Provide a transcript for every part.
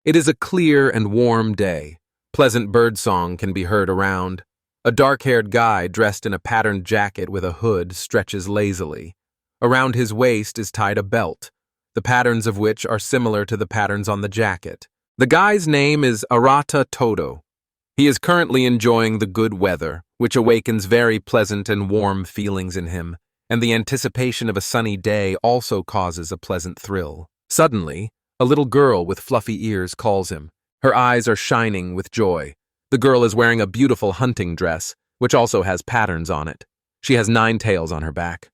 It is a clear and warm day. Pleasant birdsong can be heard around. A dark-haired guy dressed in a patterned jacket with a hood stretches lazily. Around his waist is tied a belt, the patterns of which are similar to the patterns on the jacket. The guy's name is Arata Todo. He is currently enjoying the good weather, which awakens very pleasant and warm feelings in him, and the anticipation of a sunny day also causes a pleasant thrill. Suddenly, a little girl with fluffy ears calls him. Her eyes are shining with joy. The girl is wearing a beautiful hunting dress, which also has patterns on it. She has 9 tails on her back.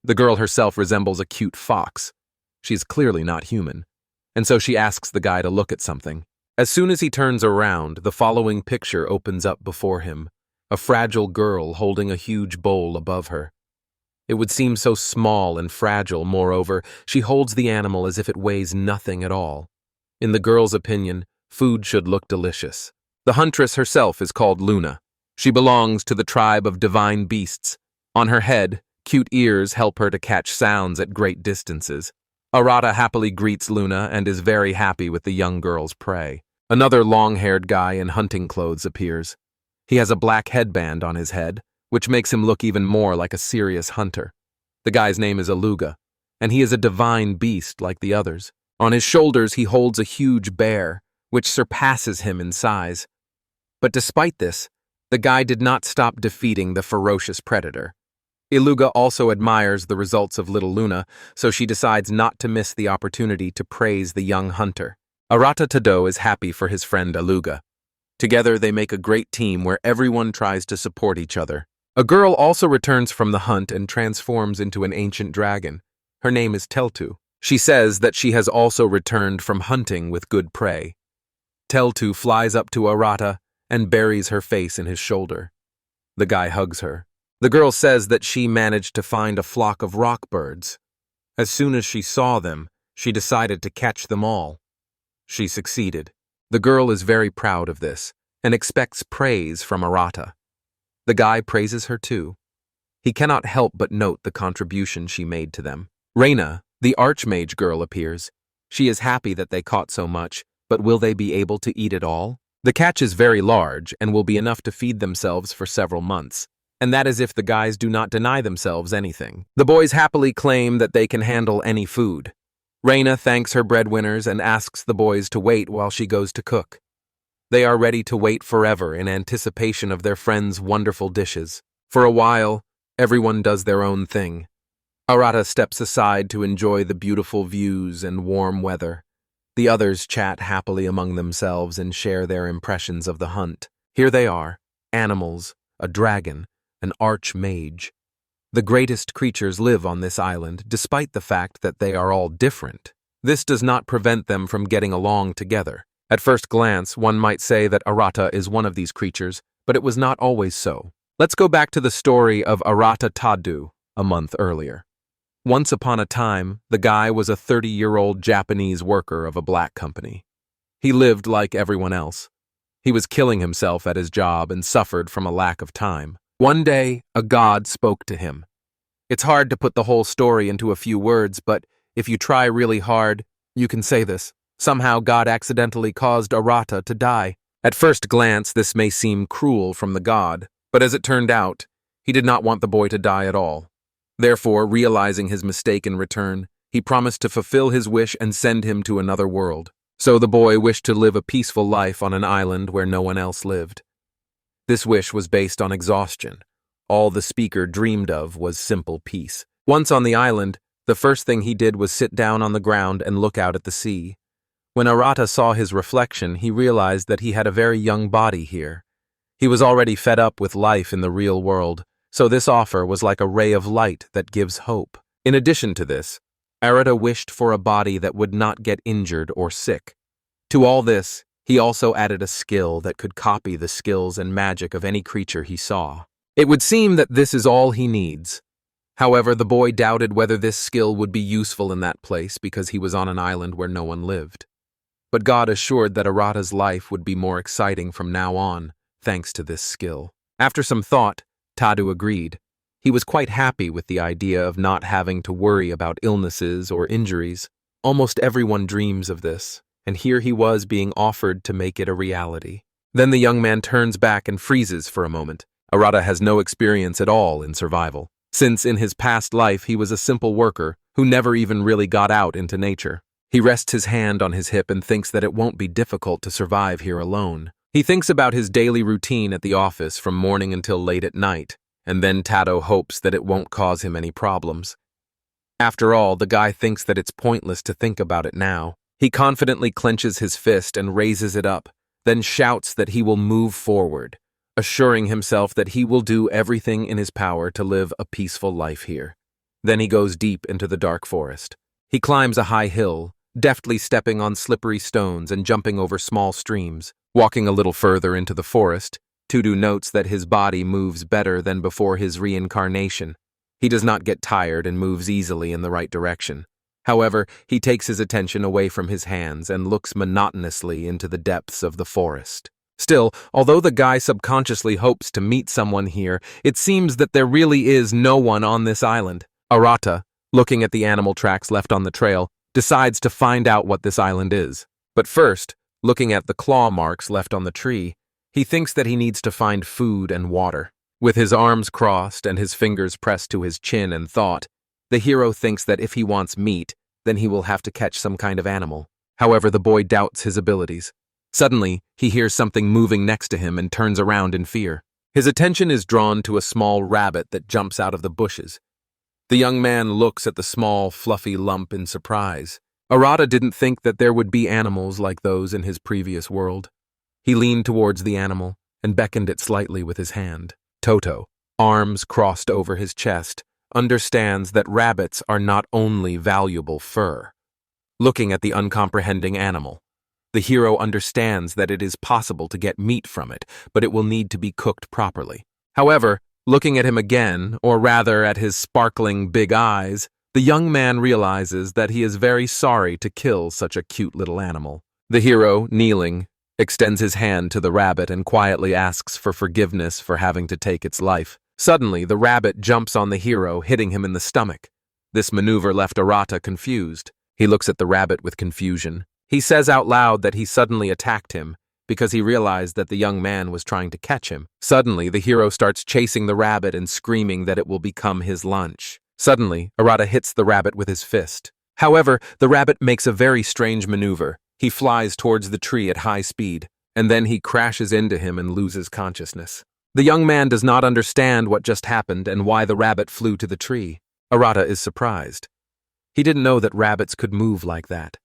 The girl herself resembles a cute fox. She is clearly not human, and so she asks the guy to look at something. As soon as he turns around, the following picture opens up before him, a fragile girl holding a huge bowl above her. It would seem so small and fragile, moreover, she holds the animal as if it weighs nothing at all. In the girl's opinion, food should look delicious. The huntress herself is called Luna. She belongs to the tribe of divine beasts. On her head, cute ears help her to catch sounds at great distances. Arata happily greets Luna and is very happy with the young girl's prey. Another long-haired guy in hunting clothes appears. He has a black headband on his head, which makes him look even more like a serious hunter. The guy's name is Aluga, and he is a divine beast like the others. On his shoulders he holds a huge bear, which surpasses him in size. But despite this, the guy did not stop defeating the ferocious predator. Aluga also admires the results of little Luna, so she decides not to miss the opportunity to praise the young hunter. Arata Todo is happy for his friend Aluga. Together they make a great team where everyone tries to support each other. A girl also returns from the hunt and transforms into an ancient dragon. Her name is Teltu. She says that she has also returned from hunting with good prey. Teltu flies up to Arata and buries her face in his shoulder. The guy hugs her. The girl says that she managed to find a flock of rock birds. As soon as she saw them, she decided to catch them all. She succeeded. The girl is very proud of this and expects praise from Arata. The guy praises her too. He cannot help but note the contribution she made to them. Reina, the archmage girl, appears. She is happy that they caught so much, but will they be able to eat it all? The catch is very large and will be enough to feed themselves for several months, and that is if the guys do not deny themselves anything. The boys happily claim that they can handle any food. Reina thanks her breadwinners and asks the boys to wait while she goes to cook. They are ready to wait forever in anticipation of their friends' wonderful dishes. For a while, everyone does their own thing. Arata steps aside to enjoy the beautiful views and warm weather. The others chat happily among themselves and share their impressions of the hunt. Here they are, animals, a dragon, an archmage. The greatest creatures live on this island, despite the fact that they are all different. This does not prevent them from getting along together. At first glance, one might say that Arata is one of these creatures, but it was not always so. Let's go back to the story of Arata Tadu, a month earlier. Once upon a time, the guy was a 30-year-old Japanese worker of a black company. He lived like everyone else. He was killing himself at his job and suffered from a lack of time. One day, a god spoke to him. It's hard to put the whole story into a few words, but if you try really hard, you can say this. Somehow God accidentally caused Arata to die. At first glance, this may seem cruel from the god, but as it turned out, he did not want the boy to die at all. Therefore, realizing his mistake in return, he promised to fulfill his wish and send him to another world. So the boy wished to live a peaceful life on an island where no one else lived. This wish was based on exhaustion. All the speaker dreamed of was simple peace. Once on the island, the first thing he did was sit down on the ground and look out at the sea. When Arata saw his reflection, he realized that he had a very young body here. He was already fed up with life in the real world, so this offer was like a ray of light that gives hope. In addition to this, Arata wished for a body that would not get injured or sick. To all this, he also added a skill that could copy the skills and magic of any creature he saw. It would seem that this is all he needs. However, the boy doubted whether this skill would be useful in that place because he was on an island where no one lived. But God assured that Arata's life would be more exciting from now on, thanks to this skill. After some thought, Tadu agreed. He was quite happy with the idea of not having to worry about illnesses or injuries. Almost everyone dreams of this. and here he was being offered to make it a reality. Then the young man turns back and freezes for a moment. Arata has no experience at all in survival, since in his past life he was a simple worker who never even really got out into nature. He rests his hand on his hip and thinks that it won't be difficult to survive here alone. He thinks about his daily routine at the office from morning until late at night, and then Tado hopes that it won't cause him any problems. After all, the guy thinks that it's pointless to think about it now. He confidently clenches his fist and raises it up, then shouts that he will move forward, assuring himself that he will do everything in his power to live a peaceful life here. Then he goes deep into the dark forest. He climbs a high hill, deftly stepping on slippery stones and jumping over small streams. Walking a little further into the forest, Tudu notes that his body moves better than before his reincarnation. He does not get tired and moves easily in the right direction. However, he takes his attention away from his hands and looks monotonously into the depths of the forest. Still, although the guy subconsciously hopes to meet someone here, it seems that there really is no one on this island. Arata, looking at the animal tracks left on the trail, decides to find out what this island is. But first, looking at the claw marks left on the tree, he thinks that he needs to find food and water. With his arms crossed and his fingers pressed to his chin in thought, the hero thinks that if he wants meat, then he will have to catch some kind of animal. However, the boy doubts his abilities. Suddenly, he hears something moving next to him and turns around in fear. His attention is drawn to a small rabbit that jumps out of the bushes. The young man looks at the small, fluffy lump in surprise. Arata didn't think that there would be animals like those in his previous world. He leaned towards the animal and beckoned it slightly with his hand. Toto, arms crossed over his chest, understands that rabbits are not only valuable fur. Looking at the uncomprehending animal, the hero understands that it is possible to get meat from it, but it will need to be cooked properly. However, looking at him again, or rather at his sparkling big eyes, the young man realizes that he is very sorry to kill such a cute little animal. The hero, kneeling, extends his hand to the rabbit and quietly asks for forgiveness for having to take its life. Suddenly, the rabbit jumps on the hero, hitting him in the stomach. This maneuver left Arata confused. He looks at the rabbit with confusion. He says out loud that he suddenly attacked him because he realized that the young man was trying to catch him. Suddenly, the hero starts chasing the rabbit and screaming that it will become his lunch. Suddenly, Arata hits the rabbit with his fist. However, the rabbit makes a very strange maneuver. He flies towards the tree at high speed, and then he crashes into him and loses consciousness. The young man does not understand what just happened and why the rabbit flew to the tree. Arata is surprised. He didn't know that rabbits could move like that.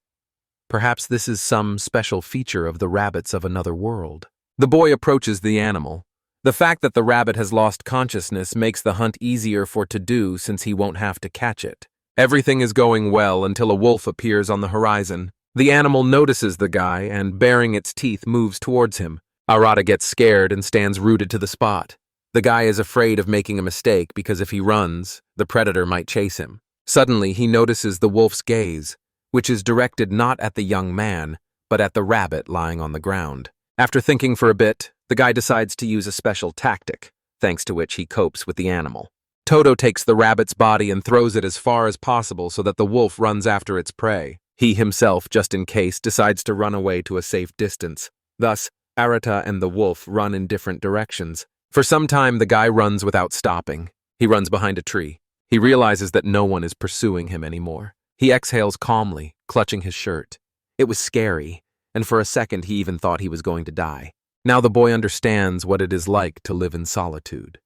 Perhaps this is some special feature of the rabbits of another world. The boy approaches the animal. The fact that the rabbit has lost consciousness makes the hunt easier for to do since he won't have to catch it. Everything is going well until a wolf appears on the horizon. The animal notices the guy and, baring its teeth, moves towards him. Arata gets scared and stands rooted to the spot. The guy is afraid of making a mistake because if he runs, the predator might chase him. Suddenly, he notices the wolf's gaze, which is directed not at the young man, but at the rabbit lying on the ground. After thinking for a bit, the guy decides to use a special tactic, thanks to which he copes with the animal. Toto takes the rabbit's body and throws it as far as possible so that the wolf runs after its prey. He himself, just in case, decides to run away to a safe distance. Thus, Arata and the wolf run in different directions. For some time, the guy runs without stopping. He runs behind a tree. He realizes that no one is pursuing him anymore. He exhales calmly, clutching his shirt. It was scary, and for a second he even thought he was going to die. Now the boy understands what it is like to live in solitude.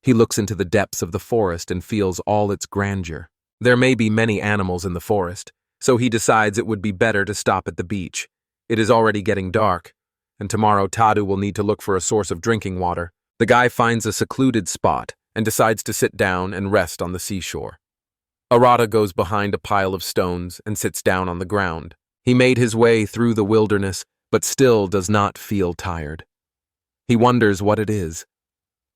He looks into the depths of the forest and feels all its grandeur. There may be many animals in the forest, so he decides it would be better to stop at the beach. It is already getting dark, and tomorrow Tadu will need to look for a source of drinking water. The guy finds a secluded spot and decides to sit down and rest on the seashore. Arata goes behind a pile of stones and sits down on the ground. He made his way through the wilderness, but still does not feel tired. He wonders what it is.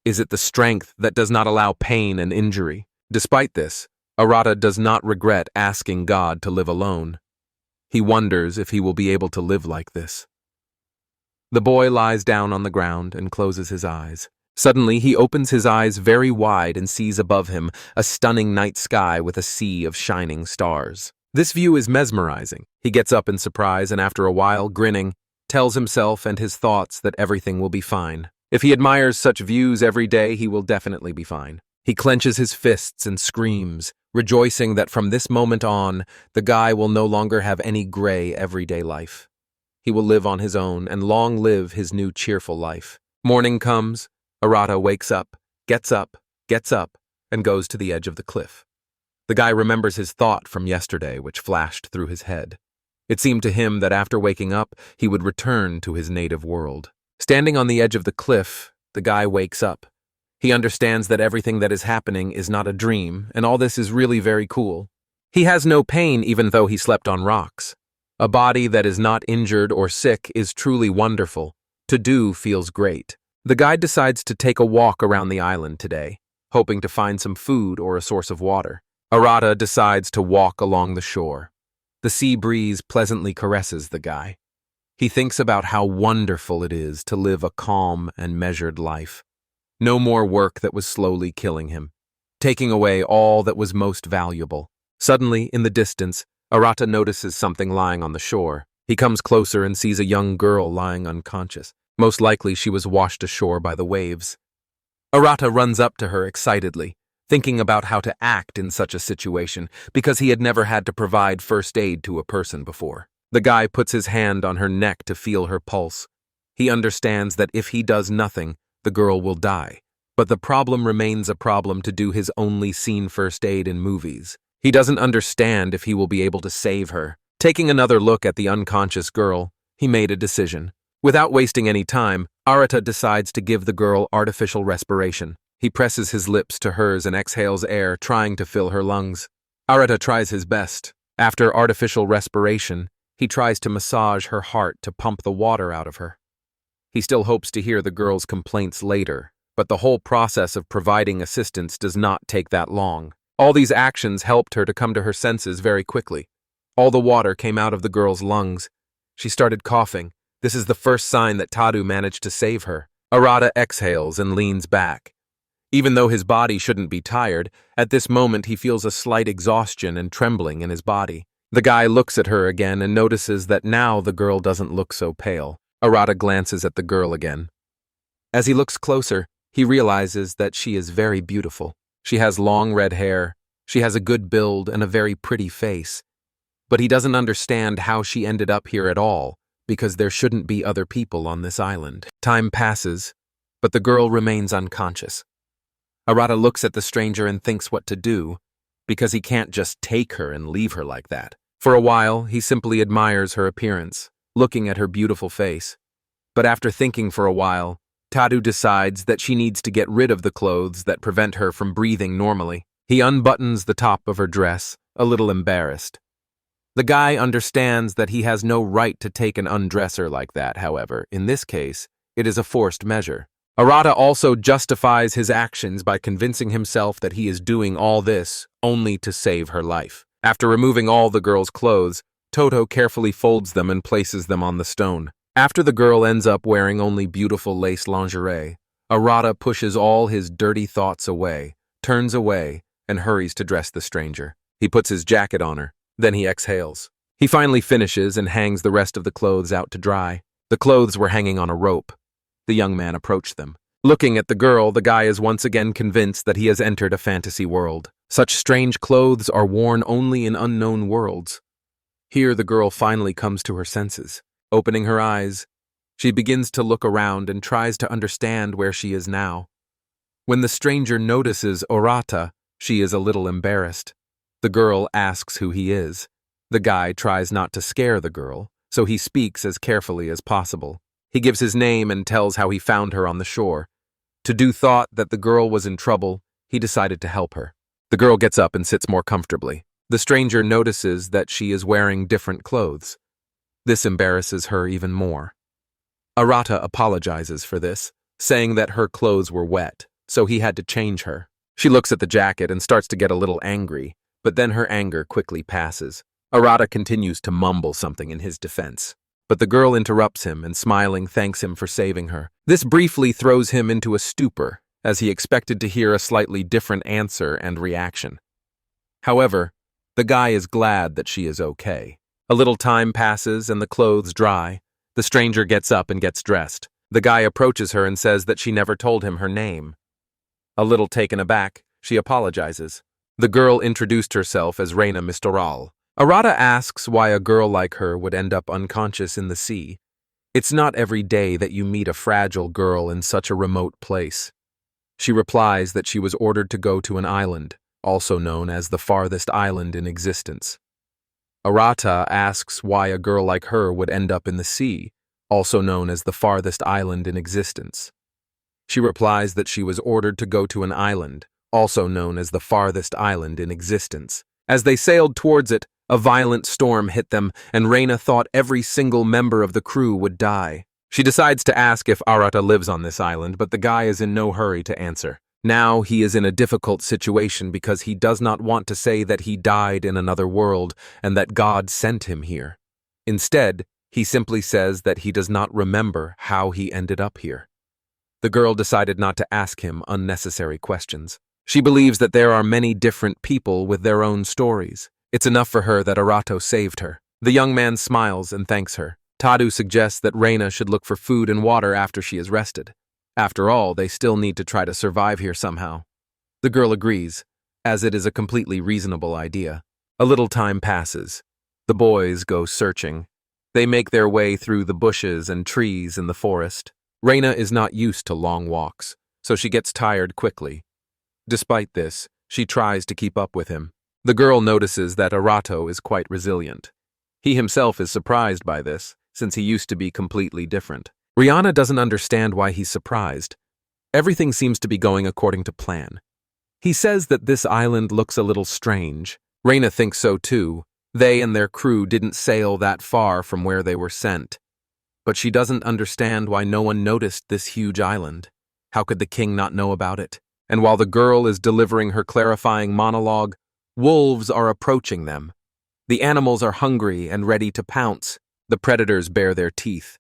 Is it the strength that does not allow pain and injury? Despite this, Arata does not regret asking God to live alone. He wonders if he will be able to live like this. The boy lies down on the ground and closes his eyes. Suddenly, he opens his eyes very wide and sees above him a stunning night sky with a sea of shining stars. This view is mesmerizing. He gets up in surprise and after a while, grinning, tells himself and his thoughts that everything will be fine. If he admires such views every day, he will definitely be fine. He clenches his fists and screams, rejoicing that from this moment on, the guy will no longer have any gray everyday life. He will live on his own and long live his new cheerful life. Morning comes, Arata wakes up, gets up, and goes to the edge of the cliff. The guy remembers his thought from yesterday, which flashed through his head. It seemed to him that after waking up, he would return to his native world. Standing on the edge of the cliff, the guy wakes up. He understands that everything that is happening is not a dream, and all this is really very cool. He has no pain even though he slept on rocks. A body that is not injured or sick is truly wonderful. To do feels great. The guy decides to take a walk around the island today, hoping to find some food or a source of water. Arata decides to walk along the shore. The sea breeze pleasantly caresses the guy. He thinks about how wonderful it is to live a calm and measured life. No more work that was slowly killing him, taking away all that was most valuable. Suddenly, in the distance, Arata notices something lying on the shore. He comes closer and sees a young girl lying unconscious. Most likely she was washed ashore by the waves. Arata runs up to her excitedly, thinking about how to act in such a situation because he had never had to provide first aid to a person before. The guy puts his hand on her neck to feel her pulse. He understands that if he does nothing, the girl will die. But the problem remains a problem to do his only seen first aid in movies. He doesn't understand if he will be able to save her. Taking another look at the unconscious girl, he made a decision. Without wasting any time, Arata decides to give the girl artificial respiration. He presses his lips to hers and exhales air, trying to fill her lungs. Arata tries his best. After artificial respiration, he tries to massage her heart to pump the water out of her. He still hopes to hear the girl's complaints later, but the whole process of providing assistance does not take that long. All these actions helped her to come to her senses very quickly. All the water came out of the girl's lungs. She started coughing. This is the first sign that Tadu managed to save her. Arata exhales and leans back. Even though his body shouldn't be tired, at this moment he feels a slight exhaustion and trembling in his body. The guy looks at her again and notices that now the girl doesn't look so pale. Arata glances at the girl again. As he looks closer, he realizes that she is very beautiful. She has long red hair, she has a good build and a very pretty face. But he doesn't understand how she ended up here at all, because there shouldn't be other people on this island. Time passes, but the girl remains unconscious. Arata looks at the stranger and thinks what to do, because he can't just take her and leave her like that. For a while, he simply admires her appearance, looking at her beautiful face. But after thinking for a while, Tadu decides that she needs to get rid of the clothes that prevent her from breathing normally. He unbuttons the top of her dress, a little embarrassed. The guy understands that he has no right to take an undresser like that, however. In this case, it is a forced measure. Arata also justifies his actions by convincing himself that he is doing all this only to save her life. After removing all the girl's clothes, Toto carefully folds them and places them on the stone. After the girl ends up wearing only beautiful lace lingerie, Arata pushes all his dirty thoughts away, turns away, and hurries to dress the stranger. He puts his jacket on her, then he exhales. He finally finishes and hangs the rest of the clothes out to dry. The clothes were hanging on a rope. The young man approached them. Looking at the girl, the guy is once again convinced that he has entered a fantasy world. Such strange clothes are worn only in unknown worlds. Here the girl finally comes to her senses. Opening her eyes, she begins to look around and tries to understand where she is now. When the stranger notices Arata, she is a little embarrassed. The girl asks who he is. The guy tries not to scare the girl, so he speaks as carefully as possible. He gives his name and tells how he found her on the shore. Tadu thought that the girl was in trouble. He decided to help her. The girl gets up and sits more comfortably. The stranger notices that she is wearing different clothes. This embarrasses her even more. Arata apologizes for this, saying that her clothes were wet, so he had to change her. She looks at the jacket and starts to get a little angry, but then her anger quickly passes. Arata continues to mumble something in his defense. But the girl interrupts him and, smiling, thanks him for saving her. This briefly throws him into a stupor, as he expected to hear a slightly different answer and reaction. However, The guy is glad that she is okay. A little time passes and the clothes dry. The stranger gets up and gets dressed. The guy approaches her and says that she never told him her name. A little taken aback, she apologizes. The girl introduced herself as Reina Mistoral. Arata asks why a girl like her would end up unconscious in the sea. It's not every day that you meet a fragile girl in such a remote place. She replies that she was ordered to go to an island, also known as the farthest island in existence. Arata asks why a girl like her would end up in the sea, also known as the farthest island in existence. She replies that she was ordered to go to an island, also known as the farthest island in existence. As they sailed towards it, a violent storm hit them, and Reina thought every single member of the crew would die. She decides to ask if Arata lives on this island, but the guy is in no hurry to answer. Now he is in a difficult situation because he does not want to say that he died in another world and that God sent him here. Instead, he simply says that he does not remember how he ended up here. The girl decided not to ask him unnecessary questions. She believes that there are many different people with their own stories. It's enough for her that Arato saved her. The young man smiles and thanks her. Tadu suggests that Reina should look for food and water after she is rested. After all, they still need to try to survive here somehow. The girl agrees, as it is a completely reasonable idea. A little time passes. The boys go searching. They make their way through the bushes and trees in the forest. Reina is not used to long walks, so she gets tired quickly. Despite this, she tries to keep up with him. The girl notices that Arato is quite resilient. He himself is surprised by this, since he used to be completely different. Rihanna doesn't understand why he's surprised. Everything seems to be going according to plan. He says that this island looks a little strange. Reina thinks so too. They and their crew didn't sail that far from where they were sent. But she doesn't understand why no one noticed this huge island. How could the king not know about it? And while the girl is delivering her clarifying monologue, wolves are approaching them. The animals are hungry and ready to pounce. The predators bare their teeth.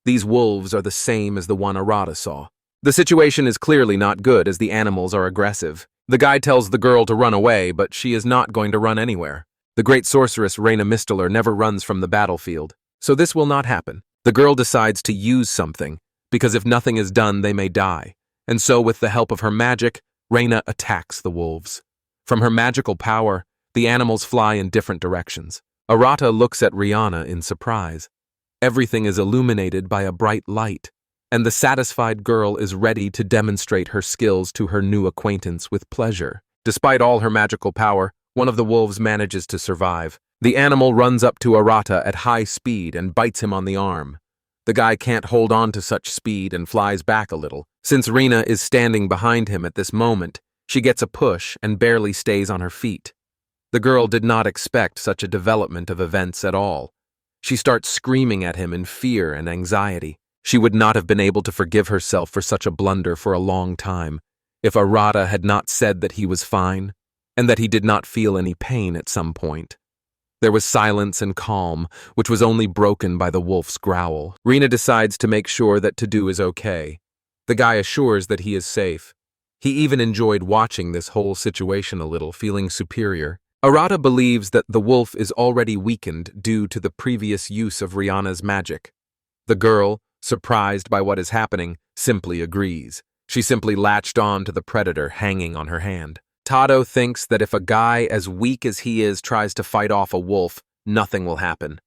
These wolves are the same as the one Arata saw. The situation is clearly not good as the animals are aggressive. The guy tells the girl to run away, but she is not going to run anywhere. The great sorceress Reina Mistolar never runs from the battlefield, so this will not happen. The girl decides to use something, because if nothing is done, they may die. And so with the help of her magic, Reina attacks the wolves. From her magical power, the animals fly in different directions. Arata looks at Rihanna in surprise. Everything is illuminated by a bright light, and the satisfied girl is ready to demonstrate her skills to her new acquaintance with pleasure. Despite all her magical power, one of the wolves manages to survive. The animal runs up to Arata at high speed and bites him on the arm. The guy can't hold on to such speed and flies back a little. Since Rina is standing behind him at this moment, she gets a push and barely stays on her feet. The girl did not expect such a development of events at all. She starts screaming at him in fear and anxiety. She would not have been able to forgive herself for such a blunder for a long time if Arata had not said that he was fine and that he did not feel any pain at some point. There was silence and calm, which was only broken by the wolf's growl. Rina decides to make sure that Teltu is okay. The guy assures that he is safe. He even enjoyed watching this whole situation a little, feeling superior. Arata believes that the wolf is already weakened due to the previous use of Rihanna's magic. The girl, surprised by what is happening, simply agrees. She simply latched on to the predator hanging on her hand. Tado thinks that if a guy as weak as he is tries to fight off a wolf, nothing will happen.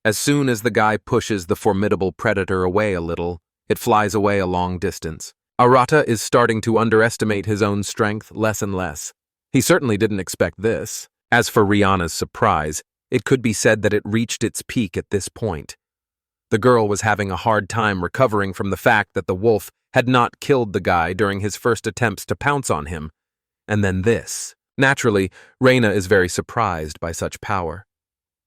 As soon as the guy pushes the formidable predator away a little, it flies away a long distance. Arata is starting to underestimate his own strength less and less. He certainly didn't expect this. As for Rihanna's surprise, it could be said that it reached its peak at this point. The girl was having a hard time recovering from the fact that the wolf had not killed the guy during his first attempts to pounce on him. And then this. Naturally, Reina is very surprised by such power.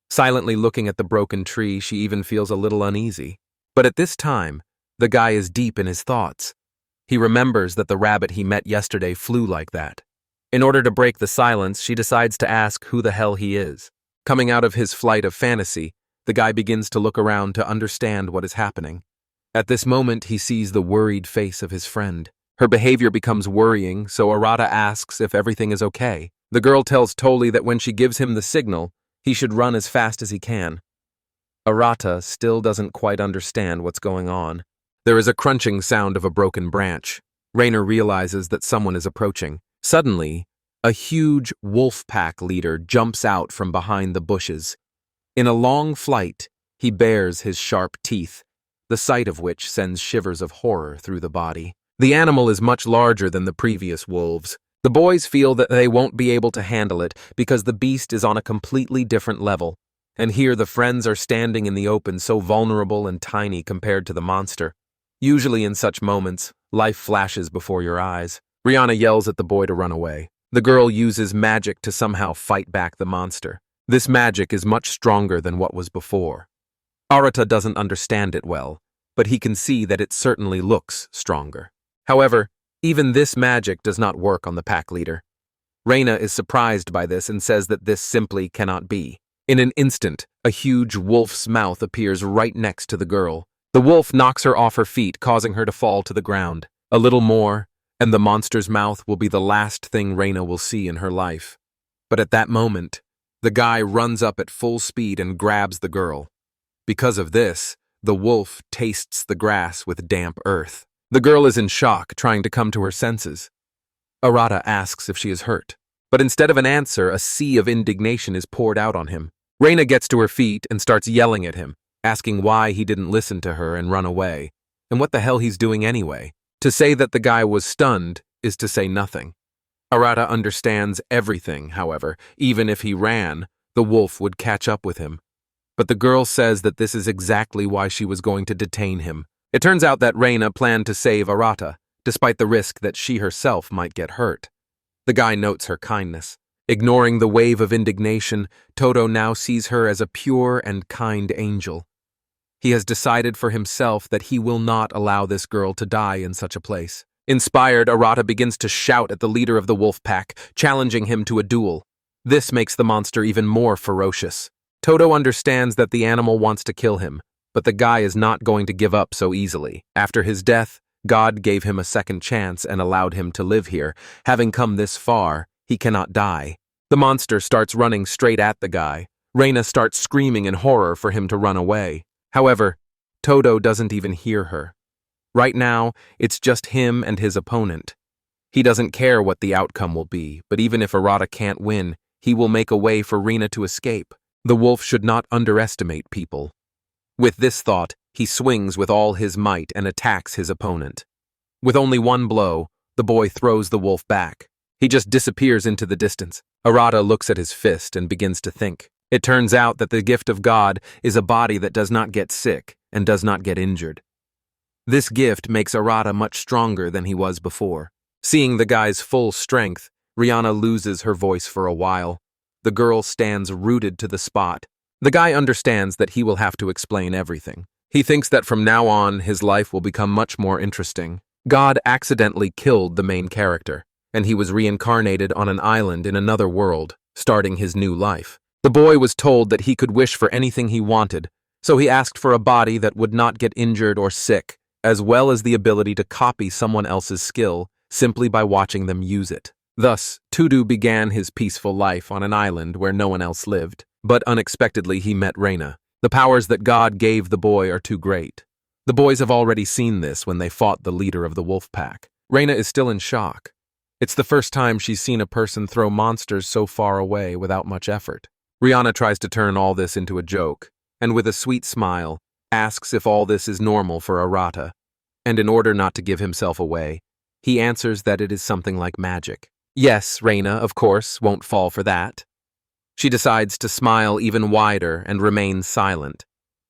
Silently looking at the broken tree, she even feels a little uneasy. But at this time, the guy is deep in his thoughts. He remembers that the rabbit he met yesterday flew like that. In order to break the silence, she decides to ask who the hell he is. Coming out of his flight of fantasy, the guy begins to look around to understand what is happening. At this moment, he sees the worried face of his friend. Her behavior becomes worrying, so Arata asks if everything is okay. The girl tells Toli that when she gives him the signal, he should run as fast as he can. Arata still doesn't quite understand what's going on. There is a crunching sound of a broken branch. Rainer realizes that someone is approaching. Suddenly, a huge wolf pack leader jumps out from behind the bushes. In a long flight, he bares his sharp teeth, the sight of which sends shivers of horror through the body. The animal is much larger than the previous wolves. The boys feel that they won't be able to handle it because the beast is on a completely different level. And here the friends are standing in the open, so vulnerable and tiny compared to the monster. Usually in such moments, life flashes before your eyes. Rihanna yells at the boy to run away. The girl uses magic to somehow fight back the monster. This magic is much stronger than what was before. Arata doesn't understand it well, but he can see that it certainly looks stronger. However, even this magic does not work on the pack leader. Reina is surprised by this and says that this simply cannot be. In an instant, a huge wolf's mouth appears right next to the girl. The wolf knocks her off her feet, causing her to fall to the ground. A little more, and the monster's mouth will be the last thing Reina will see in her life. But at that moment, the guy runs up at full speed and grabs the girl. Because of this, the wolf tastes the grass with damp earth. The girl is in shock, trying to come to her senses. Arata asks if she is hurt, but instead of an answer, a sea of indignation is poured out on him. Reina gets to her feet and starts yelling at him, asking why he didn't listen to her and run away, and what the hell he's doing anyway. To say that the guy was stunned is to say nothing. Arata understands everything, however. Even if he ran, the wolf would catch up with him. But the girl says that this is exactly why she was going to detain him. It turns out that Reina planned to save Arata, despite the risk that she herself might get hurt. The guy notes her kindness. Ignoring the wave of indignation, Toto now sees her as a pure and kind angel. He has decided for himself that he will not allow this girl to die in such a place. Inspired, Arata begins to shout at the leader of the wolf pack, challenging him to a duel. This makes the monster even more ferocious. Toto understands that the animal wants to kill him, but the guy is not going to give up so easily. After his death, God gave him a second chance and allowed him to live here. Having come this far, he cannot die. The monster starts running straight at the guy. Reina starts screaming in horror for him to run away. However, Toto doesn't even hear her. Right now, it's just him and his opponent. He doesn't care what the outcome will be, but even if Arata can't win, he will make a way for Reina to escape. The wolf should not underestimate people. With this thought, he swings with all his might and attacks his opponent. With only one blow, the boy throws the wolf back. He just disappears into the distance. Arata looks at his fist and begins to think. It turns out that the gift of God is a body that does not get sick and does not get injured. This gift makes Arata much stronger than he was before. Seeing the guy's full strength, Rihanna loses her voice for a while. The girl stands rooted to the spot. The guy understands that he will have to explain everything. He thinks that from now on, his life will become much more interesting. God accidentally killed the main character, and he was reincarnated on an island in another world, starting his new life. The boy was told that he could wish for anything he wanted, so he asked for a body that would not get injured or sick, as well as the ability to copy someone else's skill simply by watching them use it. Thus, Tudu began his peaceful life on an island where no one else lived, but unexpectedly he met Reina. The powers that God gave the boy are too great. The boys have already seen this when they fought the leader of the wolf pack. Reina is still in shock. It's the first time she's seen a person throw monsters so far away without much effort. Rihanna tries to turn all this into a joke, and with a sweet smile, asks if all this is normal for Arata, and in order not to give himself away, he answers that it is something like magic. Yes, Reina, of course, won't fall for that. She decides to smile even wider and remains silent.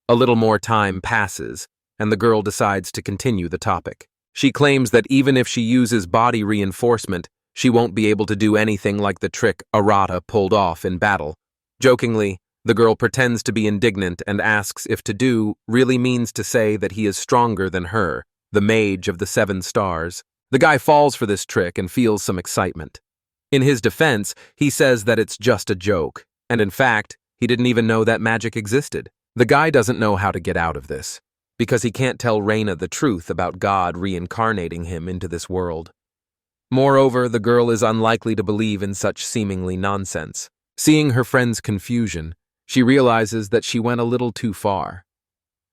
A little more time passes, and the girl decides to continue the topic. She claims that even if she uses body reinforcement, she won't be able to do anything like the trick Arata pulled off in battle. Jokingly, the girl pretends to be indignant and asks if to do really means to say that he is stronger than her, the mage of the 7 stars. The guy falls for this trick and feels some excitement. In his defense, he says that it's just a joke, and in fact, he didn't even know that magic existed. The guy doesn't know how to get out of this, because he can't tell Reina the truth about God reincarnating him into this world. Moreover, the girl is unlikely to believe in such seemingly nonsense. Seeing her friend's confusion, she realizes that she went a little too far.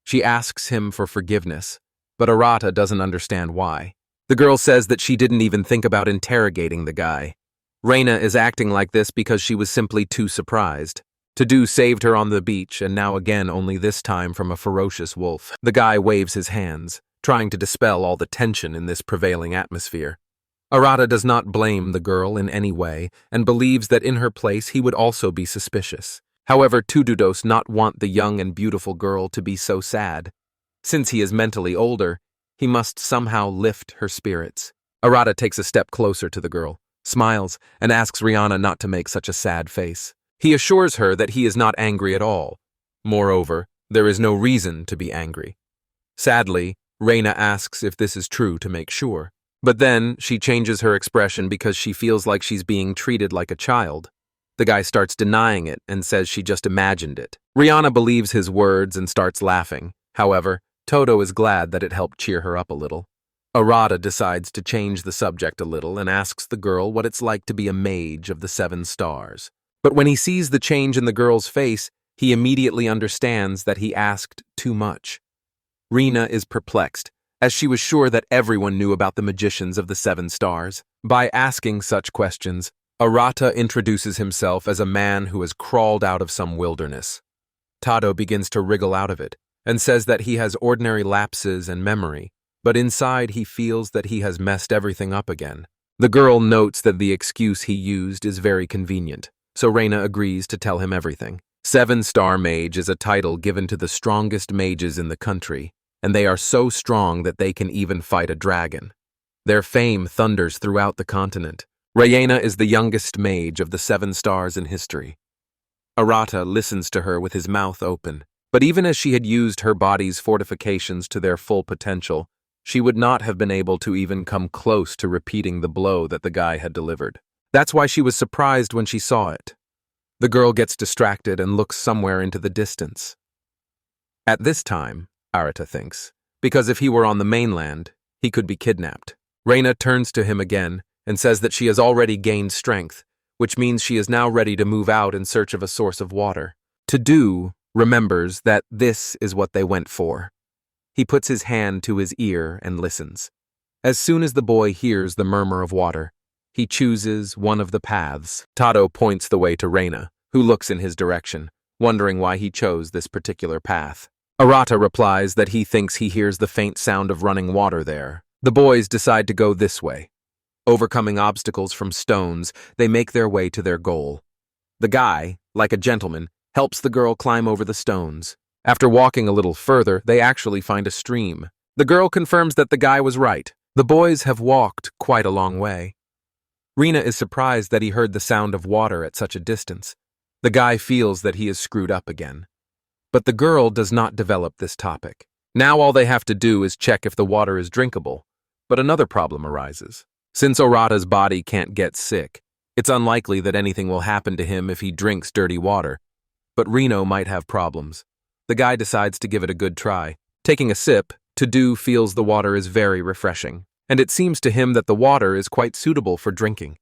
She asks him for forgiveness, but Arata doesn't understand why. The girl says that she didn't even think about interrogating the guy. Reina is acting like this because she was simply too surprised. Teltu saved her on the beach, and now again only this time from a ferocious wolf. The guy waves his hands, trying to dispel all the tension in this prevailing atmosphere. Arata does not blame the girl in any way, and believes that in her place he would also be suspicious. However, Teltu does not want the young and beautiful girl to be so sad. Since he is mentally older, he must somehow lift her spirits. Arata takes a step closer to the girl, smiles, and asks Rihanna not to make such a sad face. He assures her that he is not angry at all. Moreover, there is no reason to be angry. Sadly, Reina asks if this is true to make sure. But then, she changes her expression because she feels like she's being treated like a child. The guy starts denying it and says she just imagined it. Rihanna believes his words and starts laughing. However, Toto is glad that it helped cheer her up a little. Arata decides to change the subject a little and asks the girl what it's like to be a mage of the 7 stars. But when he sees the change in the girl's face, he immediately understands that he asked too much. Rina is perplexed, as she was sure that everyone knew about the magicians of the 7 stars. By asking such questions, Arata introduces himself as a man who has crawled out of some wilderness. Tado begins to wriggle out of it, and says that he has ordinary lapses in memory, but inside he feels that he has messed everything up again. The girl notes that the excuse he used is very convenient, so Reina agrees to tell him everything. 7-star mage is a title given to the strongest mages in the country, and they are so strong that they can even fight a dragon. Their fame thunders throughout the continent. Reina is the youngest mage of the 7 stars in history. Arata listens to her with his mouth open, but even as she had used her body's fortifications to their full potential, she would not have been able to even come close to repeating the blow that the guy had delivered. That's why she was surprised when she saw it. The girl gets distracted and looks somewhere into the distance. At this time, Arata thinks, because if he were on the mainland, he could be kidnapped. Reina turns to him again and says that she has already gained strength, which means she is now ready to move out in search of a source of water. Teltu remembers that this is what they went for. He puts his hand to his ear and listens. As soon as the boy hears the murmur of water, he chooses one of the paths. Tado points the way to Reina, who looks in his direction, wondering why he chose this particular path. Arata replies that he thinks he hears the faint sound of running water there. The boys decide to go this way. Overcoming obstacles from stones, they make their way to their goal. The guy, like a gentleman, helps the girl climb over the stones. After walking a little further, they actually find a stream. The girl confirms that the guy was right. The boys have walked quite a long way. Rina is surprised that he heard the sound of water at such a distance. The guy feels that he is screwed up again. But the girl does not develop this topic. Now all they have to do is check if the water is drinkable. But another problem arises. Since Arata's body can't get sick, it's unlikely that anything will happen to him if he drinks dirty water. But Reno might have problems. The guy decides to give it a good try. Taking a sip, Teltu feels the water is very refreshing, and it seems to him that the water is quite suitable for drinking.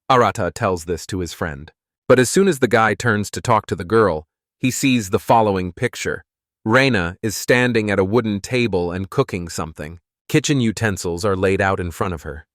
Arata tells this to his friend. But as soon as the guy turns to talk to the girl, he sees the following picture. Reina is standing at a wooden table and cooking something. Kitchen utensils are laid out in front of her.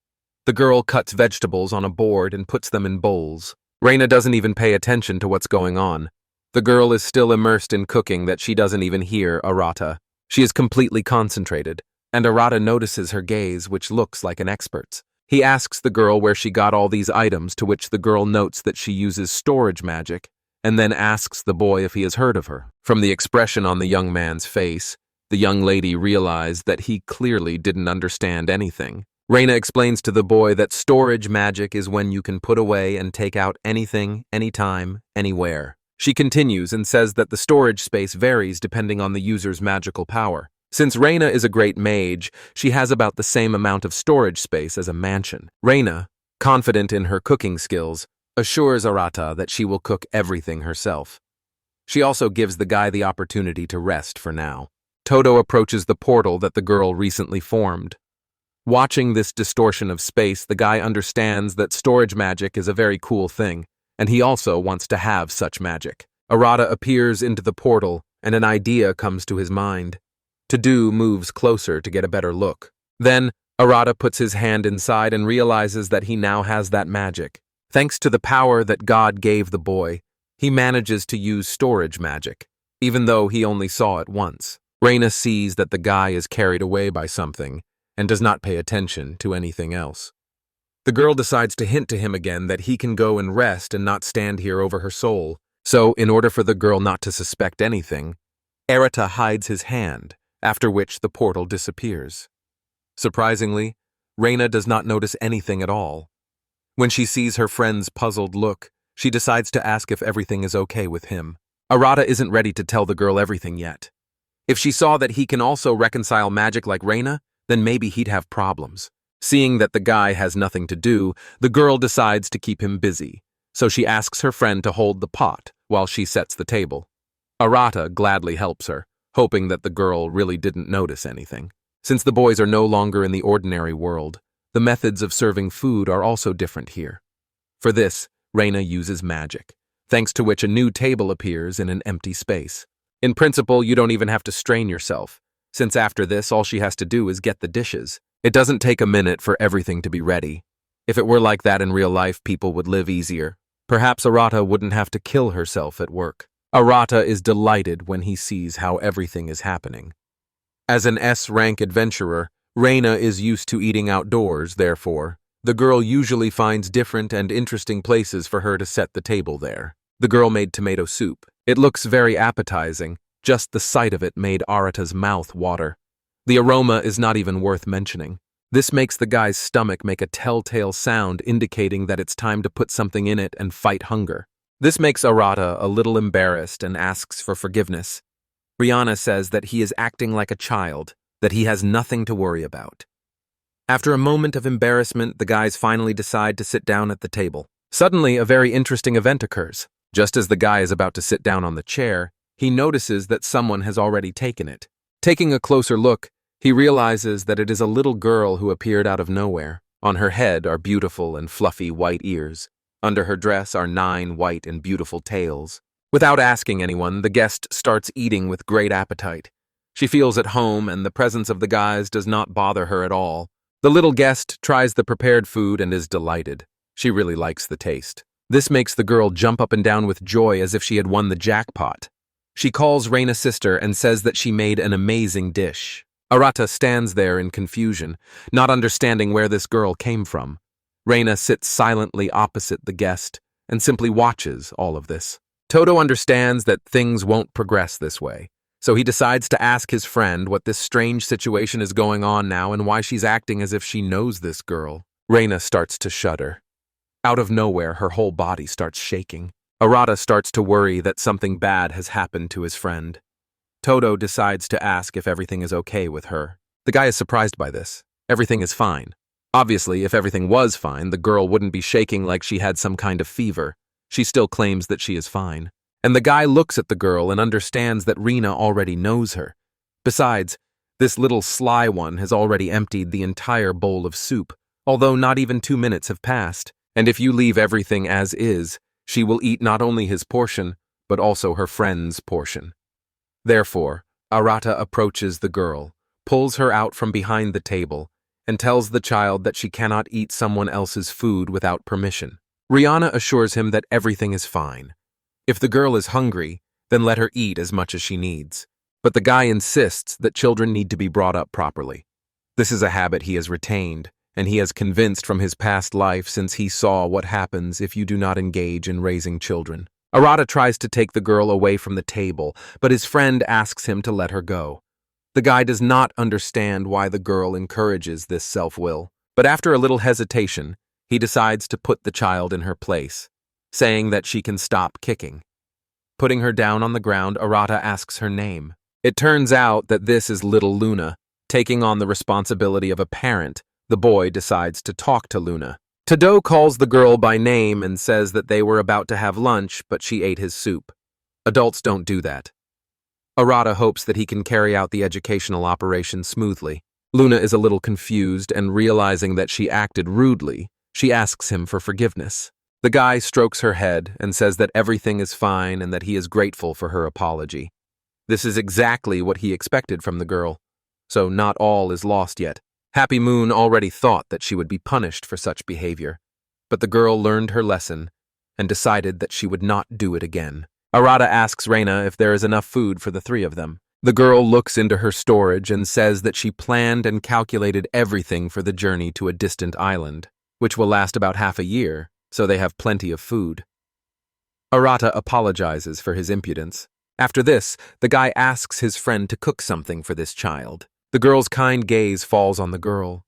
The girl cuts vegetables on a board and puts them in bowls. Reina doesn't even pay attention to what's going on. The girl is still immersed in cooking that she doesn't even hear Arata. She is completely concentrated, and Arata notices her gaze, which looks like an expert's. He asks the girl where she got all these items, to which the girl notes that she uses storage magic, and then asks the boy if he has heard of her. From the expression on the young man's face, the young lady realized that he clearly didn't understand anything. Reina explains to the boy that storage magic is when you can put away and take out anything, anytime, anywhere. She continues and says that the storage space varies depending on the user's magical power. Since Reina is a great mage, she has about the same amount of storage space as a mansion. Reina, confident in her cooking skills, assures Arata that she will cook everything herself. She also gives the guy the opportunity to rest for now. Toto approaches the portal that the girl recently formed. Watching this distortion of space, the guy understands that storage magic is a very cool thing, and he also wants to have such magic. Arata appears into the portal, and an idea comes to his mind. To-Do moves closer to get a better look. Then, Arata puts his hand inside and realizes that he now has that magic. Thanks to the power that God gave the boy, he manages to use storage magic, even though he only saw it once. Reina sees that the guy is carried away by something and does not pay attention to anything else. The girl decides to hint to him again that he can go and rest and not stand here over her soul. So, in order for the girl not to suspect anything, Arata hides his hand, after which the portal disappears. Surprisingly, Reina does not notice anything at all. When she sees her friend's puzzled look, she decides to ask if everything is okay with him. Arata isn't ready to tell the girl everything yet. If she saw that he can also reconcile magic like Reina, then maybe he'd have problems. Seeing that the guy has nothing to do, the girl decides to keep him busy, so she asks her friend to hold the pot while she sets the table. Arata gladly helps her, hoping that the girl really didn't notice anything. Since the boys are no longer in the ordinary world, the methods of serving food are also different here. For this, Reina uses magic, thanks to which a new table appears in an empty space. In principle, you don't even have to strain yourself, since after this all she has to do is get the dishes. It doesn't take a minute for everything to be ready. If it were like that in real life, people would live easier. Perhaps Arata wouldn't have to kill herself at work. Arata is delighted when he sees how everything is happening. As an S-rank adventurer, Reina is used to eating outdoors, therefore, the girl usually finds different and interesting places for her to set the table there. The girl made tomato soup. It looks very appetizing. Just the sight of it made Arata's mouth water. The aroma is not even worth mentioning. This makes the guy's stomach make a telltale sound indicating that it's time to put something in it and fight hunger. This makes Arata a little embarrassed and asks for forgiveness. Rihanna says that he is acting like a child, that he has nothing to worry about. After a moment of embarrassment, the guys finally decide to sit down at the table. Suddenly, a very interesting event occurs. Just as the guy is about to sit down on the chair, he notices that someone has already taken it. Taking a closer look, he realizes that it is a little girl who appeared out of nowhere. On her head are beautiful and fluffy white ears. Under her dress are 9 white and beautiful tails. Without asking anyone, the guest starts eating with great appetite. She feels at home, and the presence of the guys does not bother her at all. The little guest tries the prepared food and is delighted. She really likes the taste. This makes the girl jump up and down with joy as if she had won the jackpot. She calls Reina's sister and says that she made an amazing dish. Arata stands there in confusion, not understanding where this girl came from. Reina sits silently opposite the guest and simply watches all of this. Toto understands that things won't progress this way, so he decides to ask his friend what this strange situation is going on now and why she's acting as if she knows this girl. Reina starts to shudder. Out of nowhere, her whole body starts shaking. Arata starts to worry that something bad has happened to his friend. Toto decides to ask if everything is okay with her. The guy is surprised by this. Everything is fine. Obviously, if everything was fine, the girl wouldn't be shaking like she had some kind of fever. She still claims that she is fine. And the guy looks at the girl and understands that Reina already knows her. Besides, this little sly one has already emptied the entire bowl of soup, although not even 2 minutes have passed. And if you leave everything as is, she will eat not only his portion, but also her friend's portion. Therefore, Arata approaches the girl, pulls her out from behind the table, and tells the child that she cannot eat someone else's food without permission. Rihanna assures him that everything is fine. If the girl is hungry, then let her eat as much as she needs. But the guy insists that children need to be brought up properly. This is a habit he has retained, and he has convinced from his past life since he saw what happens if you do not engage in raising children. Arata tries to take the girl away from the table, but his friend asks him to let her go. The guy does not understand why the girl encourages this self-will, but after a little hesitation, he decides to put the child in her place, saying that she can stop kicking. Putting her down on the ground, Arata asks her name. It turns out that this is little Luna. Taking on the responsibility of a parent, the boy decides to talk to Luna. Tado calls the girl by name and says that they were about to have lunch, but she ate his soup. Adults don't do that. Arata hopes that he can carry out the educational operation smoothly. Luna is a little confused, and realizing that she acted rudely, she asks him for forgiveness. The guy strokes her head and says that everything is fine and that he is grateful for her apology. This is exactly what he expected from the girl, so not all is lost yet. Happy Moon already thought that she would be punished for such behavior, but the girl learned her lesson and decided that she would not do it again. Arata asks Reina if there is enough food for the three of them. The girl looks into her storage and says that she planned and calculated everything for the journey to a distant island, which will last about half a year, so they have plenty of food. Arata apologizes for his impudence. After this, the guy asks his friend to cook something for this child. The girl's kind gaze falls on the girl.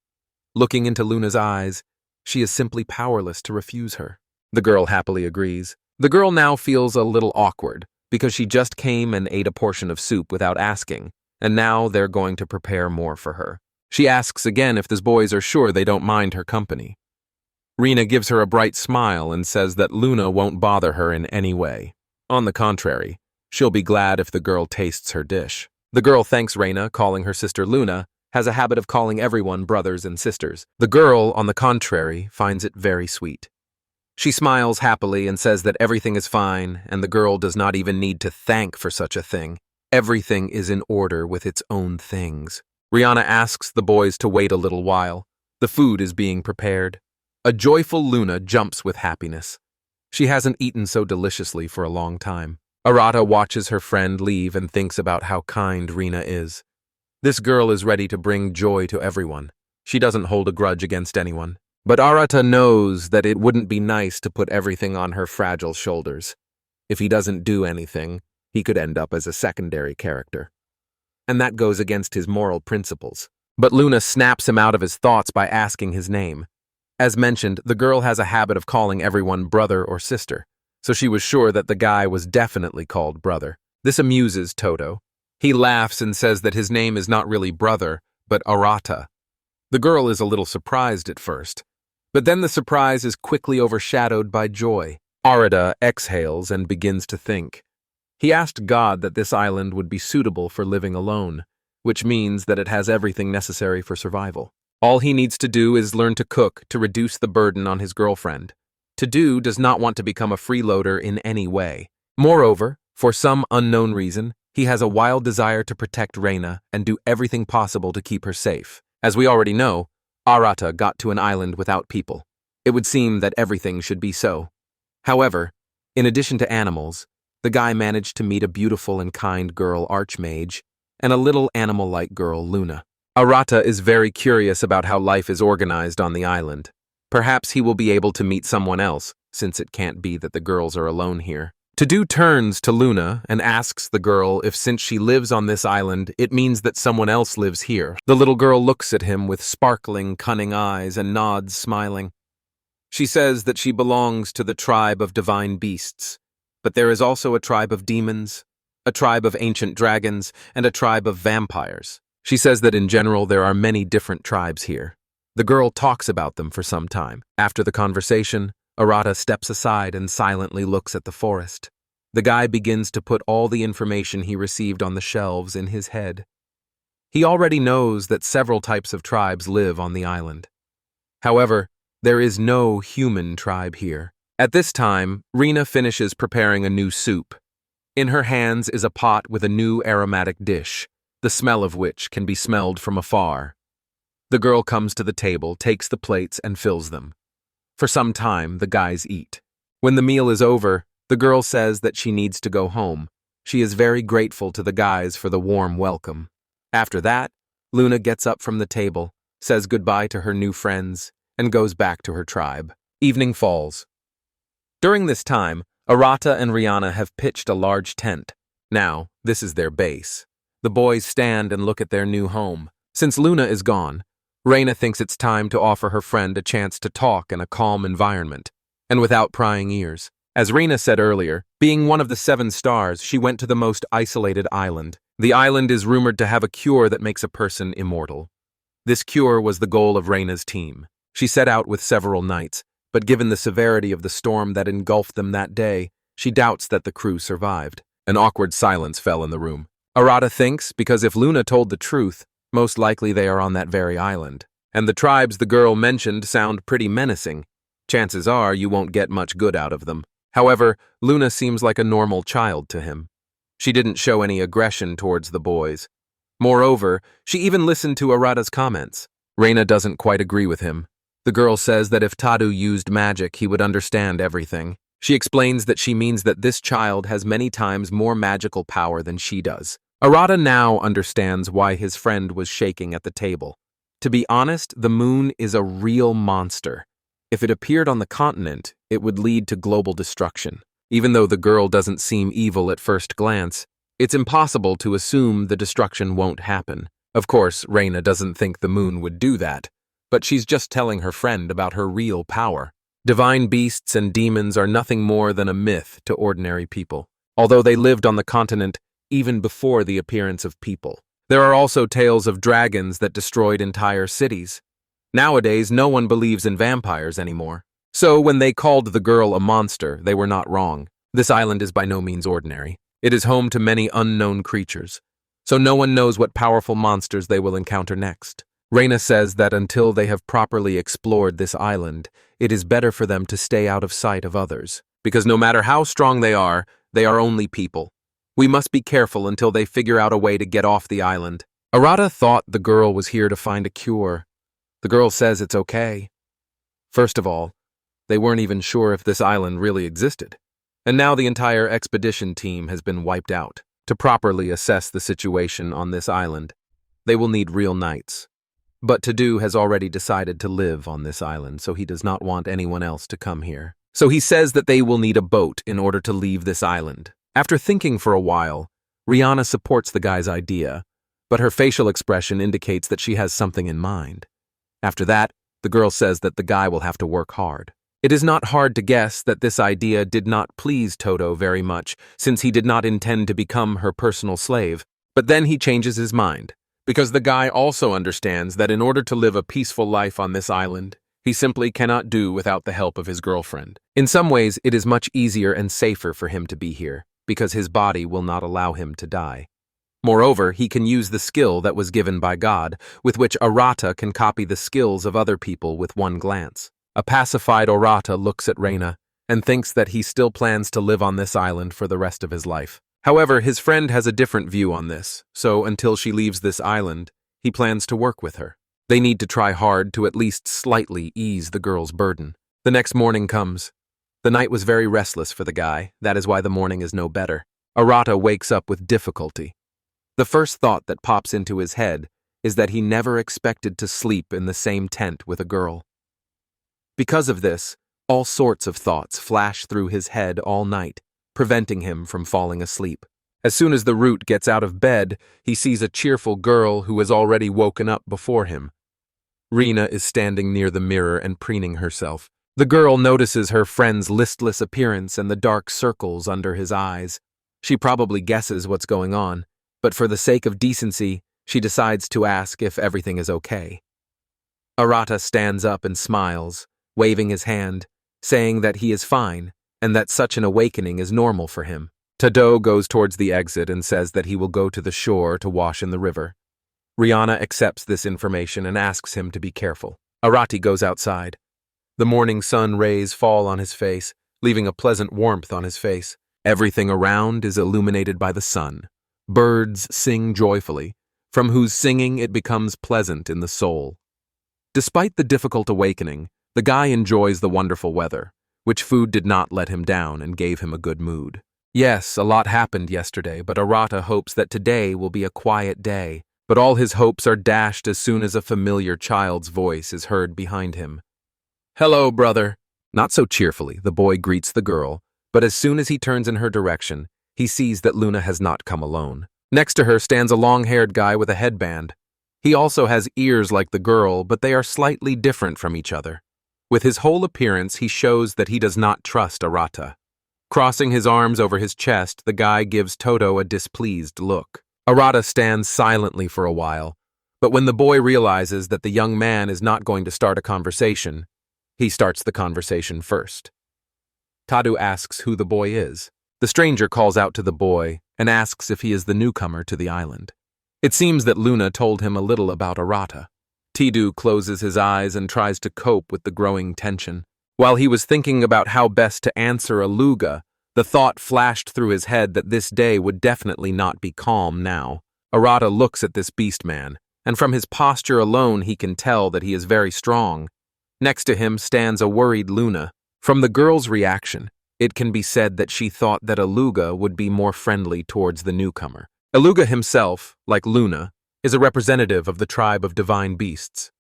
Looking into Luna's eyes, she is simply powerless to refuse her. The girl happily agrees. The girl now feels a little awkward, because she just came and ate a portion of soup without asking, and now they're going to prepare more for her. She asks again if the boys are sure they don't mind her company. Rina gives her a bright smile and says that Luna won't bother her in any way. On the contrary, she'll be glad if the girl tastes her dish. The girl thanks Reina, calling her sister Luna, has a habit of calling everyone brothers and sisters. The girl, on the contrary, finds it very sweet. She smiles happily and says that everything is fine, and the girl does not even need to thank for such a thing. Everything is in order with its own things. Rihanna asks the boys to wait a little while. The food is being prepared. A joyful Luna jumps with happiness. She hasn't eaten so deliciously for a long time. Arata watches her friend leave and thinks about how kind Rina is. This girl is ready to bring joy to everyone. She doesn't hold a grudge against anyone. But Arata knows that it wouldn't be nice to put everything on her fragile shoulders. If he doesn't do anything, he could end up as a secondary character. And that goes against his moral principles. But Luna snaps him out of his thoughts by asking his name. As mentioned, the girl has a habit of calling everyone brother or sister, so she was sure that the guy was definitely called brother. This amuses Toto. He laughs and says that his name is not really brother, but Arata. The girl is a little surprised at first, but then the surprise is quickly overshadowed by joy. Arata exhales and begins to think. He asked God that this island would be suitable for living alone, which means that it has everything necessary for survival. All he needs to do is learn to cook to reduce the burden on his girlfriend. Teltu does not want to become a freeloader in any way. Moreover, for some unknown reason, he has a wild desire to protect Reina and do everything possible to keep her safe. As we already know, Arata got to an island without people. It would seem that everything should be so. However, in addition to animals, the guy managed to meet a beautiful and kind girl Archmage and a little animal-like girl Luna. Arata is very curious about how life is organized on the island. Perhaps he will be able to meet someone else, since it can't be that the girls are alone here. Teltu turns to Luna and asks the girl if since she lives on this island, it means that someone else lives here. The little girl looks at him with sparkling, cunning eyes and nods, smiling. She says that she belongs to the tribe of divine beasts, but there is also a tribe of demons, a tribe of ancient dragons, and a tribe of vampires. She says that in general there are many different tribes here. The girl talks about them for some time. After the conversation, Arata steps aside and silently looks at the forest. The guy begins to put all the information he received on the shelves in his head. He already knows that several types of tribes live on the island. However, there is no human tribe here. At this time, Rina finishes preparing a new soup. In her hands is a pot with a new aromatic dish, the smell of which can be smelled from afar. The girl comes to the table, takes the plates, and fills them. For some time, the guys eat. When the meal is over, the girl says that she needs to go home. She is very grateful to the guys for the warm welcome. After that, Luna gets up from the table, says goodbye to her new friends, and goes back to her tribe. Evening falls. During this time, Arata and Rihanna have pitched a large tent. Now, this is their base. The boys stand and look at their new home. Since Luna is gone, Reina thinks it's time to offer her friend a chance to talk in a calm environment, and without prying ears. As Reina said earlier, being one of the 7 stars, she went to the most isolated island. The island is rumored to have a cure that makes a person immortal. This cure was the goal of Reina's team. She set out with several knights, but given the severity of the storm that engulfed them that day, she doubts that the crew survived. An awkward silence fell in the room. Arata thinks because if Luna told the truth, Most likely they are on that very island. And the tribes the girl mentioned sound pretty menacing. Chances are you won't get much good out of them. However, Luna seems like a normal child to him. She didn't show any aggression towards the boys. Moreover, she even listened to Arata's comments. Reina doesn't quite agree with him. The girl says that if Tadu used magic, he would understand everything. She explains that she means that this child has many times more magical power than she does. Arata now understands why his friend was shaking at the table. To be honest, the moon is a real monster. If it appeared on the continent, it would lead to global destruction. Even though the girl doesn't seem evil at first glance, it's impossible to assume the destruction won't happen. Of course, Reina doesn't think the moon would do that, but she's just telling her friend about her real power. Divine beasts and demons are nothing more than a myth to ordinary people, although they lived on the continent even before the appearance of people. There are also tales of dragons that destroyed entire cities. Nowadays, no one believes in vampires anymore. So when they called the girl a monster, they were not wrong. This island is by no means ordinary. It is home to many unknown creatures, so no one knows what powerful monsters they will encounter next. Reina says that until they have properly explored this island, it is better for them to stay out of sight of others, because no matter how strong they are only people. We must be careful until they figure out a way to get off the island. Arata thought the girl was here to find a cure. The girl says it's okay. First of all, they weren't even sure if this island really existed. And now the entire expedition team has been wiped out. To properly assess the situation on this island, they will need real knights. But Tadu has already decided to live on this island, so he does not want anyone else to come here. So he says that they will need a boat in order to leave this island. After thinking for a while, Rihanna supports the guy's idea, but her facial expression indicates that she has something in mind. After that, the girl says that the guy will have to work hard. It is not hard to guess that this idea did not please Toto very much, since he did not intend to become her personal slave. But then he changes his mind, because the guy also understands that in order to live a peaceful life on this island, he simply cannot do without the help of his girlfriend. In some ways, it is much easier and safer for him to be here, because his body will not allow him to die. Moreover, he can use the skill that was given by God, with which Arata can copy the skills of other people with one glance. A pacified Arata looks at Reina and thinks that he still plans to live on this island for the rest of his life. However, his friend has a different view on this, so until she leaves this island, he plans to work with her. They need to try hard to at least slightly ease the girl's burden. The next morning comes. The night was very restless for the guy, that is why the morning is no better. Arata wakes up with difficulty. The first thought that pops into his head is that he never expected to sleep in the same tent with a girl. Because of this, all sorts of thoughts flash through his head all night, preventing him from falling asleep. As soon as the root gets out of bed, he sees a cheerful girl who has already woken up before him. Reina is standing near the mirror and preening herself. The girl notices her friend's listless appearance and the dark circles under his eyes. She probably guesses what's going on, but for the sake of decency, she decides to ask if everything is okay. Arata stands up and smiles, waving his hand, saying that he is fine and that such an awakening is normal for him. Tado goes towards the exit and says that he will go to the shore to wash in the river. Rihanna accepts this information and asks him to be careful. Arati goes outside. The morning sun rays fall on his face, leaving a pleasant warmth on his face. Everything around is illuminated by the sun. Birds sing joyfully, from whose singing it becomes pleasant in the soul. Despite the difficult awakening, the guy enjoys the wonderful weather, which food did not let him down and gave him a good mood. Yes, a lot happened yesterday, but Arata hopes that today will be a quiet day. But all his hopes are dashed as soon as a familiar child's voice is heard behind him. "Hello, brother." Not so cheerfully, the boy greets the girl, but as soon as he turns in her direction, he sees that Luna has not come alone. Next to her stands a long-haired guy with a headband. He also has ears like the girl, but they are slightly different from each other. With his whole appearance, he shows that he does not trust Arata. Crossing his arms over his chest, the guy gives Toto a displeased look. Arata stands silently for a while, but when the boy realizes that the young man is not going to start a conversation, he starts the conversation first. Tadu asks who the boy is. The stranger calls out to the boy and asks if he is the newcomer to the island. It seems that Luna told him a little about Arata. Tidu closes his eyes and tries to cope with the growing tension. While he was thinking about how best to answer Aluga, the thought flashed through his head that this day would definitely not be calm now. Arata looks at this beast man, and from his posture alone he can tell that he is very strong. Next to him stands a worried Luna. From the girl's reaction, it can be said that she thought that Aluga would be more friendly towards the newcomer. Aluga himself, like Luna, is a representative of the tribe of divine beasts.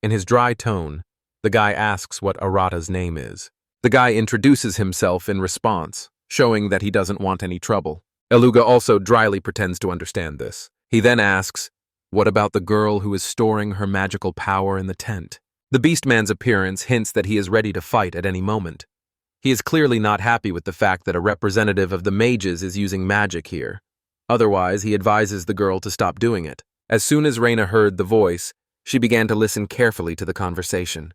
In his dry tone, the guy asks what Arata's name is. The guy introduces himself in response, showing that he doesn't want any trouble. Aluga also dryly pretends to understand this. He then asks, what about the girl who is storing her magical power in the tent? The beastman's appearance hints that he is ready to fight at any moment. He is clearly not happy with the fact that a representative of the mages is using magic here. Otherwise, he advises the girl to stop doing it. As soon as Reina heard the voice, she began to listen carefully to the conversation.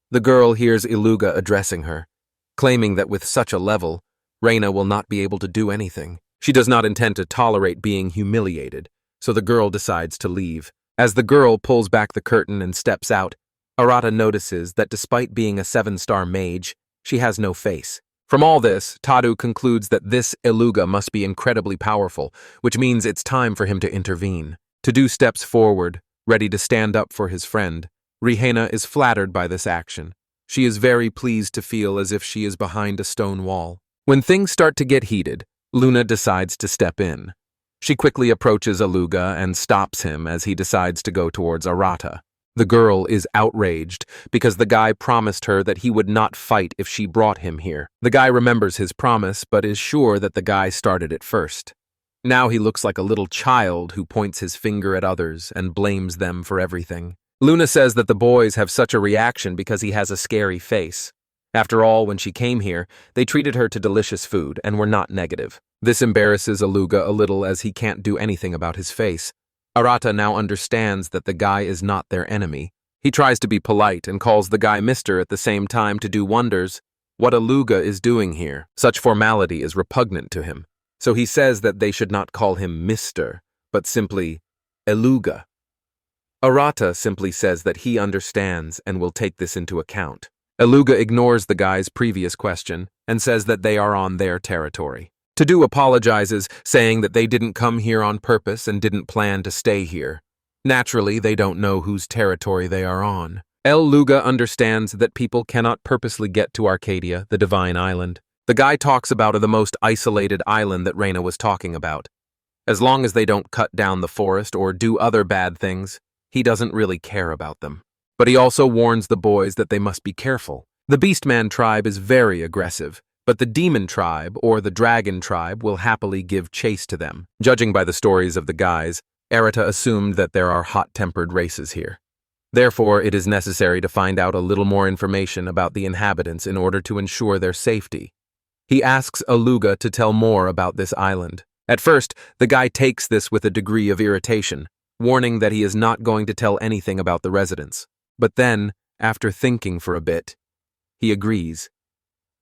The girl hears Aluga addressing her, claiming that with such a level, Reina will not be able to do anything. She does not intend to tolerate being humiliated, so the girl decides to leave. As the girl pulls back the curtain and steps out, Arata notices that despite being a 7-star mage, she has no face. From all this, Tadu concludes that this Aluga must be incredibly powerful, which means it's time for him to intervene. Tadu steps forward, ready to stand up for his friend. Reina is flattered by this action. She is very pleased to feel as if she is behind a stone wall. When things start to get heated, Luna decides to step in. She quickly approaches Aluga and stops him as he decides to go towards Arata. The girl is outraged because the guy promised her that he would not fight if she brought him here. The guy remembers his promise but is sure that the guy started it first. Now he looks like a little child who points his finger at others and blames them for everything. Luna says that the boys have such a reaction because he has a scary face. After all, when she came here, they treated her to delicious food and were not negative. This embarrasses Aluga a little as he can't do anything about his face. Arata now understands that the guy is not their enemy. He tries to be polite and calls the guy Mr. at the same time to do wonders. What Aluga is doing here, such formality is repugnant to him. So he says that they should not call him Mr., but simply Aluga. Arata simply says that he understands and will take this into account. Aluga ignores the guy's previous question and says that they are on their territory. Tadu apologizes, saying that they didn't come here on purpose and didn't plan to stay here. Naturally, they don't know whose territory they are on. Luga understands that people cannot purposely get to Arcadia, the divine island. The guy talks about the most isolated island that Reina was talking about. As long as they don't cut down the forest or do other bad things, he doesn't really care about them. But he also warns the boys that they must be careful. The Beastman tribe is very aggressive, but the Demon tribe or the Dragon tribe will happily give chase to them. Judging by the stories of the guys, Arata assumed that there are hot-tempered races here. Therefore, it is necessary to find out a little more information about the inhabitants in order to ensure their safety. He asks Aluga to tell more about this island. At first, the guy takes this with a degree of irritation, warning that he is not going to tell anything about the residents. But then, after thinking for a bit, he agrees.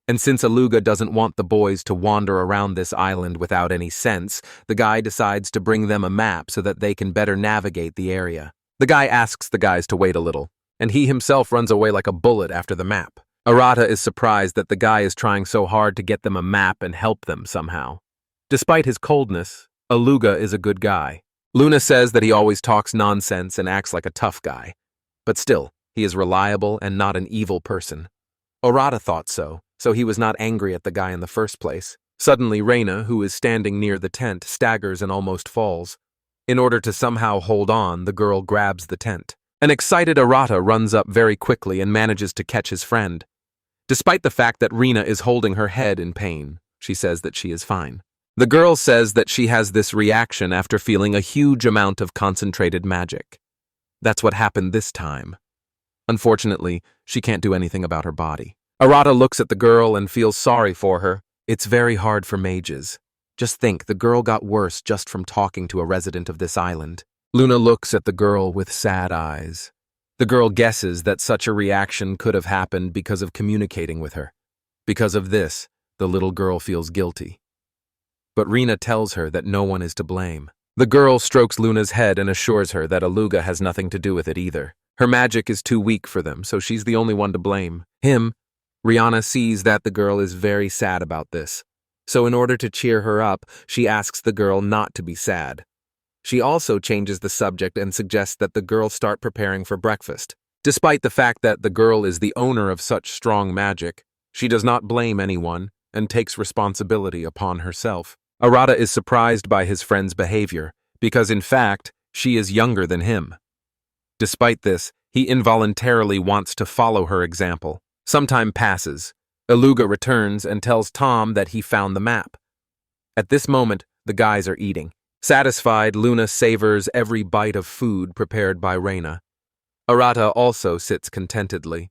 And since Aluga doesn't want the boys to wander around this island without any sense, the guy decides to bring them a map so that they can better navigate the area. The guy asks the guys to wait a little, and he himself runs away like a bullet after the map. Arata is surprised that the guy is trying so hard to get them a map and help them somehow. Despite his coldness, Aluga is a good guy. Luna says that he always talks nonsense and acts like a tough guy. But still, he is reliable and not an evil person. Arata thought so he was not angry at the guy in the first place. Suddenly, Reina, who is standing near the tent, staggers and almost falls. In order to somehow hold on, the girl grabs the tent. An excited Arata runs up very quickly and manages to catch his friend. Despite the fact that Reina is holding her head in pain, she says that she is fine. The girl says that she has this reaction after feeling a huge amount of concentrated magic. That's what happened this time. Unfortunately, she can't do anything about her body. Arata looks at the girl and feels sorry for her. It's very hard for mages. Just think, the girl got worse just from talking to a resident of this island. Luna looks at the girl with sad eyes. The girl guesses that such a reaction could have happened because of communicating with her. Because of this, the little girl feels guilty. But Reina tells her that no one is to blame. The girl strokes Luna's head and assures her that Aluga has nothing to do with it either. Her magic is too weak for them, so she's the only one to blame. Rihanna sees that the girl is very sad about this. So in order to cheer her up, she asks the girl not to be sad. She also changes the subject and suggests that the girl start preparing for breakfast. Despite the fact that the girl is the owner of such strong magic, she does not blame anyone and takes responsibility upon herself. Arata is surprised by his friend's behavior, because in fact, she is younger than him. Despite this, he involuntarily wants to follow her example. Some time passes. Aluga returns and tells Tom that he found the map. At this moment, the guys are eating. Satisfied, Luna savors every bite of food prepared by Reina. Arata also sits contentedly.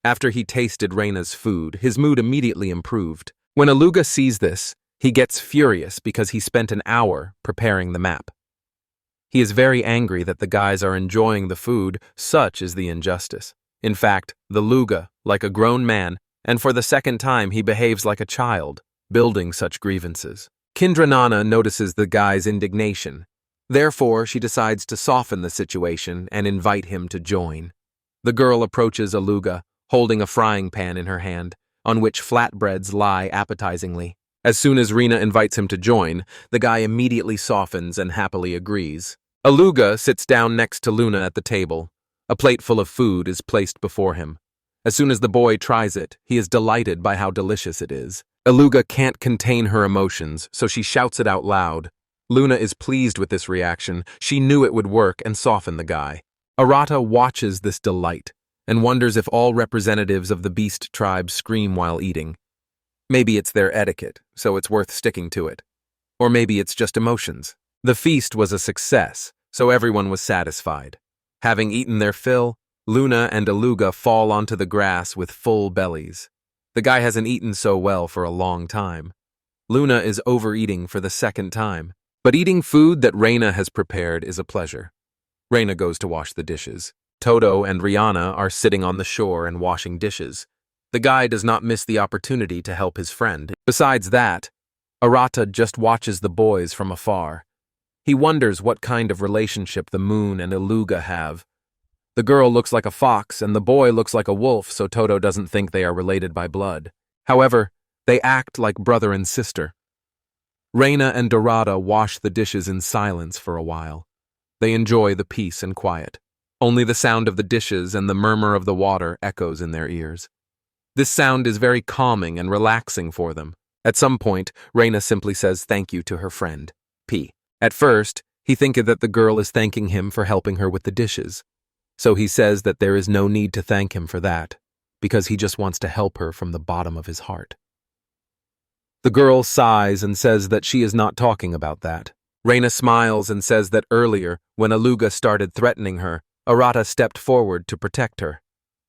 After he tasted Reina's food, his mood immediately improved. When Aluga sees this, he gets furious because he spent an hour preparing the map. He is very angry that the guys are enjoying the food, such is the injustice. In fact, the Luga, like a grown man, and for the second time he behaves like a child, building such grievances. Kindranana notices the guy's indignation. Therefore, she decides to soften the situation and invite him to join. The girl approaches Aluga, holding a frying pan in her hand, on which flatbreads lie appetizingly. As soon as Rina invites him to join, the guy immediately softens and happily agrees. Aluga sits down next to Luna at the table. A plate full of food is placed before him. As soon as the boy tries it, he is delighted by how delicious it is. Aluga can't contain her emotions, so she shouts it out loud. Luna is pleased with this reaction. She knew it would work and soften the guy. Arata watches this delight and wonders if all representatives of the beast tribe scream while eating. Maybe it's their etiquette, so it's worth sticking to it. Or maybe it's just emotions. The feast was a success, so everyone was satisfied. Having eaten their fill, Luna and Aluga fall onto the grass with full bellies. The guy hasn't eaten so well for a long time. Luna is overeating for the second time. But eating food that Reina has prepared is a pleasure. Reina goes to wash the dishes. Toto and Rihanna are sitting on the shore and washing dishes. The guy does not miss the opportunity to help his friend. Besides that, Arata just watches the boys from afar. He wonders what kind of relationship the moon and Aluga have. The girl looks like a fox and the boy looks like a wolf, so Toto doesn't think they are related by blood. However, they act like brother and sister. Reina and Dorada wash the dishes in silence for a while. They enjoy the peace and quiet. Only the sound of the dishes and the murmur of the water echoes in their ears. This sound is very calming and relaxing for them. At some point, Reina simply says thank you to her friend, P. At first, he thinks that the girl is thanking him for helping her with the dishes. So he says that there is no need to thank him for that, because he just wants to help her from the bottom of his heart. The girl sighs and says that she is not talking about that. Reina smiles and says that earlier, when Aluga started threatening her, Arata stepped forward to protect her.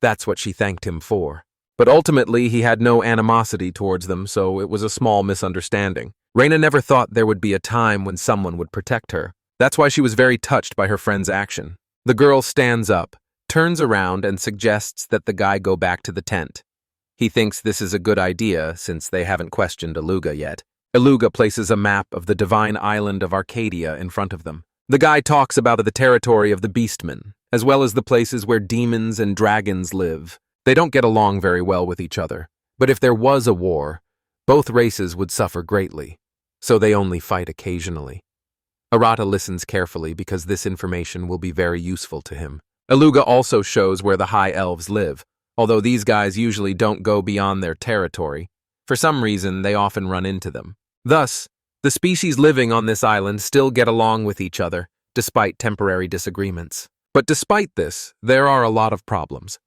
That's what she thanked him for. But ultimately, he had no animosity towards them, so it was a small misunderstanding. Reina never thought there would be a time when someone would protect her. That's why she was very touched by her friend's action. The girl stands up, turns around, and suggests that the guy go back to the tent. He thinks this is a good idea since they haven't questioned Aluga yet. Aluga places a map of the divine island of Arcadia in front of them. The guy talks about the territory of the beastmen, as well as the places where demons and dragons live. They don't get along very well with each other, but if there was a war, both races would suffer greatly, so they only fight occasionally. Arata listens carefully because this information will be very useful to him. Aluga also shows where the high elves live. Although these guys usually don't go beyond their territory, for some reason they often run into them. Thus, the species living on this island still get along with each other, despite temporary disagreements. But despite this, there are a lot of problems.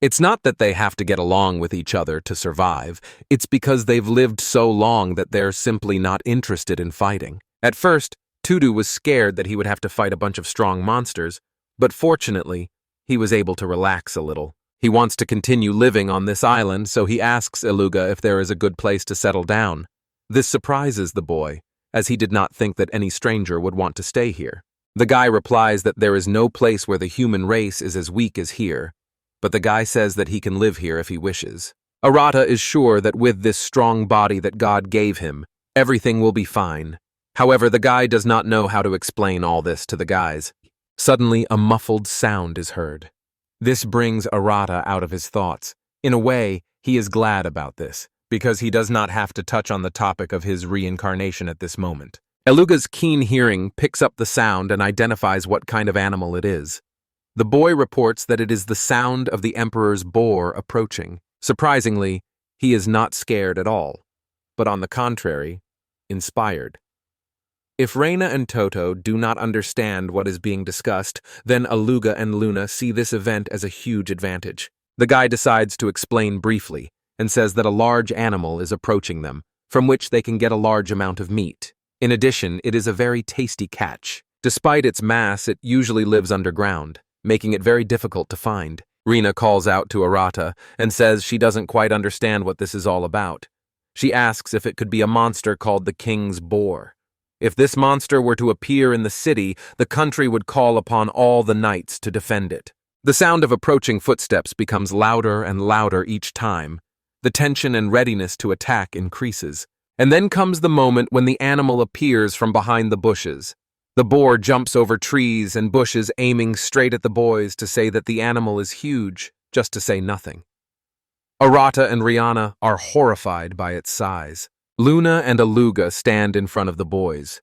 It's not that they have to get along with each other to survive, it's because they've lived so long that they're simply not interested in fighting. At first, Tudu was scared that he would have to fight a bunch of strong monsters, but fortunately, he was able to relax a little. He wants to continue living on this island, so he asks Aluga if there is a good place to settle down. This surprises the boy, as he did not think that any stranger would want to stay here. The guy replies that there is no place where the human race is as weak as here, but the guy says that he can live here if he wishes. Arata is sure that with this strong body that God gave him, everything will be fine, However, the guy does not know how to explain all this to the guys. Suddenly, a muffled sound is heard. This brings Arata out of his thoughts. In a way, he is glad about this, because he does not have to touch on the topic of his reincarnation at this moment. Aluga's keen hearing picks up the sound and identifies what kind of animal it is. The boy reports that it is the sound of the Emperor's boar approaching. Surprisingly, he is not scared at all, but on the contrary, inspired. If Reina and Toto do not understand what is being discussed, then Aluga and Luna see this event as a huge advantage. The guy decides to explain briefly and says that a large animal is approaching them, from which they can get a large amount of meat. In addition, it is a very tasty catch. Despite its mass, it usually lives underground, making it very difficult to find. Rina calls out to Arata and says she doesn't quite understand what this is all about. She asks if it could be a monster called the King's Boar. If this monster were to appear in the city, the country would call upon all the knights to defend it. The sound of approaching footsteps becomes louder and louder each time. The tension and readiness to attack increases. And then comes the moment when the animal appears from behind the bushes. The boar jumps over trees and bushes, aiming straight at the boys to say that the animal is huge, just to say nothing. Arata and Rihanna are horrified by its size. Luna and Aluga stand in front of the boys.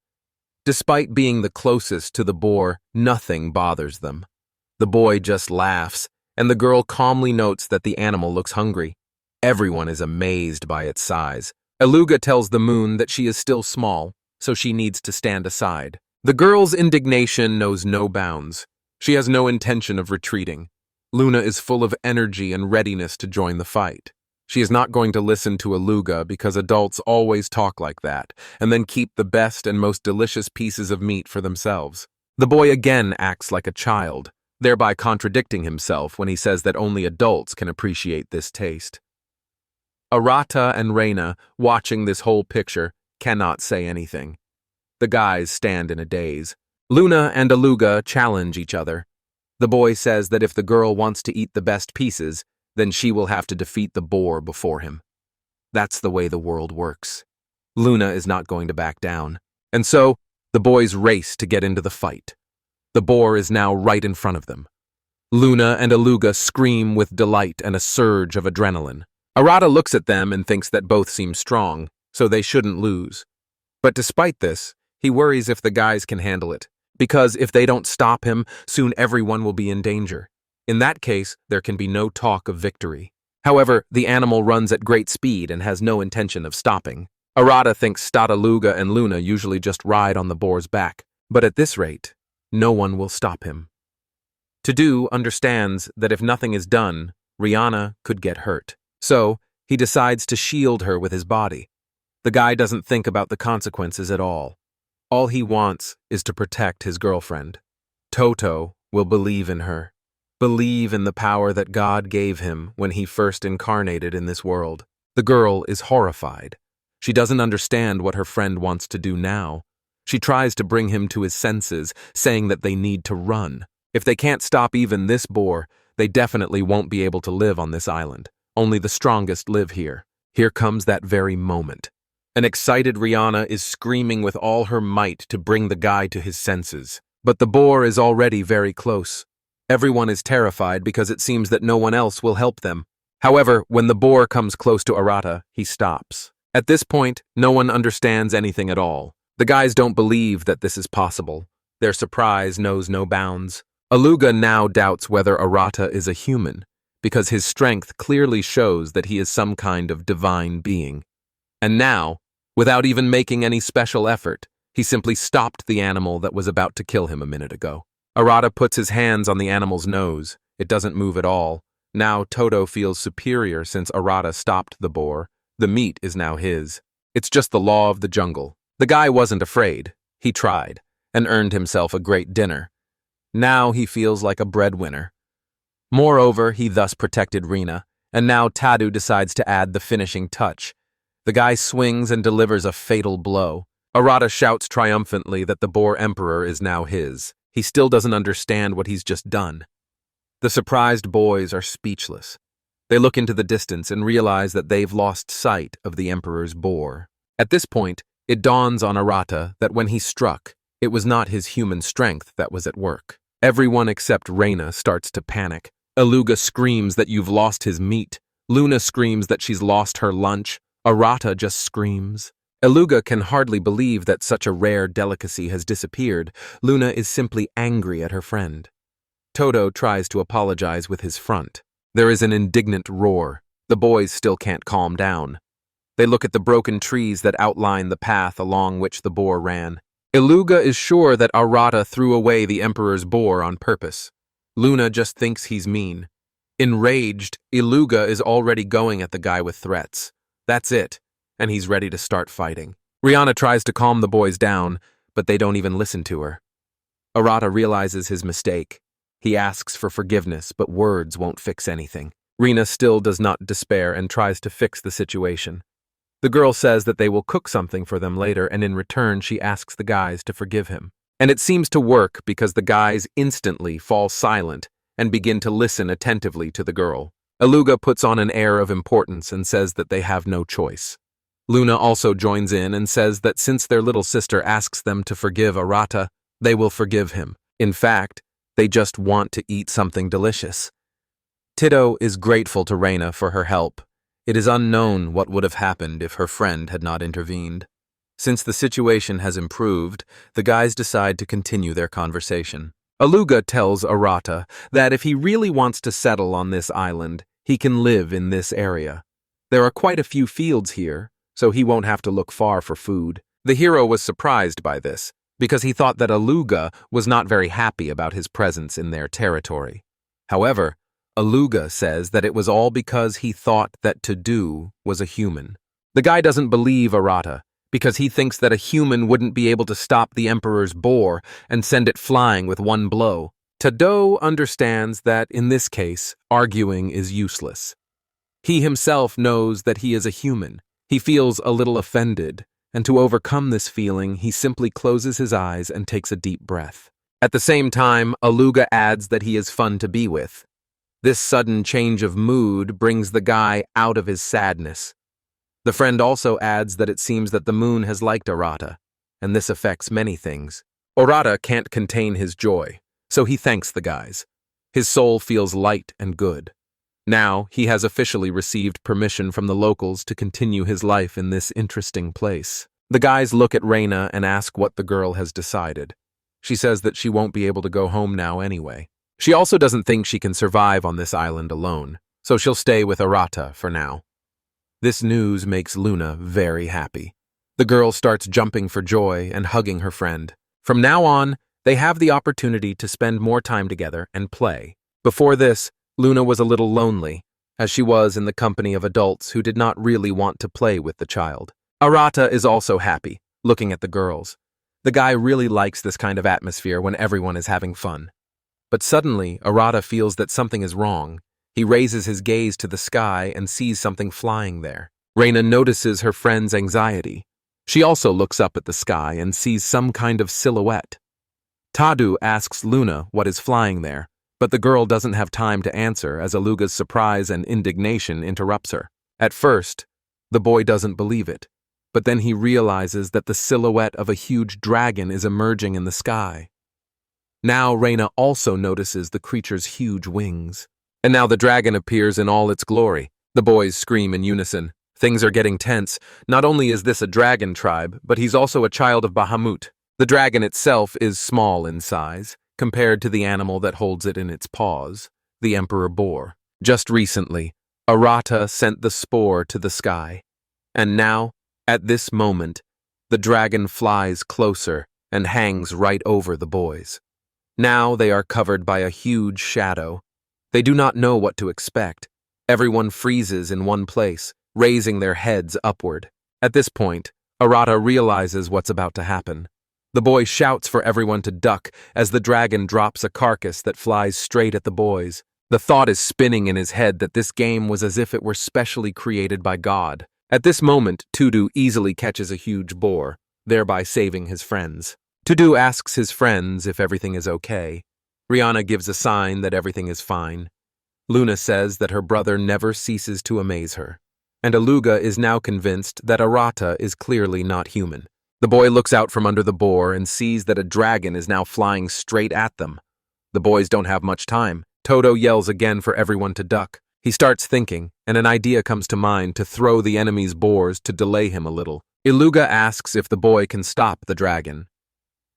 Despite being the closest to the boar, nothing bothers them. The boy just laughs, and the girl calmly notes that the animal looks hungry. Everyone is amazed by its size. Aluga tells the moon that she is still small, so she needs to stand aside. The girl's indignation knows no bounds. She has no intention of retreating. Luna is full of energy and readiness to join the fight. She is not going to listen to Aluga because adults always talk like that, and then keep the best and most delicious pieces of meat for themselves. The boy again acts like a child, thereby contradicting himself when he says that only adults can appreciate this taste. Arata and Reina, watching this whole picture, cannot say anything. The guys stand in a daze. Luna and Aluga challenge each other. The boy says that if the girl wants to eat the best pieces, then she will have to defeat the boar before him. That's the way the world works. Luna is not going to back down. And so, the boys race to get into the fight. The boar is now right in front of them. Luna and Aluga scream with delight and a surge of adrenaline. Arata looks at them and thinks that both seem strong, so they shouldn't lose. But despite this, he worries if the guys can handle it, because if they don't stop him, soon everyone will be in danger. In that case, there can be no talk of victory. However, the animal runs at great speed and has no intention of stopping. Arata thinks Aluga and Luna usually just ride on the boar's back, but at this rate, no one will stop him. Teltu understands that if nothing is done, Rihanna could get hurt. So, he decides to shield her with his body. The guy doesn't think about the consequences at all. All he wants is to protect his girlfriend. Toto will believe in her. Believe in the power that God gave him when he first incarnated in this world. The girl is horrified. She doesn't understand what her friend wants to do now. She tries to bring him to his senses, saying that they need to run. If they can't stop even this boar, they definitely won't be able to live on this island. Only the strongest live here. Here comes that very moment. An excited Rihanna is screaming with all her might to bring the guy to his senses. But the boar is already very close. Everyone is terrified because it seems that no one else will help them. However, when the boar comes close to Arata, he stops. At this point, no one understands anything at all. The guys don't believe that this is possible. Their surprise knows no bounds. Aluga now doubts whether Arata is a human, because his strength clearly shows that he is some kind of divine being. And now, without even making any special effort, he simply stopped the animal that was about to kill him a minute ago. Arata puts his hands on the animal's nose. It doesn't move at all. Now Toto feels superior since Arata stopped the boar. The meat is now his. It's just the law of the jungle. The guy wasn't afraid. He tried, and earned himself a great dinner. Now he feels like a breadwinner. Moreover, he thus protected Rina, and now Teltu decides to add the finishing touch. The guy swings and delivers a fatal blow. Arata shouts triumphantly that the Boar Emperor is now his. He still doesn't understand what he's just done. The surprised boys are speechless. They look into the distance and realize that they've lost sight of the Emperor's boar. At this point, It dawns on Arata that when he struck, it was not his human strength that was at work. Everyone except Reina starts to panic. Aluga screams that you've lost his meat. Luna screams that she's lost her lunch. Arata just screams. Aluga can hardly believe that such a rare delicacy has disappeared. Luna is simply angry at her friend. Toto tries to apologize with his front. There is an indignant roar. The boys still can't calm down. They look at the broken trees that outline the path along which the boar ran. Aluga is sure that Arata threw away the Emperor's boar on purpose. Luna just thinks he's mean. Enraged, Aluga is already going at the guy with threats. That's it, and he's ready to start fighting. Rihanna tries to calm the boys down, but they don't even listen to her. Arata realizes his mistake. He asks for forgiveness, but words won't fix anything. Rina still does not despair and tries to fix the situation. The girl says that they will cook something for them later, and in return she asks the guys to forgive him. And it seems to work because the guys instantly fall silent and begin to listen attentively to the girl. Aluga puts on an air of importance and says that they have no choice. Luna also joins in and says that since their little sister asks them to forgive Arata, they will forgive him. In fact, they just want to eat something delicious. Tito is grateful to Reina for her help. It is unknown what would have happened if her friend had not intervened. Since the situation has improved, the guys decide to continue their conversation. Aluga tells Arata that if he really wants to settle on this island, he can live in this area. There are quite a few fields here, so he won't have to look far for food. The hero was surprised by this, because he thought that Aluga was not very happy about his presence in their territory. However, Aluga says that it was all because he thought that Teltu was a human. The guy doesn't believe Arata, because he thinks that a human wouldn't be able to stop the Emperor's boar and send it flying with one blow. Teltu understands that, in this case, arguing is useless. He himself knows that he is a human. He feels a little offended, and to overcome this feeling, he simply closes his eyes and takes a deep breath. At the same time, Aluga adds that he is fun to be with. This sudden change of mood brings the guy out of his sadness. The friend also adds that it seems that the moon has liked Arata, and this affects many things. Arata can't contain his joy, so he thanks the guys. His soul feels light and good. Now, he has officially received permission from the locals to continue his life in this interesting place. The guys look at Reina and ask what the girl has decided. She says that she won't be able to go home now anyway. She also doesn't think she can survive on this island alone, so she'll stay with Arata for now. This news makes Luna very happy. The girl starts jumping for joy and hugging her friend. From now on, they have the opportunity to spend more time together and play. Before this, Luna was a little lonely, as she was in the company of adults who did not really want to play with the child. Arata is also happy, looking at the girls. The guy really likes this kind of atmosphere when everyone is having fun. But suddenly, Arata feels that something is wrong. He raises his gaze to the sky and sees something flying there. Reina notices her friend's anxiety. She also looks up at the sky and sees some kind of silhouette. Tadu asks Luna what is flying there, but the girl doesn't have time to answer as Aluga's surprise and indignation interrupts her. At first, the boy doesn't believe it, but then he realizes that the silhouette of a huge dragon is emerging in the sky. Now Reina also notices the creature's huge wings. And now the dragon appears in all its glory. The boys scream in unison. Things are getting tense. Not only is this a dragon tribe, but he's also a child of Bahamut. The dragon itself is small in size, compared to the animal that holds it in its paws, the Emperor Boar. Just recently, Arata sent the spore to the sky. And now, at this moment, the dragon flies closer and hangs right over the boys. Now they are covered by a huge shadow. They do not know what to expect. Everyone freezes in one place, raising their heads upward. At this point, Arata realizes what's about to happen. The boy shouts for everyone to duck as the dragon drops a carcass that flies straight at the boys. The thought is spinning in his head that this game was as if it were specially created by God. At this moment, Teltu easily catches a huge boar, thereby saving his friends. Teltu asks his friends if everything is okay. Rihanna gives a sign that everything is fine. Luna says that her brother never ceases to amaze her. And Aluga is now convinced that Arata is clearly not human. The boy looks out from under the boar and sees that a dragon is now flying straight at them. The boys don't have much time. Toto yells again for everyone to duck. He starts thinking, and an idea comes to mind to throw the enemy's boars to delay him a little. Aluga asks if the boy can stop the dragon.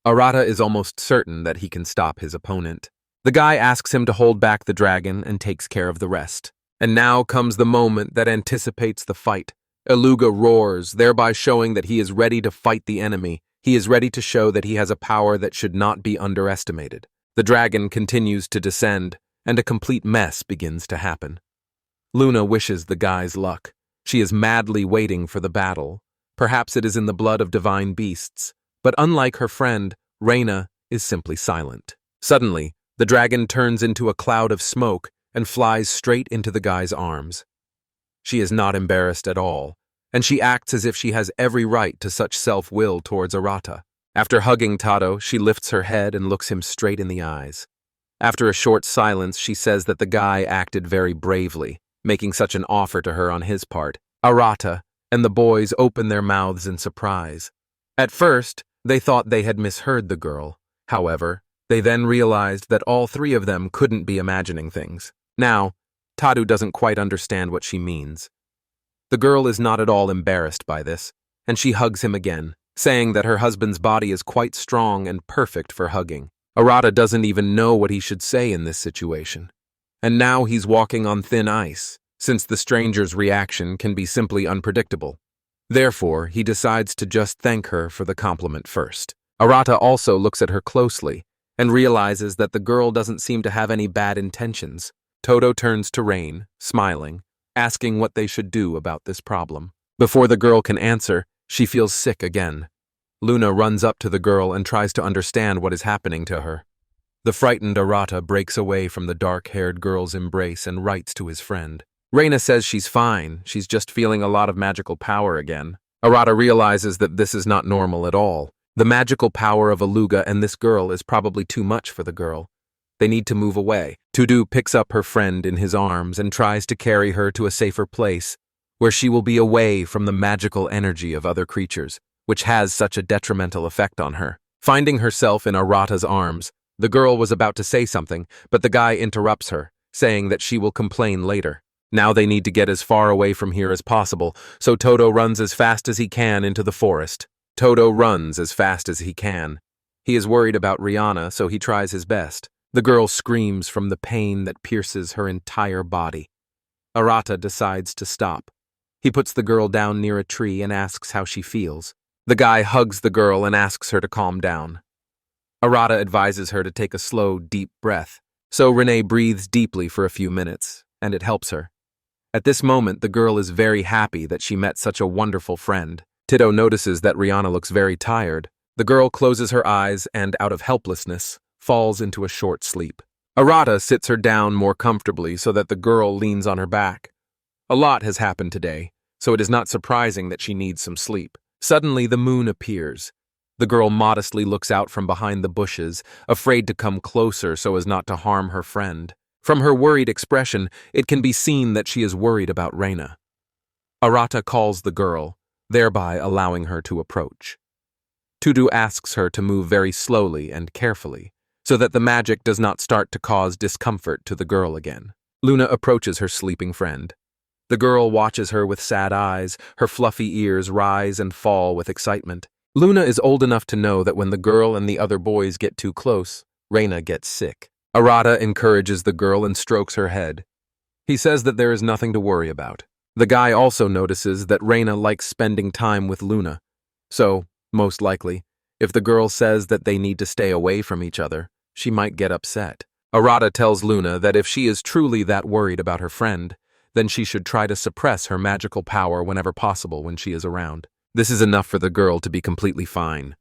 Arata is almost certain that he can stop his opponent. The guy asks him to hold back the dragon and takes care of the rest. And now comes the moment that anticipates the fight. Aluga roars, thereby showing that he is ready to fight the enemy. He is ready to show that he has a power that should not be underestimated. The dragon continues to descend, and a complete mess begins to happen. Luna wishes the guys luck. She is madly waiting for the battle. Perhaps it is in the blood of divine beasts, but unlike her friend, Reina is simply silent. Suddenly, the dragon turns into a cloud of smoke and flies straight into the guy's arms. She is not embarrassed at all, and she acts as if she has every right to such self-will towards Arata. After hugging Tato, she lifts her head and looks him straight in the eyes. After a short silence, she says that the guy acted very bravely, making such an offer to her on his part. Arata and the boys open their mouths in surprise. At first, they thought they had misheard the girl. However, they then realized that all three of them couldn't be imagining things. Now, Tadu doesn't quite understand what she means. The girl is not at all embarrassed by this, and she hugs him again, saying that her husband's body is quite strong and perfect for hugging. Arata doesn't even know what he should say in this situation. And now he's walking on thin ice, since the stranger's reaction can be simply unpredictable. Therefore, he decides to just thank her for the compliment first. Arata also looks at her closely and realizes that the girl doesn't seem to have any bad intentions. Toto turns to Rain, smiling, asking what they should do about this problem. Before the girl can answer, she feels sick again. Luna runs up to the girl and tries to understand what is happening to her. The frightened Arata breaks away from the dark-haired girl's embrace and writes to his friend. Reina says she's fine, she's just feeling a lot of magical power again. Arata realizes that this is not normal at all. The magical power of Aluga and this girl is probably too much for the girl. They need to move away. Tudu picks up her friend in his arms and tries to carry her to a safer place, where she will be away from the magical energy of other creatures, which has such a detrimental effect on her. Finding herself in Arata's arms, the girl was about to say something, but the guy interrupts her, saying that she will complain later. Now they need to get as far away from here as possible, so Toto runs as fast as he can into the forest. Toto runs as fast as he can. He is worried about Rihanna, so he tries his best. The girl screams from the pain that pierces her entire body. Arata decides to stop. He puts the girl down near a tree and asks how she feels. The guy hugs the girl and asks her to calm down. Arata advises her to take a slow, deep breath, so Renee breathes deeply for a few minutes, and it helps her. At this moment, the girl is very happy that she met such a wonderful friend. Tito notices that Rihanna looks very tired. The girl closes her eyes and, out of helplessness, falls into a short sleep. Arata sits her down more comfortably so that the girl leans on her back. A lot has happened today, so it is not surprising that she needs some sleep. Suddenly, the moon appears. The girl modestly looks out from behind the bushes, afraid to come closer so as not to harm her friend. From her worried expression, it can be seen that she is worried about Reina. Arata calls the girl, thereby allowing her to approach. Tudu asks her to move very slowly and carefully, so that the magic does not start to cause discomfort to the girl again. Luna approaches her sleeping friend. The girl watches her with sad eyes, her fluffy ears rise and fall with excitement. Luna is old enough to know that when the girl and the other boys get too close, Reina gets sick. Arata encourages the girl and strokes her head. He says that there is nothing to worry about. The guy also notices that Reina likes spending time with Luna. So, most likely, if the girl says that they need to stay away from each other, she might get upset. Arata tells Luna that if she is truly that worried about her friend, then she should try to suppress her magical power whenever possible when she is around. This is enough for the girl to be completely fine.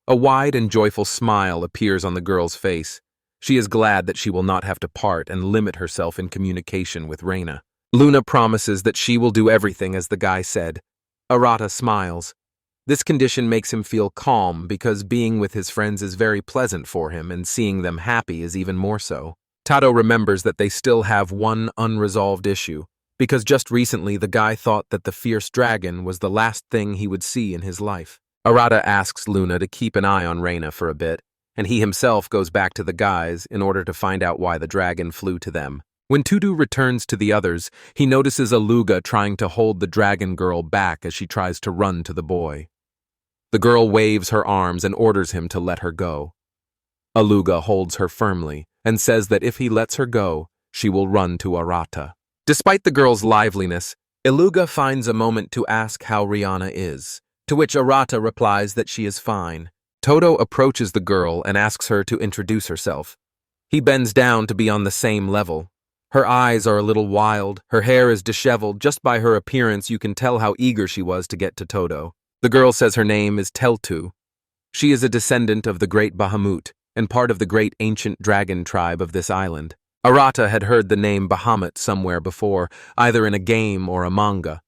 A wide and joyful smile appears on the girl's face. She is glad that she will not have to part and limit herself in communication with Reina. Luna promises that she will do everything as the guy said. Arata smiles. This condition makes him feel calm because being with his friends is very pleasant for him and seeing them happy is even more so. Tato remembers that they still have one unresolved issue, because just recently the guy thought that the fierce dragon was the last thing he would see in his life. Arata asks Luna to keep an eye on Reina for a bit, and he himself goes back to the guys in order to find out why the dragon flew to them. When Tudu returns to the others, he notices Aluga trying to hold the dragon girl back as she tries to run to the boy. The girl waves her arms and orders him to let her go. Aluga holds her firmly and says that if he lets her go, she will run to Arata. Despite the girl's liveliness, Aluga finds a moment to ask how Rihanna is, to which Arata replies that she is fine. Toto approaches the girl and asks her to introduce herself. He bends down to be on the same level. Her eyes are a little wild, her hair is disheveled. Just by her appearance you can tell how eager she was to get to Toto. The girl says her name is Teltu. She is a descendant of the great Bahamut and part of the great ancient dragon tribe of this island. Arata had heard the name Bahamut somewhere before, either in a game or a manga.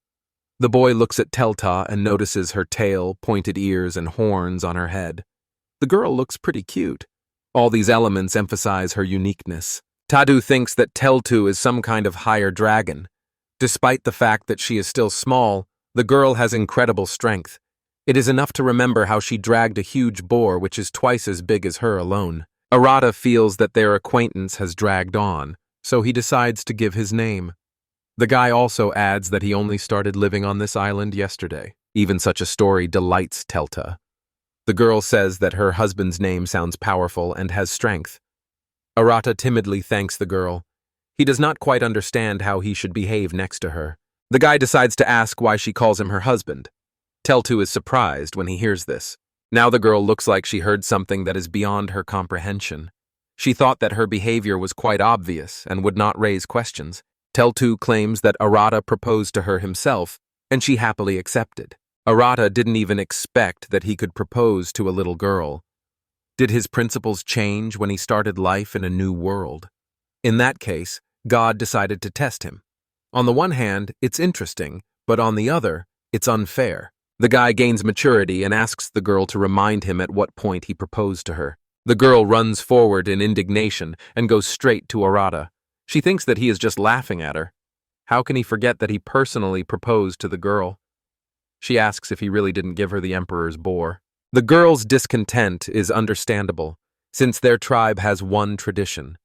The boy looks at Telta and notices her tail, pointed ears, and horns on her head. The girl looks pretty cute. All these elements emphasize her uniqueness. Tadu thinks that Teltu is some kind of higher dragon. Despite the fact that she is still small, the girl has incredible strength. It is enough to remember how she dragged a huge boar which is twice as big as her alone. Arata feels that their acquaintance has dragged on, so he decides to give his name. The guy also adds that he only started living on this island yesterday. Even such a story delights Telta. The girl says that her husband's name sounds powerful and has strength. Arata timidly thanks the girl. He does not quite understand how he should behave next to her. The guy decides to ask why she calls him her husband. Teltu is surprised when he hears this. Now the girl looks like she heard something that is beyond her comprehension. She thought that her behavior was quite obvious and would not raise questions. Teltu claims that Arata proposed to her himself, and she happily accepted. Arata didn't even expect that he could propose to a little girl. Did his principles change when he started life in a new world? In that case, God decided to test him. On the one hand, it's interesting, but on the other, it's unfair. The guy gains maturity and asks the girl to remind him at what point he proposed to her. The girl runs forward in indignation and goes straight to Arata. She thinks that he is just laughing at her. How can he forget that he personally proposed to the girl? She asks if he really didn't give her the Emperor's boar. The girl's discontent is understandable, since their tribe has one tradition.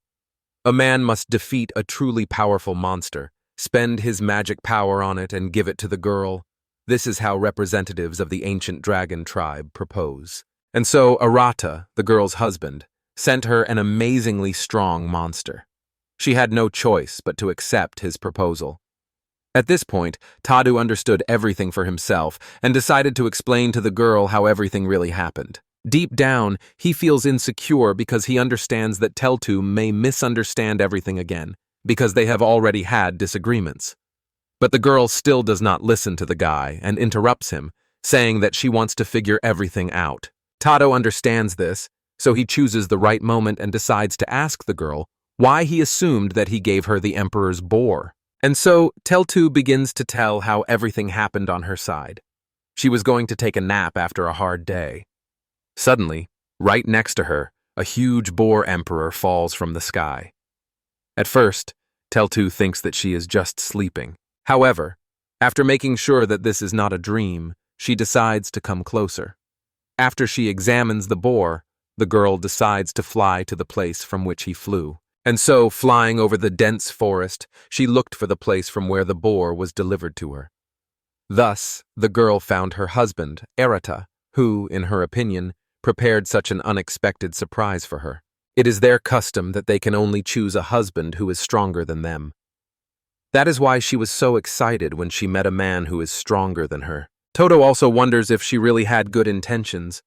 A man must defeat a truly powerful monster, spend his magic power on it, and give it to the girl. This is how representatives of the ancient dragon tribe propose. And so Arata, the girl's husband, sent her an amazingly strong monster. She had no choice but to accept his proposal. At this point, Tadu understood everything for himself and decided to explain to the girl how everything really happened. Deep down, he feels insecure because he understands that Teltu may misunderstand everything again, because they have already had disagreements. But the girl still does not listen to the guy and interrupts him, saying that she wants to figure everything out. Tado understands this, so he chooses the right moment and decides to ask the girl why he assumed that he gave her the Emperor's boar. And so Teltu begins to tell how everything happened on her side. She was going to take a nap after a hard day. Suddenly, right next to her, a huge boar emperor falls from the sky. At first, Teltu thinks that she is just sleeping. However, after making sure that this is not a dream, she decides to come closer. After she examines the boar, the girl decides to fly to the place from which he flew. And so, flying over the dense forest, she looked for the place from where the boar was delivered to her. Thus, the girl found her husband, Arata, who, in her opinion, prepared such an unexpected surprise for her. It is their custom that they can only choose a husband who is stronger than them. That is why she was so excited when she met a man who is stronger than her. Toto also wonders if she really had good intentions.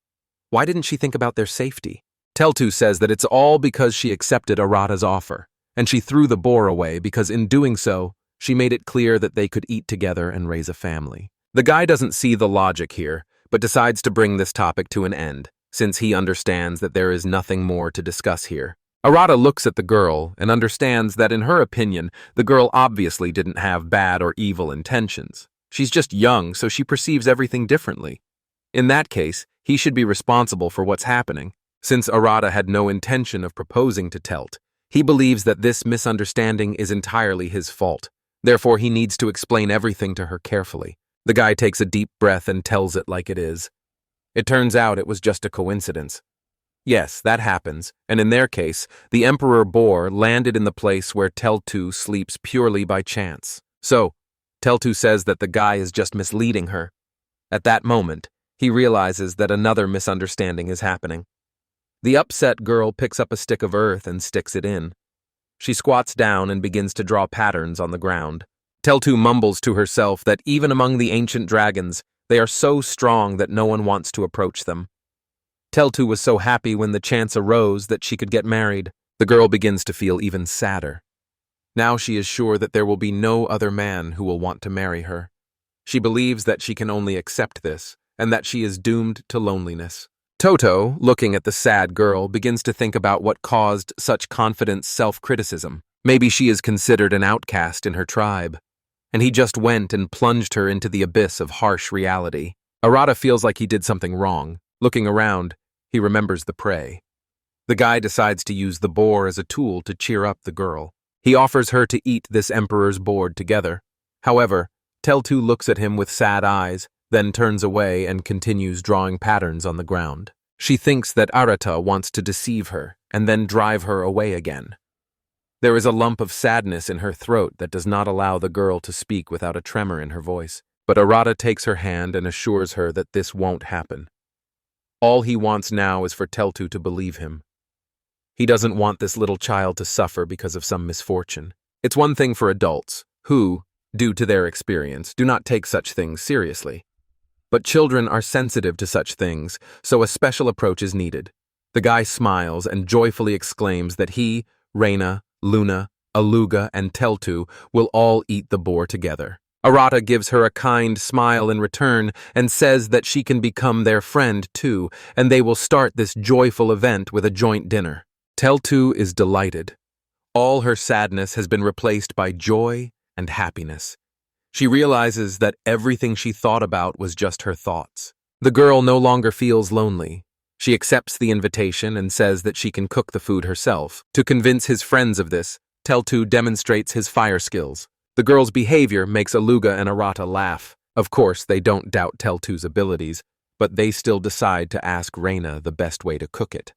Why didn't she think about their safety? Teltu says that it's all because she accepted Arata's offer, and she threw the boar away because in doing so, she made it clear that they could eat together and raise a family. The guy doesn't see the logic here, but decides to bring this topic to an end, since he understands that there is nothing more to discuss here. Arata looks at the girl and understands that in her opinion, the girl obviously didn't have bad or evil intentions. She's just young, so she perceives everything differently. In that case, he should be responsible for what's happening. Since Arata had no intention of proposing to Telt, he believes that this misunderstanding is entirely his fault. Therefore, he needs to explain everything to her carefully. The guy takes a deep breath and tells it like it is. It turns out it was just a coincidence. Yes, that happens, and in their case, the Emperor Boar landed in the place where Teltu sleeps purely by chance. So, Teltu says that the guy is just misleading her. At that moment, he realizes that another misunderstanding is happening. The upset girl picks up a stick of earth and sticks it in. She squats down and begins to draw patterns on the ground. Teltu mumbles to herself that even among the ancient dragons, they are so strong that no one wants to approach them. Teltu was so happy when the chance arose that she could get married. The girl begins to feel even sadder. Now she is sure that there will be no other man who will want to marry her. She believes that she can only accept this, and that she is doomed to loneliness. Toto, looking at the sad girl, begins to think about what caused such confident self-criticism. Maybe she is considered an outcast in her tribe, and he just went and plunged her into the abyss of harsh reality. Arata feels like he did something wrong. Looking around, he remembers the prey. The guy decides to use the boar as a tool to cheer up the girl. He offers her to eat this emperor's board together. However, Teltu looks at him with sad eyes, then turns away and continues drawing patterns on the ground. She thinks that Arata wants to deceive her and then drive her away again. There is a lump of sadness in her throat that does not allow the girl to speak without a tremor in her voice. But Arata takes her hand and assures her that this won't happen. All he wants now is for Teltu to believe him. He doesn't want this little child to suffer because of some misfortune. It's one thing for adults, who, due to their experience, do not take such things seriously. But children are sensitive to such things, so a special approach is needed. The guy smiles and joyfully exclaims that he, Reina, Luna, Aluga, and Teltu will all eat the boar together. Arata gives her a kind smile in return and says that she can become their friend too, and they will start this joyful event with a joint dinner. Teltu is delighted. All her sadness has been replaced by joy and happiness. She realizes that everything she thought about was just her thoughts. The girl no longer feels lonely. She accepts the invitation and says that she can cook the food herself. To convince his friends of this, Teltu demonstrates his fire skills. The girl's behavior makes Aluga and Arata laugh. Of course, they don't doubt Teltu's abilities, but they still decide to ask Reina the best way to cook it.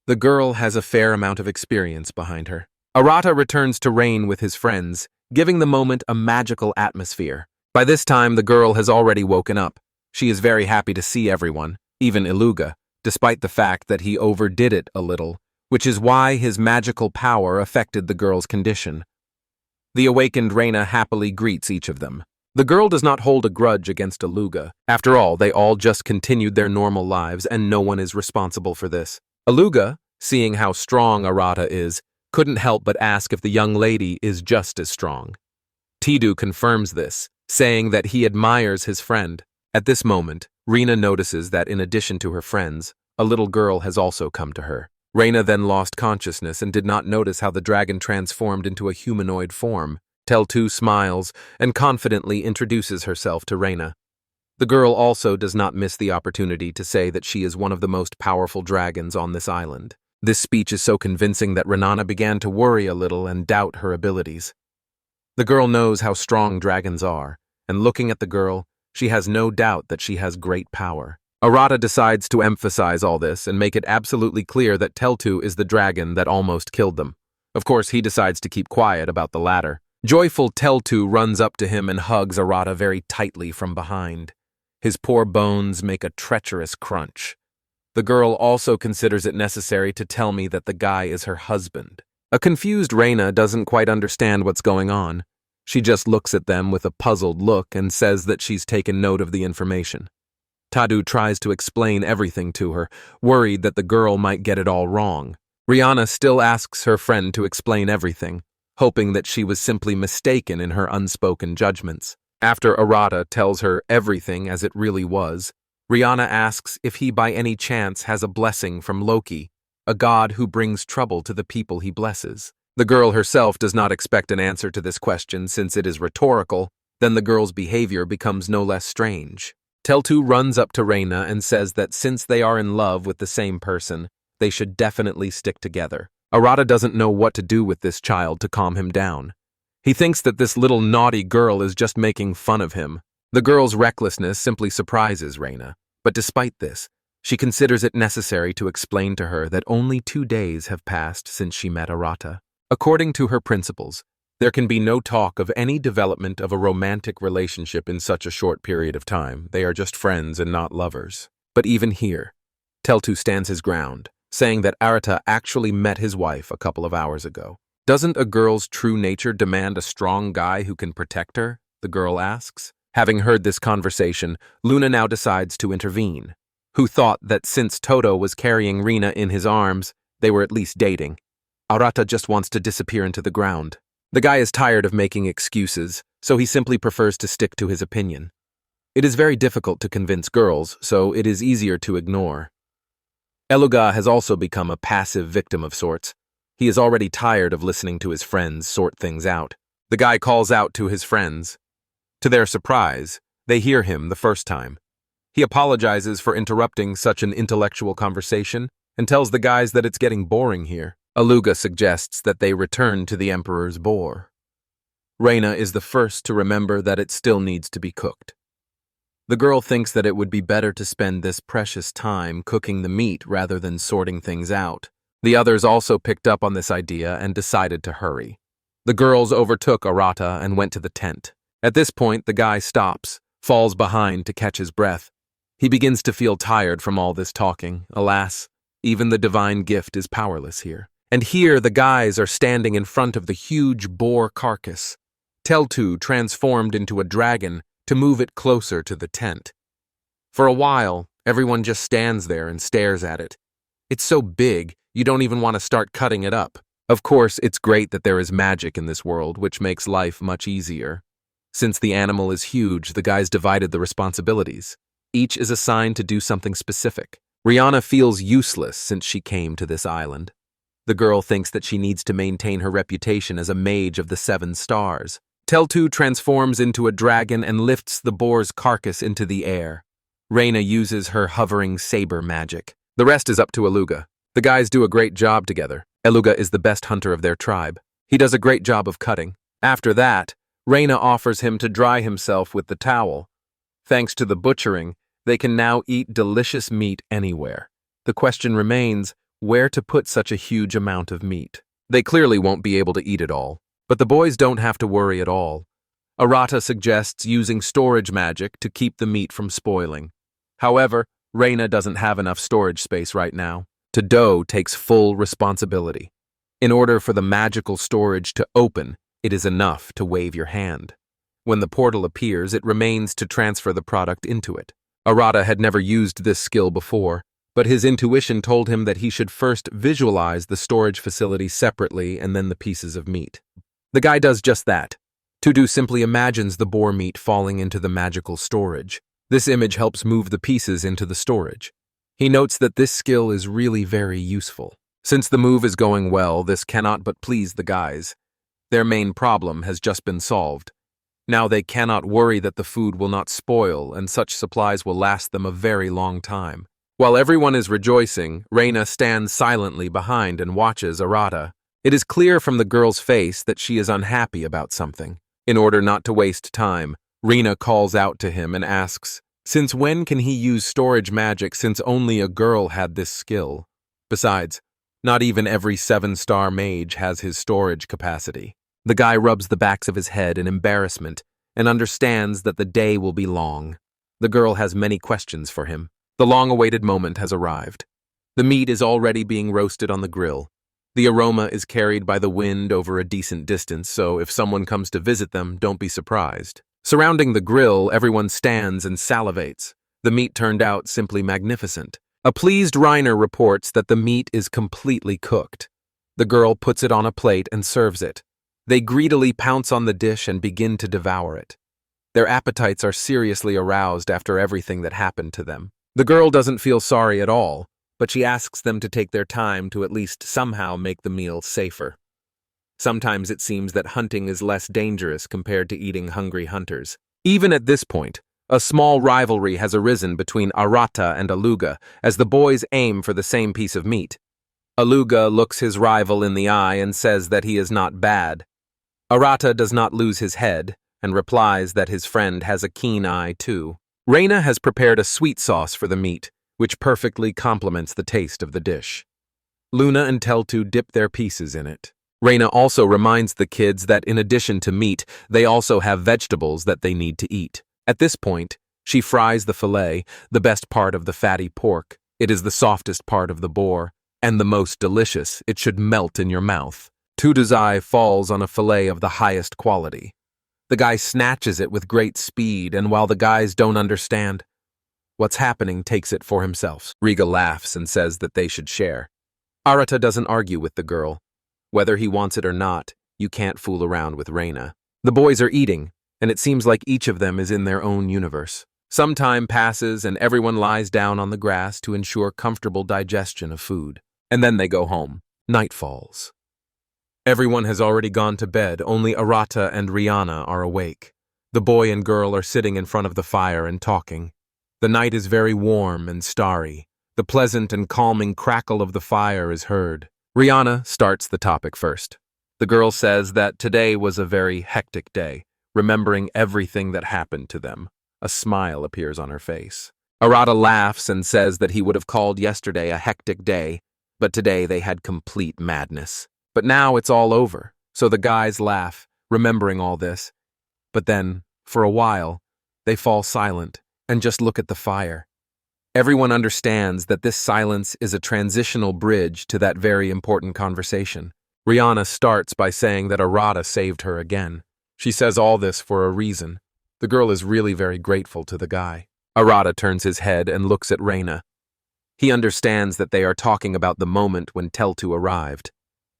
The girl has a fair amount of experience behind her. Arata returns to Rain with his friends, giving the moment a magical atmosphere. By this time, the girl has already woken up. She is very happy to see everyone, even Aluga, despite the fact that he overdid it a little, which is why his magical power affected the girl's condition. The awakened Reina happily greets each of them. The girl does not hold a grudge against Aluga. After all, they all just continued their normal lives, and no one is responsible for this. Aluga, seeing how strong Arata is, couldn't help but ask if the young lady is just as strong. Tidu confirms this, saying that he admires his friend. At this moment, Reina notices that in addition to her friends, a little girl has also come to her. Reina then lost consciousness and did not notice how the dragon transformed into a humanoid form. Teltu smiles and confidently introduces herself to Reina. The girl also does not miss the opportunity to say that she is one of the most powerful dragons on this island. This speech is so convincing that Renana began to worry a little and doubt her abilities. The girl knows how strong dragons are, and looking at the girl, she has no doubt that she has great power. Arata decides to emphasize all this and make it absolutely clear that Teltu is the dragon that almost killed them. Of course, he decides to keep quiet about the latter. Joyful Teltu runs up to him and hugs Arata very tightly from behind. His poor bones make a treacherous crunch. The girl also considers it necessary to tell me that the guy is her husband. A confused Reina doesn't quite understand what's going on. She just looks at them with a puzzled look and says that she's taken note of the information. Tadu tries to explain everything to her, worried that the girl might get it all wrong. Rihanna still asks her friend to explain everything, hoping that she was simply mistaken in her unspoken judgments. After Arata tells her everything as it really was, Rihanna asks if he by any chance has a blessing from Loki, a god who brings trouble to the people he blesses. The girl herself does not expect an answer to this question since it is rhetorical, then the girl's behavior becomes no less strange. Teltu runs up to Reina and says that since they are in love with the same person, they should definitely stick together. Arata doesn't know what to do with this child to calm him down. He thinks that this little naughty girl is just making fun of him. The girl's recklessness simply surprises Reina. But despite this, she considers it necessary to explain to her that only 2 days have passed since she met Arata. According to her principles, there can be no talk of any development of a romantic relationship in such a short period of time. They are just friends and not lovers. But even here, Teltu stands his ground, saying that Arata actually met his wife a couple of hours ago. Doesn't a girl's true nature demand a strong guy who can protect her? The girl asks. Having heard this conversation, Luna now decides to intervene. Who thought that since Toto was carrying Rina in his arms, they were at least dating? Arata just wants to disappear into the ground. The guy is tired of making excuses, so he simply prefers to stick to his opinion. It is very difficult to convince girls, so it is easier to ignore. Aluga has also become a passive victim of sorts. He is already tired of listening to his friends sort things out. The guy calls out to his friends. To their surprise, they hear him the first time. He apologizes for interrupting such an intellectual conversation and tells the guys that it's getting boring here. Aluga suggests that they return to the Emperor's Boar. Reina is the first to remember that it still needs to be cooked. The girl thinks that it would be better to spend this precious time cooking the meat rather than sorting things out. The others also picked up on this idea and decided to hurry. The girls overtook Arata and went to the tent. At this point, the guy stops, falls behind to catch his breath. He begins to feel tired from all this talking. Alas, even the divine gift is powerless here. And here the guys are standing in front of the huge boar carcass. Teltu transformed into a dragon to move it closer to the tent. For a while, everyone just stands there and stares at it. It's so big, you don't even want to start cutting it up. Of course, it's great that there is magic in this world, which makes life much easier. Since the animal is huge, the guys divided the responsibilities. Each is assigned to do something specific. Rihanna feels useless since she came to this island. The girl thinks that she needs to maintain her reputation as a mage of the 7 stars. Teltu transforms into a dragon and lifts the boar's carcass into the air. Reina uses her hovering saber magic. The rest is up to Aluga. The guys do a great job together. Aluga is the best hunter of their tribe. He does a great job of cutting. After that, Reina offers him to dry himself with the towel. Thanks to the butchering, they can now eat delicious meat anywhere. The question remains, where to put such a huge amount of meat? They clearly won't be able to eat it all, but the boys don't have to worry at all. Arata suggests using storage magic to keep the meat from spoiling. However, Reina doesn't have enough storage space right now. Todo takes full responsibility. In order for the magical storage to open, it is enough to wave your hand. When the portal appears, it remains to transfer the product into it. Arata had never used this skill before, but his intuition told him that he should first visualize the storage facility separately and then the pieces of meat. The guy does just that. Todo simply imagines the boar meat falling into the magical storage. This image helps move the pieces into the storage. He notes that this skill is really very useful. Since the move is going well, this cannot but please the guys. Their main problem has just been solved. Now they cannot worry that the food will not spoil and such supplies will last them a very long time. While everyone is rejoicing, Reina stands silently behind and watches Arata. It is clear from the girl's face that she is unhappy about something. In order not to waste time, Rina calls out to him and asks, since when can he use storage magic since only a girl had this skill? Besides, not even every 7-star mage has his storage capacity. The guy rubs the backs of his head in embarrassment and understands that the day will be long. The girl has many questions for him. The long-awaited moment has arrived. The meat is already being roasted on the grill. The aroma is carried by the wind over a decent distance, so if someone comes to visit them, don't be surprised. Surrounding the grill, everyone stands and salivates. The meat turned out simply magnificent. A pleased Reiner reports that the meat is completely cooked. The girl puts it on a plate and serves it. They greedily pounce on the dish and begin to devour it. Their appetites are seriously aroused after everything that happened to them. The girl doesn't feel sorry at all, but she asks them to take their time to at least somehow make the meal safer. Sometimes it seems that hunting is less dangerous compared to eating hungry hunters. Even at this point, a small rivalry has arisen between Arata and Aluga as the boys aim for the same piece of meat. Aluga looks his rival in the eye and says that he is not bad. Arata does not lose his head and replies that his friend has a keen eye too. Reina has prepared a sweet sauce for the meat, which perfectly complements the taste of the dish. Luna and Teltu dip their pieces in it. Reina also reminds the kids that in addition to meat, they also have vegetables that they need to eat. At this point, she fries the fillet, the best part of the fatty pork. It is the softest part of the boar, and the most delicious. It should melt in your mouth. Tudu's eye falls on a fillet of the highest quality. The guy snatches it with great speed, and while the guys don't understand what's happening, takes it for himself. Riga laughs and says that they should share. Arata doesn't argue with the girl. Whether he wants it or not, you can't fool around with Reina. The boys are eating, and it seems like each of them is in their own universe. Some time passes and everyone lies down on the grass to ensure comfortable digestion of food. And then they go home. Night falls. Everyone has already gone to bed, only Arata and Rihanna are awake. The boy and girl are sitting in front of the fire and talking. The night is very warm and starry. The pleasant and calming crackle of the fire is heard. Rihanna starts the topic first. The girl says that today was a very hectic day, remembering everything that happened to them. A smile appears on her face. Arata laughs and says that he would have called yesterday a hectic day, but today they had complete madness. But now it's all over, so the guys laugh, remembering all this. But then, for a while, they fall silent and just look at the fire. Everyone understands that this silence is a transitional bridge to that very important conversation. Rihanna starts by saying that Arata saved her again. She says all this for a reason. The girl is really very grateful to the guy. Arata turns his head and looks at Reina. He understands that they are talking about the moment when Teltu arrived.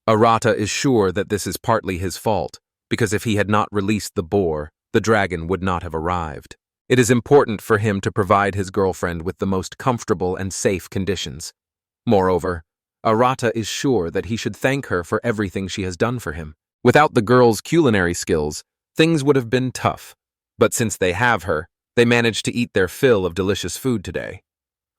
Arata is sure that this is partly his fault, because if he had not released the boar, the dragon would not have arrived. It is important for him to provide his girlfriend with the most comfortable and safe conditions. Moreover, Arata is sure that he should thank her for everything she has done for him. Without the girl's culinary skills, things would have been tough. But since they have her, they managed to eat their fill of delicious food today.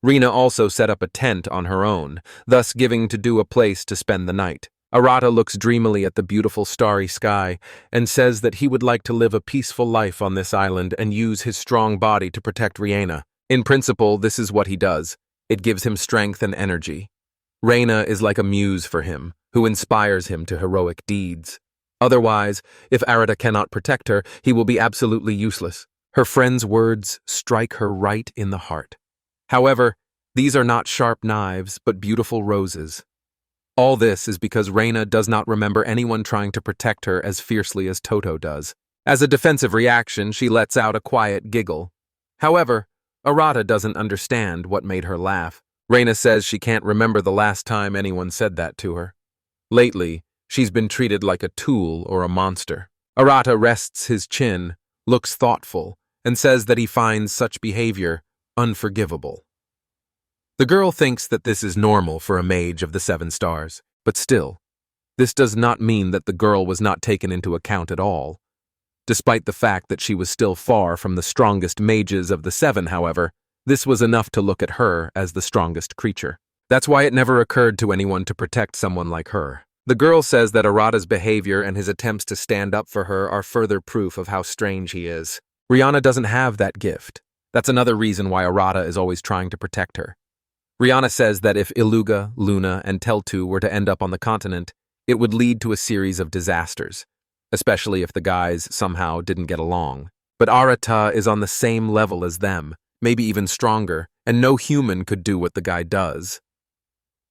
Rina also set up a tent on her own, thus giving Tudu a place to spend the night. Arata looks dreamily at the beautiful starry sky and says that he would like to live a peaceful life on this island and use his strong body to protect Rihanna. In principle, this is what he does. It gives him strength and energy. Reina is like a muse for him, who inspires him to heroic deeds. Otherwise, if Arata cannot protect her, he will be absolutely useless. Her friend's words strike her right in the heart. However, these are not sharp knives, but beautiful roses. All this is because Reina does not remember anyone trying to protect her as fiercely as Toto does. As a defensive reaction, she lets out a quiet giggle. However, Arata doesn't understand what made her laugh. Reina says she can't remember the last time anyone said that to her. Lately, she's been treated like a tool or a monster. Arata rests his chin, looks thoughtful, and says that he finds such behavior unforgivable. The girl thinks that this is normal for a mage of the 7 stars, but still, this does not mean that the girl was not taken into account at all. Despite the fact that she was still far from the strongest mages of the 7, however, this was enough to look at her as the strongest creature. That's why it never occurred to anyone to protect someone like her. The girl says that Arata's behavior and his attempts to stand up for her are further proof of how strange he is. Rihanna doesn't have that gift. That's another reason why Arata is always trying to protect her. Rihanna says that if Aluga, Luna, and Teltu were to end up on the continent, it would lead to a series of disasters, especially if the guys somehow didn't get along. But Arata is on the same level as them, maybe even stronger, and no human could do what the guy does.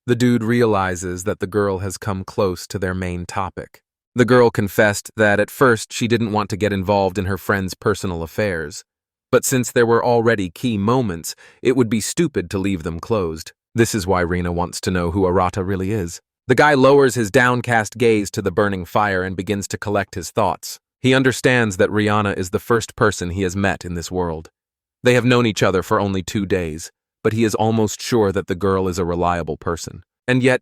The dude realizes that the girl has come close to their main topic. The girl confessed that at first she didn't want to get involved in her friend's personal affairs. But since there were already key moments, it would be stupid to leave them closed. This is why Rina wants to know who Arata really is. The guy lowers his downcast gaze to the burning fire and begins to collect his thoughts. He understands that Rihanna is the first person he has met in this world. They have known each other for only 2 days, but he is almost sure that the girl is a reliable person. And yet,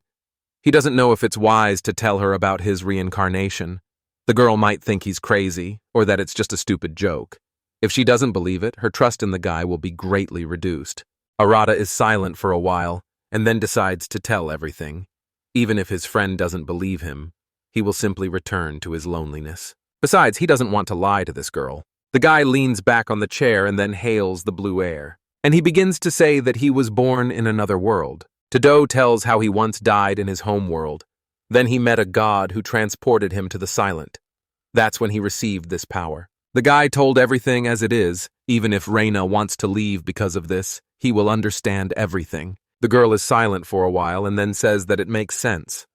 he doesn't know if it's wise to tell her about his reincarnation. The girl might think he's crazy, or that it's just a stupid joke. If she doesn't believe it, her trust in the guy will be greatly reduced. Arata is silent for a while, and then decides to tell everything. Even if his friend doesn't believe him, he will simply return to his loneliness. Besides, he doesn't want to lie to this girl. The guy leans back on the chair and then hails the blue air. And he begins to say that he was born in another world. Todo tells how he once died in his home world. Then he met a god who transported him to the silent. That's when he received this power. The guy told everything as it is. Even if Reina wants to leave because of this, he will understand everything. The girl is silent for a while and then says that it makes sense.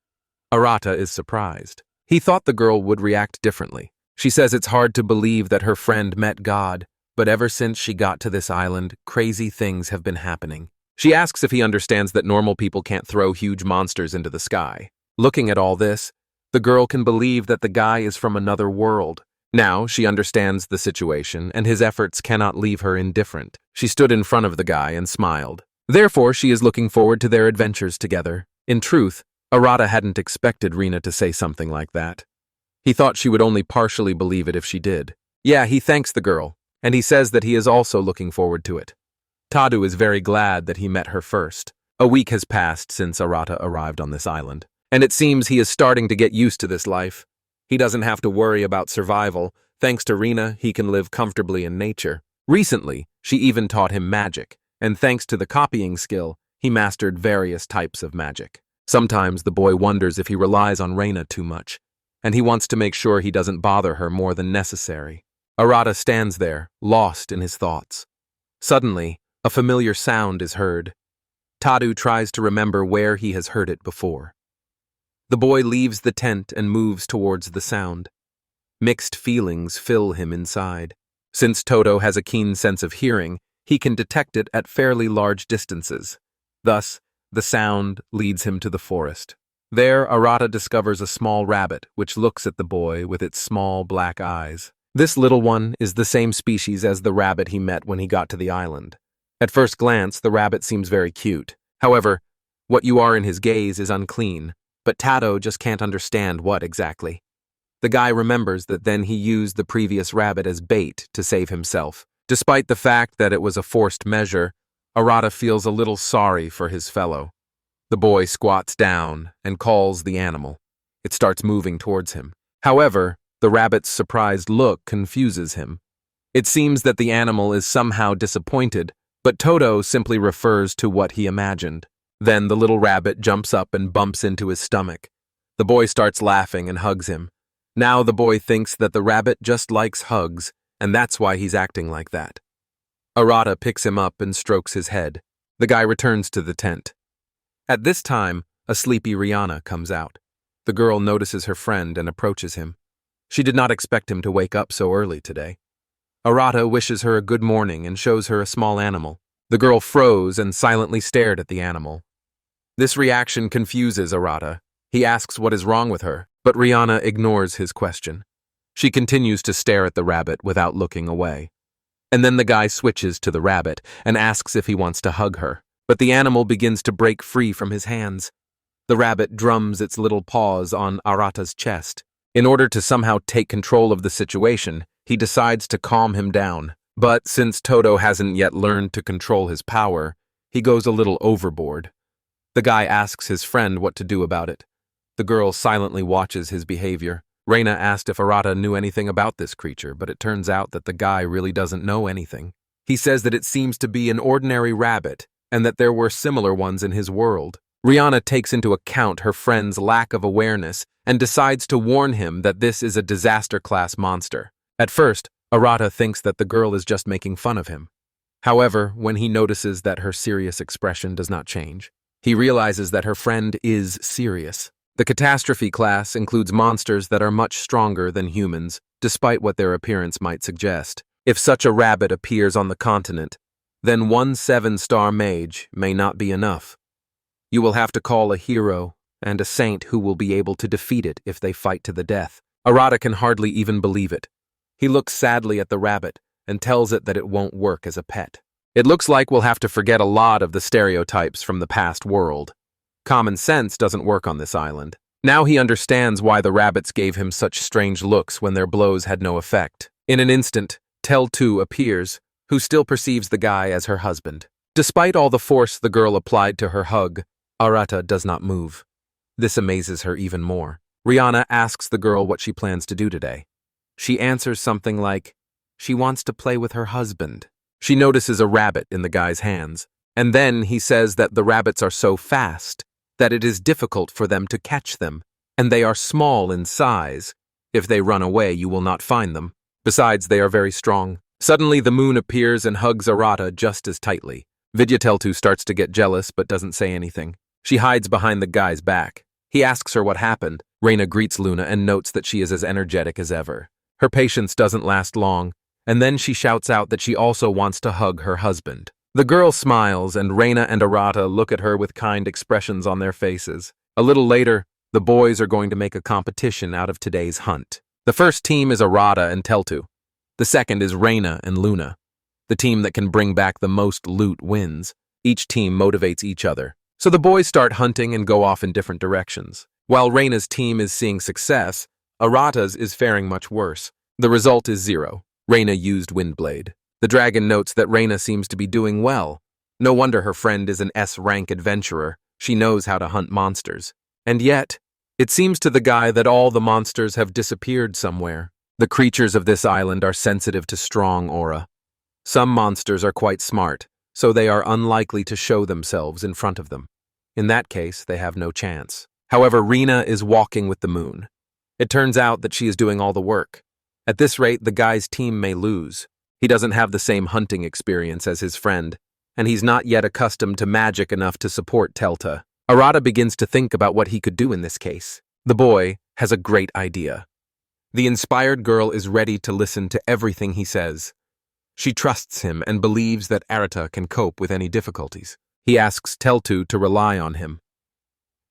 Arata is surprised. He thought the girl would react differently. She says it's hard to believe that her friend met God, but ever since she got to this island, crazy things have been happening. She asks if he understands that normal people can't throw huge monsters into the sky. Looking at all this, the girl can believe that the guy is from another world. Now she understands the situation, and his efforts cannot leave her indifferent. She stood in front of the guy and smiled. Therefore, she is looking forward to their adventures together. In truth, Arata hadn't expected Rina to say something like that. He thought she would only partially believe it if she did. Yeah, he thanks the girl, and he says that he is also looking forward to it. Tadu is very glad that he met her first. A week has passed since Arata arrived on this island, and it seems he is starting to get used to this life. He doesn't have to worry about survival. Thanks to Rina, he can live comfortably in nature. Recently, she even taught him magic, and thanks to the copying skill, he mastered various types of magic. Sometimes the boy wonders if he relies on Reina too much, and he wants to make sure he doesn't bother her more than necessary. Arata stands there, lost in his thoughts. Suddenly, a familiar sound is heard. Tadu tries to remember where he has heard it before. The boy leaves the tent and moves towards the sound. Mixed feelings fill him inside. Since Toto has a keen sense of hearing, he can detect it at fairly large distances. Thus, the sound leads him to the forest. There, Arata discovers a small rabbit, which looks at the boy with its small black eyes. This little one is the same species as the rabbit he met when he got to the island. At first glance, the rabbit seems very cute. However, what you are in his gaze is unclean, but Tado just can't understand what exactly. The guy remembers that then he used the previous rabbit as bait to save himself. Despite the fact that it was a forced measure, Arata feels a little sorry for his fellow. The boy squats down and calls the animal. It starts moving towards him. However, the rabbit's surprised look confuses him. It seems that the animal is somehow disappointed, but Toto simply refers to what he imagined. Then the little rabbit jumps up and bumps into his stomach. The boy starts laughing and hugs him. Now the boy thinks that the rabbit just likes hugs, and that's why he's acting like that. Arata picks him up and strokes his head. The guy returns to the tent. At this time, a sleepy Rihanna comes out. The girl notices her friend and approaches him. She did not expect him to wake up so early today. Arata wishes her a good morning and shows her a small animal. The girl froze and silently stared at the animal. This reaction confuses Arata. He asks what is wrong with her, but Rihanna ignores his question. She continues to stare at the rabbit without looking away. And then the guy switches to the rabbit and asks if he wants to hug her, but the animal begins to break free from his hands. The rabbit drums its little paws on Arata's chest. In order to somehow take control of the situation, he decides to calm him down. But since Toto hasn't yet learned to control his power, he goes a little overboard. The guy asks his friend what to do about it. The girl silently watches his behavior. Reina asked if Arata knew anything about this creature, but it turns out that the guy really doesn't know anything. He says that it seems to be an ordinary rabbit, and that there were similar ones in his world. Rihanna takes into account her friend's lack of awareness and decides to warn him that this is a disaster-class monster. At first, Arata thinks that the girl is just making fun of him. However, when he notices that her serious expression does not change, he realizes that her friend is serious. The catastrophe class includes monsters that are much stronger than humans, despite what their appearance might suggest. If such a rabbit appears on the continent, then one 7-star mage may not be enough. You will have to call a hero and a saint who will be able to defeat it if they fight to the death. Arata can hardly even believe it. He looks sadly at the rabbit and tells it that it won't work as a pet. It looks like we'll have to forget a lot of the stereotypes from the past world. Common sense doesn't work on this island. Now he understands why the rabbits gave him such strange looks when their blows had no effect. In an instant, Teltu appears, who still perceives the guy as her husband. Despite all the force the girl applied to her hug, Arata does not move. This amazes her even more. Rihanna asks the girl what she plans to do today. She answers something like, She wants to play with her husband. She notices a rabbit in the guy's hands, and then he says that the rabbits are so fast that it is difficult for them to catch them, and they are small in size. If they run away, you will not find them. Besides, they are very strong. Suddenly, the moon appears and hugs Arata just as tightly. Teltu starts to get jealous but doesn't say anything. She hides behind the guy's back. He asks her what happened. Reina greets Luna and notes that she is as energetic as ever. Her patience doesn't last long, and then she shouts out that she also wants to hug her husband. The girl smiles, and Reina and Arata look at her with kind expressions on their faces. A little later, the boys are going to make a competition out of today's hunt. The first team is Arata and Teltu. The second is Reina and Luna. The team that can bring back the most loot wins. Each team motivates each other. So the boys start hunting and go off in different directions. While Reina's team is seeing success, Arata's is faring much worse. The result is 0. Reina used Windblade. The dragon notes that Reina seems to be doing well. No wonder her friend is an S-rank adventurer. She knows how to hunt monsters. And yet, it seems to the guy that all the monsters have disappeared somewhere. The creatures of this island are sensitive to strong aura. Some monsters are quite smart, so they are unlikely to show themselves in front of them. In that case, they have no chance. However, Reina is walking with the moon. It turns out that she is doing all the work. At this rate, the guy's team may lose. He doesn't have the same hunting experience as his friend, and he's not yet accustomed to magic enough to support Teltu. Arata begins to think about what he could do in this case. The boy has a great idea. The inspired girl is ready to listen to everything he says. She trusts him and believes that Arata can cope with any difficulties. He asks Teltu to rely on him.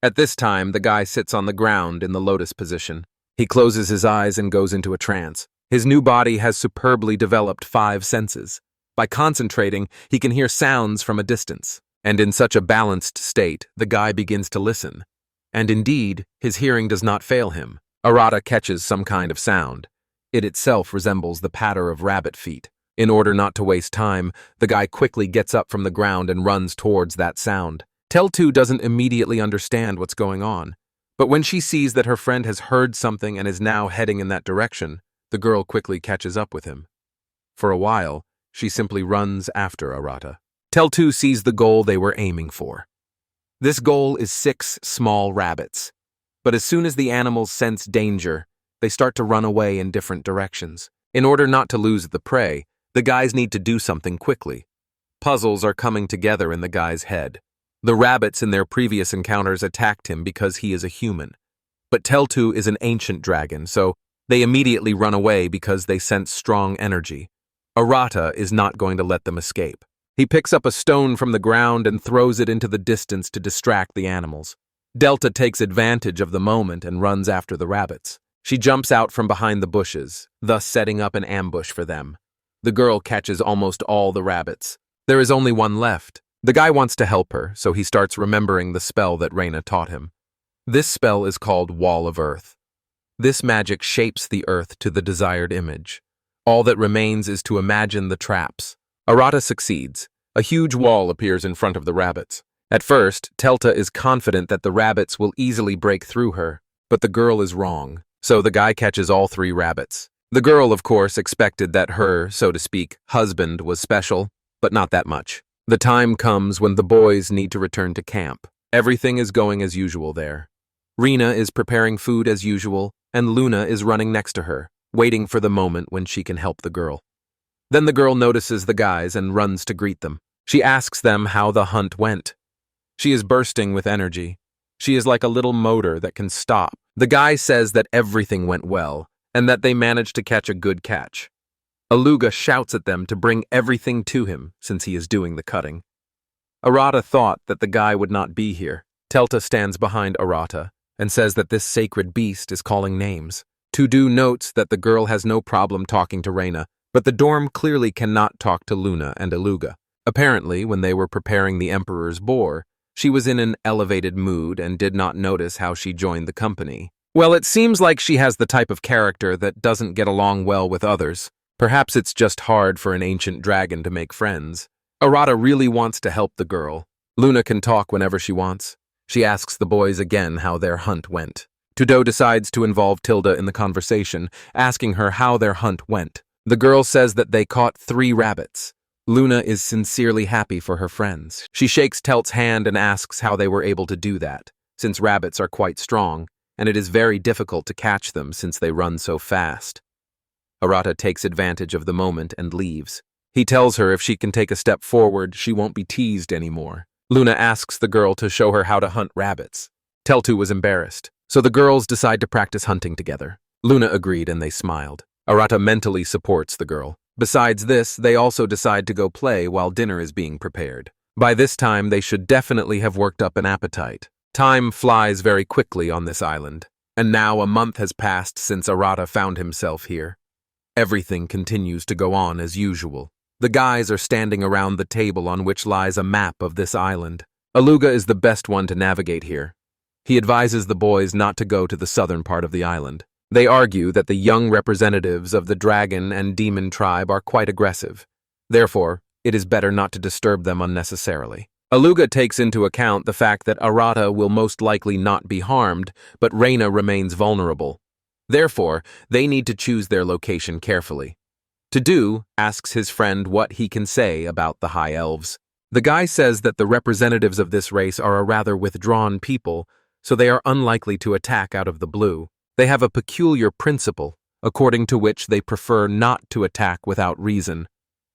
At this time, the guy sits on the ground in the lotus position. He closes his eyes and goes into a trance. His new body has superbly developed 5 senses. By concentrating, he can hear sounds from a distance. And in such a balanced state, the guy begins to listen. And indeed, his hearing does not fail him. Arata catches some kind of sound. It itself resembles the patter of rabbit feet. In order not to waste time, the guy quickly gets up from the ground and runs towards that sound. Teltu doesn't immediately understand what's going on, but when she sees that her friend has heard something and is now heading in that direction, the girl quickly catches up with him. For a while, she simply runs after Arata. Teltu sees the goal they were aiming for. This goal is 6 small rabbits. But as soon as the animals sense danger, they start to run away in different directions. In order not to lose the prey, the guys need to do something quickly. Puzzles are coming together in the guy's head. The rabbits in their previous encounters attacked him because he is a human. But Teltu is an ancient dragon, so they immediately run away because they sense strong energy. Arata is not going to let them escape. He picks up a stone from the ground and throws it into the distance to distract the animals. Delta takes advantage of the moment and runs after the rabbits. She jumps out from behind the bushes, thus setting up an ambush for them. The girl catches almost all the rabbits. There is only one left. The guy wants to help her, so he starts remembering the spell that Reina taught him. This spell is called Wall of Earth. This magic shapes the earth to the desired image. All that remains is to imagine the traps. Arata succeeds. A huge wall appears in front of the rabbits. At first, Teltu is confident that the rabbits will easily break through her, but the girl is wrong, so the guy catches all 3 rabbits. The girl, of course, expected that her, so to speak, husband was special, but not that much. The time comes when the boys need to return to camp. Everything is going as usual there. Reina is preparing food as usual, and Luna is running next to her, waiting for the moment when she can help the girl. Then the girl notices the guys and runs to greet them. She asks them how the hunt went. She is bursting with energy. She is like a little motor that can stop. The guy says that everything went well, and that they managed to catch a good catch. Aluga shouts at them to bring everything to him, since he is doing the cutting. Arata thought that the guy would not be here. Teltu stands behind Arata and says that this sacred beast is calling names. Tudu notes that the girl has no problem talking to Reina, but the dorm clearly cannot talk to Luna and Aluga. Apparently, when they were preparing the Emperor's boar, she was in an elevated mood and did not notice how she joined the company. Well, it seems like she has the type of character that doesn't get along well with others. Perhaps it's just hard for an ancient dragon to make friends. Arata really wants to help the girl. Luna can talk whenever she wants. She asks the boys again how their hunt went. Tudo decides to involve Tilda in the conversation, asking her how their hunt went. The girl says that they caught 3 rabbits. Luna is sincerely happy for her friends. She shakes Telt's hand and asks how they were able to do that, since rabbits are quite strong, and it is very difficult to catch them since they run so fast. Arata takes advantage of the moment and leaves. He tells her if she can take a step forward, she won't be teased anymore. Luna asks the girl to show her how to hunt rabbits. Teltu was embarrassed, so the girls decide to practice hunting together. Luna agreed and they smiled. Arata mentally supports the girl. Besides this, they also decide to go play while dinner is being prepared. By this time, they should definitely have worked up an appetite. Time flies very quickly on this island, and now a month has passed since Arata found himself here. Everything continues to go on as usual. The guys are standing around the table on which lies a map of this island. Aluga is the best one to navigate here. He advises the boys not to go to the southern part of the island. They argue that the young representatives of the dragon and demon tribe are quite aggressive. Therefore, it is better not to disturb them unnecessarily. Aluga takes into account the fact that Arata will most likely not be harmed, but Reina remains vulnerable. Therefore, they need to choose their location carefully. To asks his friend what he can say about the High Elves. The guy says that the representatives of this race are a rather withdrawn people, so they are unlikely to attack out of the blue. They have a peculiar principle, according to which they prefer not to attack without reason.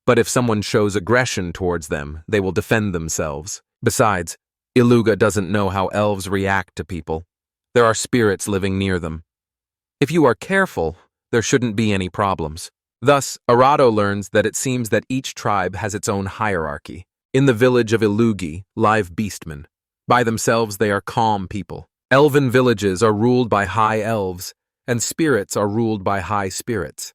But if someone shows aggression towards them, they will defend themselves. Besides, Aluga doesn't know how elves react to people. There are spirits living near them. If you are careful, there shouldn't be any problems. Thus, Arado learns that it seems that each tribe has its own hierarchy. In the village of Ilugi, live beastmen. By themselves, they are calm people. Elven villages are ruled by high elves, and spirits are ruled by high spirits.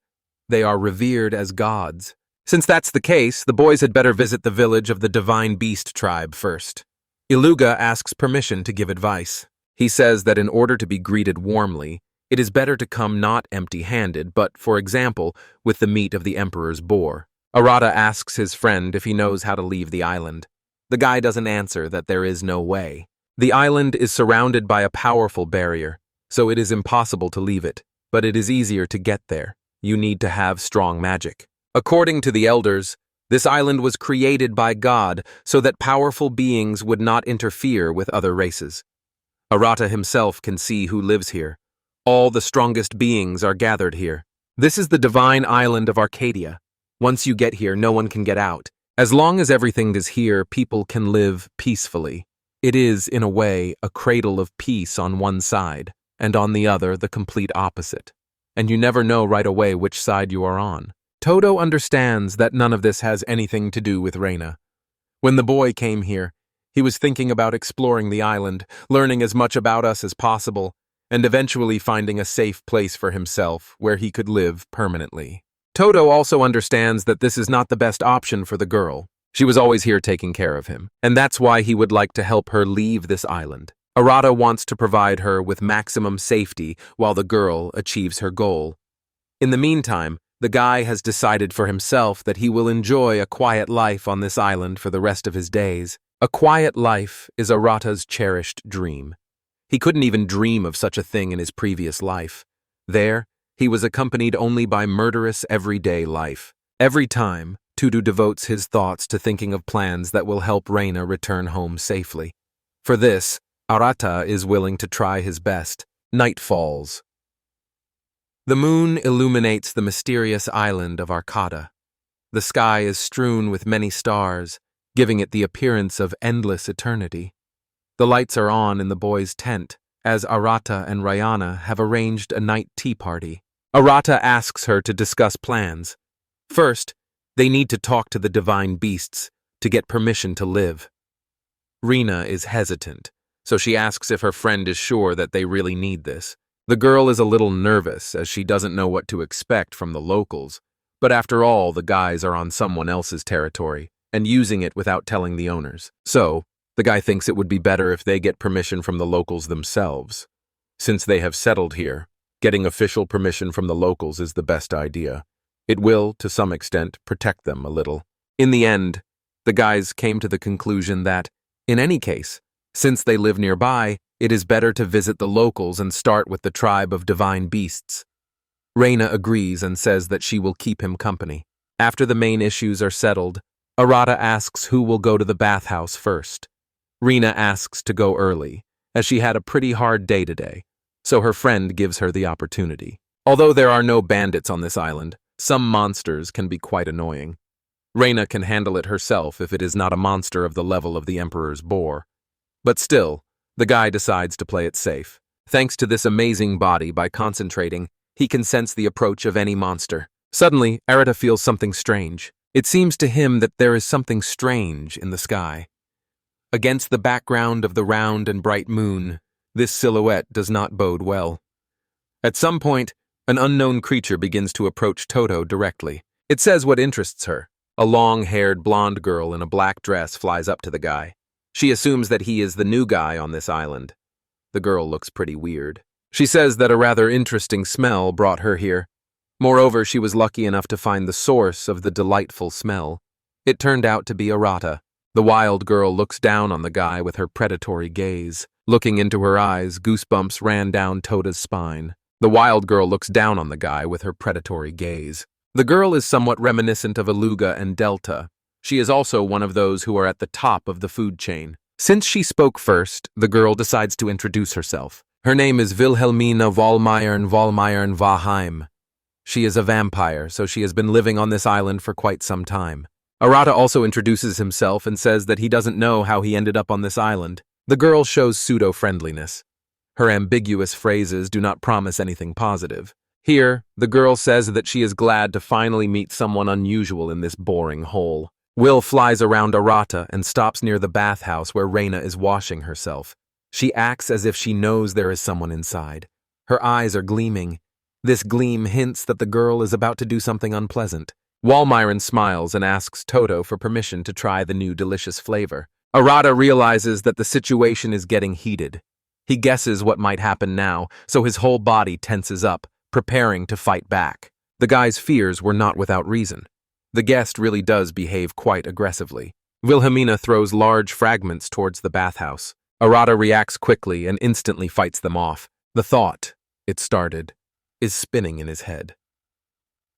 They are revered as gods. Since that's the case, the boys had better visit the village of the Divine Beast tribe first. Aluga asks permission to give advice. He says that in order to be greeted warmly, it is better to come not empty-handed, but, for example, with the meat of the Emperor's boar. Arata asks his friend if he knows how to leave the island. The guy doesn't answer that there is no way. The island is surrounded by a powerful barrier, so it is impossible to leave it, but it is easier to get there. You need to have strong magic. According to the elders, this island was created by God so that powerful beings would not interfere with other races. Arata himself can see who lives here. All the strongest beings are gathered here. This is the divine island of Arcadia. Once you get here, no one can get out. As long as everything is here, people can live peacefully. It is, in a way, a cradle of peace on one side, and on the other, the complete opposite. And you never know right away which side you are on. Todo understands that none of this has anything to do with Reina. When the boy came here, he was thinking about exploring the island, learning as much about us as possible, and eventually finding a safe place for himself where he could live permanently. Todo also understands that this is not the best option for the girl. She was always here taking care of him, and that's why he would like to help her leave this island. Arata wants to provide her with maximum safety while the girl achieves her goal. In the meantime, the guy has decided for himself that he will enjoy a quiet life on this island for the rest of his days. A quiet life is Arata's cherished dream. He couldn't even dream of such a thing in his previous life. There, he was accompanied only by murderous everyday life. Every time, Tudu devotes his thoughts to thinking of plans that will help Reina return home safely. For this, Arata is willing to try his best. Night falls. The moon illuminates the mysterious island of Arcadia. The sky is strewn with many stars, giving it the appearance of endless eternity. The lights are on in the boys' tent, as Arata and Rayana have arranged a night tea party. Arata asks her to discuss plans. First, they need to talk to the divine beasts to get permission to live. Rina is hesitant, so she asks if her friend is sure that they really need this. The girl is a little nervous as she doesn't know what to expect from the locals, but after all, the guys are on someone else's territory and using it without telling the owners. So, the guy thinks it would be better if they get permission from the locals themselves. Since they have settled here, getting official permission from the locals is the best idea. It will, to some extent, protect them a little. In the end, the guys came to the conclusion that, in any case, since they live nearby, it is better to visit the locals and start with the tribe of divine beasts. Reina agrees and says that she will keep him company. After the main issues are settled, Arata asks who will go to the bathhouse first. Reina asks to go early, as she had a pretty hard day today, so her friend gives her the opportunity. Although there are no bandits on this island, some monsters can be quite annoying. Reina can handle it herself if it is not a monster of the level of the Emperor's Boar. But still, the guy decides to play it safe. Thanks to this amazing body, by concentrating, he can sense the approach of any monster. Suddenly, Arata feels something strange. It seems to him that there is something strange in the sky. Against the background of the round and bright moon, this silhouette does not bode well. At some point, an unknown creature begins to approach Toto directly. It says what interests her. A long-haired blonde girl in a black dress flies up to the guy. She assumes that he is the new guy on this island. The girl looks pretty weird. She says that a rather interesting smell brought her here. Moreover, she was lucky enough to find the source of the delightful smell. It turned out to be Arata. The wild girl looks down on the guy with her predatory gaze. Looking into her eyes, goosebumps ran down Tota's spine. The wild girl looks down on the guy with her predatory gaze. The girl is somewhat reminiscent of Aluga and Delta. She is also one of those who are at the top of the food chain. Since she spoke first, the girl decides to introduce herself. Her name is Wilhelmina Vollmeyern Vaheim. She is a vampire, so she has been living on this island for quite some time. Arata also introduces himself and says that he doesn't know how he ended up on this island. The girl shows pseudo-friendliness. Her ambiguous phrases do not promise anything positive. Here, the girl says that she is glad to finally meet someone unusual in this boring hole. Will flies around Arata and stops near the bathhouse where Reina is washing herself. She acts as if she knows there is someone inside. Her eyes are gleaming. This gleam hints that the girl is about to do something unpleasant. Walmyron smiles and asks Toto for permission to try the new delicious flavor. Arata realizes that the situation is getting heated. He guesses what might happen now, so his whole body tenses up, preparing to fight back. The guy's fears were not without reason. The guest really does behave quite aggressively. Wilhelmina throws large fragments towards the bathhouse. Arata reacts quickly and instantly fights them off. The thought, it started, is spinning in his head.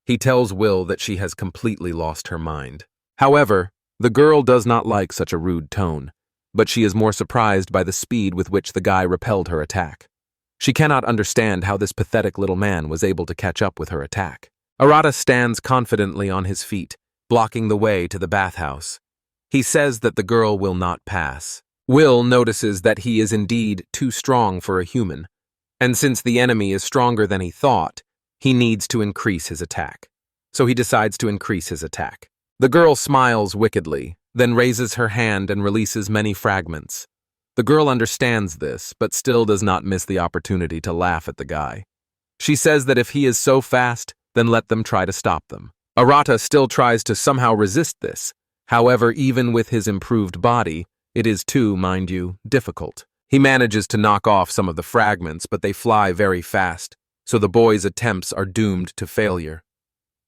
He tells Will that she has completely lost her mind. However, the girl does not like such a rude tone, but she is more surprised by the speed with which the guy repelled her attack. She cannot understand how this pathetic little man was able to catch up with her attack. Arata stands confidently on his feet, blocking the way to the bathhouse. He says that the girl will not pass. Will notices that he is indeed too strong for a human, and since the enemy is stronger than he thought, he needs to increase his attack. So he decides to increase his attack. The girl smiles wickedly, then raises her hand and releases many fragments. The girl understands this, but still does not miss the opportunity to laugh at the guy. She says that if he is so fast, then let them try to stop them. Arata still tries to somehow resist this. However, even with his improved body, it is too, mind you, difficult. He manages to knock off some of the fragments, but they fly very fast, so the boy's attempts are doomed to failure.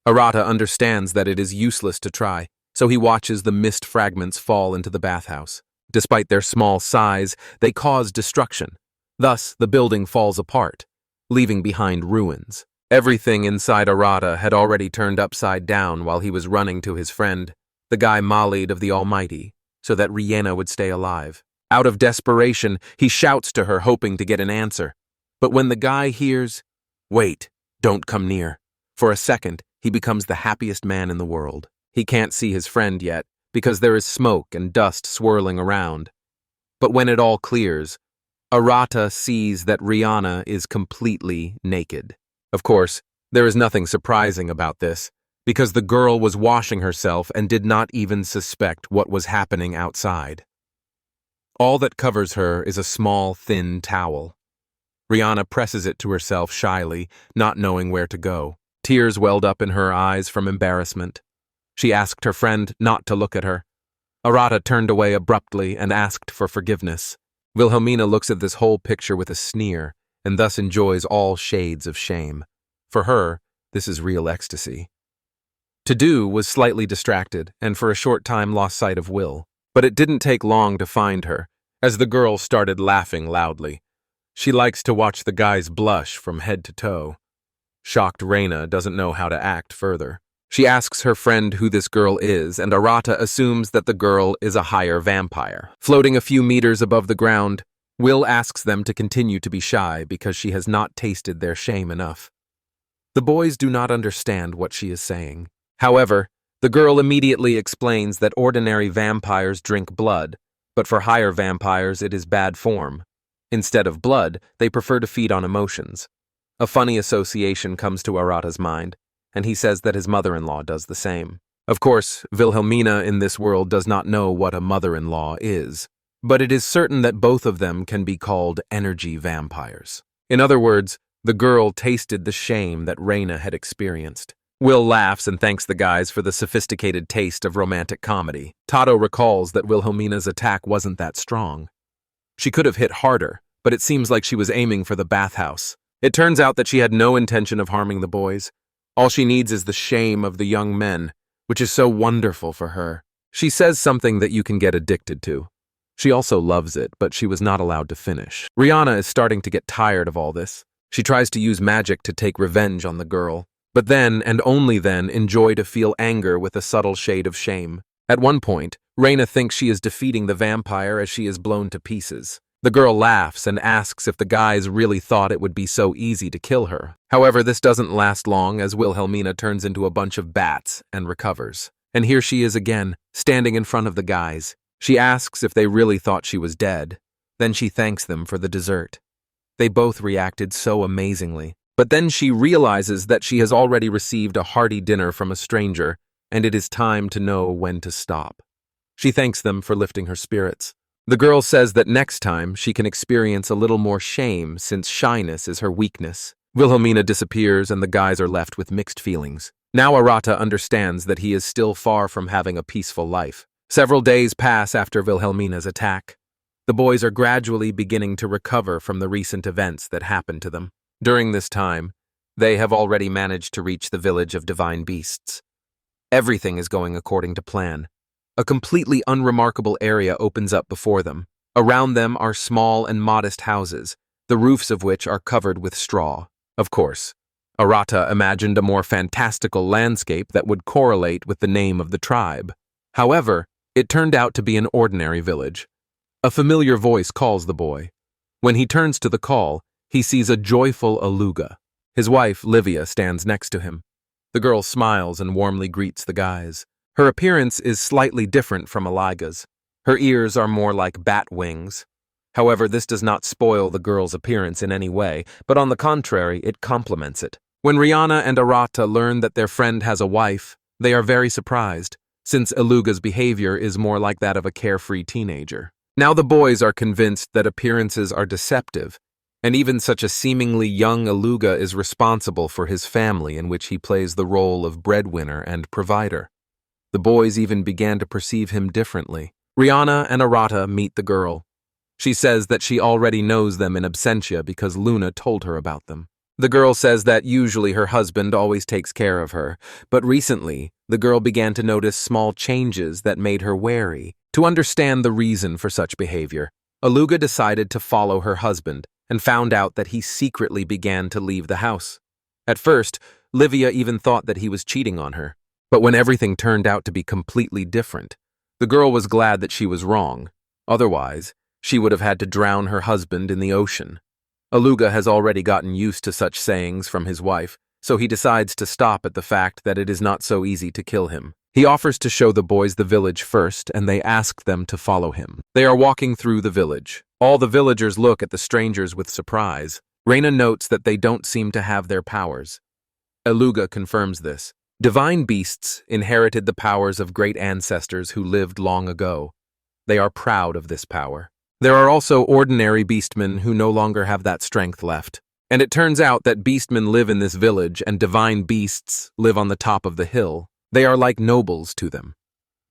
Arata understands that it is useless to try, so he watches the mist fragments fall into the bathhouse. Despite their small size, they cause destruction. Thus, the building falls apart, leaving behind ruins. Everything inside Arata had already turned upside down while he was running to his friend, the guy Malid of the Almighty, so that Rihanna would stay alive. Out of desperation, he shouts to her, hoping to get an answer. But when the guy hears, "Wait, don't come near," for a second, he becomes the happiest man in the world. He can't see his friend yet, because there is smoke and dust swirling around. But when it all clears, Arata sees that Rihanna is completely naked. Of course, there is nothing surprising about this, because the girl was washing herself and did not even suspect what was happening outside. All that covers her is a small, thin towel. Rihanna presses it to herself shyly, not knowing where to go. Tears welled up in her eyes from embarrassment. She asked her friend not to look at her. Arata turned away abruptly and asked for forgiveness. Wilhelmina looks at this whole picture with a sneer, and thus enjoys all shades of shame. For her, this is real ecstasy. To-Do was slightly distracted, and for a short time lost sight of Will. But it didn't take long to find her, as the girl started laughing loudly. She likes to watch the guys blush from head to toe. Shocked Reina doesn't know how to act further. She asks her friend who this girl is, and Arata assumes that the girl is a higher vampire. Floating a few meters above the ground, Will asks them to continue to be shy because she has not tasted their shame enough. The boys do not understand what she is saying. However, the girl immediately explains that ordinary vampires drink blood, but for higher vampires it is bad form. Instead of blood, they prefer to feed on emotions. A funny association comes to Arata's mind, and he says that his mother-in-law does the same. Of course, Wilhelmina in this world does not know what a mother-in-law is, but it is certain that both of them can be called energy vampires. In other words, the girl tasted the shame that Reina had experienced. Will laughs and thanks the guys for the sophisticated taste of romantic comedy. Tato recalls that Wilhelmina's attack wasn't that strong. She could have hit harder, but it seems like she was aiming for the bathhouse. It turns out that she had no intention of harming the boys. All she needs is the shame of the young men, which is so wonderful for her. She says something that you can get addicted to. She also loves it, but she was not allowed to finish. Rihanna is starting to get tired of all this. She tries to use magic to take revenge on the girl, but then, and only then, enjoy to feel anger with a subtle shade of shame. At one point, Reina thinks she is defeating the vampire as she is blown to pieces. The girl laughs and asks if the guys really thought it would be so easy to kill her. However, this doesn't last long as Wilhelmina turns into a bunch of bats and recovers. And here she is again, standing in front of the guys. She asks if they really thought she was dead. Then she thanks them for the dessert. They both reacted so amazingly. But then she realizes that she has already received a hearty dinner from a stranger, and it is time to know when to stop. She thanks them for lifting her spirits. The girl says that next time she can experience a little more shame since shyness is her weakness. Wilhelmina disappears and the guys are left with mixed feelings. Now Arata understands that he is still far from having a peaceful life. Several days pass after Wilhelmina's attack. The boys are gradually beginning to recover from the recent events that happened to them. During this time, they have already managed to reach the village of divine beasts. Everything is going according to plan. A completely unremarkable area opens up before them. Around them are small and modest houses, the roofs of which are covered with straw. Of course, Arata imagined a more fantastical landscape that would correlate with the name of the tribe. However, it turned out to be an ordinary village. A familiar voice calls the boy. When he turns to the call, he sees a joyful Aluga. His wife, Livia, stands next to him. The girl smiles and warmly greets the guys. Her appearance is slightly different from Aliga's. Her ears are more like bat wings. However, this does not spoil the girl's appearance in any way, but on the contrary, it complements it. When Rihanna and Arata learn that their friend has a wife, they are very surprised, since Aluga's behavior is more like that of a carefree teenager. Now the boys are convinced that appearances are deceptive, and even such a seemingly young Aluga is responsible for his family in which he plays the role of breadwinner and provider. The boys even began to perceive him differently. Rihanna and Arata meet the girl. She says that she already knows them in absentia because Luna told her about them. The girl says that usually her husband always takes care of her, but recently, the girl began to notice small changes that made her wary. To understand the reason for such behavior, Aluga decided to follow her husband and found out that he secretly began to leave the house. At first, Livia even thought that he was cheating on her. But when everything turned out to be completely different, the girl was glad that she was wrong. Otherwise, she would have had to drown her husband in the ocean. Aluga has already gotten used to such sayings from his wife, so he decides to stop at the fact that it is not so easy to kill him. He offers to show the boys the village first, and they ask them to follow him. They are walking through the village. All the villagers look at the strangers with surprise. Reina notes that they don't seem to have their powers. Aluga confirms this. Divine beasts inherited the powers of great ancestors who lived long ago. They are proud of this power. There are also ordinary beastmen who no longer have that strength left. And it turns out that beastmen live in this village and divine beasts live on the top of the hill. They are like nobles to them.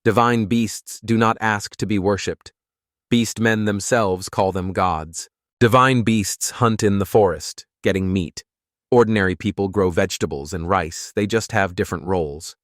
Divine beasts do not ask to be worshipped. Beastmen themselves call them gods. Divine beasts hunt in the forest, getting meat. Ordinary people grow vegetables and rice, they just have different roles.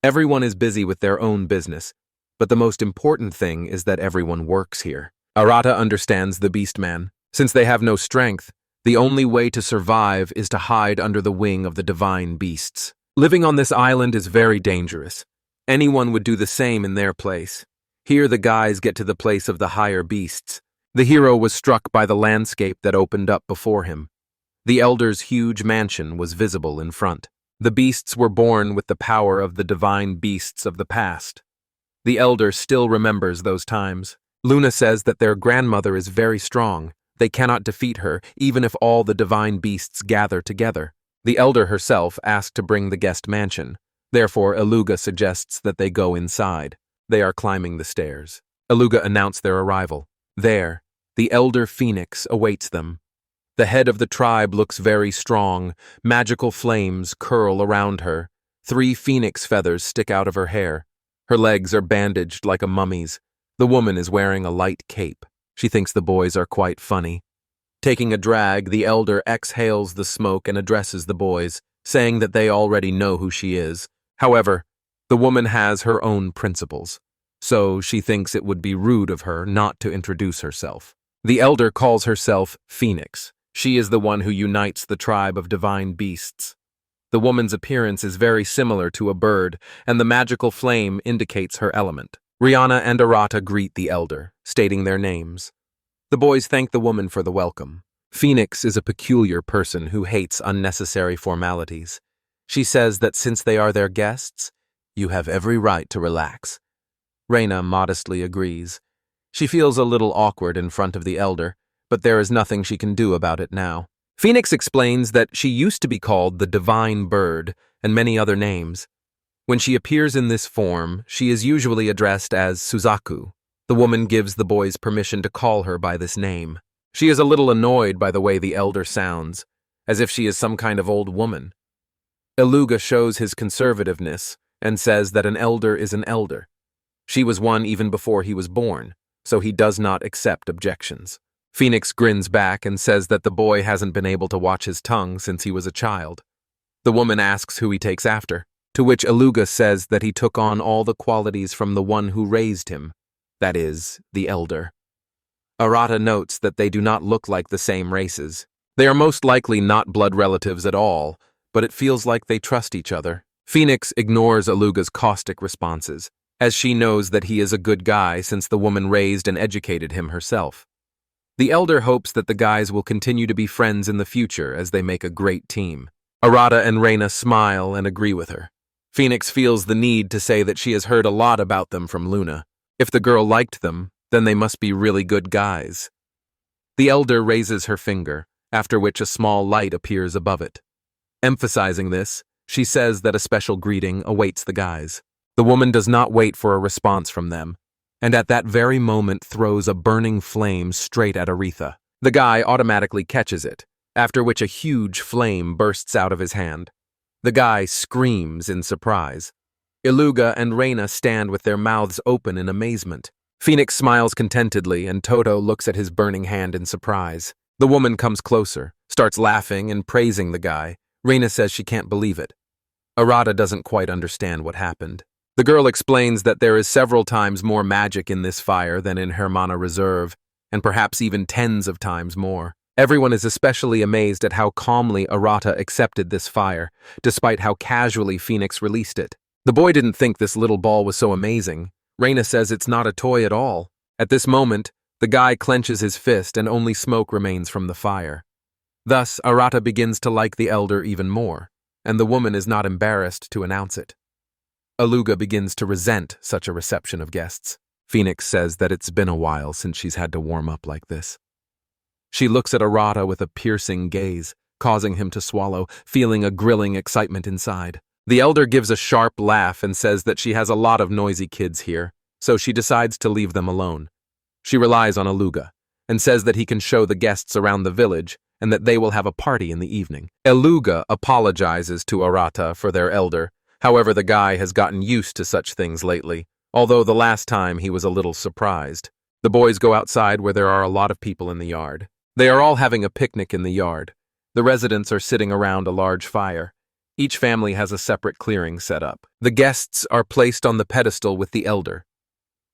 Everyone is busy with their own business, but the most important thing is that everyone works here. Arata understands the beastman. Since they have no strength, The only way to survive is to hide under the wing of the divine beasts. Living on this island is very dangerous. Anyone would do the same in their place. Here the guys get to the place of the higher beasts. The hero was struck by the landscape that opened up before him. The elder's huge mansion was visible in front. The beasts were born with the power of the divine beasts of the past. The elder still remembers those times. Luna says that their grandmother is very strong. They cannot defeat her, even if all the divine beasts gather together. The elder herself asked to bring the guest mansion. Therefore, Aluga suggests that they go inside. They are climbing the stairs. Aluga announced their arrival. There, the elder phoenix awaits them. The head of the tribe looks very strong. Magical flames curl around her. 3 phoenix feathers stick out of her hair. Her legs are bandaged like a mummy's. The woman is wearing a light cape. She thinks the boys are quite funny. Taking a drag, the elder exhales the smoke and addresses the boys, saying that they already know who she is. However, the woman has her own principles, so she thinks it would be rude of her not to introduce herself. The elder calls herself Phoenix. She is the one who unites the tribe of divine beasts. The woman's appearance is very similar to a bird, and the magical flame indicates her element. Rihanna and Arata greet the elder, stating their names. The boys thank the woman for the welcome. Phoenix is a peculiar person who hates unnecessary formalities. She says that since they are their guests, you have every right to relax. Reina modestly agrees. She feels a little awkward in front of the elder, but there is nothing she can do about it now. Phoenix explains that she used to be called the Divine Bird and many other names. When she appears in this form, she is usually addressed as Suzaku. The woman gives the boys permission to call her by this name. She is a little annoyed by the way the elder sounds, as if she is some kind of old woman. Aluga shows his conservativeness and says that an elder is an elder. She was one even before he was born, so he does not accept objections. Phoenix grins back and says that the boy hasn't been able to watch his tongue since he was a child. The woman asks who he takes after, to which Aluga says that he took on all the qualities from the one who raised him, that is, the elder. Arata notes that they do not look like the same races. They are most likely not blood relatives at all, but it feels like they trust each other. Phoenix ignores Aluga's caustic responses, as she knows that he is a good guy since the woman raised and educated him herself. The elder hopes that the guys will continue to be friends in the future as they make a great team. Arata and Reina smile and agree with her. Phoenix feels the need to say that she has heard a lot about them from Luna. If the girl liked them, then they must be really good guys. The elder raises her finger, after which a small light appears above it. Emphasizing this, she says that a special greeting awaits the guys. The woman does not wait for a response from them, and at that very moment throws a burning flame straight at Aretha. The guy automatically catches it, after which a huge flame bursts out of his hand. The guy screams in surprise. Aluga and Reina stand with their mouths open in amazement. Phoenix smiles contentedly, and Toto looks at his burning hand in surprise. The woman comes closer, starts laughing and praising the guy. Reina says she can't believe it. Arata doesn't quite understand what happened. The girl explains that there is several times more magic in this fire than in Hermana Reserve, and perhaps even tens of times more. Everyone is especially amazed at how calmly Arata accepted this fire, despite how casually Phoenix released it. The boy didn't think this little ball was so amazing. Reina says it's not a toy at all. At this moment, the guy clenches his fist and only smoke remains from the fire. Thus, Arata begins to like the elder even more, and the woman is not embarrassed to announce it. Aluga begins to resent such a reception of guests. Phoenix says that it's been a while since she's had to warm up like this. She looks at Arata with a piercing gaze, causing him to swallow, feeling a grilling excitement inside. The elder gives a sharp laugh and says that she has a lot of noisy kids here, so she decides to leave them alone. She relies on Aluga, and says that he can show the guests around the village, and that they will have a party in the evening. Aluga apologizes to Arata for their elder. However, the guy has gotten used to such things lately, although the last time he was a little surprised. The boys go outside where there are a lot of people in the yard. They are all having a picnic in the yard. The residents are sitting around a large fire. Each family has a separate clearing set up. The guests are placed on the pedestal with the elder.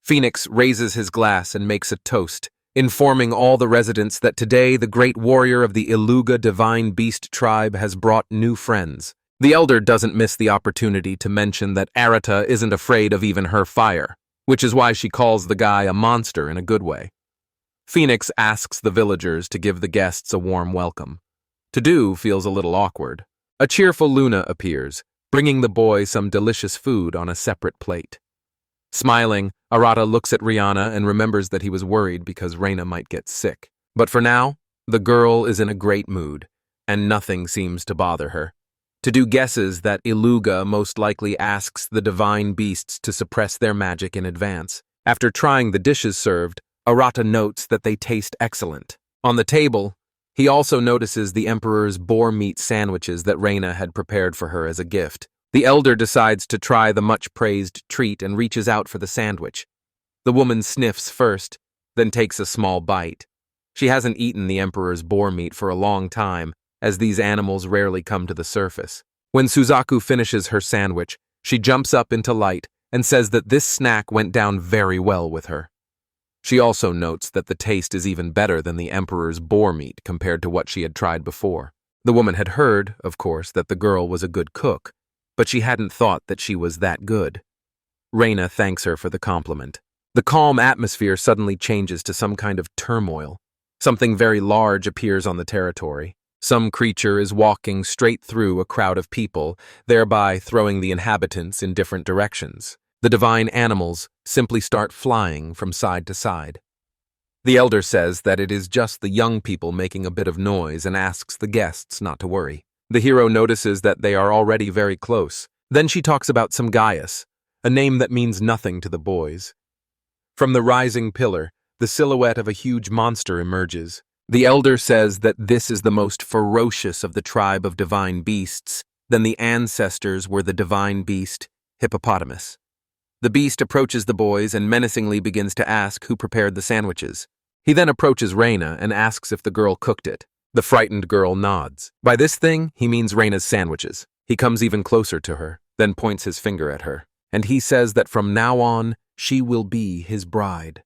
Phoenix raises his glass and makes a toast, informing all the residents that today the great warrior of the Aluga divine beast tribe has brought new friends. The elder doesn't miss the opportunity to mention that Arata isn't afraid of even her fire, which is why she calls the guy a monster in a good way. Phoenix asks the villagers to give the guests a warm welcome. To do feels a little awkward. A cheerful Luna appears, bringing the boy some delicious food on a separate plate. Smiling, Arata looks at Rihanna and remembers that he was worried because Reina might get sick. But for now, the girl is in a great mood, and nothing seems to bother her. To do guesses that Aluga most likely asks the divine beasts to suppress their magic in advance. After trying the dishes served, Arata notes that they taste excellent. On the table, he also notices the Emperor's boar meat sandwiches that Reina had prepared for her as a gift. The elder decides to try the much-praised treat and reaches out for the sandwich. The woman sniffs first, then takes a small bite. She hasn't eaten the Emperor's boar meat for a long time, as these animals rarely come to the surface. When Suzaku finishes her sandwich, she jumps up into light and says that this snack went down very well with her. She also notes that the taste is even better than the Emperor's boar meat compared to what she had tried before. The woman had heard, of course, that the girl was a good cook, but she hadn't thought that she was that good. Reina thanks her for the compliment. The calm atmosphere suddenly changes to some kind of turmoil. Something very large appears on the territory. Some creature is walking straight through a crowd of people, thereby throwing the inhabitants in different directions. The divine animals simply start flying from side to side. The elder says that it is just the young people making a bit of noise and asks the guests not to worry. The hero notices that they are already very close. Then she talks about some Gaius, a name that means nothing to the boys. From the rising pillar, the silhouette of a huge monster emerges. The elder says that this is the most ferocious of the tribe of divine beasts. Then the ancestors were the divine beast, Hippopotamus. The beast approaches the boys and menacingly begins to ask who prepared the sandwiches. He then approaches Reina and asks if the girl cooked it. The frightened girl nods. By this thing, he means Reina's sandwiches. He comes even closer to her, then points his finger at her, and he says that from now on, she will be his bride.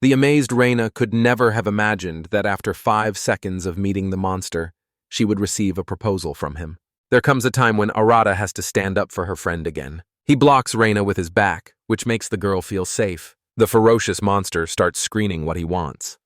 The amazed Reina could never have imagined that after 5 seconds of meeting the monster, she would receive a proposal from him. There comes a time when Arata has to stand up for her friend again. He blocks Reina with his back, which makes the girl feel safe. The ferocious monster starts screening what he wants.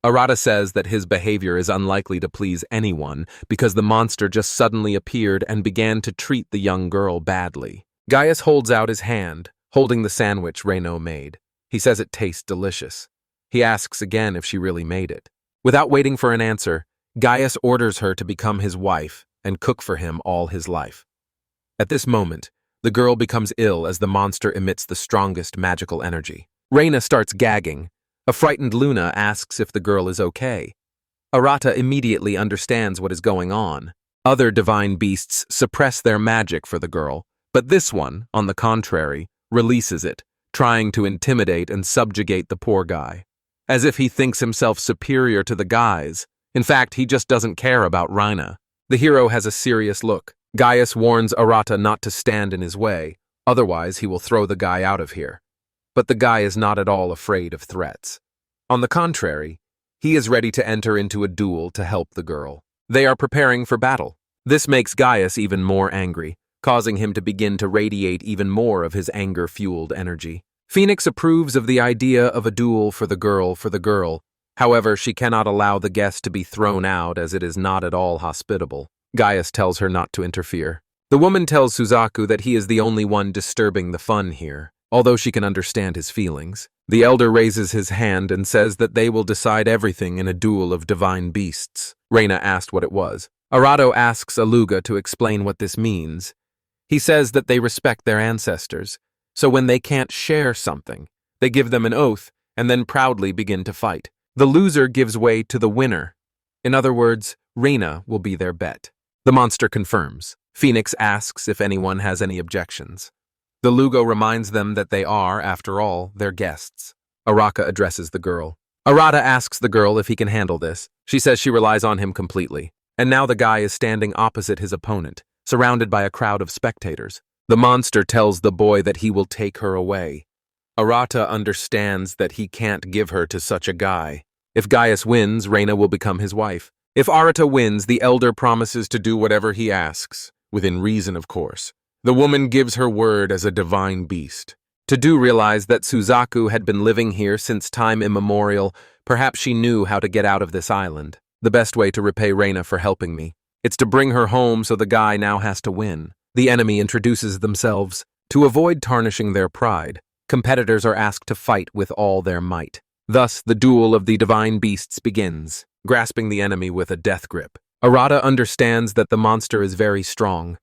Arata says that his behavior is unlikely to please anyone because the monster just suddenly appeared and began to treat the young girl badly. Gaius holds out his hand, holding the sandwich Reina made. He says it tastes delicious. He asks again if she really made it. Without waiting for an answer, Gaius orders her to become his wife and cook for him all his life. At this moment, the girl becomes ill as the monster emits the strongest magical energy. Reina starts gagging. A frightened Luna asks if the girl is okay. Arata immediately understands what is going on. Other divine beasts suppress their magic for the girl, but this one, on the contrary, releases it, trying to intimidate and subjugate the poor guy. As if he thinks himself superior to the guys. In fact, he just doesn't care about Reina. The hero has a serious look. Gaius warns Arata not to stand in his way, otherwise he will throw the guy out of here. But the guy is not at all afraid of threats. On the contrary, he is ready to enter into a duel to help the girl. They are preparing for battle. This makes Gaius even more angry, causing him to begin to radiate even more of his anger-fueled energy. Phoenix approves of the idea of a duel for the girl. However, she cannot allow the guest to be thrown out as it is not at all hospitable. Gaius tells her not to interfere. The woman tells Suzaku that he is the only one disturbing the fun here, although she can understand his feelings. The elder raises his hand and says that they will decide everything in a duel of divine beasts. Reina asked what it was. Arata asks Aluga to explain what this means. He says that they respect their ancestors, so when they can't share something, they give them an oath and then proudly begin to fight. The loser gives way to the winner. In other words, Reina will be their bet. The monster confirms. Phoenix asks if anyone has any objections. The Lugo reminds them that they are, after all, their guests. Araka addresses the girl. Arata asks the girl if he can handle this. She says she relies on him completely. And now the guy is standing opposite his opponent, surrounded by a crowd of spectators. The monster tells the boy that he will take her away. Arata understands that he can't give her to such a guy. If Gaius wins, Reina will become his wife. If Arata wins, the elder promises to do whatever he asks, within reason, of course. The woman gives her word as a divine beast. Teltu realized that Suzaku had been living here since time immemorial. Perhaps she knew how to get out of this island. The best way to repay Reina for helping me. It's to bring her home so the guy now has to win. The enemy introduces themselves. To avoid tarnishing their pride, competitors are asked to fight with all their might. Thus, the duel of the divine beasts begins, grasping the enemy with a death grip. Arata understands that the monster is very strong.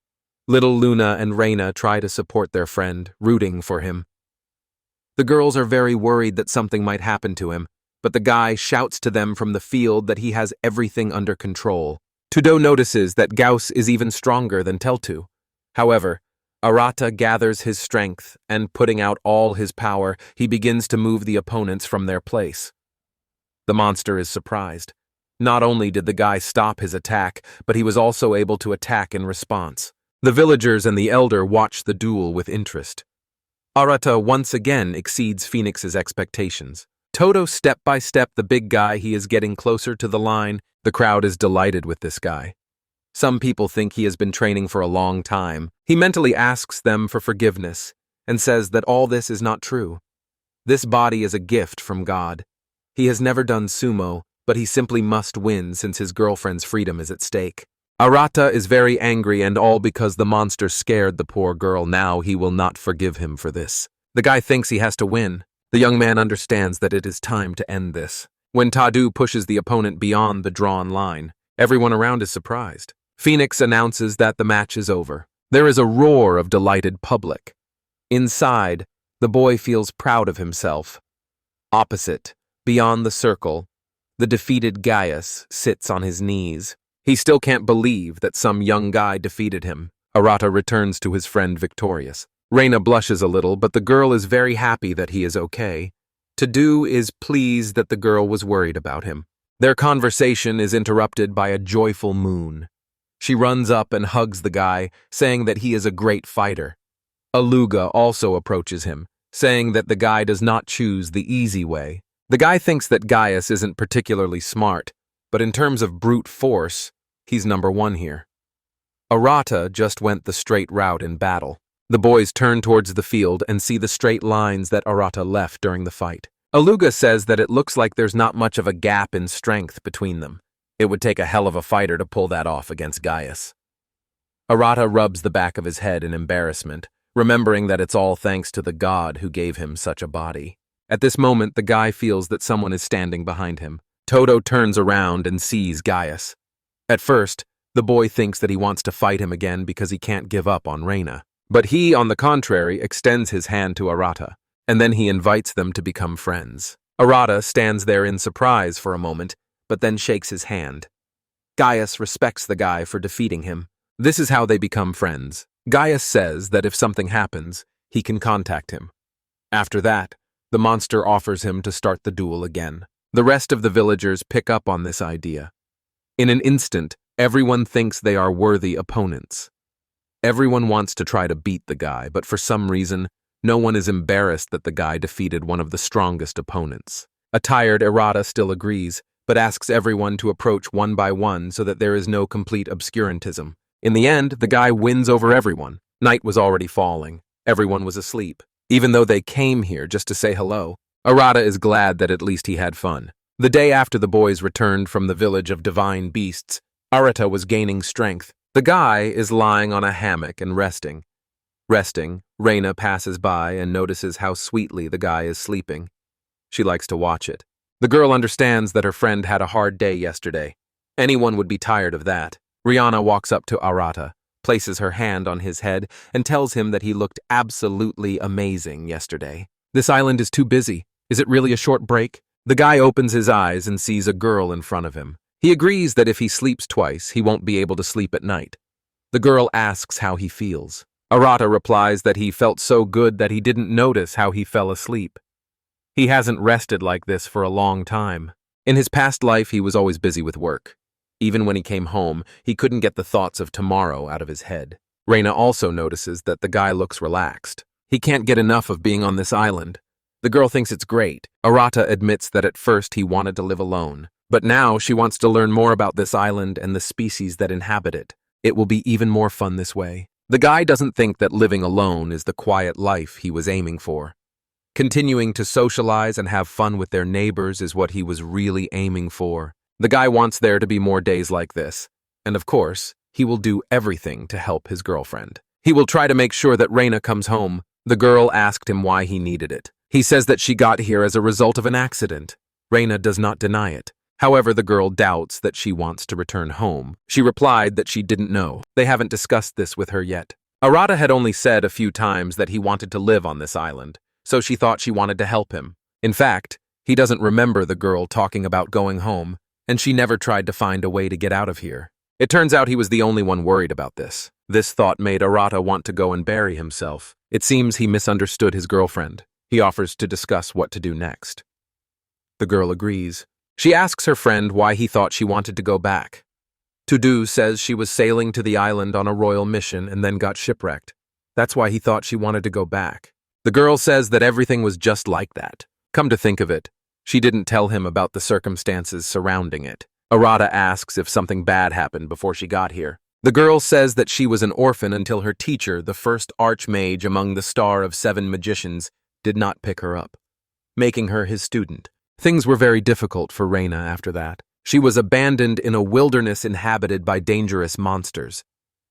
Little Luna and Reina try to support their friend, rooting for him. The girls are very worried that something might happen to him, but the guy shouts to them from the field that he has everything under control. Teltu notices that Gauss is even stronger than Teltu. However, Arata gathers his strength, and putting out all his power, he begins to move the opponents from their place. The monster is surprised. Not only did the guy stop his attack, but he was also able to attack in response. The villagers and the elder watch the duel with interest. Arata once again exceeds Phoenix's expectations. Todo step by step the big guy, he is getting closer to the line. The crowd is delighted with this guy. Some people think he has been training for a long time. He mentally asks them for forgiveness and says that all this is not true. This body is a gift from God. He has never done sumo, but he simply must win since his girlfriend's freedom is at stake. Arata is very angry, and all because the monster scared the poor girl. Now he will not forgive him for this. The guy thinks he has to win. The young man understands that it is time to end this. When Teltu pushes the opponent beyond the drawn line, everyone around is surprised. Phoenix announces that the match is over. There is a roar of delighted public. Inside, the boy feels proud of himself. Opposite, beyond the circle, the defeated Gaius sits on his knees. He still can't believe that some young guy defeated him. Arata returns to his friend victorious. Reina blushes a little, but the girl is very happy that he is okay. Teltu is pleased that the girl was worried about him. Their conversation is interrupted by a joyful moon. She runs up and hugs the guy, saying that he is a great fighter. Aluga also approaches him, saying that the guy does not choose the easy way. The guy thinks that Gaius isn't particularly smart, but in terms of brute force, he's number one here. Arata just went the straight route in battle. The boys turn towards the field and see the straight lines that Arata left during the fight. Aluga says that it looks like there's not much of a gap in strength between them. It would take a hell of a fighter to pull that off against Gaius. Arata rubs the back of his head in embarrassment, remembering that it's all thanks to the god who gave him such a body. At this moment, the guy feels that someone is standing behind him. Teltu turns around and sees Gaius. At first, the boy thinks that he wants to fight him again because he can't give up on Reina. But he, on the contrary, extends his hand to Arata, and then he invites them to become friends. Arata stands there in surprise for a moment, but then shakes his hand. Gaius respects the guy for defeating him. This is how they become friends. Gaius says that if something happens, he can contact him. After that, the monster offers him to start the duel again. The rest of the villagers pick up on this idea. In an instant, everyone thinks they are worthy opponents. Everyone wants to try to beat the guy, but for some reason, no one is embarrassed that the guy defeated one of the strongest opponents. A tired Arata still agrees, but asks everyone to approach one by one so that there is no complete obscurantism. In the end, the guy wins over everyone. Night was already falling. Everyone was asleep. Even though they came here just to say hello, Arata is glad that at least he had fun. The day after the boys returned from the village of divine beasts, Arata was gaining strength. The guy is lying on a hammock and resting. Reina passes by and notices how sweetly the guy is sleeping. She likes to watch it. The girl understands that her friend had a hard day yesterday. Anyone would be tired of that. Rihanna walks up to Arata, places her hand on his head, and tells him that he looked absolutely amazing yesterday. This island is too busy. Is it really a short break? The guy opens his eyes and sees a girl in front of him. He agrees that if he sleeps twice, he won't be able to sleep at night. The girl asks how he feels. Arata replies that he felt so good that he didn't notice how he fell asleep. He hasn't rested like this for a long time. In his past life, he was always busy with work. Even when he came home, he couldn't get the thoughts of tomorrow out of his head. Reina also notices that the guy looks relaxed. He can't get enough of being on this island. The girl thinks it's great. Arata admits that at first he wanted to live alone, but now she wants to learn more about this island and the species that inhabit it. It will be even more fun this way. The guy doesn't think that living alone is the quiet life he was aiming for. Continuing to socialize and have fun with their neighbors is what he was really aiming for. The guy wants there to be more days like this. And of course, he will do everything to help his girlfriend. He will try to make sure that Reina comes home. The girl asked him why he needed it. He says that she got here as a result of an accident. Reina does not deny it. However, the girl doubts that she wants to return home. She replied that she didn't know. They haven't discussed this with her yet. Arata had only said a few times that he wanted to live on this island, so she thought she wanted to help him. In fact, he doesn't remember the girl talking about going home, and she never tried to find a way to get out of here. It turns out he was the only one worried about this. This thought made Arata want to go and bury himself. It seems he misunderstood his girlfriend. He offers to discuss what to do next. The girl agrees. She asks her friend why he thought she wanted to go back. Tudu says she was sailing to the island on a royal mission and then got shipwrecked. That's why he thought she wanted to go back. The girl says that everything was just like that. Come to think of it, she didn't tell him about the circumstances surrounding it. Arata asks if something bad happened before she got here. The girl says that she was an orphan until her teacher, the first archmage among the star of 7 magicians, did not pick her up, making her his student. Things were very difficult for Reina after that. She was abandoned in a wilderness inhabited by dangerous monsters.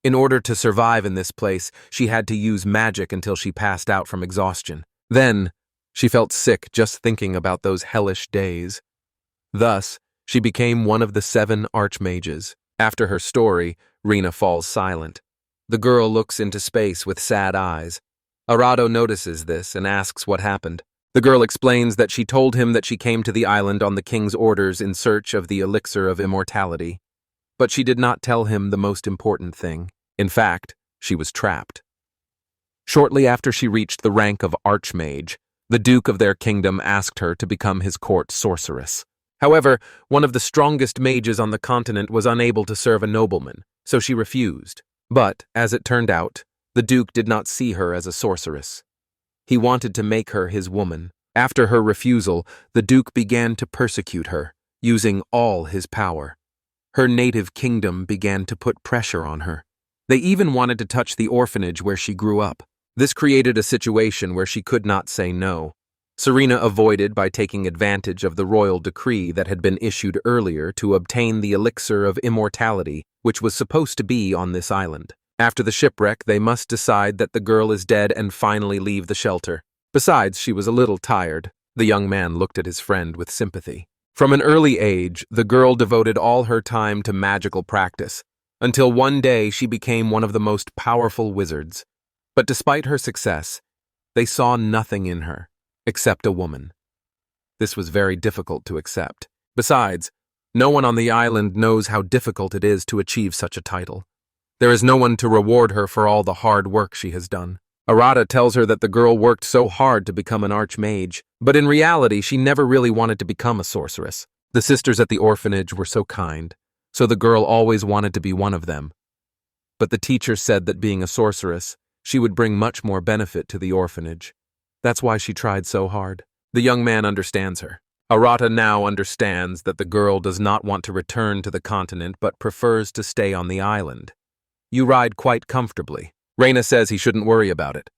In order to survive in this place, she had to use magic until she passed out from exhaustion. Then, she felt sick just thinking about those hellish days. Thus, she became one of the 7 archmages. After her story, Reina falls silent. The girl looks into space with sad eyes. Arado notices this and asks what happened. The girl explains that she told him that she came to the island on the king's orders in search of the elixir of immortality. But she did not tell him the most important thing. In fact, she was trapped. Shortly after she reached the rank of archmage, the duke of their kingdom asked her to become his court sorceress. However, one of the strongest mages on the continent was unable to serve a nobleman, so she refused. But, as it turned out, the duke did not see her as a sorceress. He wanted to make her his woman. After her refusal, the duke began to persecute her, using all his power. Her native kingdom began to put pressure on her. They even wanted to touch the orphanage where she grew up. This created a situation where she could not say no. Serena avoided by taking advantage of the royal decree that had been issued earlier to obtain the elixir of immortality, which was supposed to be on this island. After the shipwreck, they must decide that the girl is dead and finally leave the shelter. Besides, she was a little tired. The young man looked at his friend with sympathy. From an early age, the girl devoted all her time to magical practice, until one day she became one of the most powerful wizards. But despite her success, they saw nothing in her, except a woman. This was very difficult to accept. Besides, no one on the island knows how difficult it is to achieve such a title. There is no one to reward her for all the hard work she has done. Arata tells her that the girl worked so hard to become an archmage, but in reality she never really wanted to become a sorceress. The sisters at the orphanage were so kind, so the girl always wanted to be one of them. But the teacher said that being a sorceress, she would bring much more benefit to the orphanage. That's why she tried so hard. The young man understands her. Arata now understands that the girl does not want to return to the continent but prefers to stay on the island. You ride quite comfortably. Reina says he shouldn't worry about it.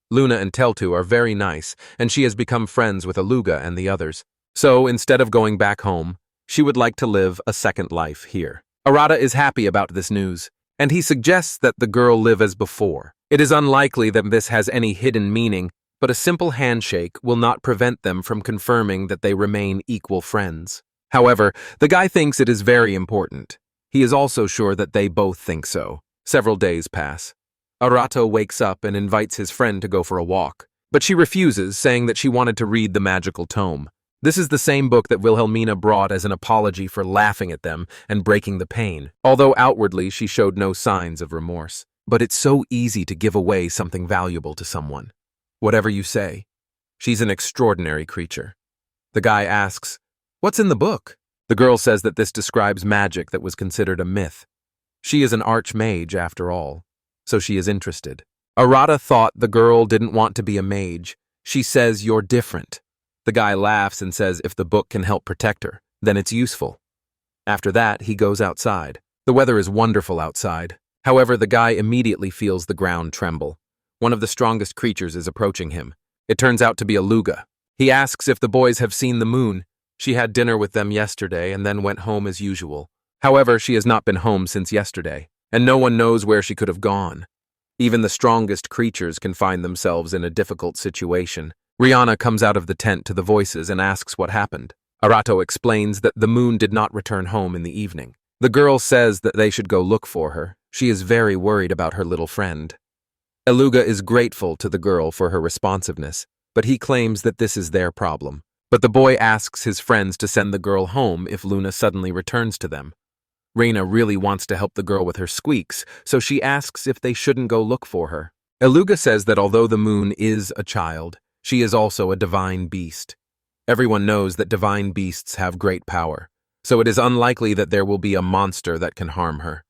Luna and Teltu are very nice, and she has become friends with Aluga and the others. So, instead of going back home, she would like to live a second life here. Arata is happy about this news, and he suggests that the girl live as before. It is unlikely that this has any hidden meaning, but a simple handshake will not prevent them from confirming that they remain equal friends. However, the guy thinks it is very important. He is also sure that they both think so. Several days pass. Arato wakes up and invites his friend to go for a walk, but she refuses, saying that she wanted to read the magical tome. This is the same book that Wilhelmina brought as an apology for laughing at them and breaking the pain, although outwardly she showed no signs of remorse. But it's so easy to give away something valuable to someone. Whatever you say. She's an extraordinary creature. The guy asks, "What's in the book?" The girl says that this describes magic that was considered a myth. She is an archmage after all, so she is interested. Arata thought the girl didn't want to be a mage. She says, "You're different." The guy laughs and says if the book can help protect her, then it's useful. After that, he goes outside. The weather is wonderful outside. However, the guy immediately feels the ground tremble. One of the strongest creatures is approaching him. It turns out to be Aluga. He asks if the boys have seen the moon. She had dinner with them yesterday and then went home as usual. However, she has not been home since yesterday, and no one knows where she could have gone. Even the strongest creatures can find themselves in a difficult situation. Rihanna comes out of the tent to the voices and asks what happened. Arato explains that the moon did not return home in the evening. The girl says that they should go look for her. She is very worried about her little friend. Aluga is grateful to the girl for her responsiveness, but he claims that this is their problem. But the boy asks his friends to send the girl home if Luna suddenly returns to them. Reina really wants to help the girl with her squeaks, so she asks if they shouldn't go look for her. Aluga says that although the moon is a child, she is also a divine beast. Everyone knows that divine beasts have great power, so it is unlikely that there will be a monster that can harm her.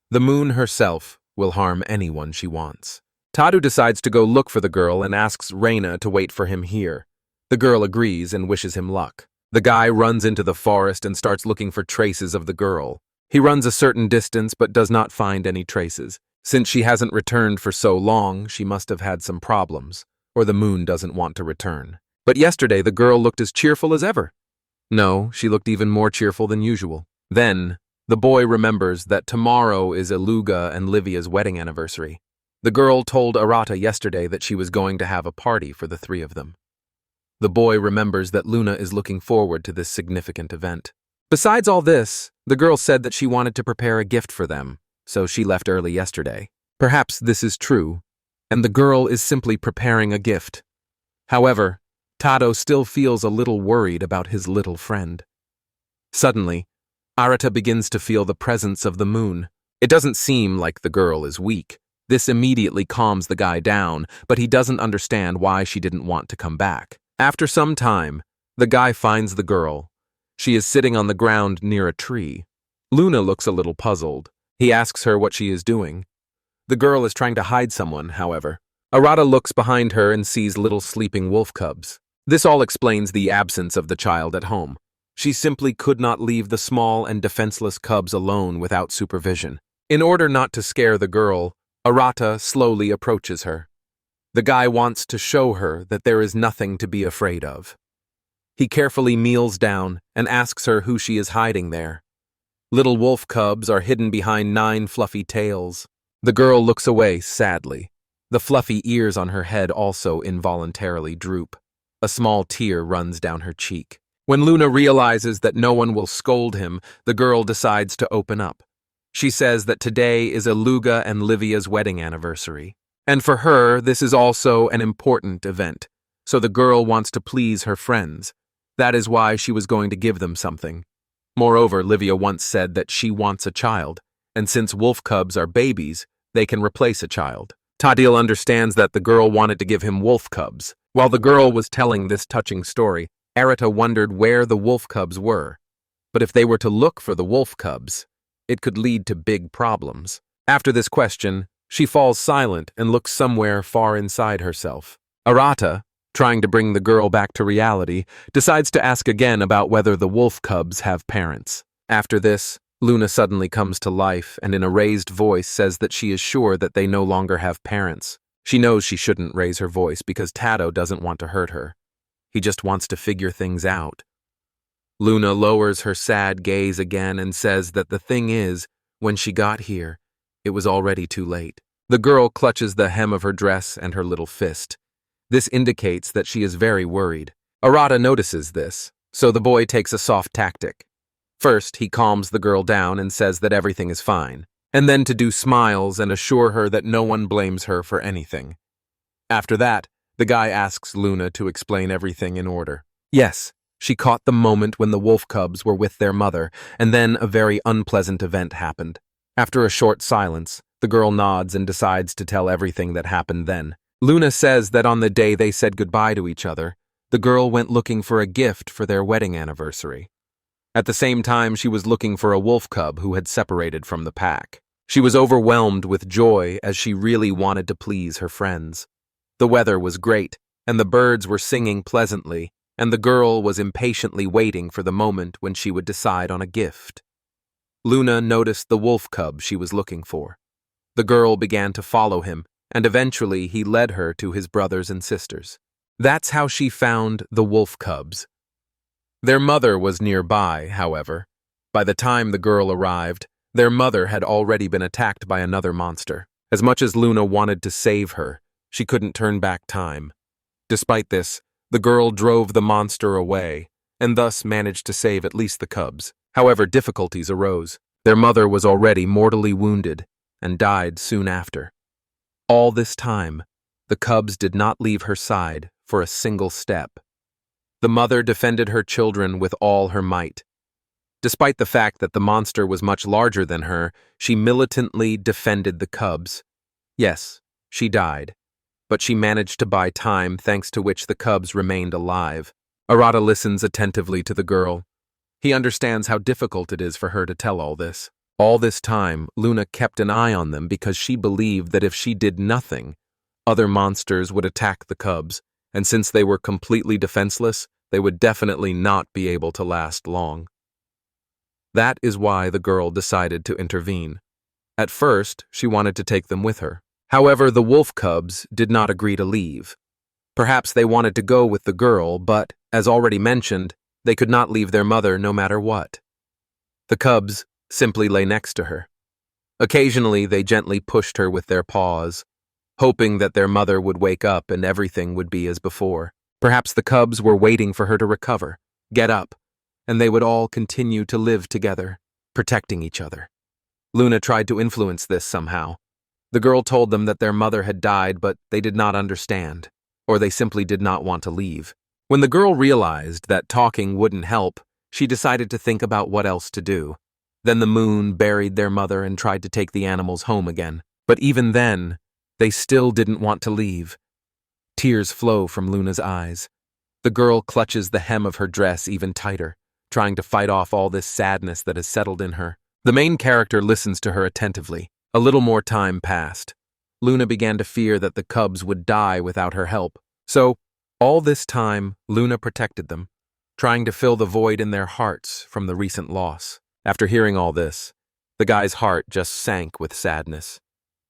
The moon herself will harm anyone she wants. Tadu decides to go look for the girl and asks Reina to wait for him here. The girl agrees and wishes him luck. The guy runs into the forest and starts looking for traces of the girl. He runs a certain distance but does not find any traces. Since she hasn't returned for so long, she must have had some problems, or the moon doesn't want to return. But yesterday the girl looked as cheerful as ever. No, she looked even more cheerful than usual. Then, the boy remembers that tomorrow is Aluga and Livia's wedding anniversary. The girl told Arata yesterday that she was going to have a party for the three of them. The boy remembers that Luna is looking forward to this significant event. Besides all this, the girl said that she wanted to prepare a gift for them, so she left early yesterday. Perhaps this is true, and the girl is simply preparing a gift. However, Tado still feels a little worried about his little friend. Suddenly, Arata begins to feel the presence of the moon. It doesn't seem like the girl is weak. This immediately calms the guy down, but he doesn't understand why she didn't want to come back. After some time, the guy finds the girl. She is sitting on the ground near a tree. Luna looks a little puzzled. He asks her what she is doing. The girl is trying to hide someone, however. Arata looks behind her and sees little sleeping wolf cubs. This all explains the absence of the child at home. She simply could not leave the small and defenseless cubs alone without supervision. In order not to scare the girl, Arata slowly approaches her. The guy wants to show her that there is nothing to be afraid of. He carefully kneels down and asks her who she is hiding there. Little wolf cubs are hidden behind 9 fluffy tails. The girl looks away sadly. The fluffy ears on her head also involuntarily droop. A small tear runs down her cheek. When Luna realizes that no one will scold him, the girl decides to open up. She says that today is Aluga and Livia's wedding anniversary. And for her, this is also an important event, so the girl wants to please her friends. That is why she was going to give them something. Moreover, Livia once said that she wants a child, and since wolf cubs are babies, they can replace a child. Tadil understands that the girl wanted to give him wolf cubs. While the girl was telling this touching story, Arata wondered where the wolf cubs were. But if they were to look for the wolf cubs, it could lead to big problems. After this question, she falls silent and looks somewhere far inside herself. Arata, trying to bring the girl back to reality, decides to ask again about whether the wolf cubs have parents. After this, Luna suddenly comes to life and in a raised voice says that she is sure that they no longer have parents. She knows she shouldn't raise her voice because Tado doesn't want to hurt her. He just wants to figure things out. Luna lowers her sad gaze again and says that the thing is, when she got here, it was already too late. The girl clutches the hem of her dress and her little fist. This indicates that she is very worried. Arata notices this, so the boy takes a soft tactic. First, he calms the girl down and says that everything is fine, and then Tadu smiles and assure her that no one blames her for anything. After that, the guy asks Luna to explain everything in order. Yes, she caught the moment when the wolf cubs were with their mother, and then a very unpleasant event happened. After a short silence, the girl nods and decides to tell everything that happened then. Luna says that on the day they said goodbye to each other, the girl went looking for a gift for their wedding anniversary. At the same time, she was looking for a wolf cub who had separated from the pack. She was overwhelmed with joy as she really wanted to please her friends. The weather was great, and the birds were singing pleasantly, and the girl was impatiently waiting for the moment when she would decide on a gift. Luna noticed the wolf cub she was looking for. The girl began to follow him, and eventually he led her to his brothers and sisters. That's how she found the wolf cubs. Their mother was nearby, however. By the time the girl arrived, their mother had already been attacked by another monster. As much as Luna wanted to save her, she couldn't turn back time. Despite this, the girl drove the monster away, and thus managed to save at least the cubs. However, difficulties arose. Their mother was already mortally wounded and died soon after. All this time, the cubs did not leave her side for a single step. The mother defended her children with all her might. Despite the fact that the monster was much larger than her, she militantly defended the cubs. Yes, she died, but she managed to buy time, thanks to which the cubs remained alive. Arata listens attentively to the girl. He understands how difficult it is for her to tell all this. All this time, Luna kept an eye on them because she believed that if she did nothing, other monsters would attack the cubs, and since they were completely defenseless, they would definitely not be able to last long. That is why the girl decided to intervene. At first, she wanted to take them with her. However, the wolf cubs did not agree to leave. Perhaps they wanted to go with the girl, but, as already mentioned, they could not leave their mother no matter what. The cubs simply lay next to her. Occasionally, they gently pushed her with their paws, hoping that their mother would wake up and everything would be as before. Perhaps the cubs were waiting for her to recover, get up, and they would all continue to live together, protecting each other. Luna tried to influence this somehow. The girl told them that their mother had died, but they did not understand, or they simply did not want to leave. When the girl realized that talking wouldn't help, she decided to think about what else to do. Then the moon buried their mother and tried to take the animals home again. But even then, they still didn't want to leave. Tears flow from Luna's eyes. The girl clutches the hem of her dress even tighter, trying to fight off all this sadness that has settled in her. The main character listens to her attentively. A little more time passed. Luna began to fear that the cubs would die without her help. So, all this time, Luna protected them, trying to fill the void in their hearts from the recent loss. After hearing all this, the guy's heart just sank with sadness.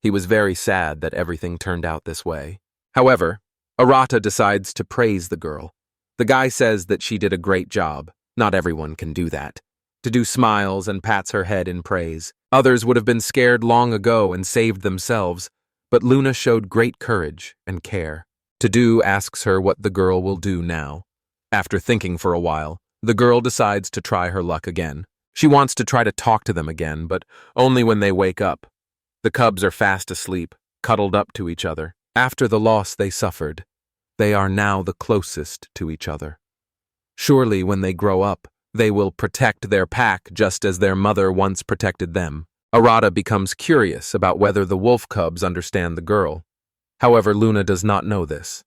He was very sad that everything turned out this way. However, Arata decides to praise the girl. The guy says that she did a great job. Not everyone can do that. Tudu smiles and pats her head in praise. Others would have been scared long ago and saved themselves, but Luna showed great courage and care. Tudu asks her what the girl will do now. After thinking for a while, the girl decides to try her luck again. She wants to try to talk to them again, but only when they wake up. The cubs are fast asleep, cuddled up to each other. After the loss they suffered, they are now the closest to each other. Surely when they grow up, they will protect their pack just as their mother once protected them. Arata becomes curious about whether the wolf cubs understand the girl. However, Luna does not know this.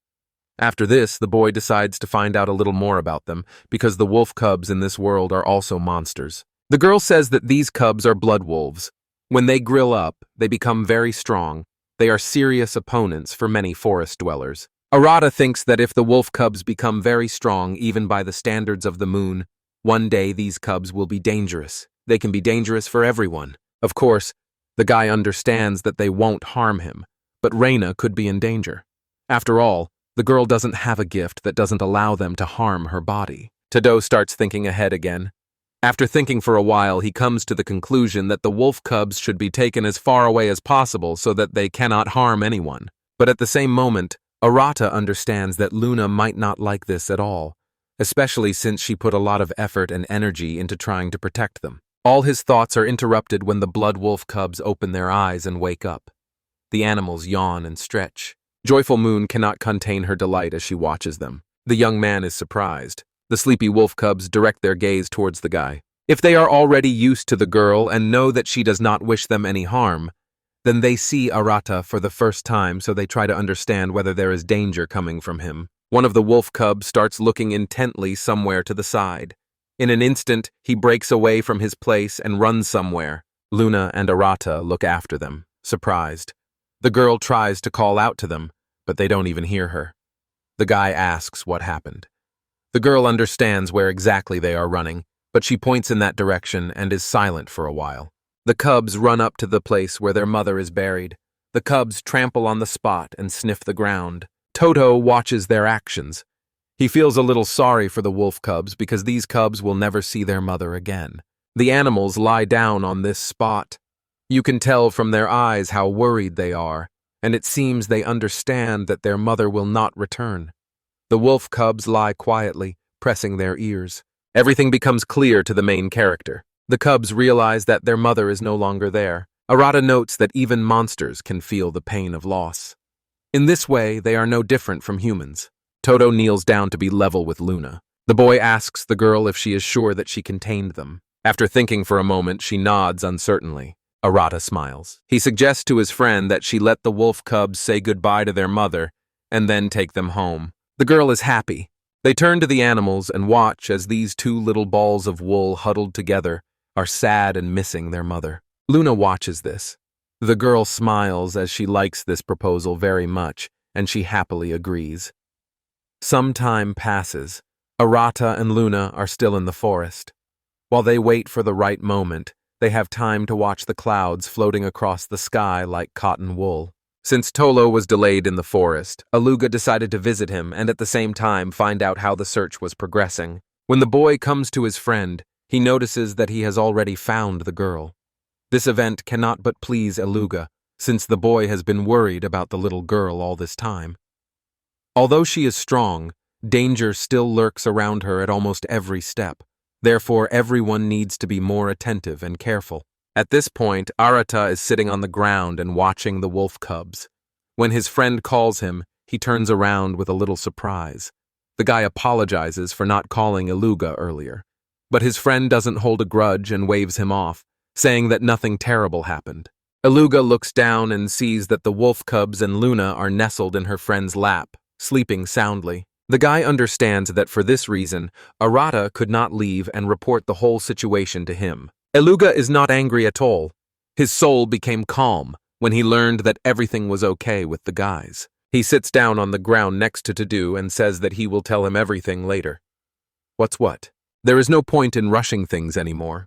After this, the boy decides to find out a little more about them, because the wolf cubs in this world are also monsters. The girl says that these cubs are blood wolves. When they grill up, they become very strong. They are serious opponents for many forest dwellers. Arata thinks that if the wolf cubs become very strong, even by the standards of the moon, one day these cubs will be dangerous. They can be dangerous for everyone. Of course, the guy understands that they won't harm him, but Reina could be in danger. After all, the girl doesn't have a gift that doesn't allow them to harm her body. Tado starts thinking ahead again. After thinking for a while, he comes to the conclusion that the wolf cubs should be taken as far away as possible so that they cannot harm anyone. But at the same moment, Arata understands that Luna might not like this at all, especially since she put a lot of effort and energy into trying to protect them. All his thoughts are interrupted when the blood wolf cubs open their eyes and wake up. The animals yawn and stretch. Joyful Moon cannot contain her delight as she watches them. The young man is surprised. The sleepy wolf cubs direct their gaze towards the guy. If they are already used to the girl and know that she does not wish them any harm, then they see Arata for the first time, so they try to understand whether there is danger coming from him. One of the wolf cubs starts looking intently somewhere to the side. In an instant, he breaks away from his place and runs somewhere. Luna and Arata look after them, surprised. The girl tries to call out to them, but they don't even hear her. The guy asks what happened. The girl understands where exactly they are running, but she points in that direction and is silent for a while. The cubs run up to the place where their mother is buried. The cubs trample on the spot and sniff the ground. Toto watches their actions. He feels a little sorry for the wolf cubs because these cubs will never see their mother again. The animals lie down on this spot. You can tell from their eyes how worried they are, and it seems they understand that their mother will not return. The wolf cubs lie quietly, pressing their ears. Everything becomes clear to the main character. The cubs realize that their mother is no longer there. Arata notes that even monsters can feel the pain of loss. In this way, they are no different from humans. Toto kneels down to be level with Luna. The boy asks the girl if she is sure that she contained them. After thinking for a moment, she nods uncertainly. Arata smiles. He suggests to his friend that she let the wolf cubs say goodbye to their mother and then take them home. The girl is happy. They turn to the animals and watch as these two little balls of wool huddled together are sad and missing their mother. Luna watches this. The girl smiles as she likes this proposal very much, and she happily agrees. Some time passes. Arata and Luna are still in the forest. While they wait for the right moment, they have time to watch the clouds floating across the sky like cotton wool. Since Tolo was delayed in the forest, Aluga decided to visit him and at the same time find out how the search was progressing. When the boy comes to his friend, he notices that he has already found the girl. This event cannot but please Aluga, since the boy has been worried about the little girl all this time. Although she is strong, danger still lurks around her at almost every step. Therefore, everyone needs to be more attentive and careful. At this point, Arata is sitting on the ground and watching the wolf cubs. When his friend calls him, he turns around with a little surprise. The guy apologizes for not calling Aluga earlier. But his friend doesn't hold a grudge and waves him off, saying that nothing terrible happened. Aluga looks down and sees that the wolf cubs and Luna are nestled in her friend's lap, sleeping soundly. The guy understands that for this reason, Arata could not leave and report the whole situation to him. Aluga is not angry at all. His soul became calm when he learned that everything was okay with the guys. He sits down on the ground next to Teltu and says that he will tell him everything later. What's what? There is no point in rushing things anymore.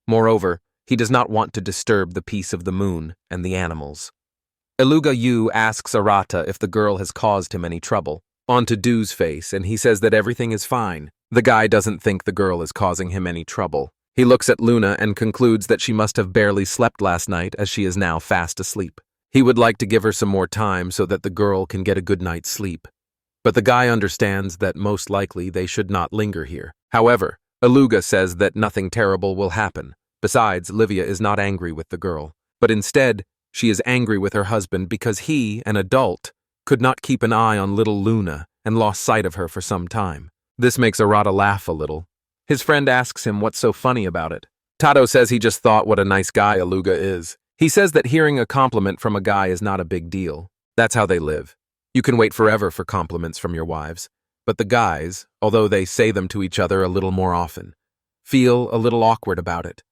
Moreover, he does not want to disturb the peace of the moon and the animals. Aluga Yu asks Arata if the girl has caused him any trouble. On Teltu's face, and he says that everything is fine. The guy doesn't think the girl is causing him any trouble. He looks at Luna and concludes that she must have barely slept last night as she is now fast asleep. He would like to give her some more time so that the girl can get a good night's sleep. But the guy understands that most likely they should not linger here. However, Aluga says that nothing terrible will happen. Besides, Livia is not angry with the girl. But instead, she is angry with her husband because he, an adult, could not keep an eye on little Luna and lost sight of her for some time. This makes Arata laugh a little. His friend asks him what's so funny about it. Tato says he just thought what a nice guy Aluga is. He says that hearing a compliment from a guy is not a big deal. That's how they live. You can wait forever for compliments from your wives. But the guys, although they say them to each other a little more often, feel a little awkward about it.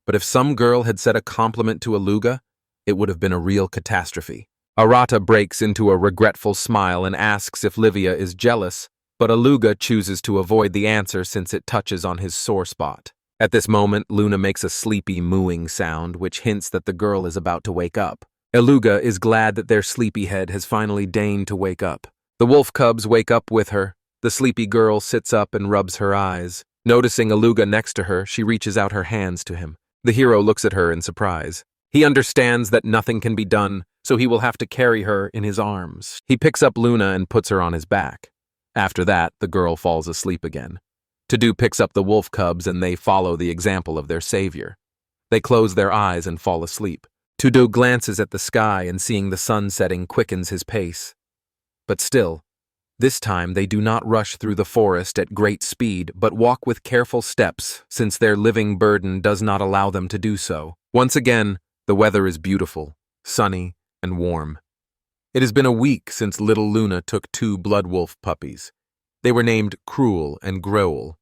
But if some girl had said a compliment to Aluga, it would have been a real catastrophe. Arata breaks into a regretful smile and asks if Livia is jealous, but Aluga chooses to avoid the answer since it touches on his sore spot. At this moment, Luna makes a sleepy mooing sound which hints that the girl is about to wake up. Aluga is glad that their sleepyhead has finally deigned to wake up. The wolf cubs wake up with her. The sleepy girl sits up and rubs her eyes. Noticing Aluga next to her, she reaches out her hands to him. The hero looks at her in surprise. He understands that nothing can be done, so he will have to carry her in his arms. He picks up Luna and puts her on his back. After that, the girl falls asleep again. Teltu picks up the wolf cubs and they follow the example of their savior. They close their eyes and fall asleep. Teltu glances at the sky and seeing the sun setting quickens his pace. But still, this time they do not rush through the forest at great speed but walk with careful steps since their living burden does not allow them to do so. Once again, the weather is beautiful, sunny, and warm. It has been a week since little Luna took 2 blood wolf puppies. They were named Cruel and Growl.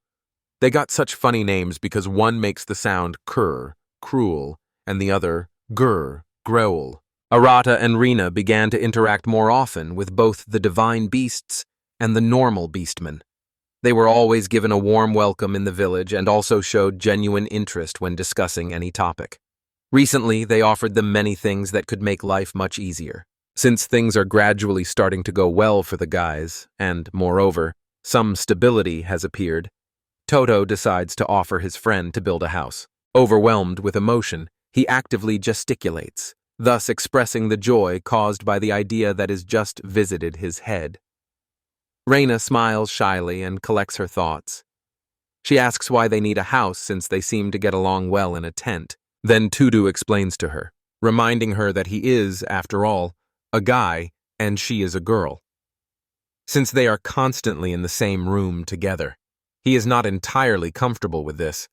They got such funny names because one makes the sound cur, cruel, and the other gur, growl. Arata and Rina began to interact more often with both the divine beasts and the normal beastmen. They were always given a warm welcome in the village and also showed genuine interest when discussing any topic. Recently, they offered them many things that could make life much easier. Since things are gradually starting to go well for the guys, and, moreover, some stability has appeared, Toto decides to offer his friend to build a house. Overwhelmed with emotion, he actively gesticulates, thus expressing the joy caused by the idea that has just visited his head. Reina smiles shyly and collects her thoughts. She asks why they need a house since they seem to get along well in a tent. Then Tudu explains to her, reminding her that he is, after all, a guy and she is a girl. Since they are constantly in the same room together, he is not entirely comfortable with this.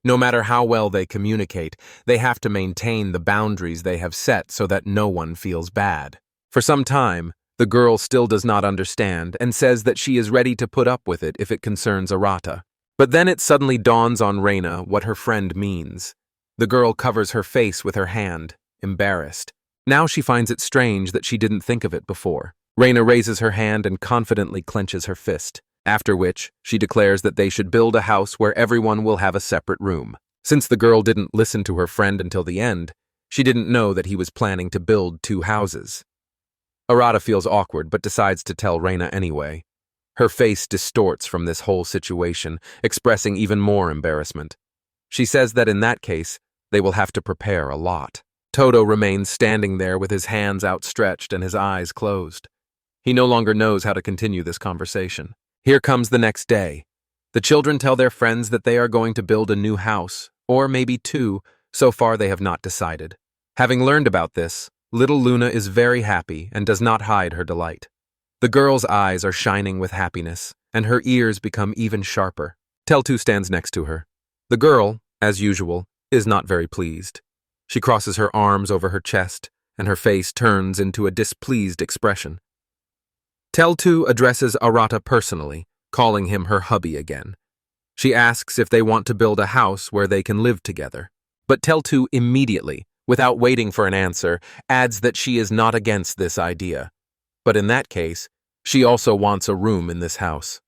No matter how well they communicate, they have to maintain the boundaries they have set so that no one feels bad. For some time, the girl still does not understand and says that she is ready to put up with it if it concerns Arata. But then it suddenly dawns on Reina what her friend means. The girl covers her face with her hand, embarrassed. Now she finds it strange that she didn't think of it before. Reina raises her hand and confidently clenches her fist, after which she declares that they should build a house where everyone will have a separate room. Since the girl didn't listen to her friend until the end, she didn't know that he was planning to build 2 houses. Arata feels awkward but decides to tell Reina anyway. Her face distorts from this whole situation, expressing even more embarrassment. She says that in that case, they will have to prepare a lot. Toto remains standing there with his hands outstretched and his eyes closed. He no longer knows how to continue this conversation. Here comes the next day. The children tell their friends that they are going to build a new house, or maybe 2, so far they have not decided. Having learned about this, little Luna is very happy and does not hide her delight. The girl's eyes are shining with happiness, and her ears become even sharper. Teltu stands next to her. The girl, as usual, is not very pleased. She crosses her arms over her chest, and her face turns into a displeased expression. Teltu addresses Arata personally, calling him her hubby again. She asks if they want to build a house where they can live together. But Teltu immediately, without waiting for an answer, adds that she is not against this idea. But in that case, she also wants a room in this house.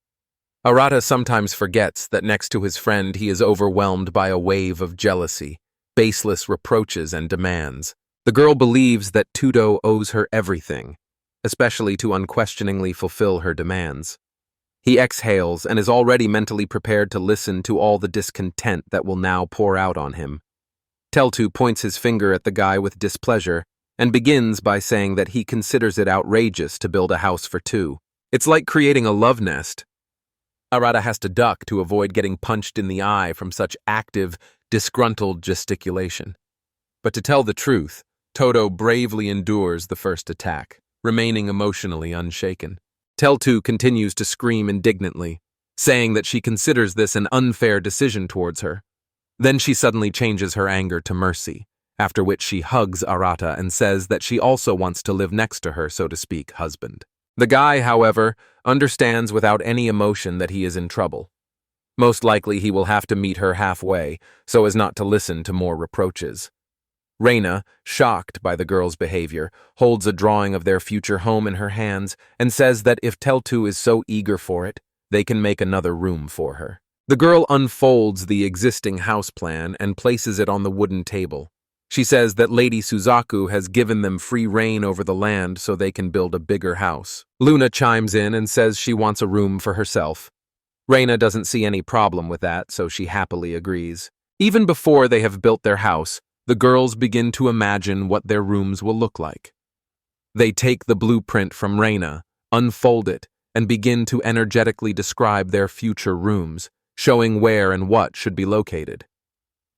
Arata sometimes forgets that next to his friend he is overwhelmed by a wave of jealousy, baseless reproaches and demands. The girl believes that Tudo owes her everything, especially to unquestioningly fulfill her demands. He exhales and is already mentally prepared to listen to all the discontent that will now pour out on him. Teltu points his finger at the guy with displeasure and begins by saying that he considers it outrageous to build a house for 2. It's like creating a love nest. Arata has to duck to avoid getting punched in the eye from such active, disgruntled gesticulation. But to tell the truth, Toto bravely endures the first attack, remaining emotionally unshaken. Teltu continues to scream indignantly, saying that she considers this an unfair decision towards her. Then she suddenly changes her anger to mercy, after which she hugs Arata and says that she also wants to live next to her, so to speak, husband. The guy, however, understands without any emotion that he is in trouble. Most likely he will have to meet her halfway, so as not to listen to more reproaches. Reina, shocked by the girl's behavior, holds a drawing of their future home in her hands and says that if Teltu is so eager for it, they can make another room for her. The girl unfolds the existing house plan and places it on the wooden table. She says that Lady Suzaku has given them free reign over the land so they can build a bigger house. Luna chimes in and says she wants a room for herself. Reina doesn't see any problem with that, so she happily agrees. Even before they have built their house, the girls begin to imagine what their rooms will look like. They take the blueprint from Reina, unfold it, and begin to energetically describe their future rooms, showing where and what should be located.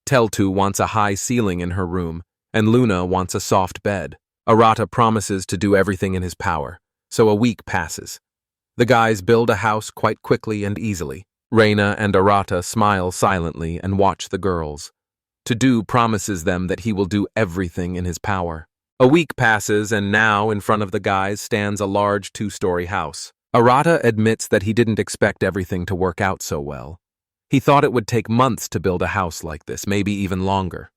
Teltu wants a high ceiling in her room, and Luna wants a soft bed. Arata promises to do everything in his power, so a week passes. The guys build a house quite quickly and easily. Reina and Arata smile silently and watch the girls. Tudu promises them that he will do everything in his power. A week passes, and now in front of the guys stands a large 2-story house. Arata admits that he didn't expect everything to work out so well. He thought it would take months to build a house like this, maybe even longer.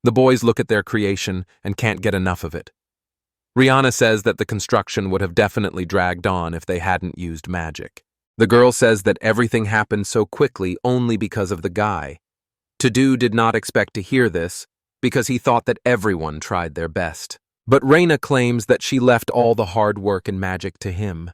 The boys look at their creation and can't get enough of it. Rihanna says that the construction would have definitely dragged on if they hadn't used magic. The girl says that everything happened so quickly only because of the guy. Teltu did not expect to hear this because he thought that everyone tried their best. But Reina claims that she left all the hard work and magic to him.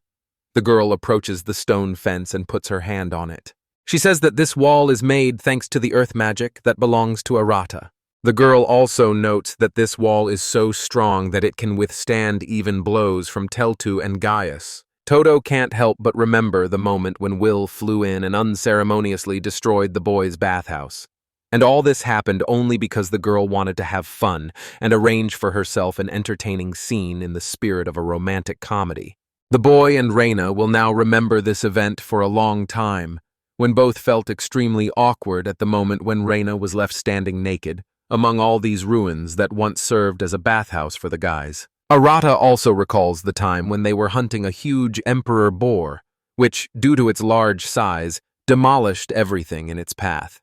The girl approaches the stone fence and puts her hand on it. She says that this wall is made thanks to the earth magic that belongs to Arata. The girl also notes that this wall is so strong that it can withstand even blows from Teltu and Gaius. Toto can't help but remember the moment when Will flew in and unceremoniously destroyed the boys' bathhouse. And all this happened only because the girl wanted to have fun and arrange for herself an entertaining scene in the spirit of a romantic comedy. The boy and Reina will now remember this event for a long time, when both felt extremely awkward at the moment when Reina was left standing naked among all these ruins that once served as a bathhouse for the guys. Arata also recalls the time when they were hunting a huge emperor boar, which, due to its large size, demolished everything in its path.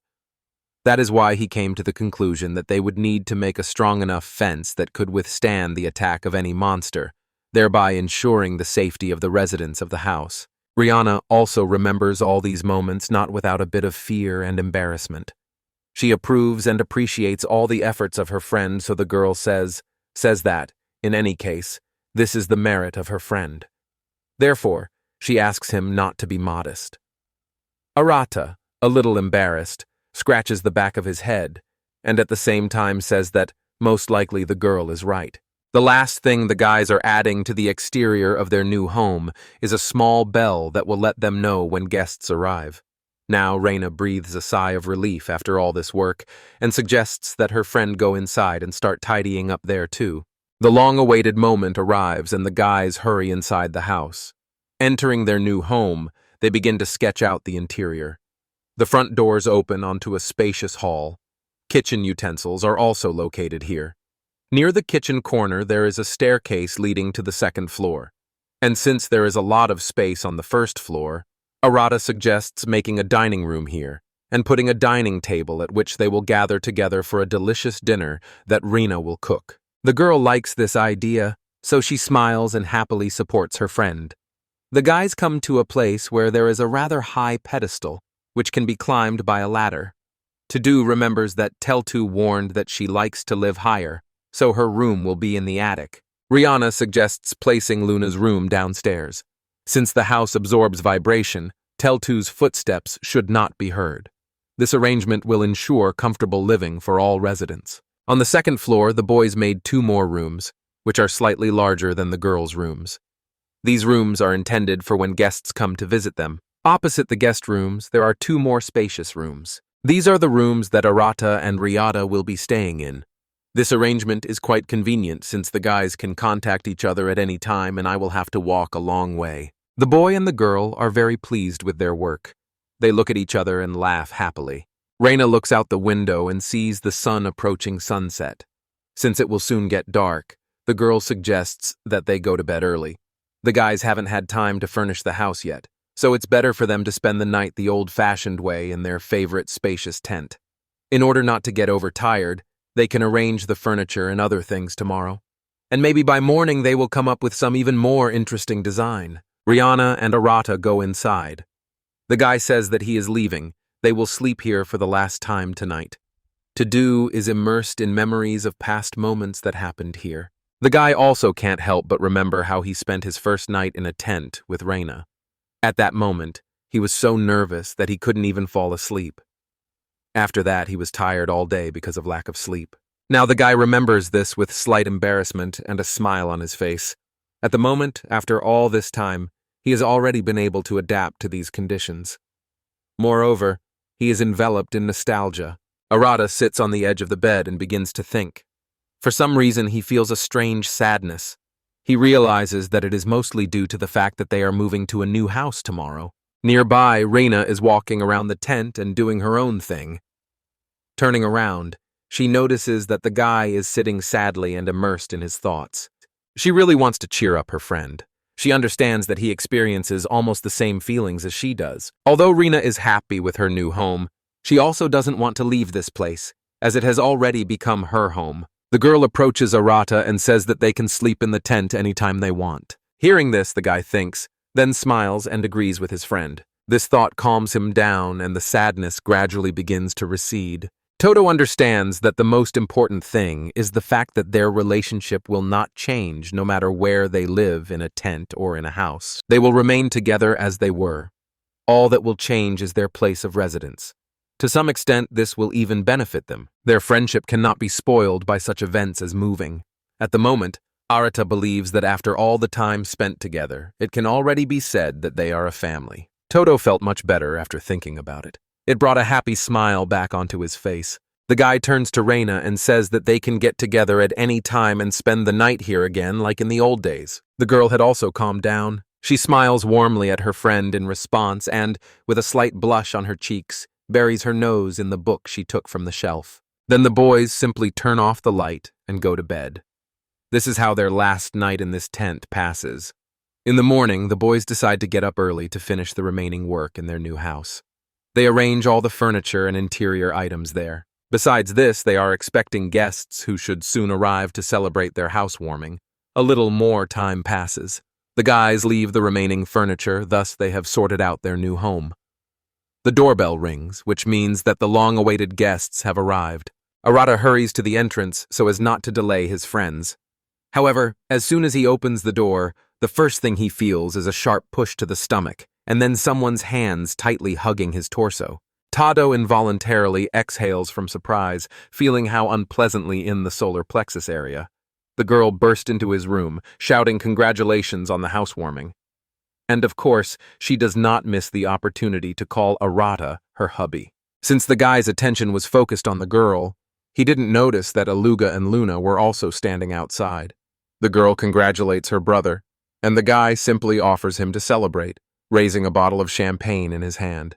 That is why he came to the conclusion that they would need to make a strong enough fence that could withstand the attack of any monster, thereby ensuring the safety of the residents of the house. Rihanna also remembers all these moments not without a bit of fear and embarrassment. She approves and appreciates all the efforts of her friend, so the girl says that, in any case, this is the merit of her friend. Therefore, she asks him not to be modest. Arata, a little embarrassed, scratches the back of his head, and at the same time says that most likely the girl is right. The last thing the guys are adding to the exterior of their new home is a small bell that will let them know when guests arrive. Now Reina breathes a sigh of relief after all this work and suggests that her friend go inside and start tidying up there too. The long-awaited moment arrives and the guys hurry inside the house. Entering their new home, they begin to sketch out the interior. The front doors open onto a spacious hall. Kitchen utensils are also located here. Near the kitchen corner there is a staircase leading to the second floor. And since there is a lot of space on the first floor, Arata suggests making a dining room here and putting a dining table at which they will gather together for a delicious dinner that Reina will cook. The girl likes this idea, so she smiles and happily supports her friend. The guys come to a place where there is a rather high pedestal, which can be climbed by a ladder. Teltu remembers that Teltu warned that she likes to live higher, so her room will be in the attic. Rihanna suggests placing Luna's room downstairs. Since the house absorbs vibration, Teltu's footsteps should not be heard. This arrangement will ensure comfortable living for all residents. On the second floor, the boys made 2 more rooms, which are slightly larger than the girls' rooms. These rooms are intended for when guests come to visit them. Opposite the guest rooms, there are 2 more spacious rooms. These are the rooms that Arata and Riata will be staying in. This arrangement is quite convenient since the guys can contact each other at any time and I will have to walk a long way. The boy and the girl are very pleased with their work. They look at each other and laugh happily. Reina looks out the window and sees the sun approaching sunset. Since it will soon get dark, the girl suggests that they go to bed early. The guys haven't had time to furnish the house yet, so it's better for them to spend the night the old-fashioned way in their favorite spacious tent. In order not to get overtired, they can arrange the furniture and other things tomorrow. And maybe by morning they will come up with some even more interesting design. Rihanna and Arata go inside. The guy says that he is leaving. They will sleep here for the last time tonight. Teltu is immersed in memories of past moments that happened here. The guy also can't help but remember how he spent his first night in a tent with Reina. At that moment, he was so nervous that he couldn't even fall asleep. After that, he was tired all day because of lack of sleep. Now the guy remembers this with slight embarrassment and a smile on his face. At the moment, after all this time, he has already been able to adapt to these conditions. Moreover, he is enveloped in nostalgia. Arata sits on the edge of the bed and begins to think. For some reason, he feels a strange sadness. He realizes that it is mostly due to the fact that they are moving to a new house tomorrow. Nearby, Reina is walking around the tent and doing her own thing. Turning around, she notices that the guy is sitting sadly and immersed in his thoughts. She really wants to cheer up her friend. She understands that he experiences almost the same feelings as she does. Although Reina is happy with her new home, she also doesn't want to leave this place, as it has already become her home. The girl approaches Arata and says that they can sleep in the tent anytime they want. Hearing this, the guy thinks, then smiles and agrees with his friend. This thought calms him down and the sadness gradually begins to recede. Toto understands that the most important thing is the fact that their relationship will not change no matter where they live, in a tent or in a house. They will remain together as they were. All that will change is their place of residence. To some extent, this will even benefit them. Their friendship cannot be spoiled by such events as moving. At the moment, Arata believes that after all the time spent together, it can already be said that they are a family. Toto felt much better after thinking about it. It brought a happy smile back onto his face. The guy turns to Reina and says that they can get together at any time and spend the night here again like in the old days. The girl had also calmed down. She smiles warmly at her friend in response and, with a slight blush on her cheeks, buries her nose in the book she took from the shelf. Then the boys simply turn off the light and go to bed. This is how their last night in this tent passes. In the morning, the boys decide to get up early to finish the remaining work in their new house. They arrange all the furniture and interior items there. Besides this, they are expecting guests who should soon arrive to celebrate their housewarming. A little more time passes. The guys leave the remaining furniture, thus they have sorted out their new home. The doorbell rings, which means that the long-awaited guests have arrived. Arata hurries to the entrance so as not to delay his friends. However, as soon as he opens the door, the first thing he feels is a sharp push to the stomach, and then someone's hands tightly hugging his torso. Tado involuntarily exhales from surprise, feeling how unpleasantly in the solar plexus area. The girl burst into his room, shouting congratulations on the housewarming. And of course, she does not miss the opportunity to call Arata her hubby. Since the guy's attention was focused on the girl, he didn't notice that Aluga and Luna were also standing outside. The girl congratulates her brother, and the guy simply offers him to celebrate, raising a bottle of champagne in his hand.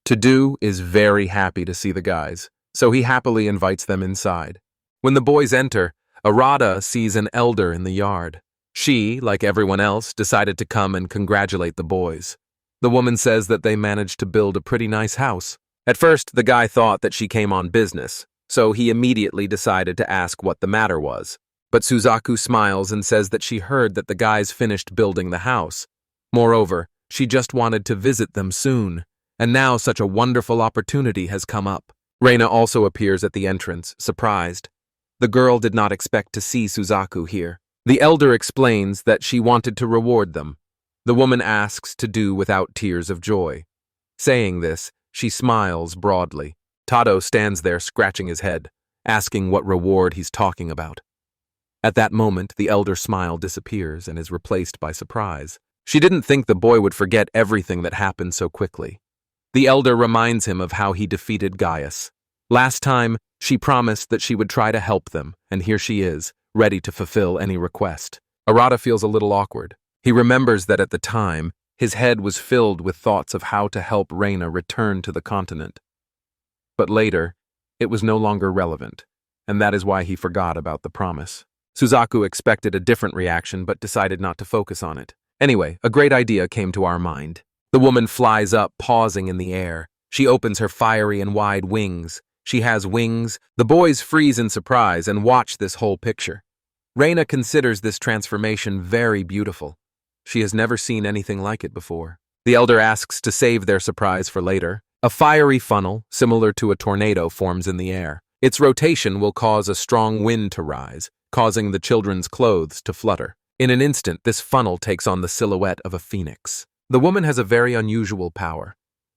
Tadu is very happy to see the guys, so he happily invites them inside. When the boys enter, Arata sees an elder in the yard. She, like everyone else, decided to come and congratulate the boys. The woman says that they managed to build a pretty nice house. At first, the guy thought that she came on business, so he immediately decided to ask what the matter was. But Suzaku smiles and says that she heard that the guys finished building the house. Moreover, she just wanted to visit them soon, and now such a wonderful opportunity has come up. Reina also appears at the entrance, surprised. The girl did not expect to see Suzaku here. The elder explains that she wanted to reward them. The woman asks to do without tears of joy. Saying this, she smiles broadly. Tado stands there scratching his head, asking what reward he's talking about. At that moment, the elder's smile disappears and is replaced by surprise. She didn't think the boy would forget everything that happened so quickly. The elder reminds him of how he defeated Gaius. Last time, she promised that she would try to help them, and here she is, ready to fulfill any request. Arata feels a little awkward. He remembers that at the time, his head was filled with thoughts of how to help Reina return to the continent. But later, it was no longer relevant, and that is why he forgot about the promise. Suzaku expected a different reaction but decided not to focus on it. Anyway, a great idea came to our mind. The woman flies up, pausing in the air. She opens her fiery and wide wings. She has wings. The boys freeze in surprise and watch this whole picture. Reina considers this transformation very beautiful. She has never seen anything like it before. The elder asks to save their surprise for later. A fiery funnel, similar to a tornado, forms in the air. Its rotation will cause a strong wind to rise, causing the children's clothes to flutter. In an instant, this funnel takes on the silhouette of a phoenix. The woman has a very unusual power.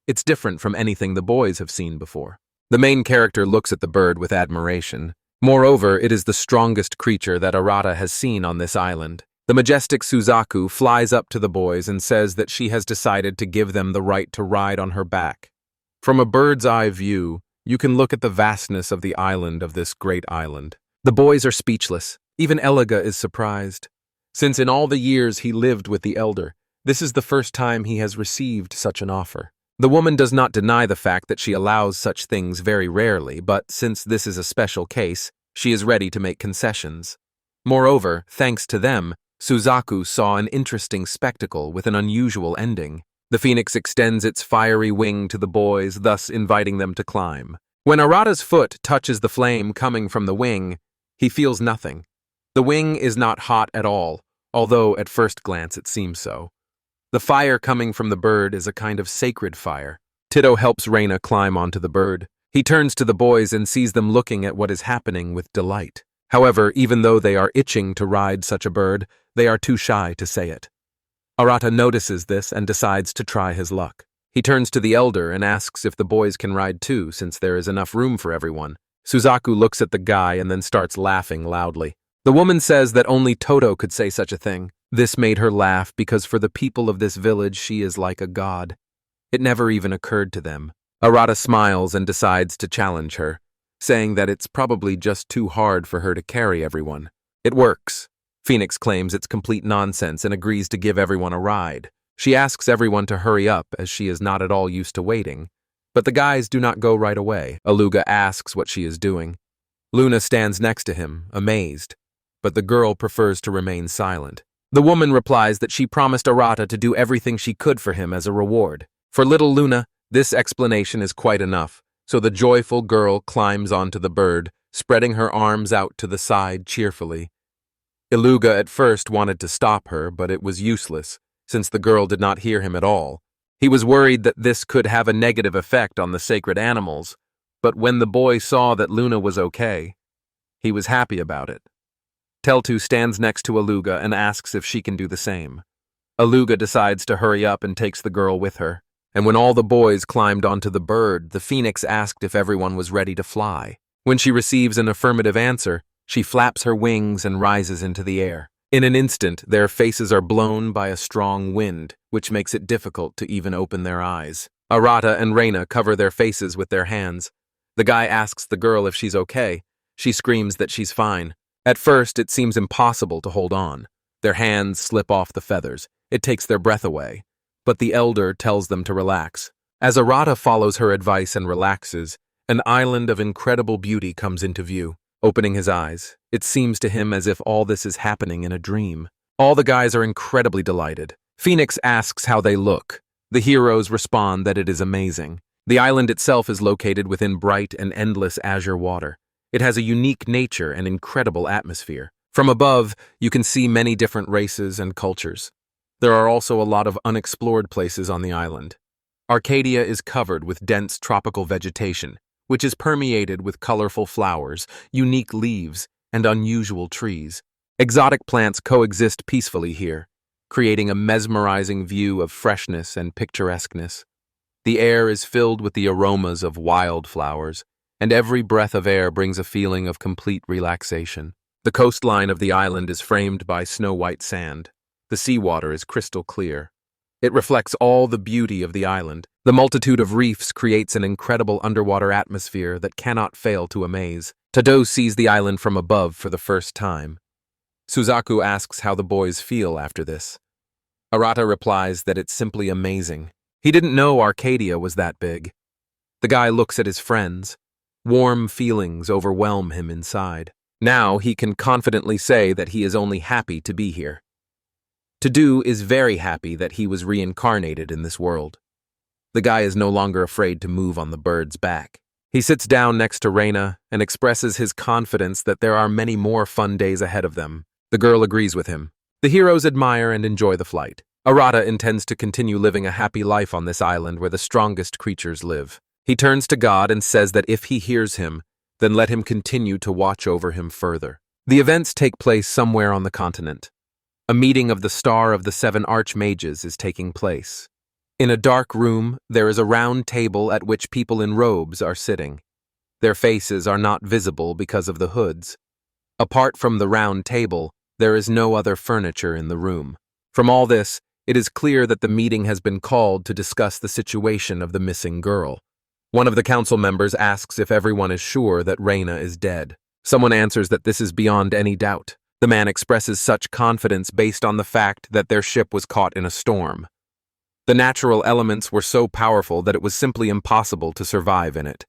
It's different from anything the boys have seen before. The main character looks at the bird with admiration. Moreover, it is the strongest creature that Arata has seen on this island. The majestic Suzaku flies up to the boys and says that she has decided to give them the right to ride on her back. From a bird's eye view, you can look at the vastness of the island of this great island. The boys are speechless. Even Aluga is surprised. Since in all the years he lived with the elder, this is the first time he has received such an offer. The woman does not deny the fact that she allows such things very rarely, but since this is a special case, she is ready to make concessions. Moreover, thanks to them, Suzaku saw an interesting spectacle with an unusual ending. The phoenix extends its fiery wing to the boys, thus inviting them to climb. When Arata's foot touches the flame coming from the wing, he feels nothing. The wing is not hot at all, although at first glance it seems so. The fire coming from the bird is a kind of sacred fire. Tito helps Reina climb onto the bird. He turns to the boys and sees them looking at what is happening with delight. However, even though they are itching to ride such a bird, they are too shy to say it. Arata notices this and decides to try his luck. He turns to the elder and asks if the boys can ride too, since there is enough room for everyone. Suzaku looks at the guy and then starts laughing loudly. The woman says that only Toto could say such a thing. This made her laugh because for the people of this village she is like a god. It never even occurred to them. Arata smiles and decides to challenge her, saying that it's probably just too hard for her to carry everyone. It works. Phoenix claims it's complete nonsense and agrees to give everyone a ride. She asks everyone to hurry up as she is not at all used to waiting. But the guys do not go right away. Aluga asks what she is doing. Luna stands next to him, amazed, but the girl prefers to remain silent. The woman replies that she promised Arata to do everything she could for him as a reward. For little Luna, this explanation is quite enough, so the joyful girl climbs onto the bird, spreading her arms out to the side cheerfully. Aluga at first wanted to stop her, but it was useless, since the girl did not hear him at all. He was worried that this could have a negative effect on the sacred animals, but when the boy saw that Luna was okay, he was happy about it. Teltu stands next to Aluga and asks if she can do the same. Aluga decides to hurry up and takes the girl with her. And when all the boys climbed onto the bird, the phoenix asked if everyone was ready to fly. When she receives an affirmative answer, she flaps her wings and rises into the air. In an instant, their faces are blown by a strong wind, which makes it difficult to even open their eyes. Arata and Reina cover their faces with their hands. The guy asks the girl if she's okay. She screams that she's fine. At first, it seems impossible to hold on. Their hands slip off the feathers. It takes their breath away. But the elder tells them to relax. As Arata follows her advice and relaxes, an island of incredible beauty comes into view. Opening his eyes, it seems to him as if all this is happening in a dream. All the guys are incredibly delighted. Phoenix asks how they look. The heroes respond that it is amazing. The island itself is located within bright and endless azure water. It has a unique nature and incredible atmosphere. From above, you can see many different races and cultures. There are also a lot of unexplored places on the island. Arcadia is covered with dense tropical vegetation, which is permeated with colorful flowers, unique leaves, and unusual trees. Exotic plants coexist peacefully here, creating a mesmerizing view of freshness and picturesqueness. The air is filled with the aromas of wildflowers, and every breath of air brings a feeling of complete relaxation. The coastline of the island is framed by snow-white sand. The seawater is crystal clear. It reflects all the beauty of the island. The multitude of reefs creates an incredible underwater atmosphere that cannot fail to amaze. Tado sees the island from above for the first time. Suzaku asks how the boys feel after this. Arata replies that it's simply amazing. He didn't know Arcadia was that big. The guy looks at his friends. Warm feelings overwhelm him inside. Now he can confidently say that he is only happy to be here. Tado is very happy that he was reincarnated in this world. The guy is no longer afraid to move on the bird's back. He sits down next to Reina and expresses his confidence that there are many more fun days ahead of them. The girl agrees with him. The heroes admire and enjoy the flight. Arata intends to continue living a happy life on this island where the strongest creatures live. He turns to God and says that if he hears him, then let him continue to watch over him further. The events take place somewhere on the continent. A meeting of the Star of the Seven Archmages is taking place. In a dark room, there is a round table at which people in robes are sitting. Their faces are not visible because of the hoods. Apart from the round table, there is no other furniture in the room. From all this, it is clear that the meeting has been called to discuss the situation of the missing girl. One of the council members asks if everyone is sure that Reina is dead. Someone answers that this is beyond any doubt. The man expresses such confidence based on the fact that their ship was caught in a storm. The natural elements were so powerful that it was simply impossible to survive in it.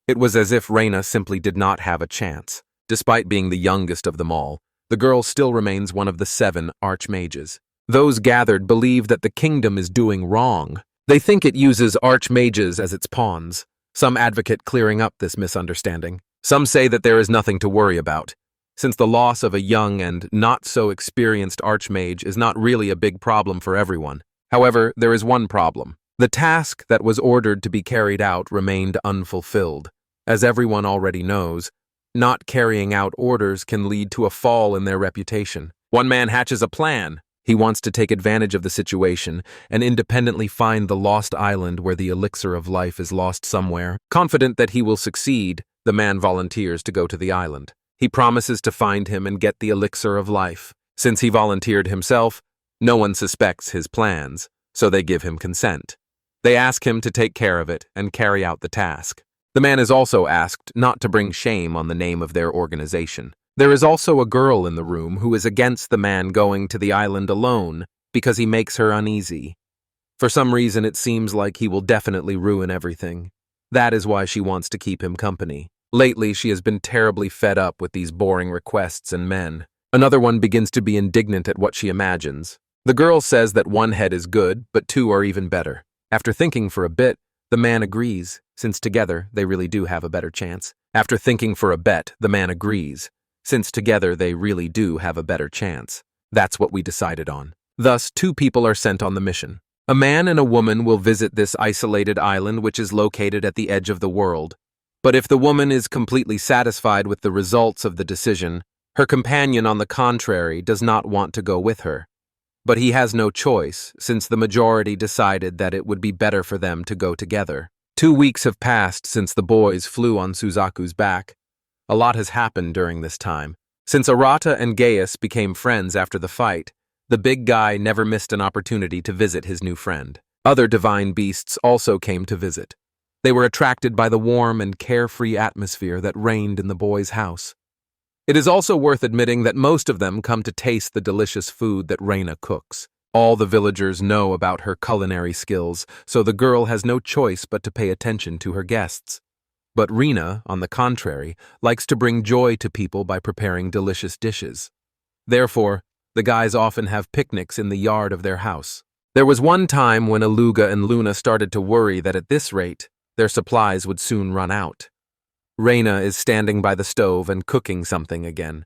It was as if Reina simply did not have a chance. Despite being the youngest of them all, the girl still remains one of the 7 archmages. Those gathered believe that the kingdom is doing wrong. They think it uses archmages as its pawns. Some advocate clearing up this misunderstanding. Some say that there is nothing to worry about, since the loss of a young and not-so-experienced archmage is not really a big problem for everyone. However, there is one problem. The task that was ordered to be carried out remained unfulfilled. As everyone already knows, not carrying out orders can lead to a fall in their reputation. One man hatches a plan. He wants to take advantage of the situation and independently find the lost island where the elixir of life is lost somewhere. Confident that he will succeed, the man volunteers to go to the island. He promises to find him and get the elixir of life. Since he volunteered himself, no one suspects his plans, so they give him consent. They ask him to take care of it and carry out the task. The man is also asked not to bring shame on the name of their organization. There is also a girl in the room who is against the man going to the island alone because he makes her uneasy. For some reason, it seems like he will definitely ruin everything. That is why she wants to keep him company. Lately, she has been terribly fed up with these boring requests and men. Another one begins to be indignant at what she imagines. The girl says that one head is good, but two are even better. After thinking for a bit, the man agrees, since together they really do have a better chance. After thinking for a bit, the man agrees, since together they really do have a better chance. That's what we decided on. Thus, two people are sent on the mission. A man and a woman will visit this isolated island which is located at the edge of the world. But if the woman is completely satisfied with the results of the decision, her companion, on the contrary, does not want to go with her. But he has no choice, since the majority decided that it would be better for them to go together. 2 weeks have passed since the boys flew on Suzaku's back. A lot has happened during this time. Since Arata and Gaius became friends after the fight, the big guy never missed an opportunity to visit his new friend. Other divine beasts also came to visit. They were attracted by the warm and carefree atmosphere that reigned in the boys' house. It is also worth admitting that most of them come to taste the delicious food that Reina cooks. All the villagers know about her culinary skills, so the girl has no choice but to pay attention to her guests. But Rina, on the contrary, likes to bring joy to people by preparing delicious dishes. Therefore, the guys often have picnics in the yard of their house. There was one time when Aluga and Luna started to worry that at this rate, their supplies would soon run out. Reina is standing by the stove and cooking something again.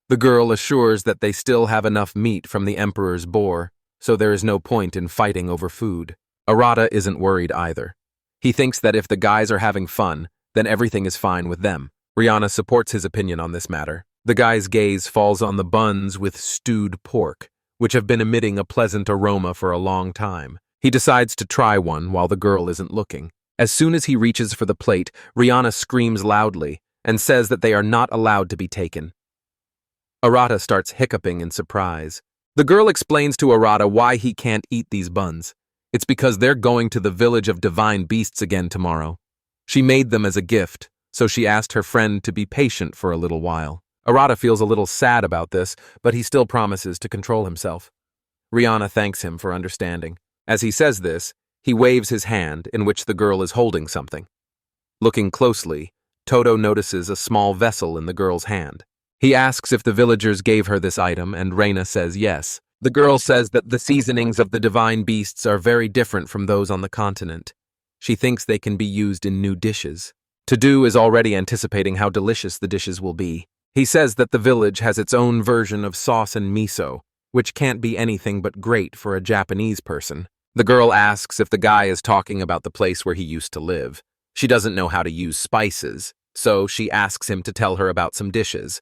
The girl assures that they still have enough meat from the Emperor's boar, so there is no point in fighting over food. Arata isn't worried either. He thinks that if the guys are having fun, then everything is fine with them. Rihanna supports his opinion on this matter. The guy's gaze falls on the buns with stewed pork, which have been emitting a pleasant aroma for a long time. He decides to try one while the girl isn't looking. As soon as he reaches for the plate, Rihanna screams loudly and says that they are not allowed to be taken. Arata starts hiccuping in surprise. The girl explains to Arata why he can't eat these buns. It's because they're going to the village of divine beasts again tomorrow. She made them as a gift, so she asked her friend to be patient for a little while. Arata feels a little sad about this, but he still promises to control himself. Rihanna thanks him for understanding. As he says this, he waves his hand in which the girl is holding something. Looking closely, Toto notices a small vessel in the girl's hand. He asks if the villagers gave her this item, and Reina says yes. The girl says that the seasonings of the divine beasts are very different from those on the continent. She thinks they can be used in new dishes. Teltu is already anticipating how delicious the dishes will be. He says that the village has its own version of sauce and miso, which can't be anything but great for a Japanese person. The girl asks if the guy is talking about the place where he used to live. She doesn't know how to use spices, so she asks him to tell her about some dishes.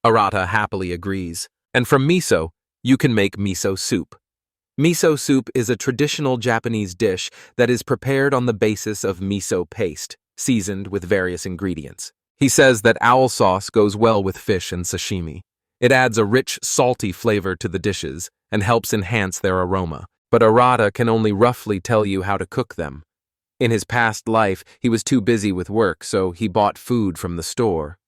Arata happily agrees. And from miso, you can make miso soup. Miso soup is a traditional Japanese dish that is prepared on the basis of miso paste, seasoned with various ingredients. He says that owl sauce goes well with fish and sashimi. It adds a rich, salty flavor to the dishes and helps enhance their aroma. But Arata can only roughly tell you how to cook them. In his past life, he was too busy with work, so he bought food from the store.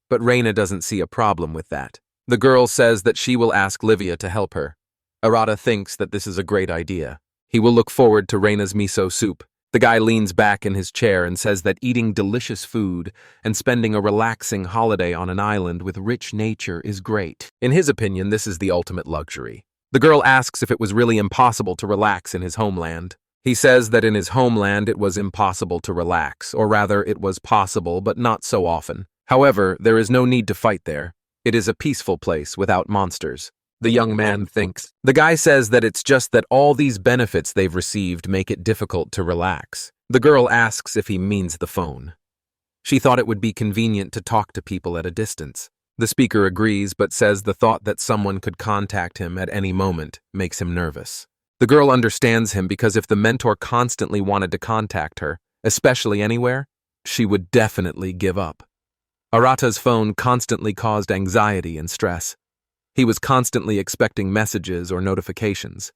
But Reina doesn't see a problem with that. The girl says that she will ask Livia to help her. Arata thinks that this is a great idea. He will look forward to Reina's miso soup. The guy leans back in his chair and says that eating delicious food and spending a relaxing holiday on an island with rich nature is great. In his opinion, this is the ultimate luxury. The girl asks if it was really impossible to relax in his homeland. He says that in his homeland it was impossible to relax, or rather it was possible but not so often. However, there is no need to fight there. It is a peaceful place without monsters. the young man thinks. The guy says that it's just that all these benefits they've received make it difficult to relax. The girl asks if he means the phone. She thought it would be convenient to talk to people at a distance. The speaker agrees, but says the thought that someone could contact him at any moment makes him nervous. The girl understands him because if the mentor constantly wanted to contact her, especially anywhere, she would definitely give up. Arata's phone constantly caused anxiety and stress. He was constantly expecting messages or notifications.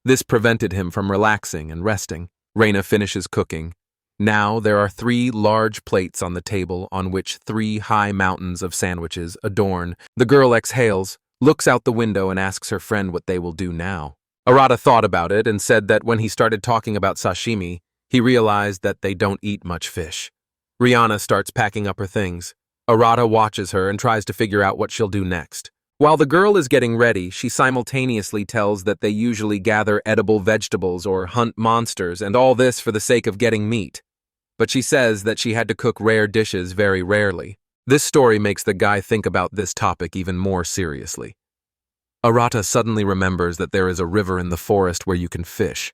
This prevented him from relaxing and resting. Reina finishes cooking. Now there are 3 large plates on the table on which 3 high mountains of sandwiches adorn. The girl exhales, looks out the window and asks her friend what they will do now. Arata thought about it and said that when he started talking about sashimi, he realized that they don't eat much fish. Rihanna starts packing up her things. Arata watches her and tries to figure out what she'll do next. While the girl is getting ready, she simultaneously tells that they usually gather edible vegetables or hunt monsters, and all this for the sake of getting meat. But she says that she had to cook rare dishes very rarely. This story makes the guy think about this topic even more seriously. Arata suddenly remembers that there is a river in the forest where you can fish.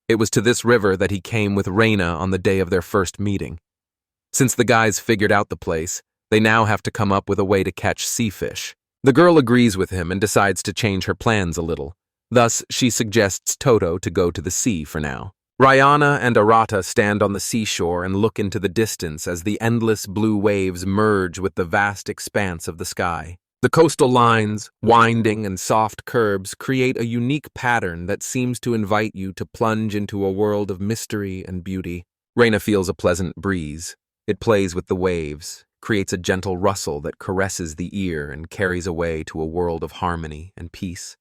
It was to this river that he came with Reina on the day of their first meeting. Since the guys figured out the place, they now have to come up with a way to catch sea fish. The girl agrees with him and decides to change her plans a little. Thus, she suggests Toto to go to the sea for now. Rihanna and Arata stand on the seashore and look into the distance as the endless blue waves merge with the vast expanse of the sky. The coastal lines, winding and soft curves, create a unique pattern that seems to invite you to plunge into a world of mystery and beauty. Reina feels a pleasant breeze. It plays with the waves, creates a gentle rustle that caresses the ear and carries away to a world of harmony and peace.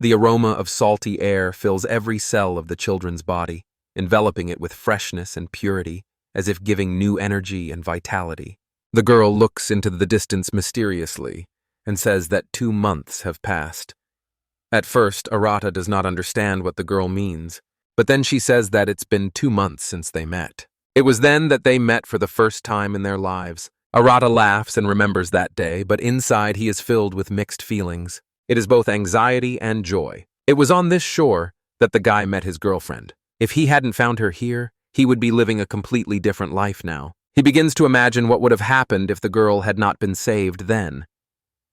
The aroma of salty air fills every cell of the children's body, enveloping it with freshness and purity, as if giving new energy and vitality. The girl looks into the distance mysteriously and says that 2 months have passed. At first, Arata does not understand what the girl means, but then she says that it's been 2 months since they met. It was then that they met for the first time in their lives. Arata laughs and remembers that day, but inside he is filled with mixed feelings. It is both anxiety and joy. It was on this shore that the guy met his girlfriend. If he hadn't found her here, he would be living a completely different life now. He begins to imagine what would have happened if the girl had not been saved then.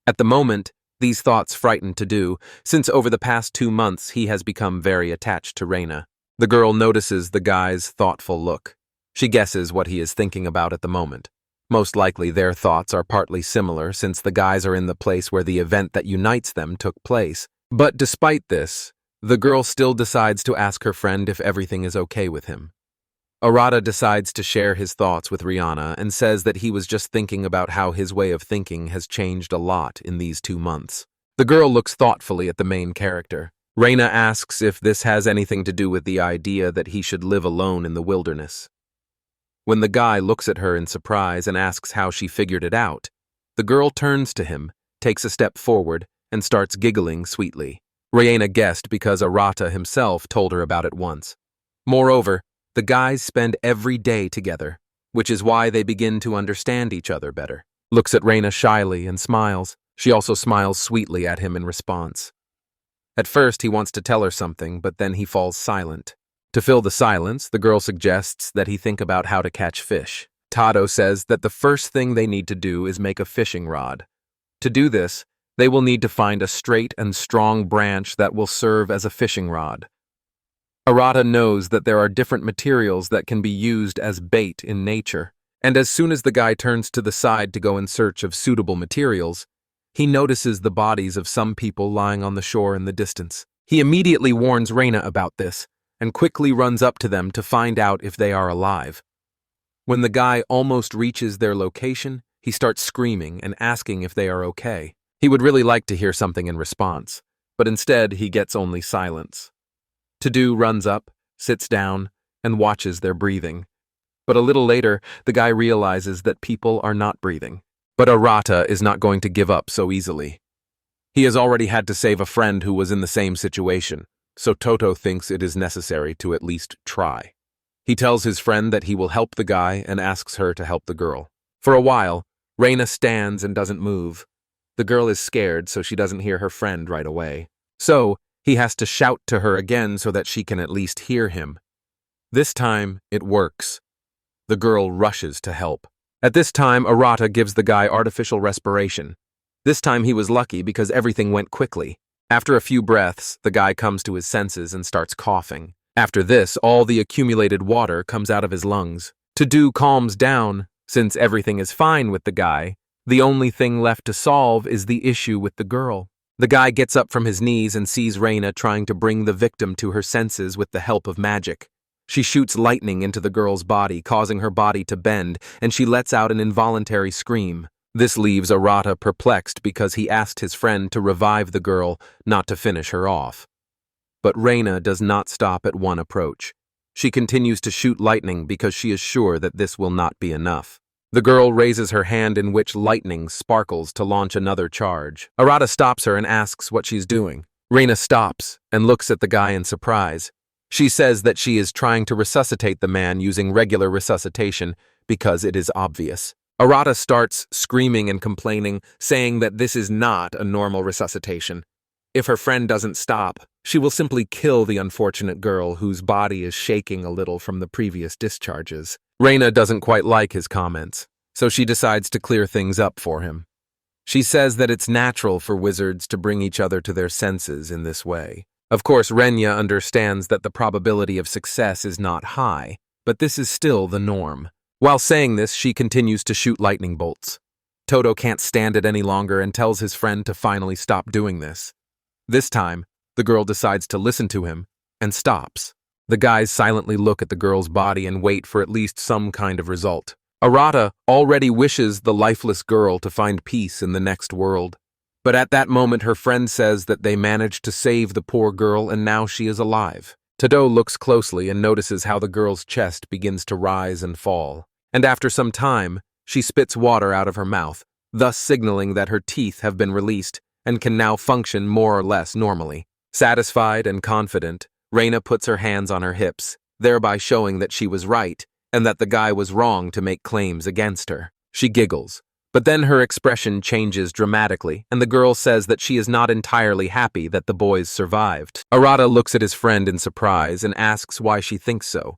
At the moment, these thoughts frighten Teltu, since over the past 2 months he has become very attached to Reina. The girl notices the guy's thoughtful look. She guesses what he is thinking about at the moment. Most likely their thoughts are partly similar since the guys are in the place where the event that unites them took place. But despite this, the girl still decides to ask her friend if everything is okay with him. Arata decides to share his thoughts with Rihanna and says that he was just thinking about how his way of thinking has changed a lot in these 2 months. The girl looks thoughtfully at the main character. Reina asks if this has anything to do with the idea that he should live alone in the wilderness. When the guy looks at her in surprise and asks how she figured it out, the girl turns to him, takes a step forward, and starts giggling sweetly. Reina guessed because Arata himself told her about it once. Moreover, the guys spend every day together, which is why they begin to understand each other better. Looks at Reina shyly and smiles. She also smiles sweetly at him in response. At first, he wants to tell her something, but then he falls silent. To fill the silence, the girl suggests that he think about how to catch fish. Tado says that the first thing they need to do is make a fishing rod. To do this, they will need to find a straight and strong branch that will serve as a fishing rod. Arata knows that there are different materials that can be used as bait in nature, and as soon as the guy turns to the side to go in search of suitable materials, he notices the bodies of some people lying on the shore in the distance. He immediately warns Reina about this, and quickly runs up to them to find out if they are alive. When the guy almost reaches their location, he starts screaming and asking if they are okay. He would really like to hear something in response, but instead he gets only silence. Teltu runs up, sits down, and watches their breathing. But a little later, the guy realizes that people are not breathing. But Arata is not going to give up so easily. He has already had to save a friend who was in the same situation, so Toto thinks it is necessary to at least try. He tells his friend that he will help the guy and asks her to help the girl. For a while, Reina stands and doesn't move. The girl is scared, so she doesn't hear her friend right away. So, he has to shout to her again so that she can at least hear him. This time, it works. The girl rushes to help. At this time, Arata gives the guy artificial respiration. This time he was lucky because everything went quickly. After a few breaths, the guy comes to his senses and starts coughing. After this, all the accumulated water comes out of his lungs. To-do calms down. Since everything is fine with the guy, the only thing left to solve is the issue with the girl. The guy gets up from his knees and sees Reina trying to bring the victim to her senses with the help of magic. She shoots lightning into the girl's body, causing her body to bend, and she lets out an involuntary scream. This leaves Arata perplexed because he asked his friend to revive the girl, not to finish her off. But Reina does not stop at one approach. She continues to shoot lightning because she is sure that this will not be enough. The girl raises her hand in which lightning sparkles to launch another charge. Arata stops her and asks what she's doing. Reina stops and looks at the guy in surprise. She says that she is trying to resuscitate the man using regular resuscitation because it is obvious. Arata starts screaming and complaining, saying that this is not a normal resuscitation. If her friend doesn't stop, she will simply kill the unfortunate girl whose body is shaking a little from the previous discharges. Reina doesn't quite like his comments, so she decides to clear things up for him. She says that it's natural for wizards to bring each other to their senses in this way. Of course, Renya understands that the probability of success is not high, but this is still the norm. While saying this, she continues to shoot lightning bolts. Toto can't stand it any longer and tells his friend to finally stop doing this. This time, the girl decides to listen to him and stops. The guys silently look at the girl's body and wait for at least some kind of result. Arata already wishes the lifeless girl to find peace in the next world. But at that moment, her friend says that they managed to save the poor girl and now she is alive. Tado looks closely and notices how the girl's chest begins to rise and fall. And after some time, she spits water out of her mouth, thus signaling that her teeth have been released and can now function more or less normally. Satisfied and confident, Reina puts her hands on her hips, thereby showing that she was right and that the guy was wrong to make claims against her. She giggles. But then her expression changes dramatically, and the girl says that she is not entirely happy that the boys survived. Arata looks at his friend in surprise and asks why she thinks so.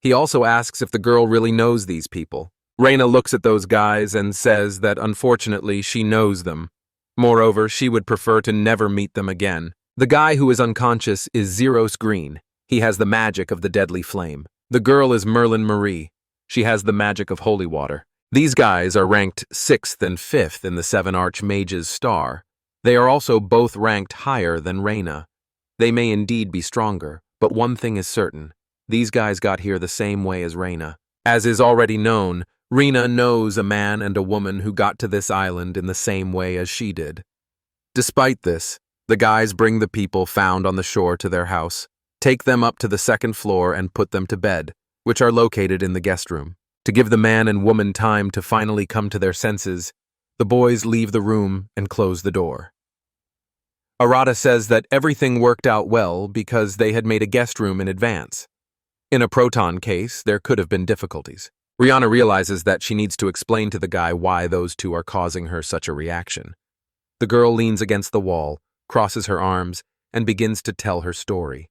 He also asks if the girl really knows these people. Reina looks at those guys and says that unfortunately she knows them. Moreover, she would prefer to never meet them again. The guy who is unconscious is Zeros Green. He has the magic of the deadly flame. The girl is Merlin Marie. She has the magic of holy water. These guys are ranked 6th and 5th in the 7 Archmages star. They are also both ranked higher than Reina. They may indeed be stronger, but one thing is certain. These guys got here the same way as Reina. As is already known, Reina knows a man and a woman who got to this island in the same way as she did. Despite this, the guys bring the people found on the shore to their house, take them up to the 2nd floor and put them to bed, which are located in the guest room. To give the man and woman time to finally come to their senses, the boys leave the room and close the door. Arata says that everything worked out well because they had made a guest room in advance. In a proton case, there could have been difficulties. Rihanna realizes that she needs to explain to the guy why those two are causing her such a reaction. The girl leans against the wall, crosses her arms, and begins to tell her story.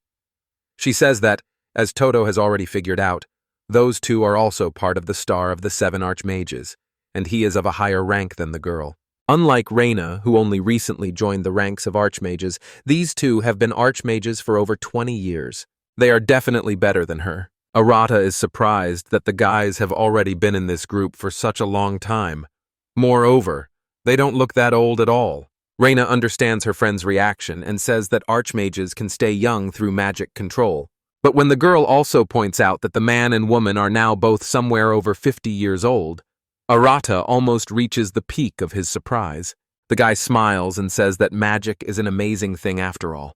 She says that, as Toto has already figured out, those two are also part of the star of the 7 Archmages, and he is of a higher rank than the girl. Unlike Reina, who only recently joined the ranks of Archmages, these two have been Archmages for over 20 years. They are definitely better than her. Arata is surprised that the guys have already been in this group for such a long time. Moreover, they don't look that old at all. Reina understands her friend's reaction and says that Archmages can stay young through magic control. But when the girl also points out that the man and woman are now both somewhere over 50 years old, Arata almost reaches the peak of his surprise. The guy smiles and says that magic is an amazing thing after all.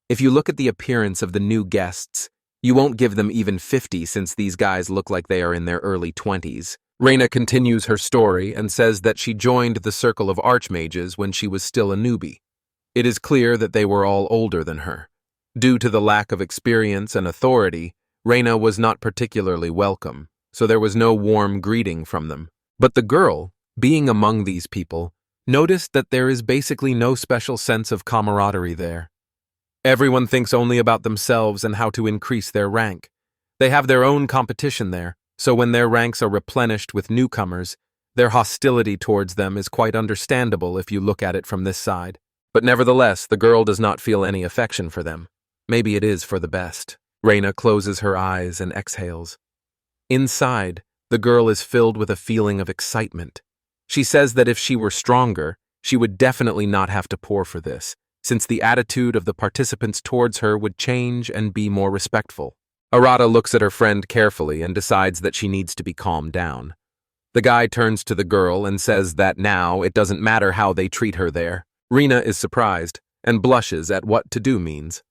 If you look at the appearance of the new guests, you won't give them even 50 since these guys look like they are in their early 20s. Reina continues her story and says that she joined the circle of Archmages when she was still a newbie. It is clear that they were all older than her. Due to the lack of experience and authority, Reina was not particularly welcome, so there was no warm greeting from them. But the girl, being among these people, noticed that there is basically no special sense of camaraderie there. Everyone thinks only about themselves and how to increase their rank. They have their own competition there, so when their ranks are replenished with newcomers, their hostility towards them is quite understandable if you look at it from this side. But nevertheless, the girl does not feel any affection for them. Maybe it is for the best. Reina closes her eyes and exhales. Inside, the girl is filled with a feeling of excitement. She says that if she were stronger, she would definitely not have to pour for this, since the attitude of the participants towards her would change and be more respectful. Arata looks at her friend carefully and decides that she needs to be calmed down. The guy turns to the girl and says that now it doesn't matter how they treat her there. Reina is surprised and blushes at what to do means.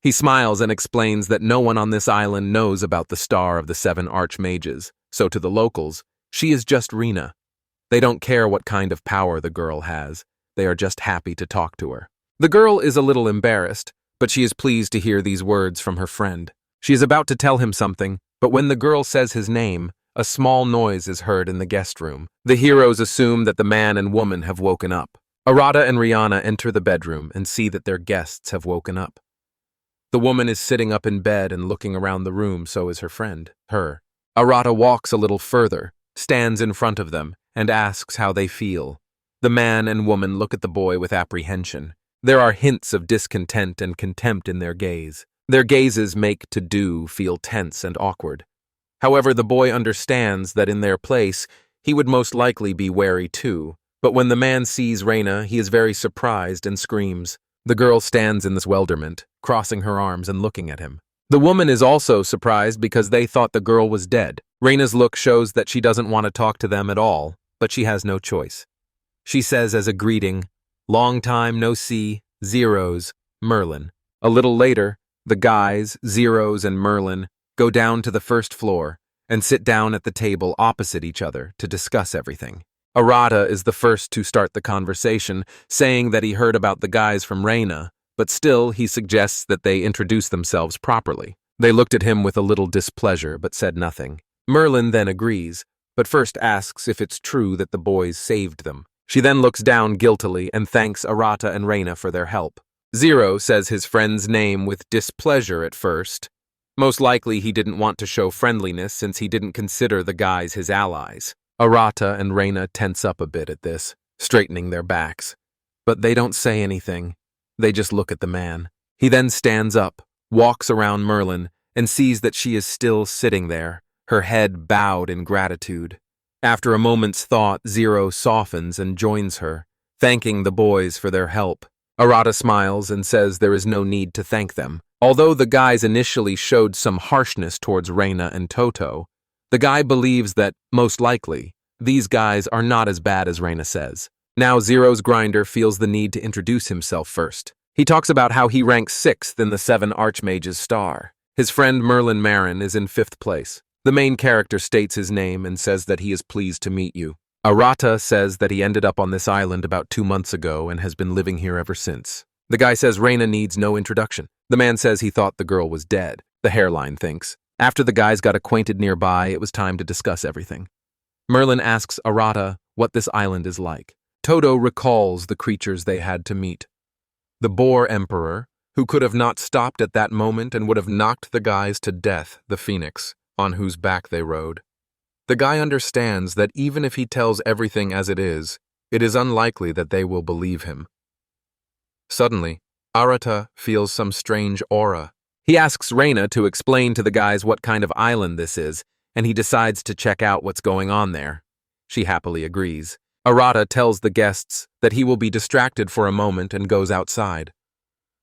He smiles and explains that no one on this island knows about the star of the 7 archmages, so to the locals, she is just Reina. They don't care what kind of power the girl has. They are just happy to talk to her. The girl is a little embarrassed, but she is pleased to hear these words from her friend. She is about to tell him something, but when the girl says his name, a small noise is heard in the guest room. The heroes assume that the man and woman have woken up. Arata and Rihanna enter the bedroom and see that their guests have woken up. The woman is sitting up in bed and looking around the room, so is her friend, her. Arata walks a little further, stands in front of them, and asks how they feel. The man and woman look at the boy with apprehension. There are hints of discontent and contempt in their gaze. Their gazes make to-do feel tense and awkward. However, the boy understands that in their place, he would most likely be wary too. But when the man sees Reina, he is very surprised and screams. The girl stands in this bewilderment, crossing her arms and looking at him. The woman is also surprised because they thought the girl was dead. Reina's look shows that she doesn't want to talk to them at all, but she has no choice. She says as a greeting, "Long time no see, Zeros, Merlin." A little later, the guys, Zeros and Merlin, go down to the first floor and sit down at the table opposite each other to discuss everything. Arata is the first to start the conversation, saying that he heard about the guys from Reina, but still he suggests that they introduce themselves properly. They looked at him with a little displeasure but said nothing. Merlin then agrees, but first asks if it's true that the boys saved them. She then looks down guiltily and thanks Arata and Reina for their help. Zero says his friend's name with displeasure at first. Most likely he didn't want to show friendliness since he didn't consider the guys his allies. Arata and Reina tense up a bit at this, straightening their backs. But they don't say anything. They just look at the man. He then stands up, walks around Merlin, and sees that she is still sitting there, her head bowed in gratitude. After a moment's thought, Zero softens and joins her, thanking the boys for their help. Arata smiles and says there is no need to thank them. Although the guys initially showed some harshness towards Reina and Toto, the guy believes that, most likely, these guys are not as bad as Reina says. Now Zero's grinder feels the need to introduce himself first. He talks about how he ranks 6th in the 7 Archmages star. His friend Merlin Marin is in 5th place. The main character states his name and says that he is pleased to meet you. Arata says that he ended up on this island about 2 months ago and has been living here ever since. The guy says Reina needs no introduction. The man says he thought the girl was dead. The hairline thinks. After the guys got acquainted nearby, it was time to discuss everything. Merlin asks Arata what this island is like. Toto recalls the creatures they had to meet. The Boar Emperor, who could have not stopped at that moment and would have knocked the guys to death, the Phoenix, on whose back they rode. The guy understands that even if he tells everything as it is unlikely that they will believe him. Suddenly, Arata feels some strange aura. He asks Reina to explain to the guys what kind of island this is, and he decides to check out what's going on there. She happily agrees. Arata tells the guests that he will be distracted for a moment and goes outside.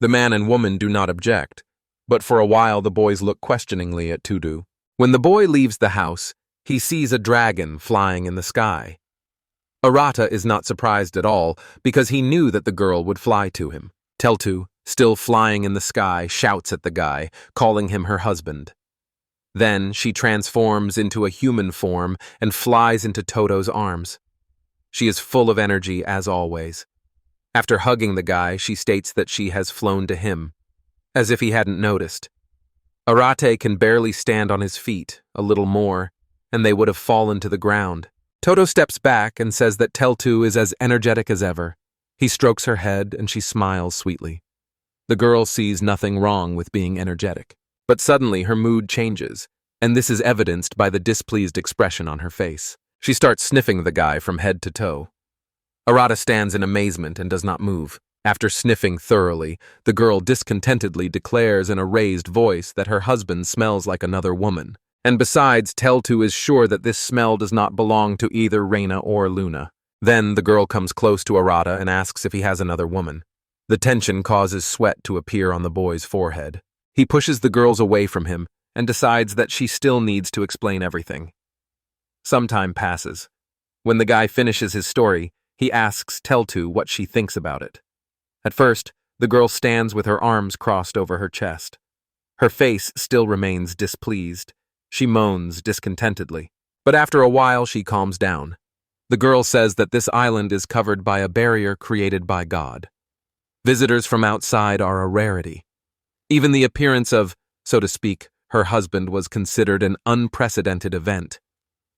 The man and woman do not object, but for a while the boys look questioningly at Tudu. When the boy leaves the house, he sees a dragon flying in the sky. Arata is not surprised at all because he knew that the girl would fly to him. Teltu, still flying in the sky, shouts at the guy, calling him her husband. Then she transforms into a human form and flies into Toto's arms. She is full of energy as always. After hugging the guy, she states that she has flown to him, as if he hadn't noticed. Arate can barely stand on his feet, a little more, and they would have fallen to the ground. Toto steps back and says that Teltu is as energetic as ever. He strokes her head and she smiles sweetly. The girl sees nothing wrong with being energetic. But suddenly her mood changes, and this is evidenced by the displeased expression on her face. She starts sniffing the guy from head to toe. Arata stands in amazement and does not move. After sniffing thoroughly, the girl discontentedly declares in a raised voice that her husband smells like another woman. And besides, Teltu is sure that this smell does not belong to either Reina or Luna. Then the girl comes close to Arata and asks if he has another woman. The tension causes sweat to appear on the boy's forehead. He pushes the girls away from him and decides that she still needs to explain everything. Some time passes. When the guy finishes his story, he asks Teltu what she thinks about it. At first, the girl stands with her arms crossed over her chest. Her face still remains displeased. She moans discontentedly, but after a while she calms down. The girl says that this island is covered by a barrier created by God. Visitors from outside are a rarity. Even the appearance of, so to speak, her husband was considered an unprecedented event.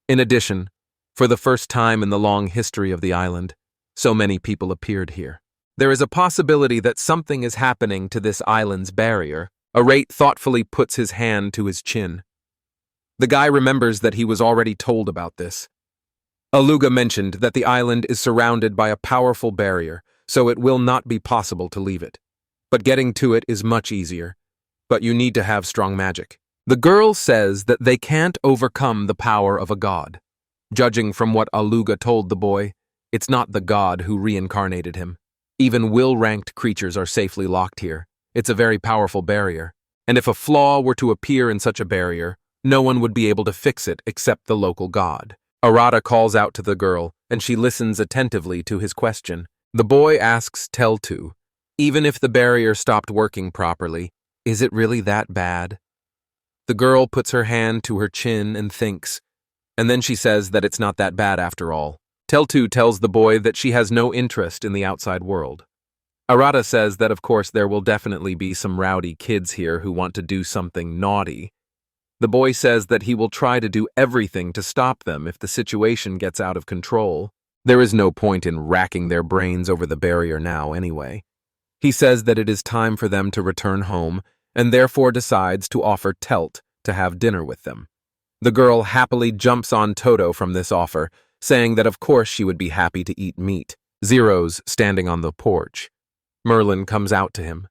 In addition, for the first time in the long history of the island, so many people appeared here. There is a possibility that something is happening to this island's barrier. Arate thoughtfully puts his hand to his chin. The guy remembers that he was already told about this. Aluga mentioned that the island is surrounded by a powerful barrier, so it will not be possible to leave it. But getting to it is much easier. But you need to have strong magic. The girl says that they can't overcome the power of a god. Judging from what Aluga told the boy, it's not the god who reincarnated him. Even will-ranked creatures are safely locked here. It's a very powerful barrier. And if a flaw were to appear in such a barrier, no one would be able to fix it except the local god. Arata calls out to the girl, and she listens attentively to his question. The boy asks Teltu, even if the barrier stopped working properly, is it really that bad? The girl puts her hand to her chin and thinks, and then she says that it's not that bad after all. Teltu tells the boy that she has no interest in the outside world. Arata says that of course there will definitely be some rowdy kids here who want to do something naughty. The boy says that he will try to do everything to stop them if the situation gets out of control. There is no point in racking their brains over the barrier now anyway. He says that it is time for them to return home and therefore decides to offer Telt to have dinner with them. The girl happily jumps on Toto from this offer, saying that of course she would be happy to eat meat. Zero's standing on the porch. Merlin comes out to him.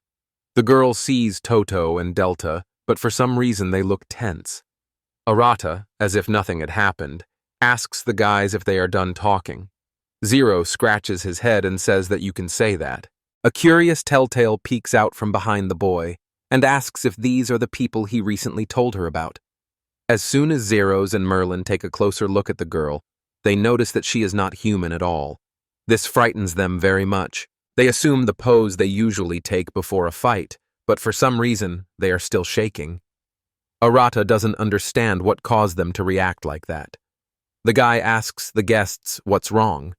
The girl sees Toto and Delta, but for some reason they look tense. Arata, as if nothing had happened, asks the guys if they are done talking. Zero scratches his head and says that you can say that. A curious telltale peeks out from behind the boy and asks if these are the people he recently told her about. As soon as Zeros and Merlin take a closer look at the girl, they notice that she is not human at all. This frightens them very much. They assume the pose they usually take before a fight, but for some reason, they are still shaking. Arata doesn't understand what caused them to react like that. The guy asks the guests what's wrong.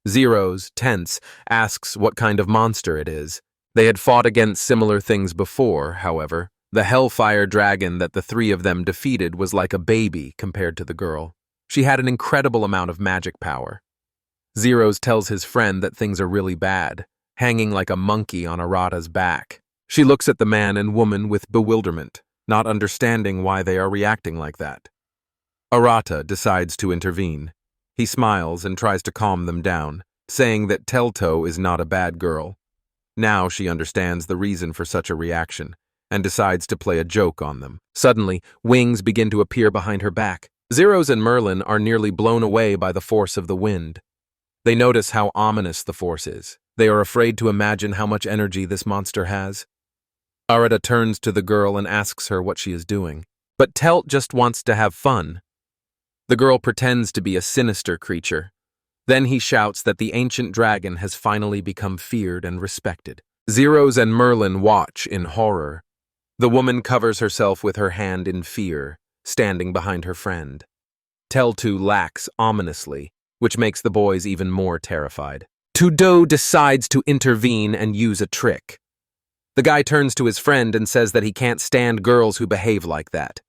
Zeros, tense, asks what kind of monster it is. They had fought against similar things before, however. The Hellfire Dragon that the three of them defeated was like a baby compared to the girl. She had an incredible amount of magic power. Zeros tells his friend that things are really bad, hanging like a monkey on Arata's back. She looks at the man and woman with bewilderment, not understanding why they are reacting like that. Arata decides to intervene. He smiles and tries to calm them down, saying that Telto is not a bad girl. Now she understands the reason for such a reaction, and decides to play a joke on them. Suddenly, wings begin to appear behind her back. Zeros and Merlin are nearly blown away by the force of the wind. They notice how ominous the force is. They are afraid to imagine how much energy this monster has. Arata turns to the girl and asks her what she is doing. But Telt just wants to have fun. The girl pretends to be a sinister creature. Then he shouts that the ancient dragon has finally become feared and respected. Zeros and Merlin watch in horror. The woman covers herself with her hand in fear, standing behind her friend. Teltu laughs ominously, which makes the boys even more terrified. Tudo decides to intervene and use a trick. The guy turns to his friend and says that he can't stand girls who behave like that.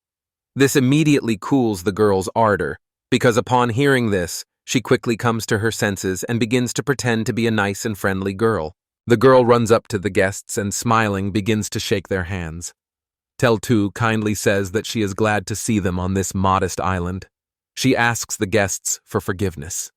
This immediately cools the girl's ardor, because upon hearing this, She quickly comes to her senses and begins to pretend to be a nice and friendly girl. The girl runs up to the guests and, smiling, begins to shake their hands. Teltu kindly says that she is glad to see them on this modest island. She asks the guests for forgiveness.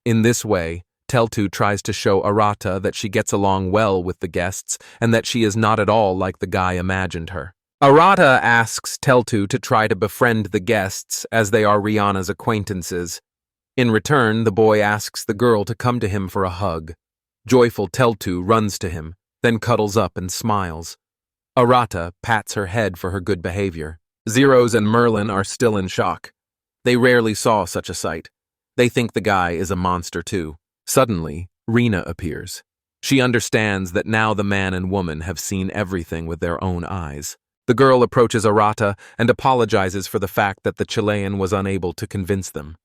In this way, Teltu tries to show Arata that she gets along well with the guests and that she is not at all like the guy imagined her. Arata asks Teltu to try to befriend the guests as they are Rihanna's acquaintances. In return, the boy asks the girl to come to him for a hug. Joyful Teltu runs to him, then cuddles up and smiles. Arata pats her head for her good behavior. Zeros and Merlin are still in shock. They rarely saw such a sight. They think the guy is a monster too. Suddenly, Rina appears. She understands that now the man and woman have seen everything with their own eyes. The girl approaches Arata and apologizes for the fact that the Chilean was unable to convince them.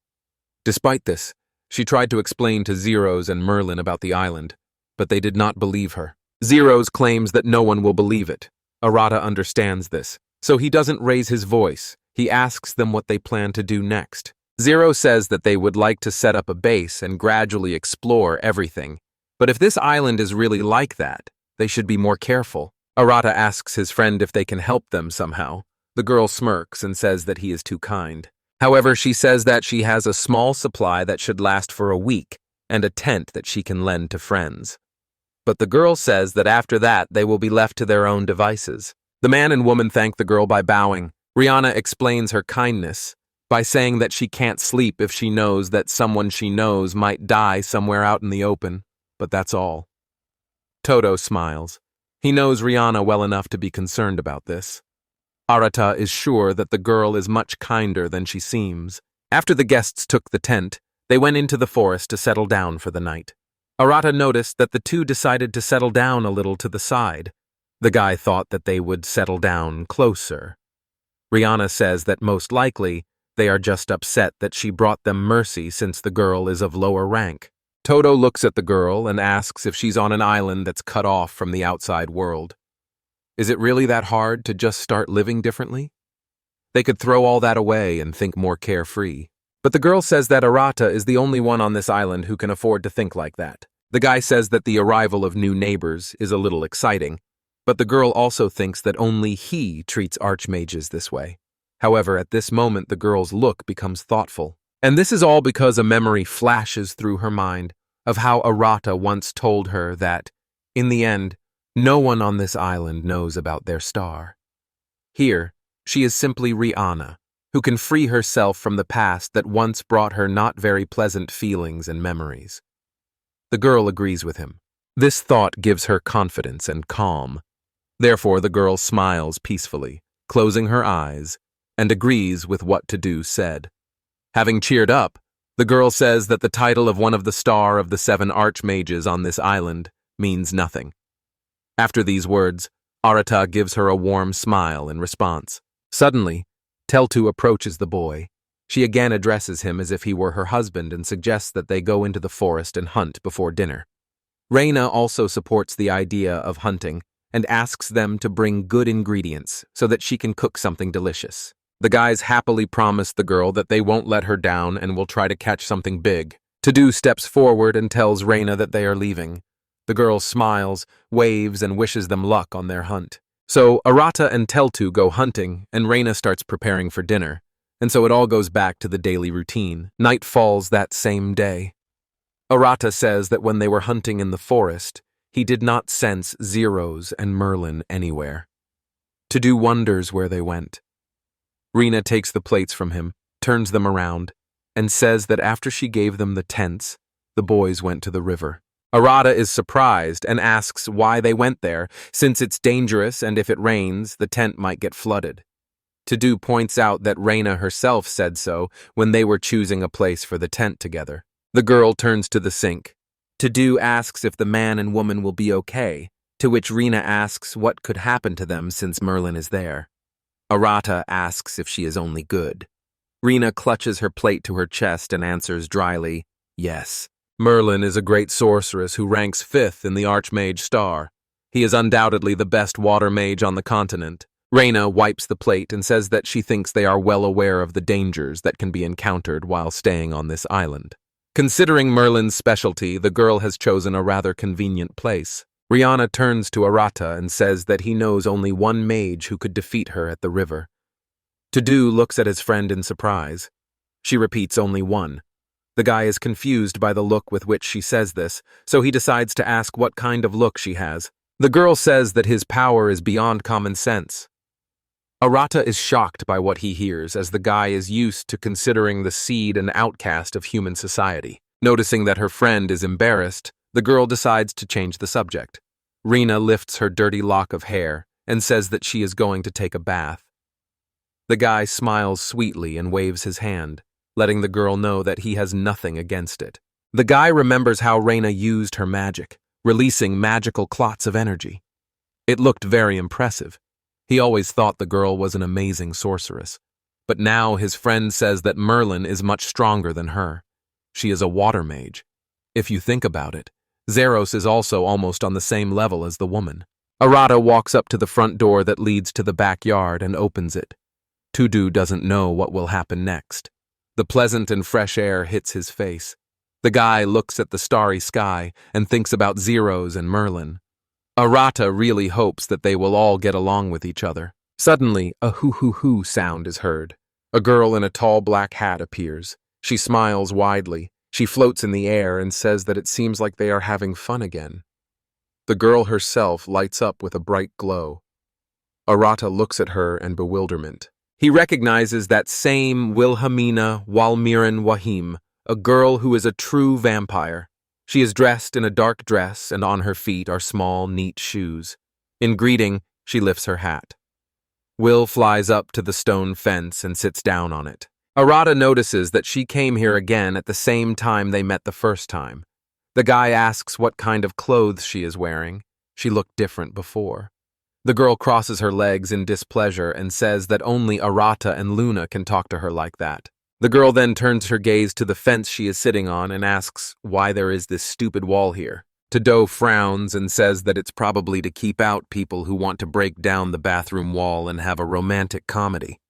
Despite this, she tried to explain to Zeros and Merlin about the island, but they did not believe her. Zeros claims that no one will believe it. Arata understands this, so he doesn't raise his voice. He asks them what they plan to do next. Zero says that they would like to set up a base and gradually explore everything. But if this island is really like that, they should be more careful. Arata asks his friend if they can help them somehow. The girl smirks and says that he is too kind. However, she says that she has a small supply that should last for a week and a tent that she can lend to friends. But the girl says that after that they will be left to their own devices. The man and woman thank the girl by bowing. Rihanna explains her kindness by saying that she can't sleep if she knows that someone she knows might die somewhere out in the open, but that's all. Toto smiles. He knows Rihanna well enough to be concerned about this. Arata is sure that the girl is much kinder than she seems. After the guests took the tent, they went into the forest to settle down for the night. Arata noticed that the two decided to settle down a little to the side. The guy thought that they would settle down closer. Rihanna says that most likely they are just upset that she brought them mercy since the girl is of lower rank. Toto looks at the girl and asks if she's on an island that's cut off from the outside world. Is it really that hard to just start living differently? They could throw all that away and think more carefree. But the girl says that Arata is the only one on this island who can afford to think like that. The guy says that the arrival of new neighbors is a little exciting, but the girl also thinks that only he treats archmages this way. However, at this moment the girl's look becomes thoughtful. And this is all because a memory flashes through her mind of how Arata once told her that, in the end, no one on this island knows about their star. Here, she is simply Rihanna, who can free herself from the past that once brought her not very pleasant feelings and memories. The girl agrees with him. This thought gives her confidence and calm. Therefore, the girl smiles peacefully, closing her eyes, and agrees with what to do said. Having cheered up, the girl says that the title of one of the star of the 7 archmages on this island means nothing. After these words, Arata gives her a warm smile in response. Suddenly, Teltu approaches the boy. She again addresses him as if he were her husband and suggests that they go into the forest and hunt before dinner. Reina also supports the idea of hunting and asks them to bring good ingredients so that she can cook something delicious. The guys happily promise the girl that they won't let her down and will try to catch something big. Teltu steps forward and tells Reina that they are leaving. The girl smiles, waves, and wishes them luck on their hunt. So Arata and Teltu go hunting, and Reina starts preparing for dinner. And so it all goes back to the daily routine. Night falls that same day. Arata says that when they were hunting in the forest, he did not sense Zeros and Merlin anywhere. Teltu wonders where they went. Rina takes the plates from him, turns them around, and says that after she gave them the tents, the boys went to the river. Arata is surprised and asks why they went there, since it's dangerous and if it rains, the tent might get flooded. Teltu points out that Reina herself said so when they were choosing a place for the tent together. The girl turns to the sink. Teltu asks if the man and woman will be okay, to which Rina asks what could happen to them since Merlin is there. Arata asks if she is only good. Rina clutches her plate to her chest and answers dryly, yes. Merlin is a great sorceress who ranks 5th in the Archmage star. He is undoubtedly the best water mage on the continent. Reina wipes the plate and says that she thinks they are well aware of the dangers that can be encountered while staying on this island. Considering Merlin's specialty, the girl has chosen a rather convenient place. Rihanna turns to Arata and says that he knows only one mage who could defeat her at the river. To-do looks at his friend in surprise. She repeats only one. The guy is confused by the look with which she says this, so he decides to ask what kind of look she has. The girl says that his power is beyond common sense. Arata is shocked by what he hears, as the guy is used to considering the seed and outcast of human society. Noticing that her friend is embarrassed, the girl decides to change the subject. Rina lifts her dirty lock of hair and says that she is going to take a bath. The guy smiles sweetly and waves his hand, letting the girl know that he has nothing against it. The guy remembers how Rina used her magic, releasing magical clots of energy. It looked very impressive. He always thought the girl was an amazing sorceress. But now his friend says that Merlin is much stronger than her. She is a water mage. If you think about it, Zeros is also almost on the same level as the woman. Arata walks up to the front door that leads to the backyard and opens it. To-do doesn't know what will happen next. The pleasant and fresh air hits his face. The guy looks at the starry sky and thinks about Zeros and Merlin. Arata really hopes that they will all get along with each other. Suddenly, a hoo-hoo-hoo sound is heard. A girl in a tall black hat appears. She smiles widely. She floats in the air and says that it seems like they are having fun again. The girl herself lights up with a bright glow. Arata looks at her in bewilderment. He recognizes that same Wilhelmina Walmiran Wahim, a girl who is a true vampire. She is dressed in a dark dress, and on her feet are small, neat shoes. In greeting, she lifts her hat. Will flies up to the stone fence and sits down on it. Arata notices that she came here again at the same time they met the first time. The guy asks what kind of clothes she is wearing. She looked different before. The girl crosses her legs in displeasure and says that only Arata and Luna can talk to her like that. The girl then turns her gaze to the fence she is sitting on and asks why there is this stupid wall here. To-do frowns and says that it's probably to keep out people who want to break down the bathroom wall and have a romantic comedy.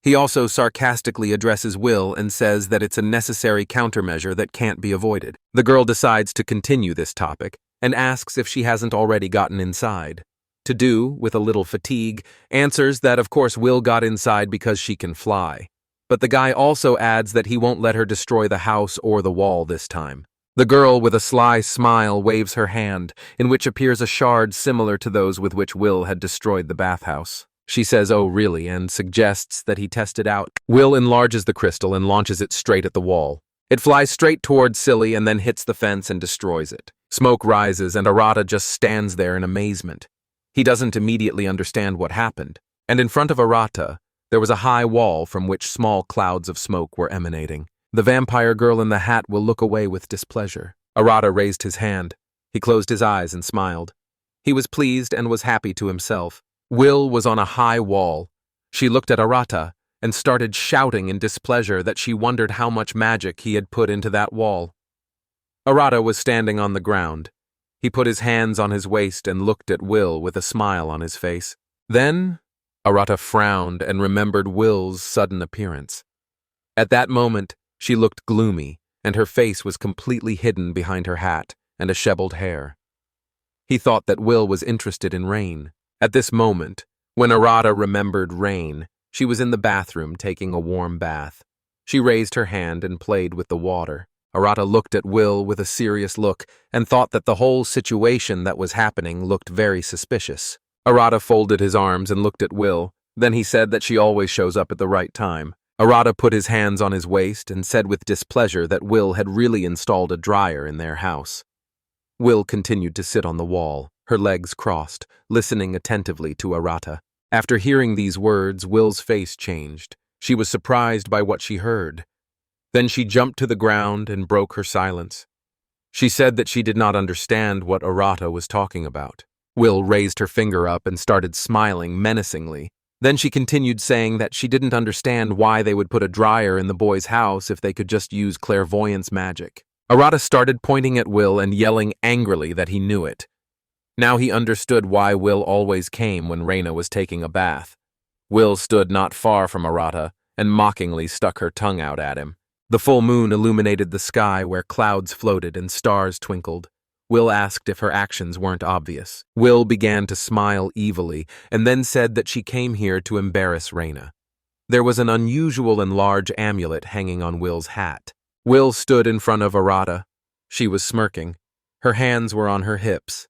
He also sarcastically addresses Will and says that it's a necessary countermeasure that can't be avoided. The girl decides to continue this topic and asks if she hasn't already gotten inside. To-do, with a little fatigue, answers that of course Will got inside because she can fly. But the guy also adds that he won't let her destroy the house or the wall this time. The girl, with a sly smile, waves her hand, in which appears a shard similar to those with which Will had destroyed the bathhouse. She says, "Oh, really?" and suggests that he test it out. Will enlarges the crystal and launches it straight at the wall. It flies straight towards Silly and then hits the fence and destroys it. Smoke rises and Arata just stands there in amazement. He doesn't immediately understand what happened, and in front of Arata, there was a high wall from which small clouds of smoke were emanating. The vampire girl in the hat will look away with displeasure. Arata raised his hand. He closed his eyes and smiled. He was pleased and was happy to himself. Will was on a high wall. She looked at Arata and started shouting in displeasure that she wondered how much magic he had put into that wall. Arata was standing on the ground. He put his hands on his waist and looked at Will with a smile on his face. Then Arata frowned and remembered Will's sudden appearance. At that moment, she looked gloomy, and her face was completely hidden behind her hat and a disheveled hair. He thought that Will was interested in Rain. At this moment, when Arata remembered Rain, she was in the bathroom taking a warm bath. She raised her hand and played with the water. Arata looked at Will with a serious look and thought that the whole situation that was happening looked very suspicious. Arata folded his arms and looked at Will. Then he said that she always shows up at the right time. Arata put his hands on his waist and said with displeasure that Will had really installed a dryer in their house. Will continued to sit on the wall, her legs crossed, listening attentively to Arata. After hearing these words, Will's face changed. She was surprised by what she heard. Then she jumped to the ground and broke her silence. She said that she did not understand what Arata was talking about. Will raised her finger up and started smiling menacingly. Then she continued saying that she didn't understand why they would put a dryer in the boy's house if they could just use clairvoyance magic. Arata started pointing at Will and yelling angrily that he knew it. Now he understood why Will always came when Reina was taking a bath. Will stood not far from Arata and mockingly stuck her tongue out at him. The full moon illuminated the sky where clouds floated and stars twinkled. Will asked if her actions weren't obvious. Will began to smile evilly and then said that she came here to embarrass Reina. There was an unusual and large amulet hanging on Will's hat. Will stood in front of Arata. She was smirking. Her hands were on her hips.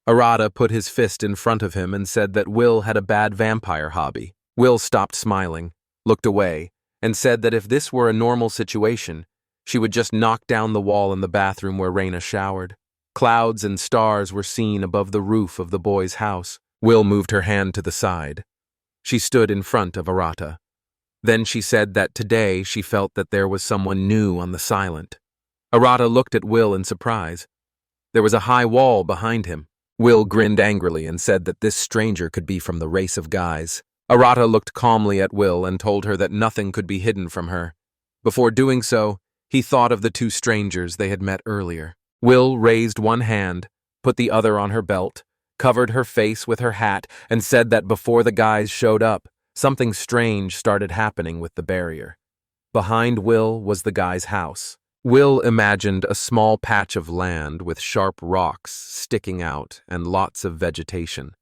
Arata put his fist in front of him and said that Will had a bad vampire hobby. Will stopped smiling, looked away, and said that if this were a normal situation, she would just knock down the wall in the bathroom where Reina showered. Clouds and stars were seen above the roof of the boy's house. Will moved her hand to the side. She stood in front of Arata. Then she said that today she felt that there was someone new on the silent. Arata looked at Will in surprise. There was a high wall behind him. Will grinned angrily and said that this stranger could be from the race of guys. Arata looked calmly at Will and told her that nothing could be hidden from her. Before doing so, he thought of the two strangers they had met earlier. Will raised one hand, put the other on her belt, covered her face with her hat, and said that before the guys showed up, something strange started happening with the barrier. Behind Will was the guy's house. Will imagined a small patch of land with sharp rocks sticking out and lots of vegetation.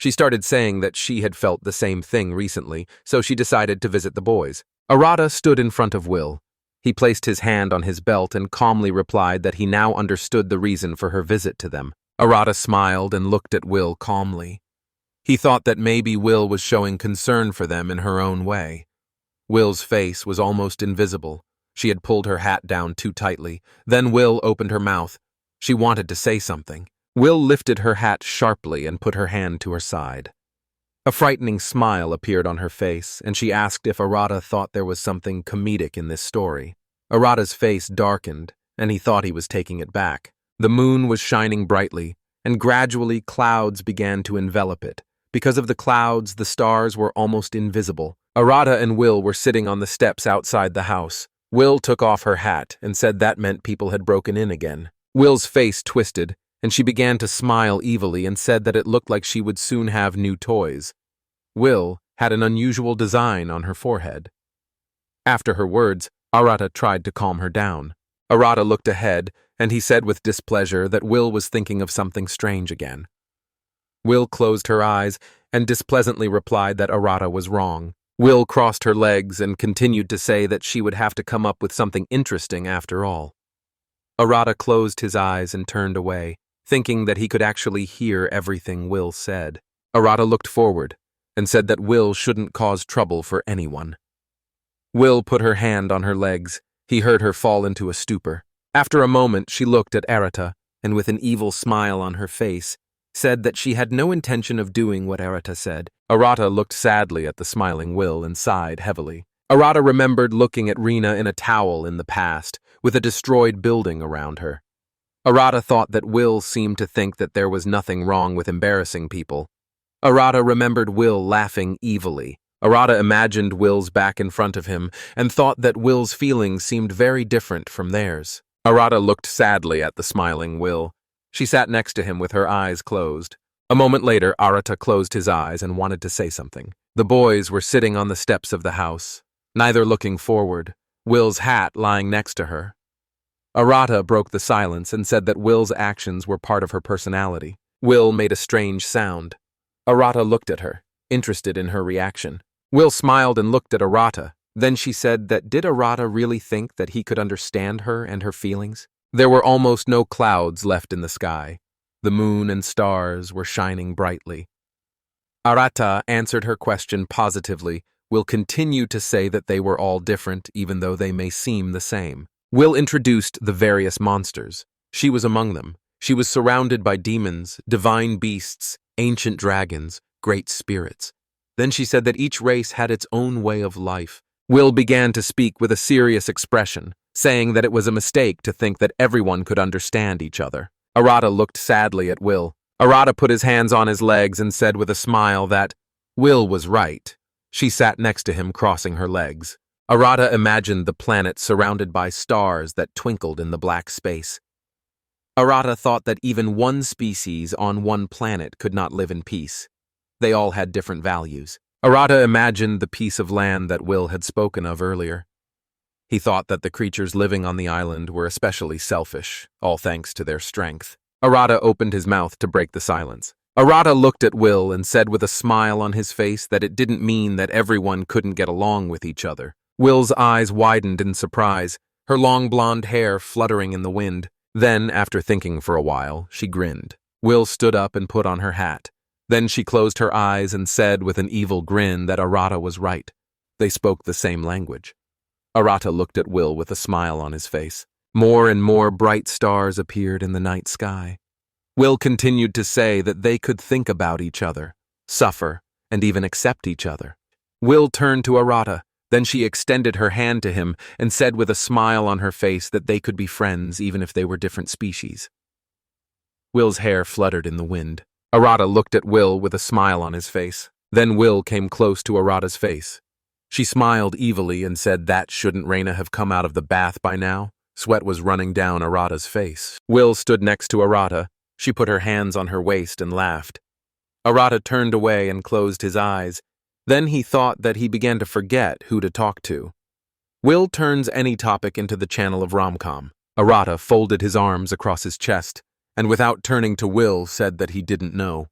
She started saying that she had felt the same thing recently, so she decided to visit the boys. Arata stood in front of Will. He placed his hand on his belt and calmly replied that he now understood the reason for her visit to them. Arata smiled and looked at Will calmly. He thought that maybe Will was showing concern for them in her own way. Will's face was almost invisible. She had pulled her hat down too tightly. Then Will opened her mouth. She wanted to say something. Will lifted her hat sharply and put her hand to her side. A frightening smile appeared on her face, and she asked if Arata thought there was something comedic in this story. Arata's face darkened, and he thought he was taking it back. The moon was shining brightly, and gradually clouds began to envelop it. Because of the clouds, the stars were almost invisible. Arata and Will were sitting on the steps outside the house. Will took off her hat and said that meant people had broken in again. Will's face twisted, and she began to smile evilly and said that it looked like she would soon have new toys. Will had an unusual design on her forehead. After her words, Arata tried to calm her down. Arata looked ahead, and he said with displeasure that Will was thinking of something strange again. Will closed her eyes and displeasantly replied that Arata was wrong. Will crossed her legs and continued to say that she would have to come up with something interesting after all. Arata closed his eyes and turned away, thinking that he could actually hear everything Will said. Arata looked forward and said that Will shouldn't cause trouble for anyone. Will put her hand on her legs. He heard her fall into a stupor. After a moment, she looked at Arata and with an evil smile on her face, said that she had no intention of doing what Arata said. Arata looked sadly at the smiling Will and sighed heavily. Arata remembered looking at Rina in a towel in the past, with a destroyed building around her. Arata thought that Will seemed to think that there was nothing wrong with embarrassing people. Arata remembered Will laughing evilly. Arata imagined Will's back in front of him and thought that Will's feelings seemed very different from theirs. Arata looked sadly at the smiling Will. She sat next to him with her eyes closed. A moment later, Arata closed his eyes and wanted to say something. The boys were sitting on the steps of the house, neither looking forward, Will's hat lying next to her. Arata broke the silence and said that Will's actions were part of her personality. Will made a strange sound. Arata looked at her, interested in her reaction. Will smiled and looked at Arata. Then she said that did Arata really think that he could understand her and her feelings? There were almost no clouds left in the sky. The moon and stars were shining brightly. Arata answered her question positively. Will continue to say that they were all different, even though they may seem the same. Will introduced the various monsters. She was among them. She was surrounded by demons, divine beasts, ancient dragons, great spirits. Then she said that each race had its own way of life. Will began to speak with a serious expression, saying that it was a mistake to think that everyone could understand each other. Arata looked sadly at Will. Arata put his hands on his legs and said with a smile that Will was right. She sat next to him, crossing her legs. Arata imagined the planet surrounded by stars that twinkled in the black space. Arata thought that even one species on one planet could not live in peace. They all had different values. Arata imagined the piece of land that Will had spoken of earlier. He thought that the creatures living on the island were especially selfish, all thanks to their strength. Arata opened his mouth to break the silence. Arata looked at Will and said with a smile on his face that it didn't mean that everyone couldn't get along with each other. Will's eyes widened in surprise, her long blonde hair fluttering in the wind. Then, after thinking for a while, she grinned. Will stood up and put on her hat. Then she closed her eyes and said with an evil grin that Arata was right. They spoke the same language. Arata looked at Will with a smile on his face. More and more bright stars appeared in the night sky. Will continued to say that they could think about each other, suffer, and even accept each other. Will turned to Arata, then she extended her hand to him and said with a smile on her face that they could be friends even if they were different species. Will's hair fluttered in the wind. Arata looked at Will with a smile on his face. Then Will came close to Arata's face. She smiled evilly and said that shouldn't Reina have come out of the bath by now? Sweat was running down Arata's face. Will stood next to Arata. She put her hands on her waist and laughed. Arata turned away and closed his eyes. Then he thought that he began to forget who to talk to. Will turns any topic into the channel of rom-com. Arata folded his arms across his chest, and without turning to Will said that he didn't know.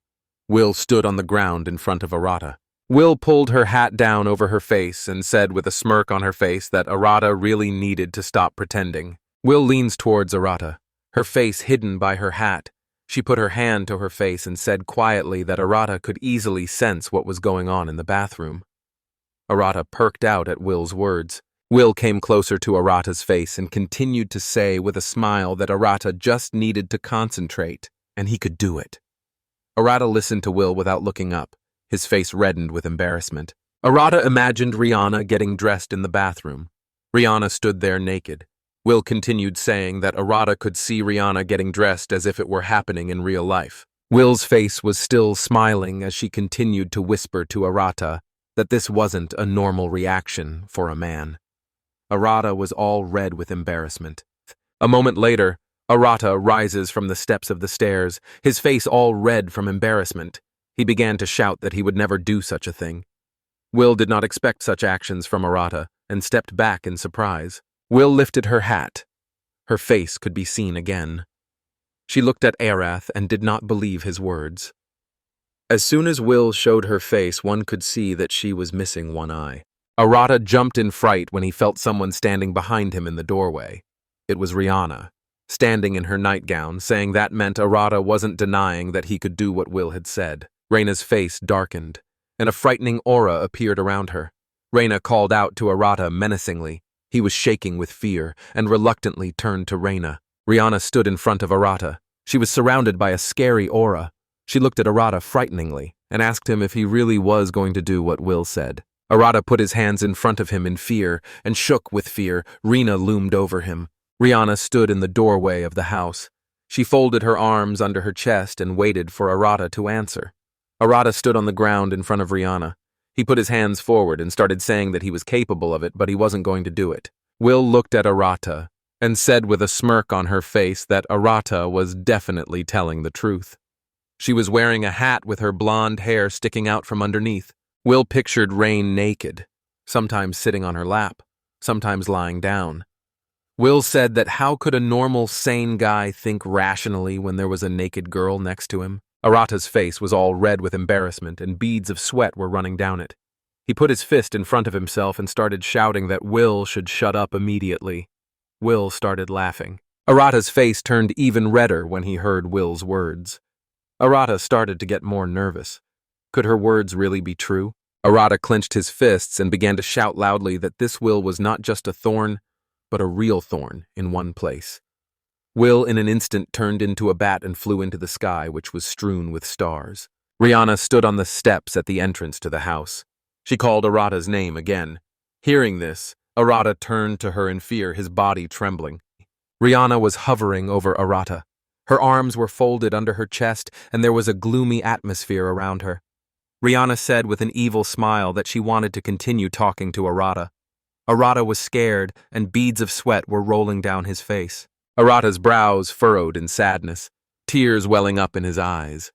Will stood on the ground in front of Arata. Will pulled her hat down over her face and said with a smirk on her face that Arata really needed to stop pretending. Will leans towards Arata, her face hidden by her hat. She put her hand to her face and said quietly that Arata could easily sense what was going on in the bathroom. Arata perked out at Will's words. Will came closer to Arata's face and continued to say with a smile that Arata just needed to concentrate, and he could do it. Arata listened to Will without looking up. His face reddened with embarrassment. Arata imagined Rihanna getting dressed in the bathroom. Rihanna stood there naked. Will continued saying that Arata could see Rihanna getting dressed as if it were happening in real life. Will's face was still smiling as she continued to whisper to Arata that this wasn't a normal reaction for a man. Arata was all red with embarrassment. A moment later, Arata rises from the steps of the stairs, his face all red from embarrassment. He began to shout that he would never do such a thing. Will did not expect such actions from Arata and stepped back in surprise. Will lifted her hat. Her face could be seen again. She looked at Arath and did not believe his words. As soon as Will showed her face, one could see that she was missing one eye. Arata jumped in fright when he felt someone standing behind him in the doorway. It was Rihanna, standing in her nightgown, saying that meant Arata wasn't denying that he could do what Will had said. Reina's face darkened, and a frightening aura appeared around her. Reina called out to Arata menacingly. He was shaking with fear and reluctantly turned to Reina. Rihanna stood in front of Arata. She was surrounded by a scary aura. She looked at Arata frighteningly and asked him if he really was going to do what Will said. Arata put his hands in front of him in fear and shook with fear. Reina loomed over him. Rihanna stood in the doorway of the house. She folded her arms under her chest and waited for Arata to answer. Arata stood on the ground in front of Rihanna. He put his hands forward and started saying that he was capable of it, but he wasn't going to do it. Will looked at Arata and said with a smirk on her face that Arata was definitely telling the truth. She was wearing a hat with her blonde hair sticking out from underneath. Will pictured Rain naked, sometimes sitting on her lap, sometimes lying down. Will said that how could a normal, sane guy think rationally when there was a naked girl next to him? Arata's face was all red with embarrassment and beads of sweat were running down it. He put his fist in front of himself and started shouting that Will should shut up immediately. Will started laughing. Arata's face turned even redder when he heard Will's words. Arata started to get more nervous. Could her words really be true? Arata clenched his fists and began to shout loudly that this Will was not just a thorn, but a real thorn in one place. Will in an instant turned into a bat and flew into the sky, which was strewn with stars. Rihanna stood on the steps at the entrance to the house. She called Arata's name again. Hearing this, Arata turned to her in fear, his body trembling. Rihanna was hovering over Arata. Her arms were folded under her chest, and there was a gloomy atmosphere around her. Rihanna said with an evil smile that she wanted to continue talking to Arata. Arata was scared, and beads of sweat were rolling down his face. Arata's brows furrowed in sadness, tears welling up in his eyes.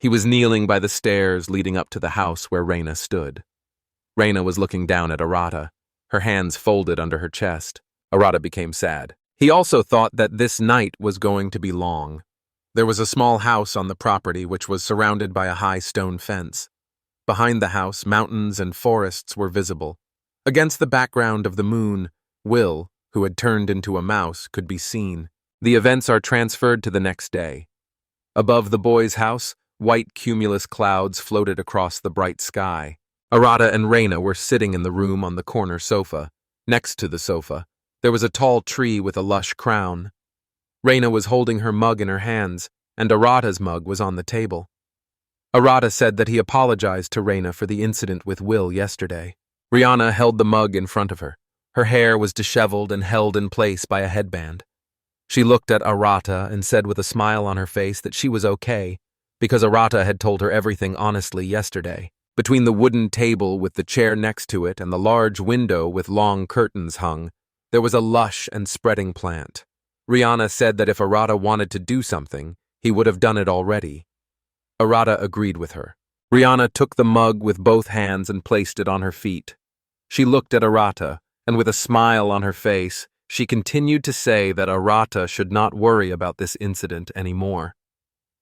He was kneeling by the stairs leading up to the house where Reina stood. Reina was looking down at Arata. her hands folded under her chest. Arata became sad. He also thought that this night was going to be long. There was a small house on the property which was surrounded by a high stone fence. Behind the house, mountains and forests were visible. Against the background of the moon, Will, who had turned into a mouse, could be seen. The events are transferred to the next day. Above the boy's house, white cumulus clouds floated across the bright sky. Arata and Reina were sitting in the room on the corner sofa. Next to the sofa, there was a tall tree with a lush crown. Reina was holding her mug in her hands, and Arata's mug was on the table. Arata said that he apologized to Reina for the incident with Will yesterday. Rihanna held the mug in front of her. Her hair was disheveled and held in place by a headband. She looked at Arata and said with a smile on her face that she was okay, because Arata had told her everything honestly yesterday. Between the wooden table with the chair next to it and the large window with long curtains hung, there was a lush and spreading plant. Rihanna said that if Arata wanted to do something, he would have done it already. Arata agreed with her. Rihanna took the mug with both hands and placed it on her feet. She looked at Arata, and with a smile on her face, she continued to say that Arata should not worry about this incident anymore.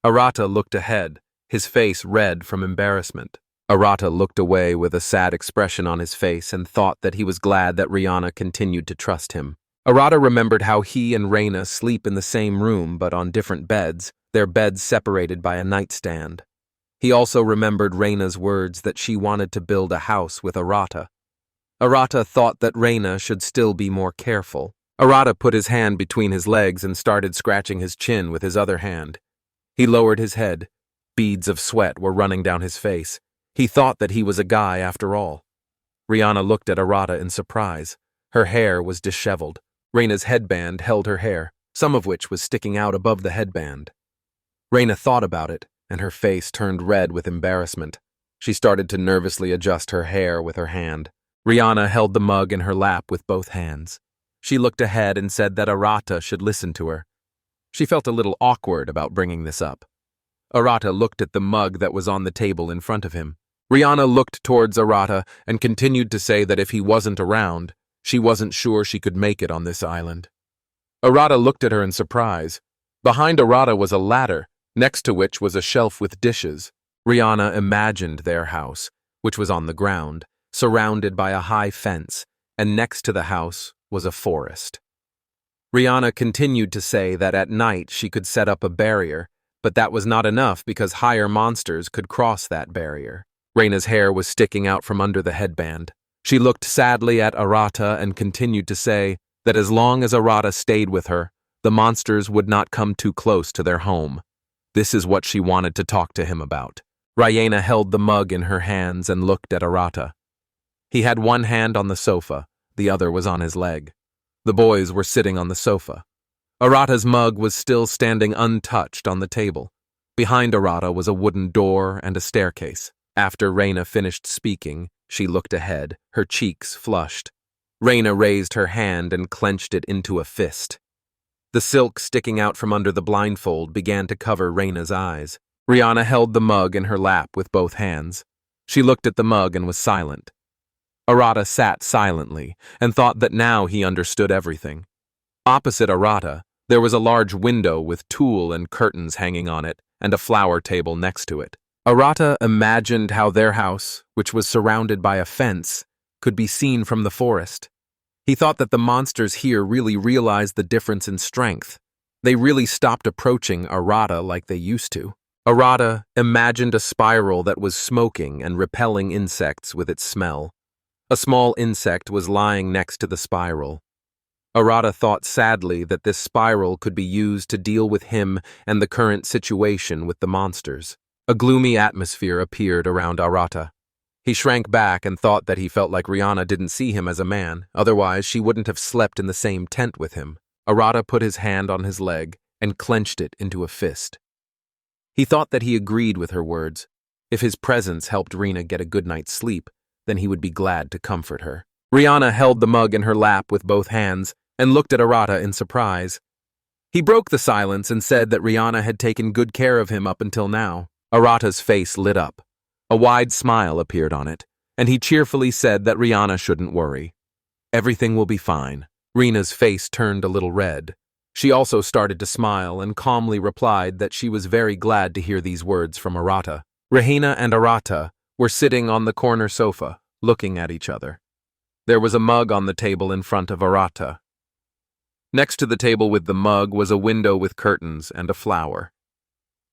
Arata looked ahead, his face red from embarrassment. Arata looked away with a sad expression on his face and thought that he was glad that Rihanna continued to trust him. Arata remembered how he and Reina sleep in the same room but on different beds, their beds separated by a nightstand. He also remembered Reina's words that she wanted to build a house with Arata. Arata thought that Reina should still be more careful. Arata put his hand between his legs and started scratching his chin with his other hand. He lowered his head. Beads of sweat were running down his face. He thought that he was a guy after all. Rihanna looked at Arata in surprise. Her hair was disheveled. Reina's headband held her hair, some of which was sticking out above the headband. Reina thought about it, and her face turned red with embarrassment. She started to nervously adjust her hair with her hand. Rihanna held the mug in her lap with both hands. She looked ahead and said that Arata should listen to her. She felt a little awkward about bringing this up. Arata looked at the mug that was on the table in front of him. Rihanna looked towards Arata and continued to say that if he wasn't around, she wasn't sure she could make it on this island. Arata looked at her in surprise. Behind Arata was a ladder, next to which was a shelf with dishes. Rihanna imagined their house, which was on the ground, surrounded by a high fence, and next to the house was a forest. Rihanna continued to say that at night she could set up a barrier, but that was not enough because higher monsters could cross that barrier. Reina's hair was sticking out from under the headband. She looked sadly at Arata and continued to say that as long as Arata stayed with her, the monsters would not come too close to their home. This is what she wanted to talk to him about. Rihanna held the mug in her hands and looked at Arata. He had one hand on the sofa, the other was on his leg. The boys were sitting on the sofa. Arata's mug was still standing untouched on the table. Behind Arata was a wooden door and a staircase. After Reina finished speaking, she looked ahead, her cheeks flushed. Reina raised her hand and clenched it into a fist. The silk sticking out from under the blindfold began to cover Reina's eyes. Rihanna held the mug in her lap with both hands. She looked at the mug and was silent. Arata sat silently and thought that now he understood everything. Opposite Arata, there was a large window with tulle and curtains hanging on it and a flower table next to it. Arata imagined how their house, which was surrounded by a fence, could be seen from the forest. He thought that the monsters here really realized the difference in strength. They really stopped approaching Arata like they used to. Arata imagined a spiral that was smoking and repelling insects with its smell. A small insect was lying next to the spiral. Arata thought sadly that this spiral could be used to deal with him and the current situation with the monsters. A gloomy atmosphere appeared around Arata. He shrank back and thought that he felt like Rihanna didn't see him as a man, otherwise she wouldn't have slept in the same tent with him. Arata put his hand on his leg and clenched it into a fist. He thought that he agreed with her words. If his presence helped Rina get a good night's sleep, then he would be glad to comfort her. Rihanna held the mug in her lap with both hands and looked at Arata in surprise. He broke the silence and said that Rihanna had taken good care of him up until now. Arata's face lit up. A wide smile appeared on it, and he cheerfully said that Rihanna shouldn't worry. Everything will be fine. Rina's face turned a little red. She also started to smile and calmly replied that she was very glad to hear these words from Arata. Rahina and Arata were sitting on the corner sofa, looking at each other. There was a mug on the table in front of Arata. Next to the table with the mug was a window with curtains and a flower.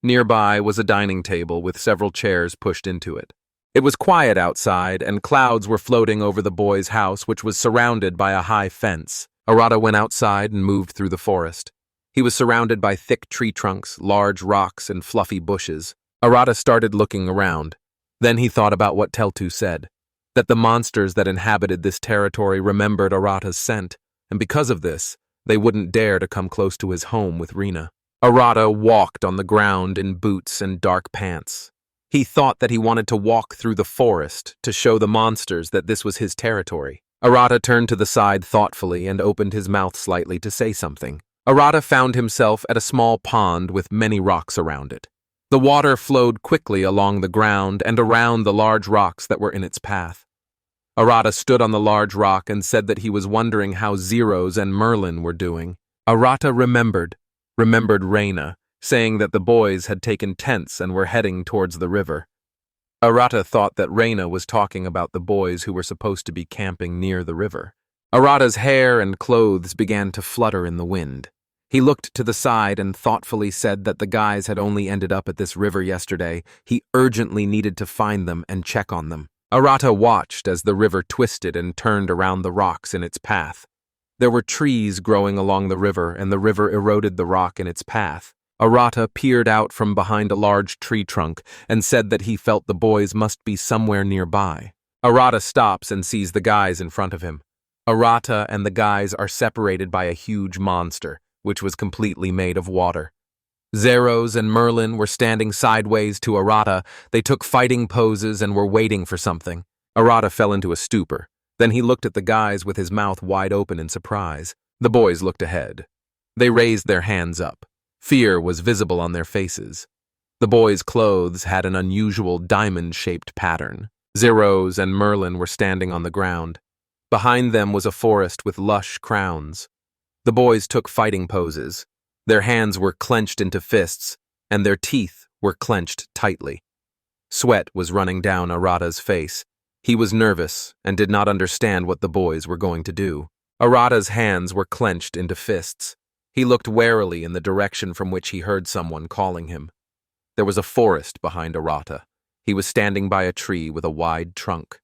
Nearby was a dining table with several chairs pushed into it. It was quiet outside, and clouds were floating over the boys' house, which was surrounded by a high fence. Arata went outside and moved through the forest. He was surrounded by thick tree trunks, large rocks, and fluffy bushes. Arata started looking around. Then he thought about what Teltu said, that the monsters that inhabited this territory remembered Arata's scent, and because of this, they wouldn't dare to come close to his home with Rina. Arata walked on the ground in boots and dark pants. He thought that he wanted to walk through the forest to show the monsters that this was his territory. Arata turned to the side thoughtfully and opened his mouth slightly to say something. Arata found himself at a small pond with many rocks around it. The water flowed quickly along the ground and around the large rocks that were in its path. Arata stood on the large rock and said that he was wondering how Zeros and Merlin were doing. Arata remembered Reina, saying that the boys had taken tents and were heading towards the river. Arata thought that Reina was talking about the boys who were supposed to be camping near the river. Arata's hair and clothes began to flutter in the wind. He looked to the side and thoughtfully said that the guys had only ended up at this river yesterday. He urgently needed to find them and check on them. Arata watched as the river twisted and turned around the rocks in its path. There were trees growing along the river, and the river eroded the rock in its path. Arata peered out from behind a large tree trunk and said that he felt the boys must be somewhere nearby. Arata stops and sees the guys in front of him. Arata and the guys are separated by a huge monster, which was completely made of water. Zeros and Merlin were standing sideways to Arata. They took fighting poses and were waiting for something. Arata fell into a stupor. Then he looked at the guys with his mouth wide open in surprise. The boys looked ahead. They raised their hands up. Fear was visible on their faces. The boys' clothes had an unusual diamond-shaped pattern. Zeros and Merlin were standing on the ground. Behind them was a forest with lush crowns. The boys took fighting poses. Their hands were clenched into fists, and their teeth were clenched tightly. Sweat was running down Arata's face. He was nervous and did not understand what the boys were going to do. Arata's hands were clenched into fists. He looked warily in the direction from which he heard someone calling him. There was a forest behind Arata. He was standing by a tree with a wide trunk.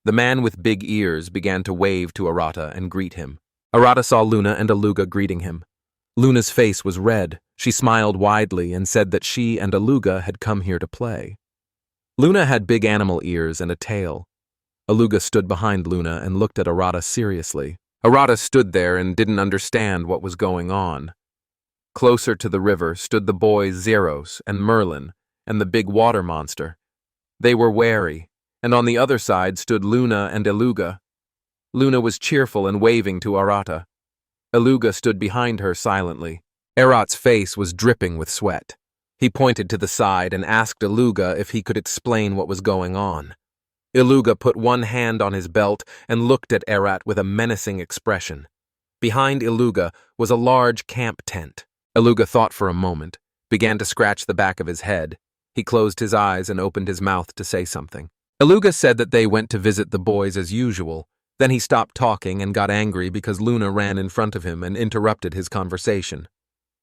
The man with big ears began to wave to Arata and greet him. Arata saw Luna and Aluga greeting him. Luna's face was red. She smiled widely and said that she and Aluga had come here to play. Luna had big animal ears and a tail. Aluga stood behind Luna and looked at Arata seriously. Arata stood there and didn't understand what was going on. Closer to the river stood the boys Zeros and Merlin and the big water monster. They were wary, and on the other side stood Luna and Aluga. Luna was cheerful and waving to Arata. Aluga stood behind her silently. Arat's face was dripping with sweat. He pointed to the side and asked Aluga if he could explain what was going on. Aluga put one hand on his belt and looked at Arat with a menacing expression. Behind Aluga was a large camp tent. Aluga thought for a moment, began to scratch the back of his head. He closed his eyes and opened his mouth to say something. Aluga said that they went to visit the boys as usual. Then he stopped talking and got angry because Luna ran in front of him and interrupted his conversation.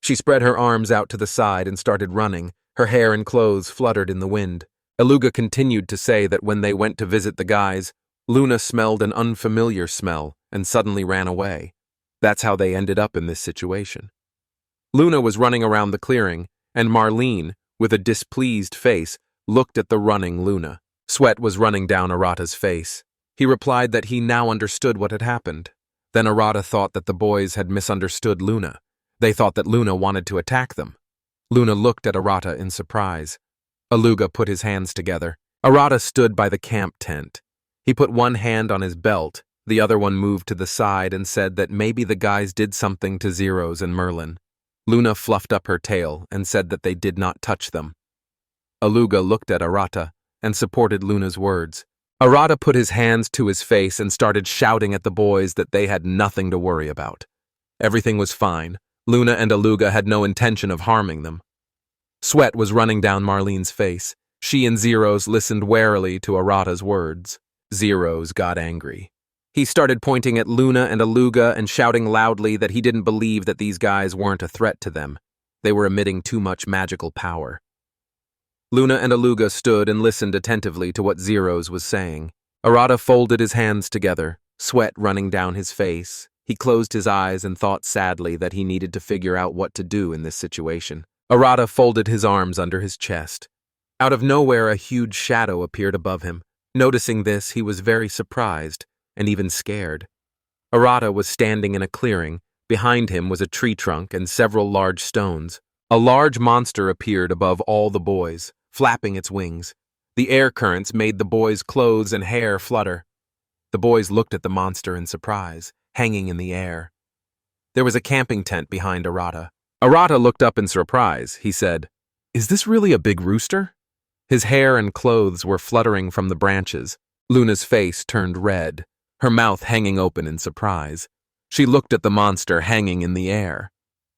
She spread her arms out to the side and started running. Her hair and clothes fluttered in the wind. Aluga continued to say that when they went to visit the guys, Luna smelled an unfamiliar smell and suddenly ran away. That's how they ended up in this situation. Luna was running around the clearing, and Marlene, with a displeased face, looked at the running Luna. Sweat was running down Arata's face. He replied that he now understood what had happened. Then Arata thought that the boys had misunderstood Luna. They thought that Luna wanted to attack them. Luna looked at Arata in surprise. Aluga put his hands together. Arata stood by the camp tent. He put one hand on his belt, the other one moved to the side and said that maybe the guys did something to Zeros and Merlin. Luna fluffed up her tail and said that they did not touch them. Aluga looked at Arata and supported Luna's words. Arata put his hands to his face and started shouting at the boys that they had nothing to worry about. Everything was fine. Luna and Aluga had no intention of harming them. Sweat was running down Marlene's face. She and Zeros listened warily to Arata's words. Zeros got angry. He started pointing at Luna and Aluga and shouting loudly that he didn't believe that these guys weren't a threat to them. They were emitting too much magical power. Luna and Aluga stood and listened attentively to what Zeros was saying. Arata folded his hands together, sweat running down his face. He closed his eyes and thought sadly that he needed to figure out what to do in this situation. Arata folded his arms under his chest. Out of nowhere, a huge shadow appeared above him. Noticing this, he was very surprised and even scared. Arata was standing in a clearing. Behind him was a tree trunk and several large stones. A large monster appeared above all the boys, flapping its wings. The air currents made the boys' clothes and hair flutter. The boys looked at the monster in surprise, hanging in the air. There was a camping tent behind Arata. Arata looked up in surprise. He said, "Is this really a big rooster?" His hair and clothes were fluttering from the branches. Luna's face turned red, her mouth hanging open in surprise. She looked at the monster hanging in the air.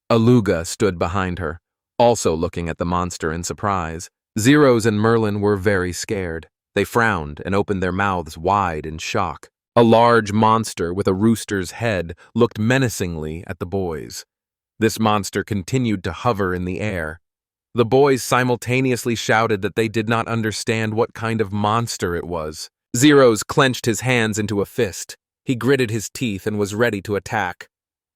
Aluga stood behind her, also looking at the monster in surprise. Zeros and Merlin were very scared. They frowned and opened their mouths wide in shock. A large monster with a rooster's head looked menacingly at the boys. This monster continued to hover in the air. The boys simultaneously shouted that they did not understand what kind of monster it was. Zeros clenched his hands into a fist. He gritted his teeth and was ready to attack.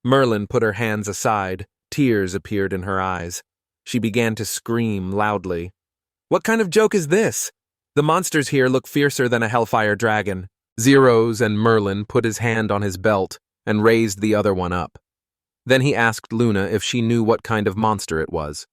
Merlin put her hands aside. Tears appeared in her eyes. She began to scream loudly. "What kind of joke is this? The monsters here look fiercer than a hellfire dragon." Zeros and Merlin put his hand on his belt and raised the other one up. Then he asked Luna if she knew what kind of monster it was.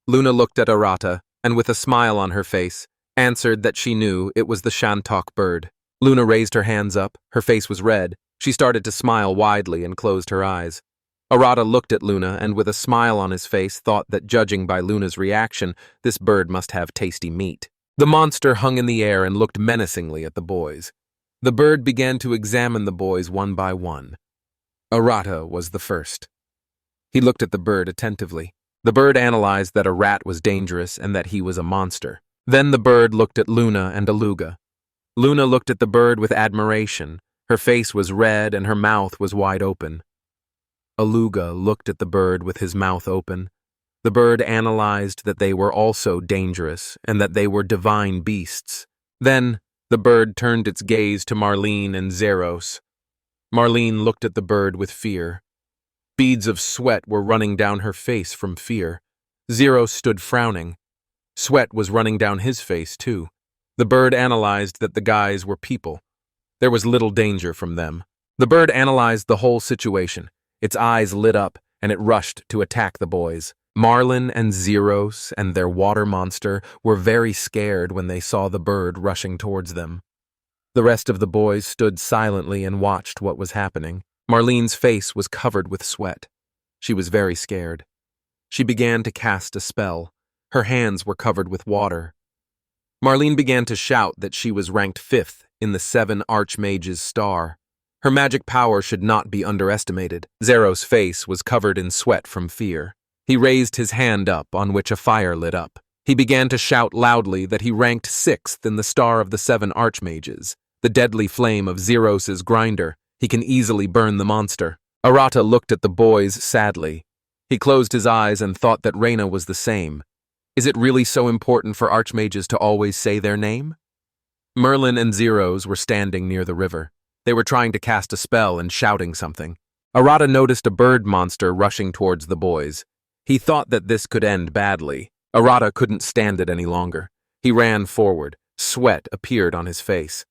Luna looked at Arata and, with a smile on her face, answered that she knew it was the Shantok bird. Luna raised her hands up. Her face was red. She started to smile widely and closed her eyes. Arata looked at Luna and, with a smile on his face, thought that, judging by Luna's reaction, this bird must have tasty meat. The monster hung in the air and looked menacingly at the boys. The bird began to examine the boys one by one. Arata was the first. He looked at the bird attentively. The bird analyzed that a rat was dangerous and that he was a monster. Then the bird looked at Luna and Aluga. Luna looked at the bird with admiration. Her face was red and her mouth was wide open. Aluga looked at the bird with his mouth open. The bird analyzed that they were also dangerous and that they were divine beasts. Then the bird turned its gaze to Marlene and Zeros. Marlene looked at the bird with fear. Beads of sweat were running down her face from fear. Zeros stood frowning. Sweat was running down his face, too. The bird analyzed that the guys were people. There was little danger from them. The bird analyzed the whole situation. Its eyes lit up, and it rushed to attack the boys. Marlin and Zeros and their water monster were very scared when they saw the bird rushing towards them. The rest of the boys stood silently and watched what was happening. Marlene's face was covered with sweat. She was very scared. She began to cast a spell. Her hands were covered with water. Marlene began to shout that she was ranked 5th in the 7 Archmages' star. Her magic power should not be underestimated. Zeros' face was covered in sweat from fear. He raised his hand up, on which a fire lit up. He began to shout loudly that he ranked 6th in the star of the 7 Archmages. The deadly flame of Zeros' grinder. He can easily burn the monster. Arata looked at the boys sadly. He closed his eyes and thought that Reina was the same. Is it really so important for Archmages to always say their name? Merlin and Zeros were standing near the river. They were trying to cast a spell and shouting something. Arata noticed a bird monster rushing towards the boys. He thought that this could end badly. Arata couldn't stand it any longer. He ran forward. Sweat appeared on his face.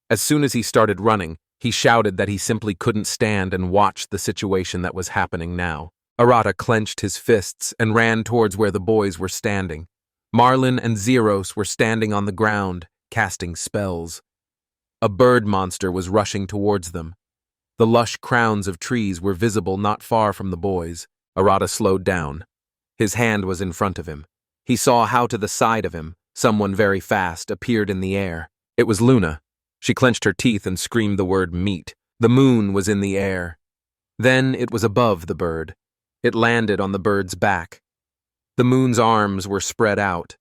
As soon as he started running, he shouted that he simply couldn't stand and watch the situation that was happening now. Arata clenched his fists and ran towards where the boys were standing. Marlin and Zeros were standing on the ground, casting spells. A bird monster was rushing towards them. The lush crowns of trees were visible not far from the boys. Arata slowed down. His hand was in front of him. He saw how to the side of him, someone very fast appeared in the air. It was Luna. She clenched her teeth and screamed the word meat. The moon was in the air. Then it was above the bird. It landed on the bird's back. The moon's arms were spread out.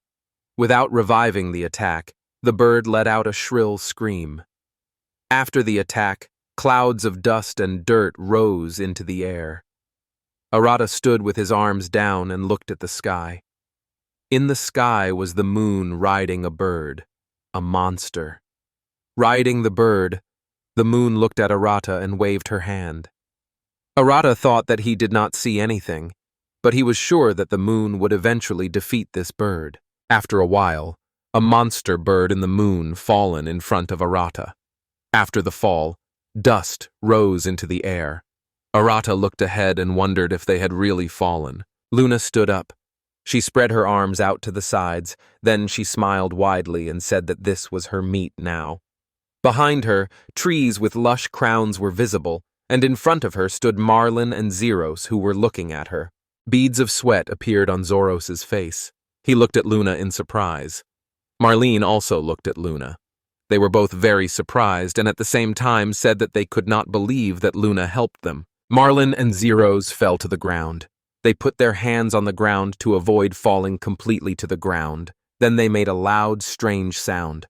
Without reviving the attack, the bird let out a shrill scream. After the attack, clouds of dust and dirt rose into the air. Arata stood with his arms down and looked at the sky. In the sky was the moon riding a bird, a monster. Riding the bird, the moon looked at Arata and waved her hand. Arata thought that he did not see anything, but he was sure that the moon would eventually defeat this bird. After a while, a monster bird in the moon fallen in front of Arata. After the fall, dust rose into the air. Arata looked ahead and wondered if they had really fallen. Luna stood up. She spread her arms out to the sides, then she smiled widely and said that this was her meat now. Behind her, trees with lush crowns were visible, and in front of her stood Marlin and Zeros, who were looking at her. Beads of sweat appeared on Zoros's face. He looked at Luna in surprise. Marlene also looked at Luna. They were both very surprised and at the same time said that they could not believe that Luna helped them. Marlin and Zeros fell to the ground. They put their hands on the ground to avoid falling completely to the ground. Then they made a loud, strange sound.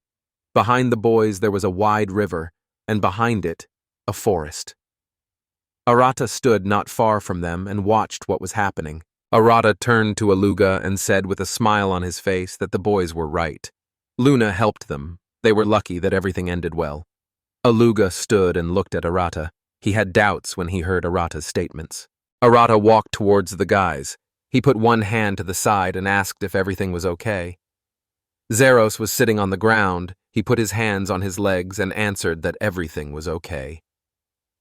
Behind the boys there was a wide river, and behind it, a forest. Arata stood not far from them and watched what was happening. Arata turned to Aluga and said with a smile on his face that the boys were right. Luna helped them. They were lucky that everything ended well. Aluga stood and looked at Arata. He had doubts when he heard Arata's statements. Arata walked towards the guys. He put one hand to the side and asked if everything was okay. Zeros was sitting on the ground. He put his hands on his legs and answered that everything was okay.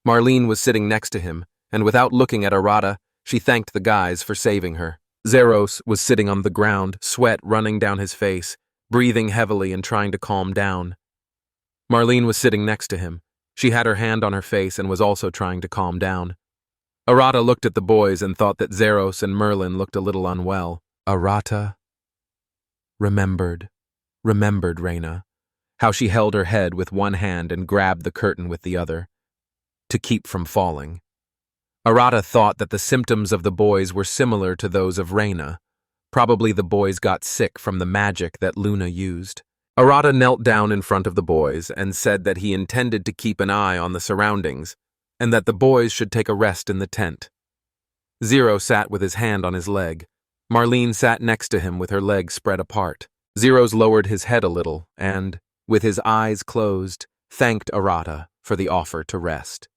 Marlene was sitting next to him, and without looking at Arata, she thanked the guys for saving her. Zeros was sitting on the ground, sweat running down his face, breathing heavily and trying to calm down. Marlene was sitting next to him. She had her hand on her face and was also trying to calm down. Arata looked at the boys and thought that Zeros and Merlin looked a little unwell. Arata remembered Reyna, how she held her head with one hand and grabbed the curtain with the other, to keep from falling. Arata thought that the symptoms of the boys were similar to those of Reyna. Probably the boys got sick from the magic that Luna used. Arata knelt down in front of the boys and said that he intended to keep an eye on the surroundings, and that the boys should take a rest in the tent. Zero sat with his hand on his leg. Marlene sat next to him with her legs spread apart. Zeros lowered his head a little and, with his eyes closed, thanked Arata for the offer to rest.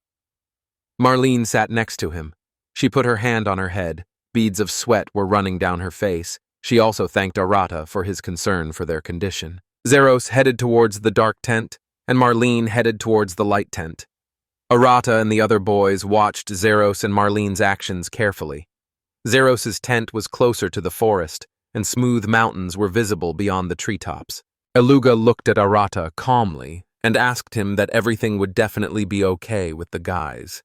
Marlene sat next to him. She put her hand on her head. Beads of sweat were running down her face. She also thanked Arata for his concern for their condition. Zeros headed towards the dark tent, and Marlene headed towards the light tent. Arata and the other boys watched Zeros and Marlene's actions carefully. Zeros's tent was closer to the forest, and smooth mountains were visible beyond the treetops. Aluga looked at Arata calmly and asked him that everything would definitely be okay with the guys.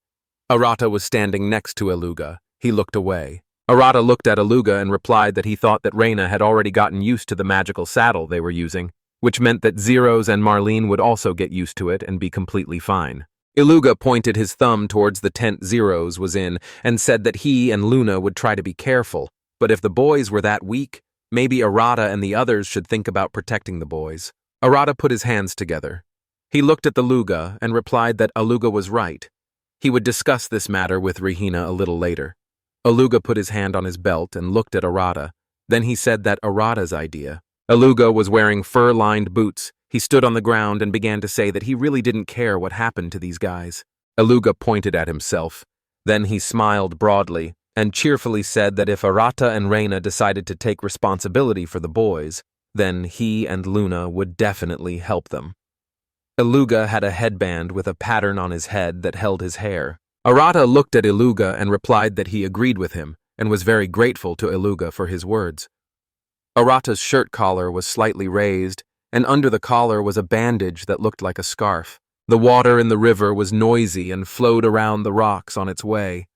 Arata was standing next to Aluga. He looked away. Arata looked at Aluga and replied that he thought that Reyna had already gotten used to the magical saddle they were using, which meant that Zeros and Marlene would also get used to it and be completely fine. Aluga pointed his thumb towards the tent Zeros was in and said that he and Luna would try to be careful, but if the boys were that weak, maybe Arata and the others should think about protecting the boys. Arata put his hands together. He looked at the Aluga and replied that Aluga was right. He would discuss this matter with Rehina a little later. Aluga put his hand on his belt and looked at Arata. Then he said that Arata's idea. Aluga was wearing fur-lined boots. He stood on the ground and began to say that he really didn't care what happened to these guys. Aluga pointed at himself. Then he smiled broadly and cheerfully said that if Arata and Reyna decided to take responsibility for the boys, then he and Luna would definitely help them. Aluga had a headband with a pattern on his head that held his hair. Arata looked at Aluga and replied that he agreed with him and was very grateful to Aluga for his words. Arata's shirt collar was slightly raised, and under the collar was a bandage that looked like a scarf. The water in the river was noisy and flowed around the rocks on its way.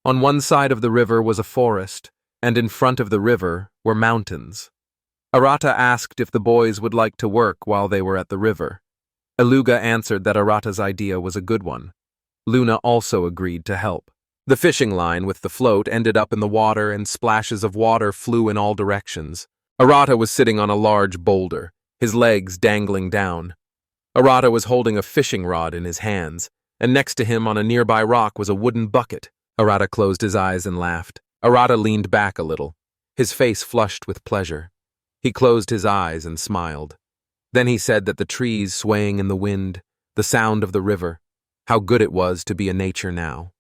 On one side of the river was a forest, and in front of the river were mountains. Arata asked if the boys would like to work while they were at the river. Aluga answered that Arata's idea was a good one. Luna also agreed to help. The fishing line with the float ended up in the water and splashes of water flew in all directions. Arata was sitting on a large boulder, his legs dangling down. Arata was holding a fishing rod in his hands, and next to him on a nearby rock was a wooden bucket. Arata closed his eyes and laughed. Arata leaned back a little, his face flushed with pleasure. He closed his eyes and smiled. Then he said that the trees swaying in the wind, the sound of the river, how good it was to be in nature now.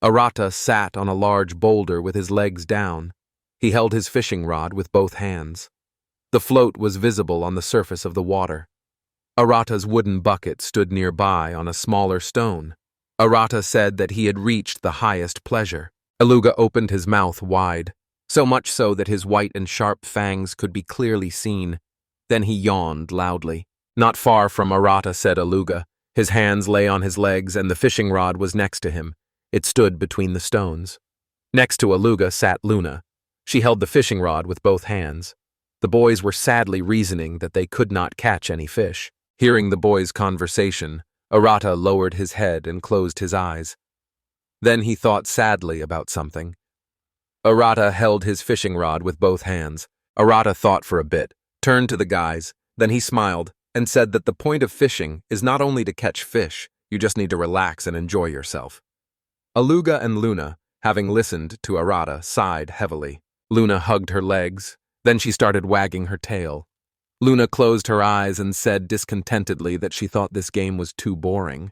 Arata sat on a large boulder with his legs down. He held his fishing rod with both hands. The float was visible on the surface of the water. Arata's wooden bucket stood nearby on a smaller stone. Arata said that he had reached the highest pleasure. Aluga opened his mouth wide, so much so that his white and sharp fangs could be clearly seen. Then he yawned loudly. Not far from Arata sat Aluga. His hands lay on his legs and the fishing rod was next to him. It stood between the stones. Next to Aluga sat Luna. She held the fishing rod with both hands. The boys were sadly reasoning that they could not catch any fish. Hearing the boys' conversation, Arata lowered his head and closed his eyes. Then he thought sadly about something. Arata held his fishing rod with both hands. Arata thought for a bit, turned to the guys, then he smiled and said that the point of fishing is not only to catch fish, you just need to relax and enjoy yourself. Aluga and Luna, having listened to Arata, sighed heavily. Luna hugged her legs, then she started wagging her tail. Luna closed her eyes and said discontentedly that she thought this game was too boring.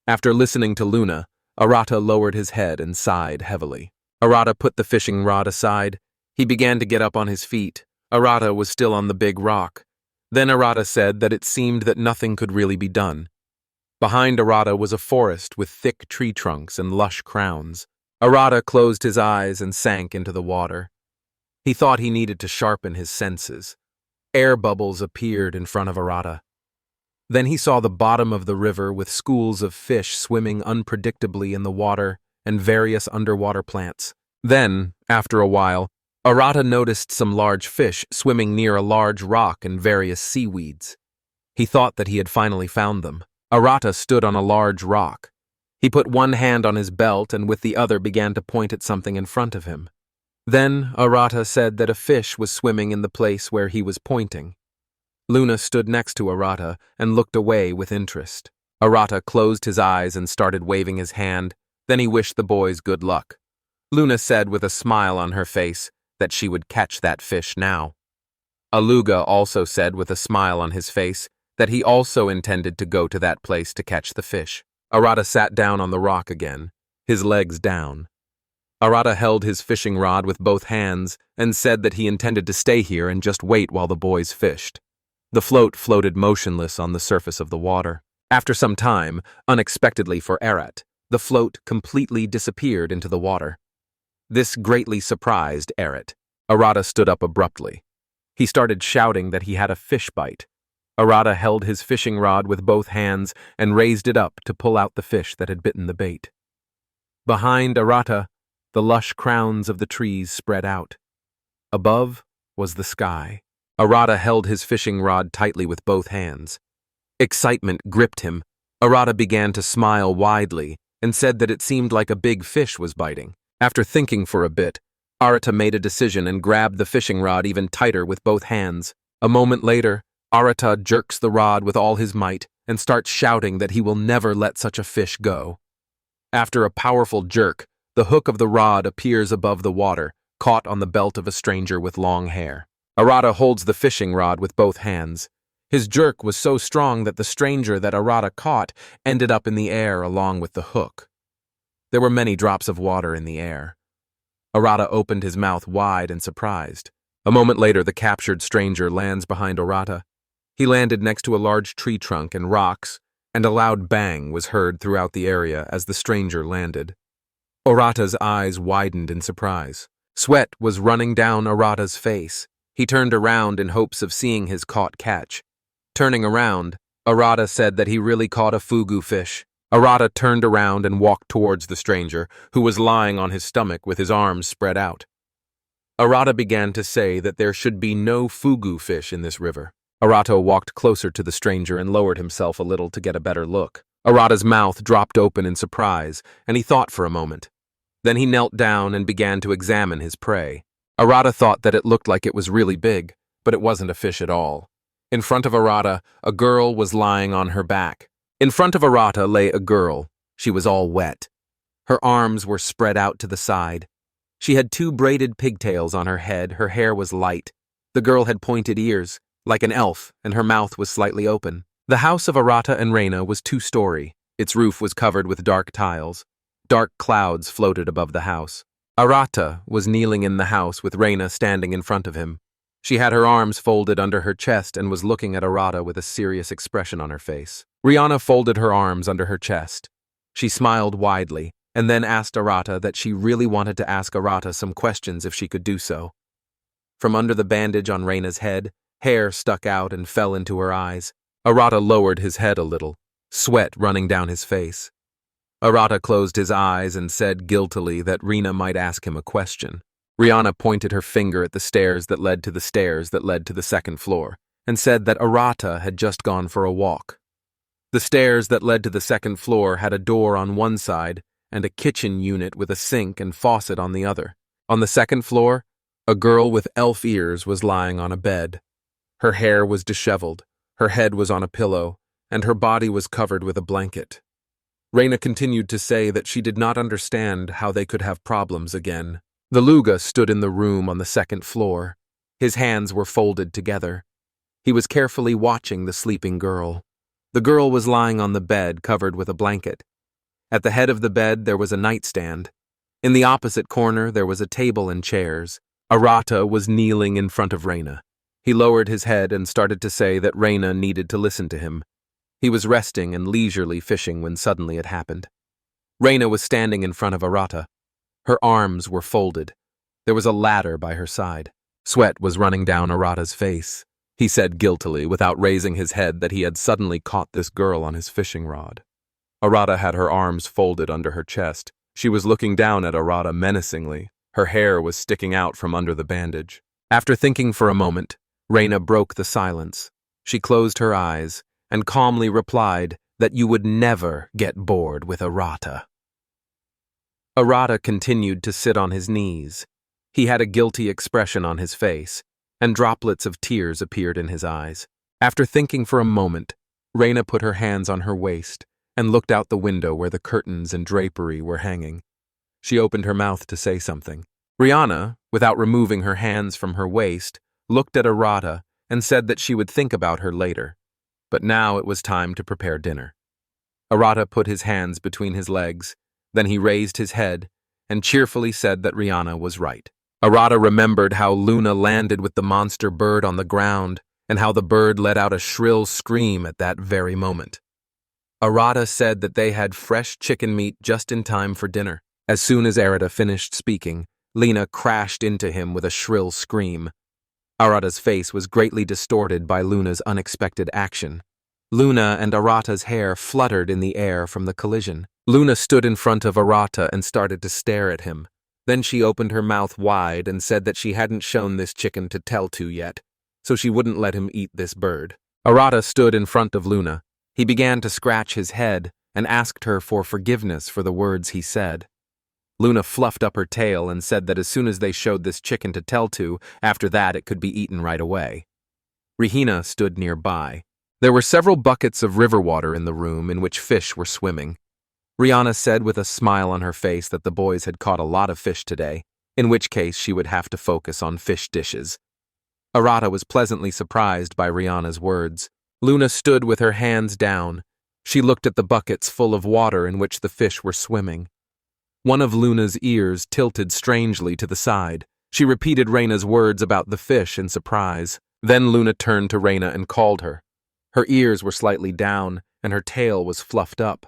After listening to Luna, Arata lowered his head and sighed heavily. Arata put the fishing rod aside. He began to get up on his feet. Arata was still on the big rock. Then Arata said that it seemed that nothing could really be done. Behind Arata was a forest with thick tree trunks and lush crowns. Arata closed his eyes and sank into the water. He thought he needed to sharpen his senses. Air bubbles appeared in front of Arata. Then he saw the bottom of the river with schools of fish swimming unpredictably in the water and various underwater plants. Then, after a while, Arata noticed some large fish swimming near a large rock and various seaweeds. He thought that he had finally found them. Arata stood on a large rock. He put one hand on his belt and with the other began to point at something in front of him. Then Arata said that a fish was swimming in the place where he was pointing. Luna stood next to Arata and looked away with interest. Arata closed his eyes and started waving his hand. Then he wished the boys good luck. Luna said with a smile on her face that she would catch that fish now. Aluga also said with a smile on his face that he also intended to go to that place to catch the fish. Arata sat down on the rock again, his legs down. Arata held his fishing rod with both hands and said that he intended to stay here and just wait while the boys fished. The float floated motionless on the surface of the water. After some time, unexpectedly for Arata, the float completely disappeared into the water. This greatly surprised Arata. Arata stood up abruptly. He started shouting that he had a fish bite. Arata held his fishing rod with both hands and raised it up to pull out the fish that had bitten the bait. Behind Arata, the lush crowns of the trees spread out. Above was the sky. Arata held his fishing rod tightly with both hands. Excitement gripped him. Arata began to smile widely and said that it seemed like a big fish was biting. After thinking for a bit, Arata made a decision and grabbed the fishing rod even tighter with both hands. A moment later, Arata jerks the rod with all his might and starts shouting that he will never let such a fish go. After a powerful jerk, the hook of the rod appears above the water, caught on the belt of a stranger with long hair. Arata holds the fishing rod with both hands. His jerk was so strong that the stranger that Arata caught ended up in the air along with the hook. There were many drops of water in the air. Arata opened his mouth wide and surprised. A moment later, the captured stranger lands behind Arata. He landed next to a large tree trunk and rocks, and a loud bang was heard throughout the area as the stranger landed. Arata's eyes widened in surprise. Sweat was running down Arata's face. He turned around in hopes of seeing his caught catch. Turning around, Arata said that he really caught a fugu fish. Arata turned around and walked towards the stranger, who was lying on his stomach with his arms spread out. Arata began to say that there should be no fugu fish in this river. Arato walked closer to the stranger and lowered himself a little to get a better look. Arata's mouth dropped open in surprise, and he thought for a moment. Then he knelt down and began to examine his prey. Arata thought that it looked like it was really big, but it wasn't a fish at all. In front of Arata, a girl was lying on her back. In front of Arata lay a girl. She was all wet. Her arms were spread out to the side. She had 2 braided pigtails on her head. Her hair was light. The girl had pointed ears, like an elf, and her mouth was slightly open. The house of Arata and Reina was 2-story. Its roof was covered with dark tiles. Dark clouds floated above the house. Arata was kneeling in the house with Reina standing in front of him. She had her arms folded under her chest and was looking at Arata with a serious expression on her face. Rihanna folded her arms under her chest. She smiled widely, and then asked Arata that she really wanted to ask Arata some questions if she could do so. From under the bandage on Reina's head, hair stuck out and fell into her eyes. Arata lowered his head a little, sweat running down his face. Arata closed his eyes and said guiltily that Reina might ask him a question. Rihanna pointed her finger at the stairs that led to the 2nd floor, and said that Arata had just gone for a walk. The stairs that led to the 2nd floor had a door on one side and a kitchen unit with a sink and faucet on the other. On the 2nd floor, a girl with elf ears was lying on a bed. Her hair was disheveled, her head was on a pillow, and her body was covered with a blanket. Reina continued to say that she did not understand how they could have problems again. The Aluga stood in the room on the 2nd floor. His hands were folded together. He was carefully watching the sleeping girl. The girl was lying on the bed covered with a blanket. At the head of the bed there was a nightstand. In the opposite corner there was a table and chairs. Arata was kneeling in front of Reina. He lowered his head and started to say that Reina needed to listen to him. He was resting and leisurely fishing when suddenly it happened. Reina was standing in front of Arata. Her arms were folded. There was a ladder by her side. Sweat was running down Arata's face. He said guiltily, without raising his head, that he had suddenly caught this girl on his fishing rod. Arata had her arms folded under her chest. She was looking down at Arata menacingly. Her hair was sticking out from under the bandage. After thinking for a moment, Reina broke the silence. She closed her eyes and calmly replied that you would never get bored with Arata. Arata continued to sit on his knees. He had a guilty expression on his face, and droplets of tears appeared in his eyes. After thinking for a moment, Reina put her hands on her waist and looked out the window where the curtains and drapery were hanging. She opened her mouth to say something. Rihanna, without removing her hands from her waist, looked at Arata and said that she would think about her later. But now it was time to prepare dinner. Arata put his hands between his legs, then he raised his head and cheerfully said that Rihanna was right. Arata remembered how Luna landed with the monster bird on the ground and how the bird let out a shrill scream at that very moment. Arata said that they had fresh chicken meat just in time for dinner. As soon as Arata finished speaking, Lena crashed into him with a shrill scream. Arata's face was greatly distorted by Luna's unexpected action. Luna and Arata's hair fluttered in the air from the collision. Luna stood in front of Arata and started to stare at him. Then she opened her mouth wide and said that she hadn't shown this chicken to Teltu yet, so she wouldn't let him eat this bird. Arata stood in front of Luna. He began to scratch his head and asked her for forgiveness for the words he said. Luna fluffed up her tail and said that as soon as they showed this chicken to Teltu, after that it could be eaten right away. Rihina stood nearby. There were several buckets of river water in the room in which fish were swimming. Rihanna said with a smile on her face that the boys had caught a lot of fish today, in which case she would have to focus on fish dishes. Arata was pleasantly surprised by Rihanna's words. Luna stood with her hands down. She looked at the buckets full of water in which the fish were swimming. One of Luna's ears tilted strangely to the side. She repeated Reina's words about the fish in surprise. Then Luna turned to Reina and called her. Her ears were slightly down, and her tail was fluffed up.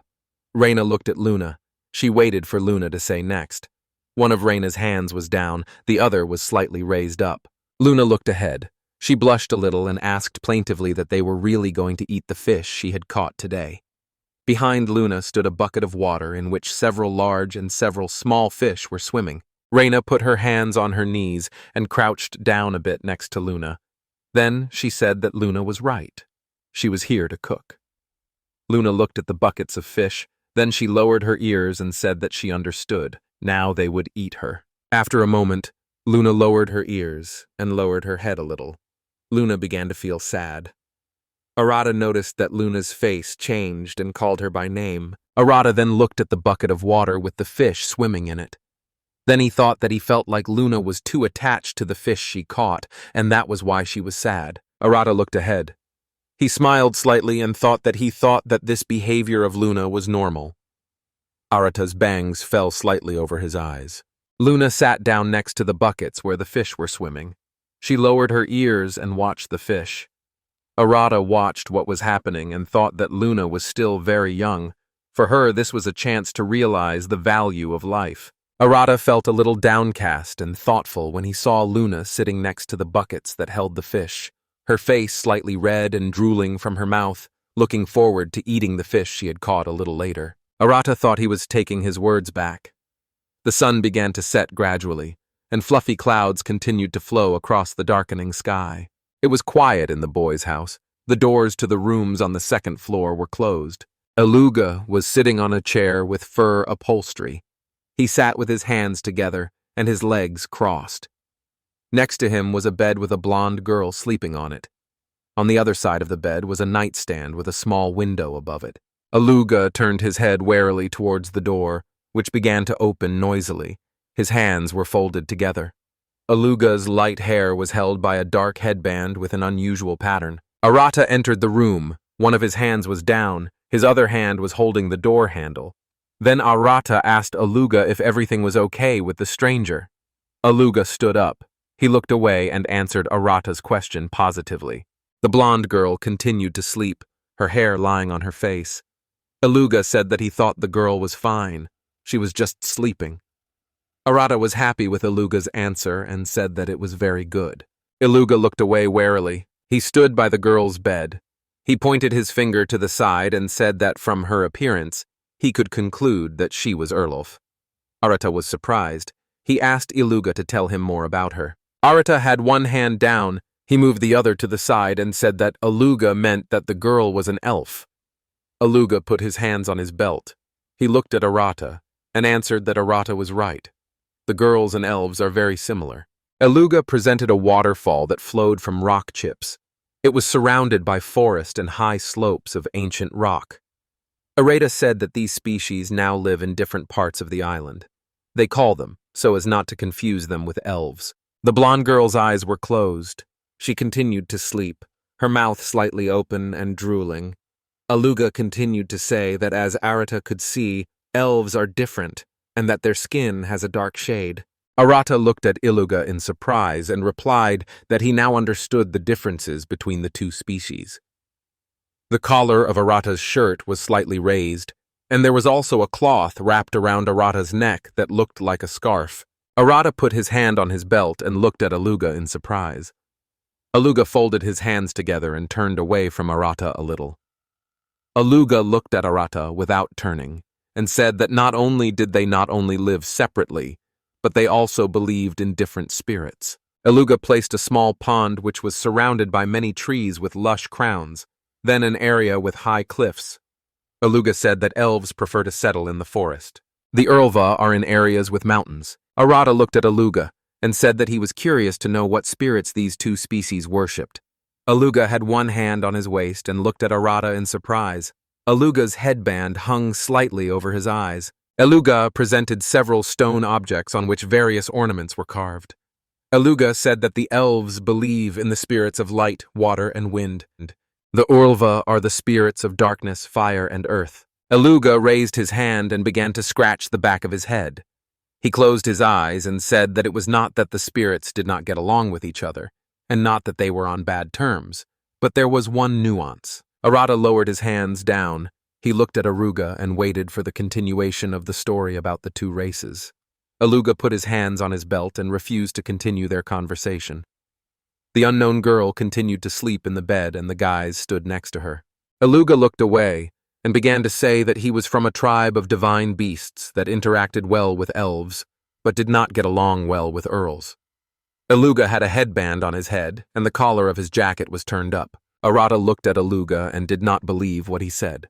Reina looked at Luna. She waited for Luna to say next. One of Reina's hands was down, the other was slightly raised up. Luna looked ahead. She blushed a little and asked plaintively that they were really going to eat the fish she had caught today. Behind Luna stood a bucket of water in which several large and several small fish were swimming. Reina put her hands on her knees and crouched down a bit next to Luna. Then she said that Luna was right. She was here to cook. Luna looked at the buckets of fish, then she lowered her ears and said that she understood. Now they would eat her. After a moment, Luna lowered her ears and lowered her head a little. Luna began to feel sad. Arata noticed that Luna's face changed and called her by name. Arata then looked at the bucket of water with the fish swimming in it. Then he thought that he felt like Luna was too attached to the fish she caught, and that was why she was sad. Arata looked ahead. He smiled slightly and thought that this behavior of Luna was normal. Arata's bangs fell slightly over his eyes. Luna sat down next to the buckets where the fish were swimming. She lowered her ears and watched the fish. Arata watched what was happening and thought that Luna was still very young. For her, this was a chance to realize the value of life. Arata felt a little downcast and thoughtful when he saw Luna sitting next to the buckets that held the fish, her face slightly red and drooling from her mouth, looking forward to eating the fish she had caught a little later. Arata thought he was taking his words back. The sun began to set gradually, and fluffy clouds continued to flow across the darkening sky. It was quiet in the boys' house. The doors to the rooms on the second floor were closed. Aluga was sitting on a chair with fur upholstery. He sat with his hands together and his legs crossed. Next to him was a bed with a blonde girl sleeping on it. On the other side of the bed was a nightstand with a small window above it. Aluga turned his head warily towards the door, which began to open noisily. His hands were folded together. Aluga's light hair was held by a dark headband with an unusual pattern. Arata entered the room. One of his hands was down, his other hand was holding the door handle. Then Arata asked Aluga if everything was okay with the stranger. Aluga stood up. He looked away and answered Arata's question positively. The blonde girl continued to sleep, her hair lying on her face. Aluga said that he thought the girl was fine. She was just sleeping. Arata was happy with Aluga's answer and said that it was very good. Aluga looked away warily. He stood by the girl's bed. He pointed his finger to the side and said that from her appearance, he could conclude that she was Erlolf. Arata was surprised. He asked Aluga to tell him more about her. Arata had one hand down. He moved the other to the side and said that Aluga meant that the girl was an elf. Aluga put his hands on his belt. He looked at Arata and answered that Arata was right. The girls and elves are very similar. Aluga presented a waterfall that flowed from rock chips. It was surrounded by forest and high slopes of ancient rock. Arata said that these species now live in different parts of the island. They call them, so as not to confuse them with elves. The blonde girl's eyes were closed. She continued to sleep, her mouth slightly open and drooling. Aluga continued to say that as Arata could see, elves are different, and that their skin has a dark shade. Arata looked at Aluga in surprise and replied that he now understood the differences between the two species. The collar of Arata's shirt was slightly raised, and there was also a cloth wrapped around Arata's neck that looked like a scarf. Arata put his hand on his belt and looked at Aluga in surprise. Aluga folded his hands together and turned away from Arata a little. Aluga looked at Arata without turning, and said that not only did they not only live separately, but they also believed in different spirits. Aluga placed a small pond which was surrounded by many trees with lush crowns, then an area with high cliffs. Aluga said that elves prefer to settle in the forest. The Erlva are in areas with mountains. Arata looked at Aluga and said that he was curious to know what spirits these two species worshipped. Aluga had one hand on his waist and looked at Arata in surprise. Aluga's headband hung slightly over his eyes. Aluga presented several stone objects on which various ornaments were carved. Aluga said that the elves believe in the spirits of light, water, and wind. The Erlva are the spirits of darkness, fire, and earth. Aluga raised his hand and began to scratch the back of his head. He closed his eyes and said that it was not that the spirits did not get along with each other, and not that they were on bad terms, but there was one nuance. Arata lowered his hands down. He looked at Aluga and waited for the continuation of the story about the two races. Aluga put his hands on his belt and refused to continue their conversation. The unknown girl continued to sleep in the bed and the guys stood next to her. Aluga looked away and began to say that he was from a tribe of divine beasts that interacted well with elves, but did not get along well with earls. Aluga had a headband on his head, and the collar of his jacket was turned up. Arata looked at Aluga and did not believe what he said.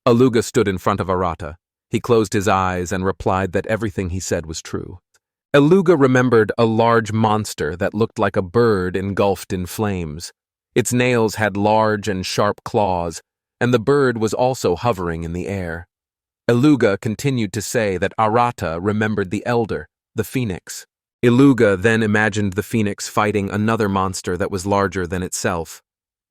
Aluga stood in front of Arata. He closed his eyes and replied that everything he said was true. Aluga remembered a large monster that looked like a bird engulfed in flames. Its nails had large and sharp claws, and the bird was also hovering in the air. Aluga continued to say that Arata remembered the elder, the phoenix. Aluga then imagined the phoenix fighting another monster that was larger than itself.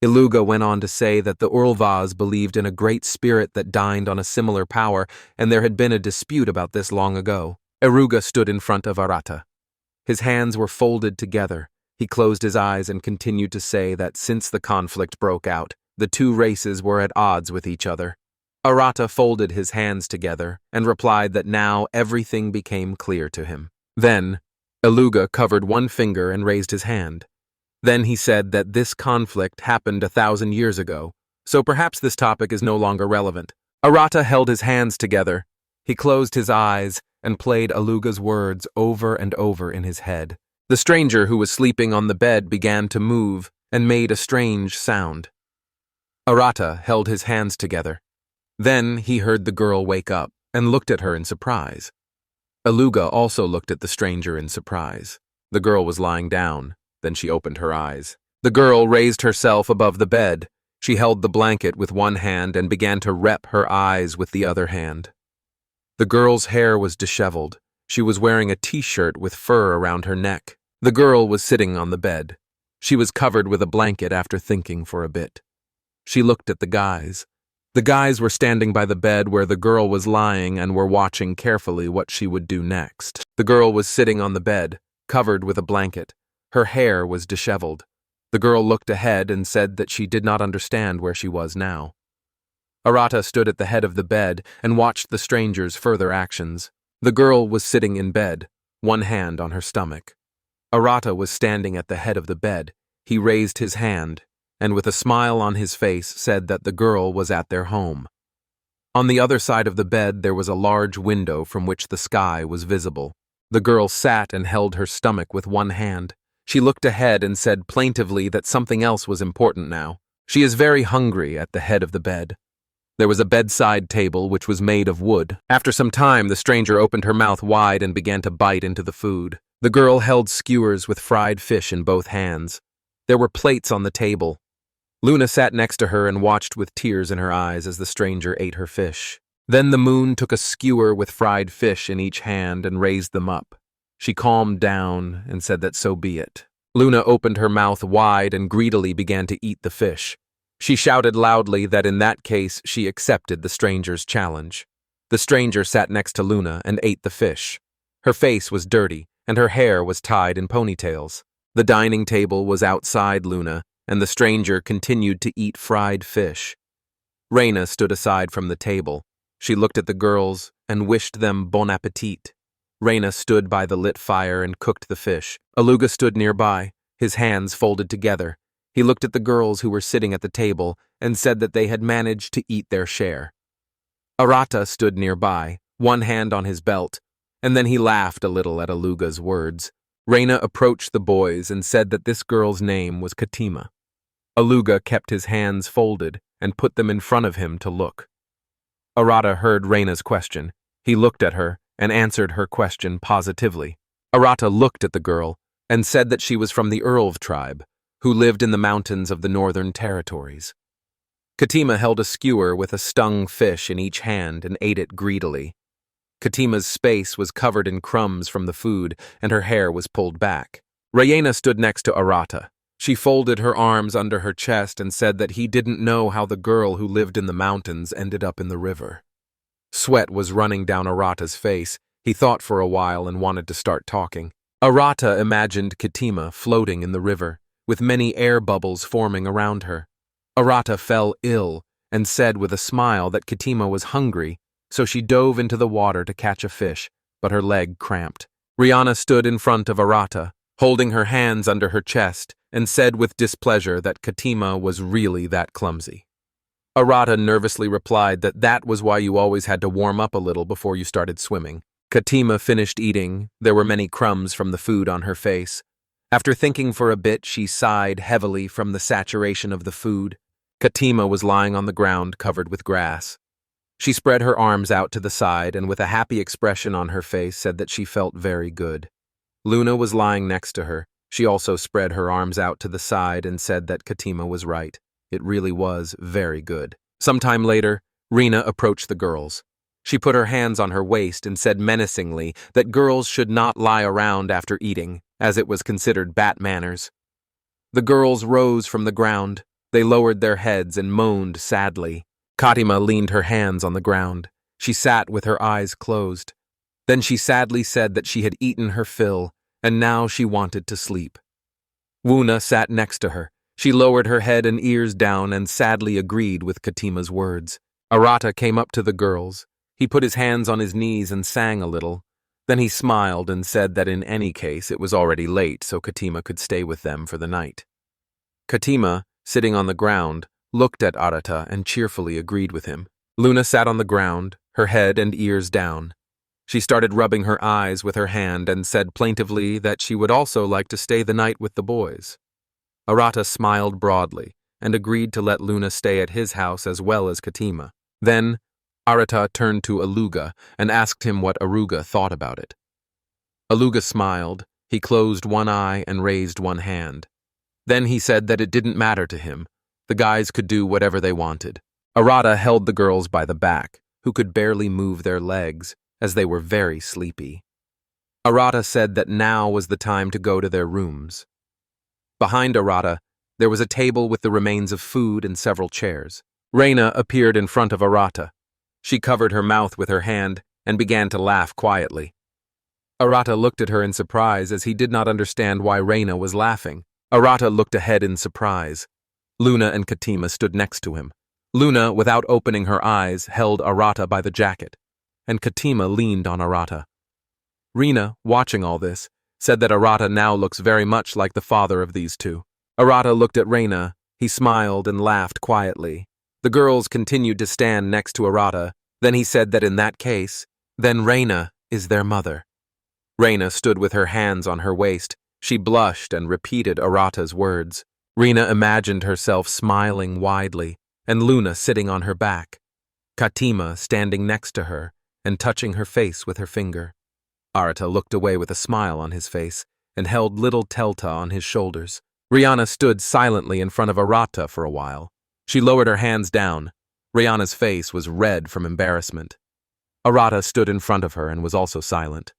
Aluga went on to say that the Urlvas believed in a great spirit that dined on a similar power, and there had been a dispute about this long ago. Aluga stood in front of Arata. His hands were folded together. He closed his eyes and continued to say that since the conflict broke out, the two races were at odds with each other. Arata folded his hands together and replied that now everything became clear to him. Then, Aluga covered one finger and raised his hand. Then he said that this conflict happened 1,000 years ago, so perhaps this topic is no longer relevant. Arata held his hands together. He closed his eyes and played Aluga's words over and over in his head. The stranger who was sleeping on the bed began to move and made a strange sound. Arata held his hands together. Then he heard the girl wake up and looked at her in surprise. Aluga also looked at the stranger in surprise. The girl was lying down. Then she opened her eyes. The girl raised herself above the bed. She held the blanket with one hand and began to rep her eyes with the other hand. The girl's hair was disheveled. She was wearing a t-shirt with fur around her neck. The girl was sitting on the bed. She was covered with a blanket after thinking for a bit. She looked at the guys. The guys were standing by the bed where the girl was lying and were watching carefully what she would do next. The girl was sitting on the bed, covered with a blanket. Her hair was disheveled. The girl looked ahead and said that she did not understand where she was now. Arata stood at the head of the bed and watched the stranger's further actions. The girl was sitting in bed, one hand on her stomach. Arata was standing at the head of the bed. He raised his hand, and with a smile on his face said that the girl was at their home. On the other side of the bed there was a large window from which the sky was visible. The girl sat and held her stomach with one hand. She looked ahead and said plaintively that something else was important now. She is very hungry at the head of the bed. There was a bedside table which was made of wood. After some time, the stranger opened her mouth wide and began to bite into the food. The girl held skewers with fried fish in both hands. There were plates on the table. Luna sat next to her and watched with tears in her eyes as the stranger ate her fish. Then the moon took a skewer with fried fish in each hand and raised them up. She calmed down and said that so be it. Luna opened her mouth wide and greedily began to eat the fish. She shouted loudly that in that case she accepted the stranger's challenge. The stranger sat next to Luna and ate the fish. Her face was dirty and her hair was tied in ponytails. The dining table was outside Luna, and the stranger continued to eat fried fish. Reina stood aside from the table. She looked at the girls and wished them bon appetit. Reina stood by the lit fire and cooked the fish. Aluga stood nearby, his hands folded together. He looked at the girls who were sitting at the table and said that they had managed to eat their share. Arata stood nearby, one hand on his belt, and then he laughed a little at Aluga's words. Reina approached the boys and said that this girl's name was Katima. Aluga kept his hands folded and put them in front of him to look. Arata heard Reina's question. He looked at her and answered her question positively. Arata looked at the girl and said that she was from the Urlv tribe, who lived in the mountains of the northern territories. Katima held a skewer with a stung fish in each hand and ate it greedily. Katima's face was covered in crumbs from the food, and her hair was pulled back. Reina stood next to Arata. She folded her arms under her chest and said that he didn't know how the girl who lived in the mountains ended up in the river. Sweat was running down Arata's face. He thought for a while and wanted to start talking. Arata imagined Katima floating in the river, with many air bubbles forming around her. Arata fell ill and said with a smile that Katima was hungry, so she dove into the water to catch a fish, but her leg cramped. Rihanna stood in front of Arata, holding her hands under her chest, and said with displeasure that Katima was really that clumsy. Arata nervously replied that that was why you always had to warm up a little before you started swimming. Katima finished eating. There were many crumbs from the food on her face. After thinking for a bit, she sighed heavily from the saturation of the food. Katima was lying on the ground covered with grass. She spread her arms out to the side and with a happy expression on her face said that she felt very good. Luna was lying next to her. She also spread her arms out to the side and said that Katima was right. It really was very good. Sometime later, Rena approached the girls. She put her hands on her waist and said menacingly that girls should not lie around after eating, as it was considered bat manners. The girls rose from the ground. They lowered their heads and moaned sadly. Katima leaned her hands on the ground. She sat with her eyes closed. Then she sadly said that she had eaten her fill, and now she wanted to sleep. Wuna sat next to her. She lowered her head and ears down and sadly agreed with Katima's words. Arata came up to the girls. He put his hands on his knees and sang a little. Then he smiled and said that in any case it was already late, so Katima could stay with them for the night. Katima, sitting on the ground, looked at Arata and cheerfully agreed with him. Luna sat on the ground, her head and ears down. She started rubbing her eyes with her hand and said plaintively that she would also like to stay the night with the boys. Arata smiled broadly and agreed to let Luna stay at his house as well as Katima. Then, Arata turned to Aluga and asked him what Aruga thought about it. Aluga smiled, he closed one eye and raised one hand. Then he said that it didn't matter to him. The guys could do whatever they wanted. Arata held the girls by the back, who could barely move their legs, as they were very sleepy. Arata said that now was the time to go to their rooms. Behind Arata, there was a table with the remains of food and several chairs. Reina appeared in front of Arata. She covered her mouth with her hand and began to laugh quietly. Arata looked at her in surprise as he did not understand why Reina was laughing. Arata looked ahead in surprise. Luna and Katima stood next to him. Luna, without opening her eyes, held Arata by the jacket, and Katima leaned on Arata. Rena, watching all this, said that Arata now looks very much like the father of these two. Arata looked at Reina. He smiled and laughed quietly. The girls continued to stand next to Arata. Then he said that in that case, then Reina is their mother. Reina stood with her hands on her waist. She blushed and repeated Arata's words. Rena imagined herself smiling widely, and Luna sitting on her back. Katima standing next to her and touching her face with her finger. Arata looked away with a smile on his face and held little Teltu on his shoulders. Rihanna stood silently in front of Arata for a while. She lowered her hands down. Rihanna's face was red from embarrassment. Arata stood in front of her and was also silent.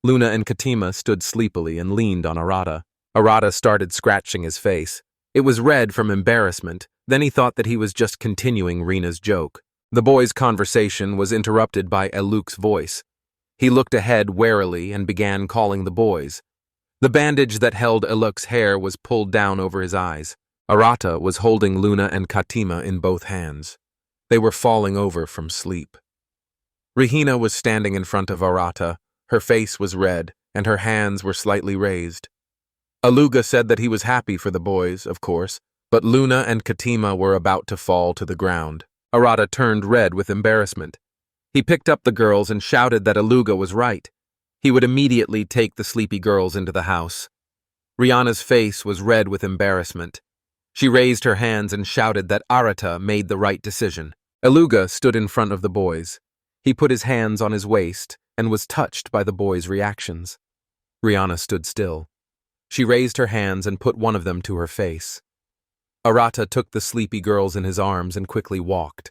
Luna and Katima stood sleepily and leaned on Arata. Arata started scratching his face. It was red from embarrassment. Then he thought that he was just continuing Rena's joke. The boys' conversation was interrupted by Eluk's voice. He looked ahead warily and began calling the boys. The bandage that held Eluk's hair was pulled down over his eyes. Arata was holding Luna and Katima in both hands. They were falling over from sleep. Rehina was standing in front of Arata. Her face was red, and her hands were slightly raised. Aluga said that he was happy for the boys, of course, but Luna and Katima were about to fall to the ground. Arata turned red with embarrassment. He picked up the girls and shouted that Aluga was right. He would immediately take the sleepy girls into the house. Rihanna's face was red with embarrassment. She raised her hands and shouted that Arata made the right decision. Aluga stood in front of the boys. He put his hands on his waist and was touched by the boys' reactions. Rihanna stood still. She raised her hands and put one of them to her face. Arata took the sleepy girls in his arms and quickly walked.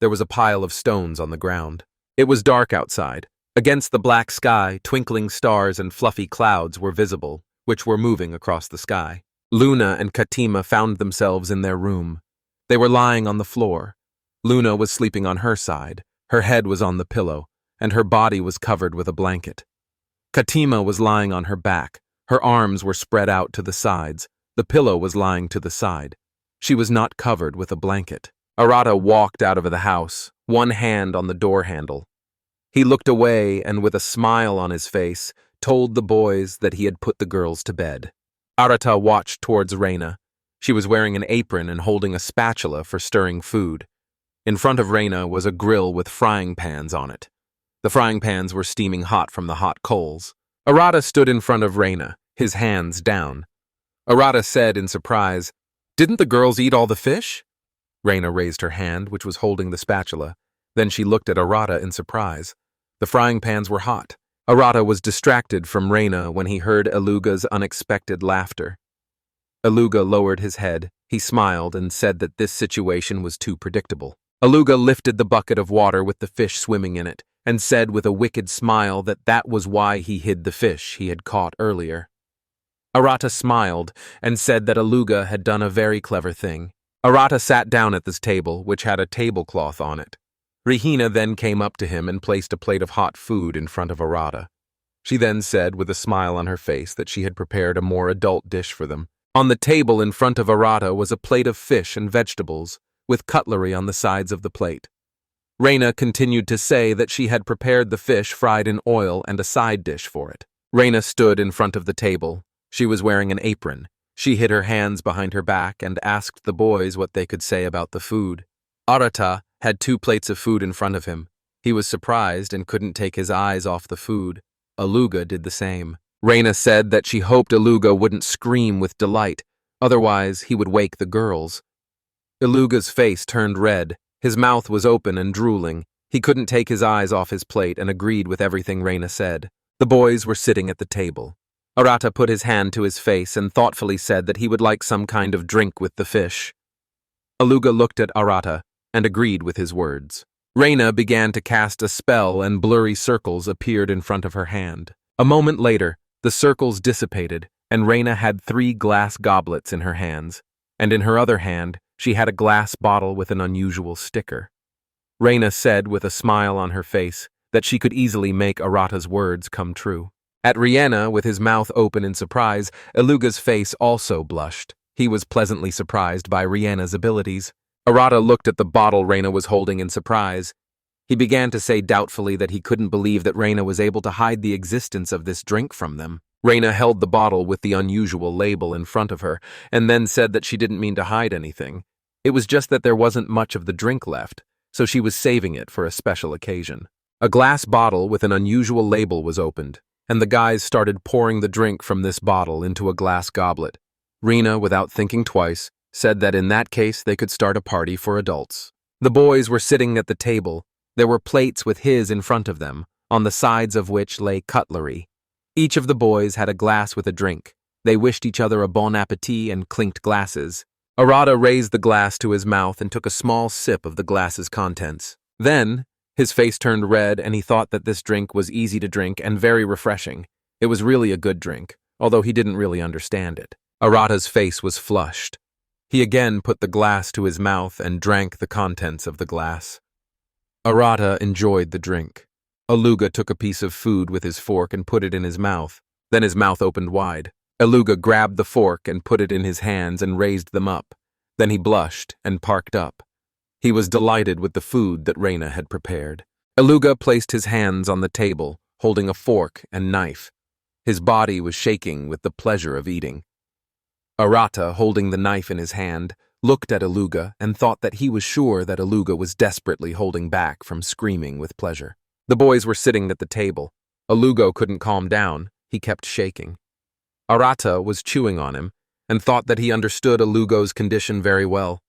There was a pile of stones on the ground. It was dark outside. Against the black sky, twinkling stars and fluffy clouds were visible, which were moving across the sky. Luna and Katima found themselves in their room. They were lying on the floor. Luna was sleeping on her side. Her head was on the pillow, and her body was covered with a blanket. Katima was lying on her back. Her arms were spread out to the sides. The pillow was lying to the side. She was not covered with a blanket. Arata walked out of the house, one hand on the door handle. He looked away and, with a smile on his face, told the boys that he had put the girls to bed. Arata watched towards Reina. She was wearing an apron and holding a spatula for stirring food. In front of Reina was a grill with frying pans on it. The frying pans were steaming hot from the hot coals. Arata stood in front of Reina. his hands down. Arata said in surprise, "Didn't the girls eat all the fish?" Reina raised her hand, which was holding the spatula. Then she looked at Arata in surprise. The frying pans were hot. Arata was distracted from Reina when he heard Aluga's unexpected laughter. Aluga lowered his head. He smiled and said that this situation was too predictable. Aluga lifted the bucket of water with the fish swimming in it and said with a wicked smile that that was why he hid the fish he had caught earlier. Arata smiled and said that Aluga had done a very clever thing. Arata sat down at this table, which had a tablecloth on it. Rihina then came up to him and placed a plate of hot food in front of Arata. She then said with a smile on her face that she had prepared a more adult dish for them. On the table in front of Arata was a plate of fish and vegetables, with cutlery on the sides of the plate. Reina continued to say that she had prepared the fish fried in oil and a side dish for it. Reina stood in front of the table. She was wearing an apron. She hid her hands behind her back and asked the boys what they could say about the food. Arata had 2 plates of food in front of him. He was surprised and couldn't take his eyes off the food. Aluga did the same. Reina said that she hoped Aluga wouldn't scream with delight, otherwise he would wake the girls. Aluga's face turned red. His mouth was open and drooling. He couldn't take his eyes off his plate and agreed with everything Reina said. The boys were sitting at the table. Arata put his hand to his face and thoughtfully said that he would like some kind of drink with the fish. Aluga looked at Arata and agreed with his words. Reina began to cast a spell and blurry circles appeared in front of her hand. A moment later, the circles dissipated and Reina had 3 glass goblets in her hands, and in her other hand, she had a glass bottle with an unusual sticker. Reina said with a smile on her face that she could easily make Arata's words come true. At Rihanna, with his mouth open in surprise, Aluga's face also blushed. He was pleasantly surprised by Rihanna's abilities. Arata looked at the bottle Reina was holding in surprise. He began to say doubtfully that he couldn't believe that Reina was able to hide the existence of this drink from them. Reina held the bottle with the unusual label in front of her, and then said that she didn't mean to hide anything. It was just that there wasn't much of the drink left, so she was saving it for a special occasion. A glass bottle with an unusual label was opened, and the guys started pouring the drink from this bottle into a glass goblet. Reina, without thinking twice, said that in that case they could start a party for adults. The boys were sitting at the table. There were plates with his in front of them, on the sides of which lay cutlery. Each of the boys had a glass with a drink. They wished each other a bon appetit and clinked glasses. Arata raised the glass to his mouth and took a small sip of the glass's contents. Then, his face turned red and he thought that this drink was easy to drink and very refreshing. It was really a good drink, although he didn't really understand it. Arata's face was flushed. He again put the glass to his mouth and drank the contents of the glass. Arata enjoyed the drink. Aluga took a piece of food with his fork and put it in his mouth. Then his mouth opened wide. Aluga grabbed the fork and put it in his hands and raised them up. Then he blushed and parked up. He was delighted with the food that Reina had prepared. Aluga placed his hands on the table, holding a fork and knife. His body was shaking with the pleasure of eating. Arata, holding the knife in his hand, looked at Aluga and thought that he was sure that Aluga was desperately holding back from screaming with pleasure. The boys were sitting at the table. Aluga couldn't calm down. He kept shaking. Arata was chewing on him and thought that he understood Aluga's condition very well.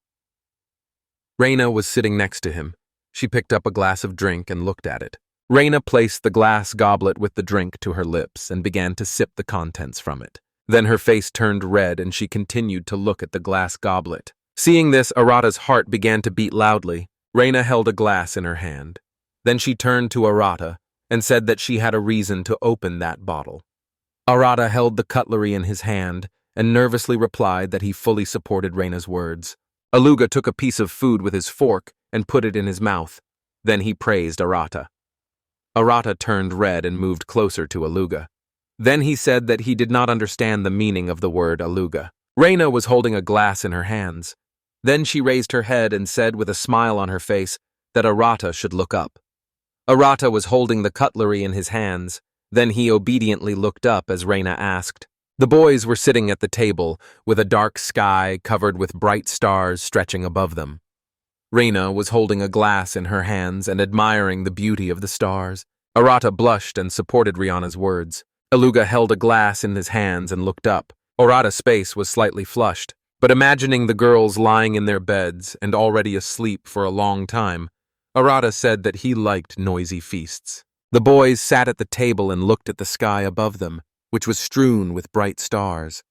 Reina was sitting next to him. She picked up a glass of drink and looked at it. Reina placed the glass goblet with the drink to her lips and began to sip the contents from it. Then her face turned red and she continued to look at the glass goblet. Seeing this, Arata's heart began to beat loudly. Reina held a glass in her hand. Then she turned to Arata and said that she had a reason to open that bottle. Arata held the cutlery in his hand and nervously replied that he fully supported Reina's words. Aluga took a piece of food with his fork and put it in his mouth. Then he praised Arata. Arata turned red and moved closer to Aluga. Then he said that he did not understand the meaning of the word Aluga. Reina was holding a glass in her hands. Then she raised her head and said with a smile on her face that Arata should look up. Arata was holding the cutlery in his hands. Then he obediently looked up as Reina asked. The boys were sitting at the table, with a dark sky covered with bright stars stretching above them. Reina was holding a glass in her hands and admiring the beauty of the stars. Arata blushed and supported Rihanna's words. Aluga held a glass in his hands and looked up. Arata's face was slightly flushed, but imagining the girls lying in their beds and already asleep for a long time, Arata said that he liked noisy feasts. The boys sat at the table and looked at the sky above them, which was strewn with bright stars.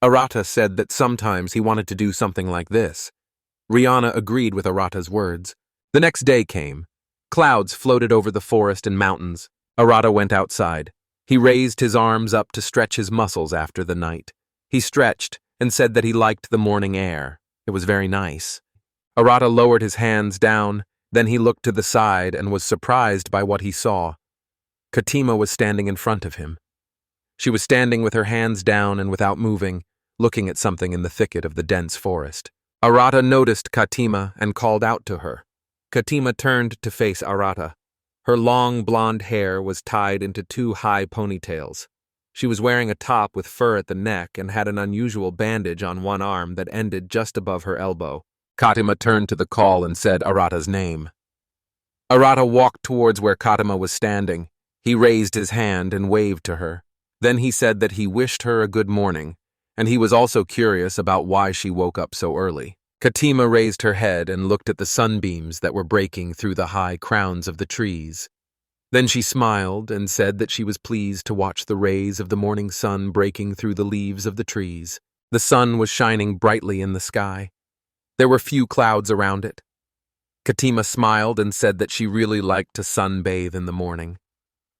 Arata said that sometimes he wanted to do something like this. Rihanna agreed with Arata's words. The next day came. Clouds floated over the forest and mountains. Arata went outside. He raised his arms up to stretch his muscles after the night. He stretched and said that he liked the morning air. It was very nice. Arata lowered his hands down, then he looked to the side and was surprised by what he saw. Katima was standing in front of him. She was standing with her hands down and without moving, looking at something in the thicket of the dense forest. Arata noticed Katima and called out to her. Katima turned to face Arata. Her long blonde hair was tied into two high ponytails. She was wearing a top with fur at the neck and had an unusual bandage on one arm that ended just above her elbow. Katima turned to the call and said Arata's name. Arata walked towards where Katima was standing. He raised his hand and waved to her. Then he said that he wished her a good morning, and he was also curious about why she woke up so early. Katima raised her head and looked at the sunbeams that were breaking through the high crowns of the trees. Then she smiled and said that she was pleased to watch the rays of the morning sun breaking through the leaves of the trees. The sun was shining brightly in the sky. There were few clouds around it. Katima smiled and said that she really liked to sunbathe in the morning.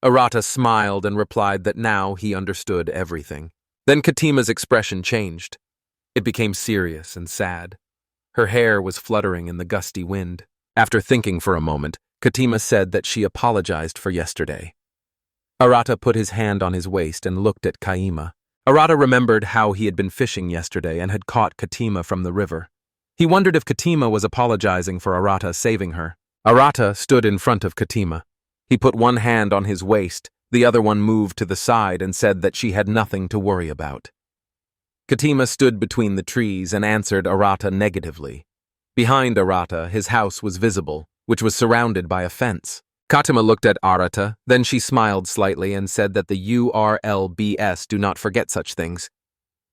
Arata smiled and replied that now he understood everything. Then Katima's expression changed. It became serious and sad. Her hair was fluttering in the gusty wind. After thinking for a moment, Katima said that she apologized for yesterday. Arata put his hand on his waist and looked at Kaima. Arata remembered how he had been fishing yesterday and had caught Katima from the river. He wondered if Katima was apologizing for Arata saving her. Arata stood in front of Katima. He put one hand on his waist, the other one moved to the side and said that she had nothing to worry about. Katima stood between the trees and answered Arata negatively. Behind Arata, his house was visible, which was surrounded by a fence. Katima looked at Arata, then she smiled slightly and said that the URLBS do not forget such things.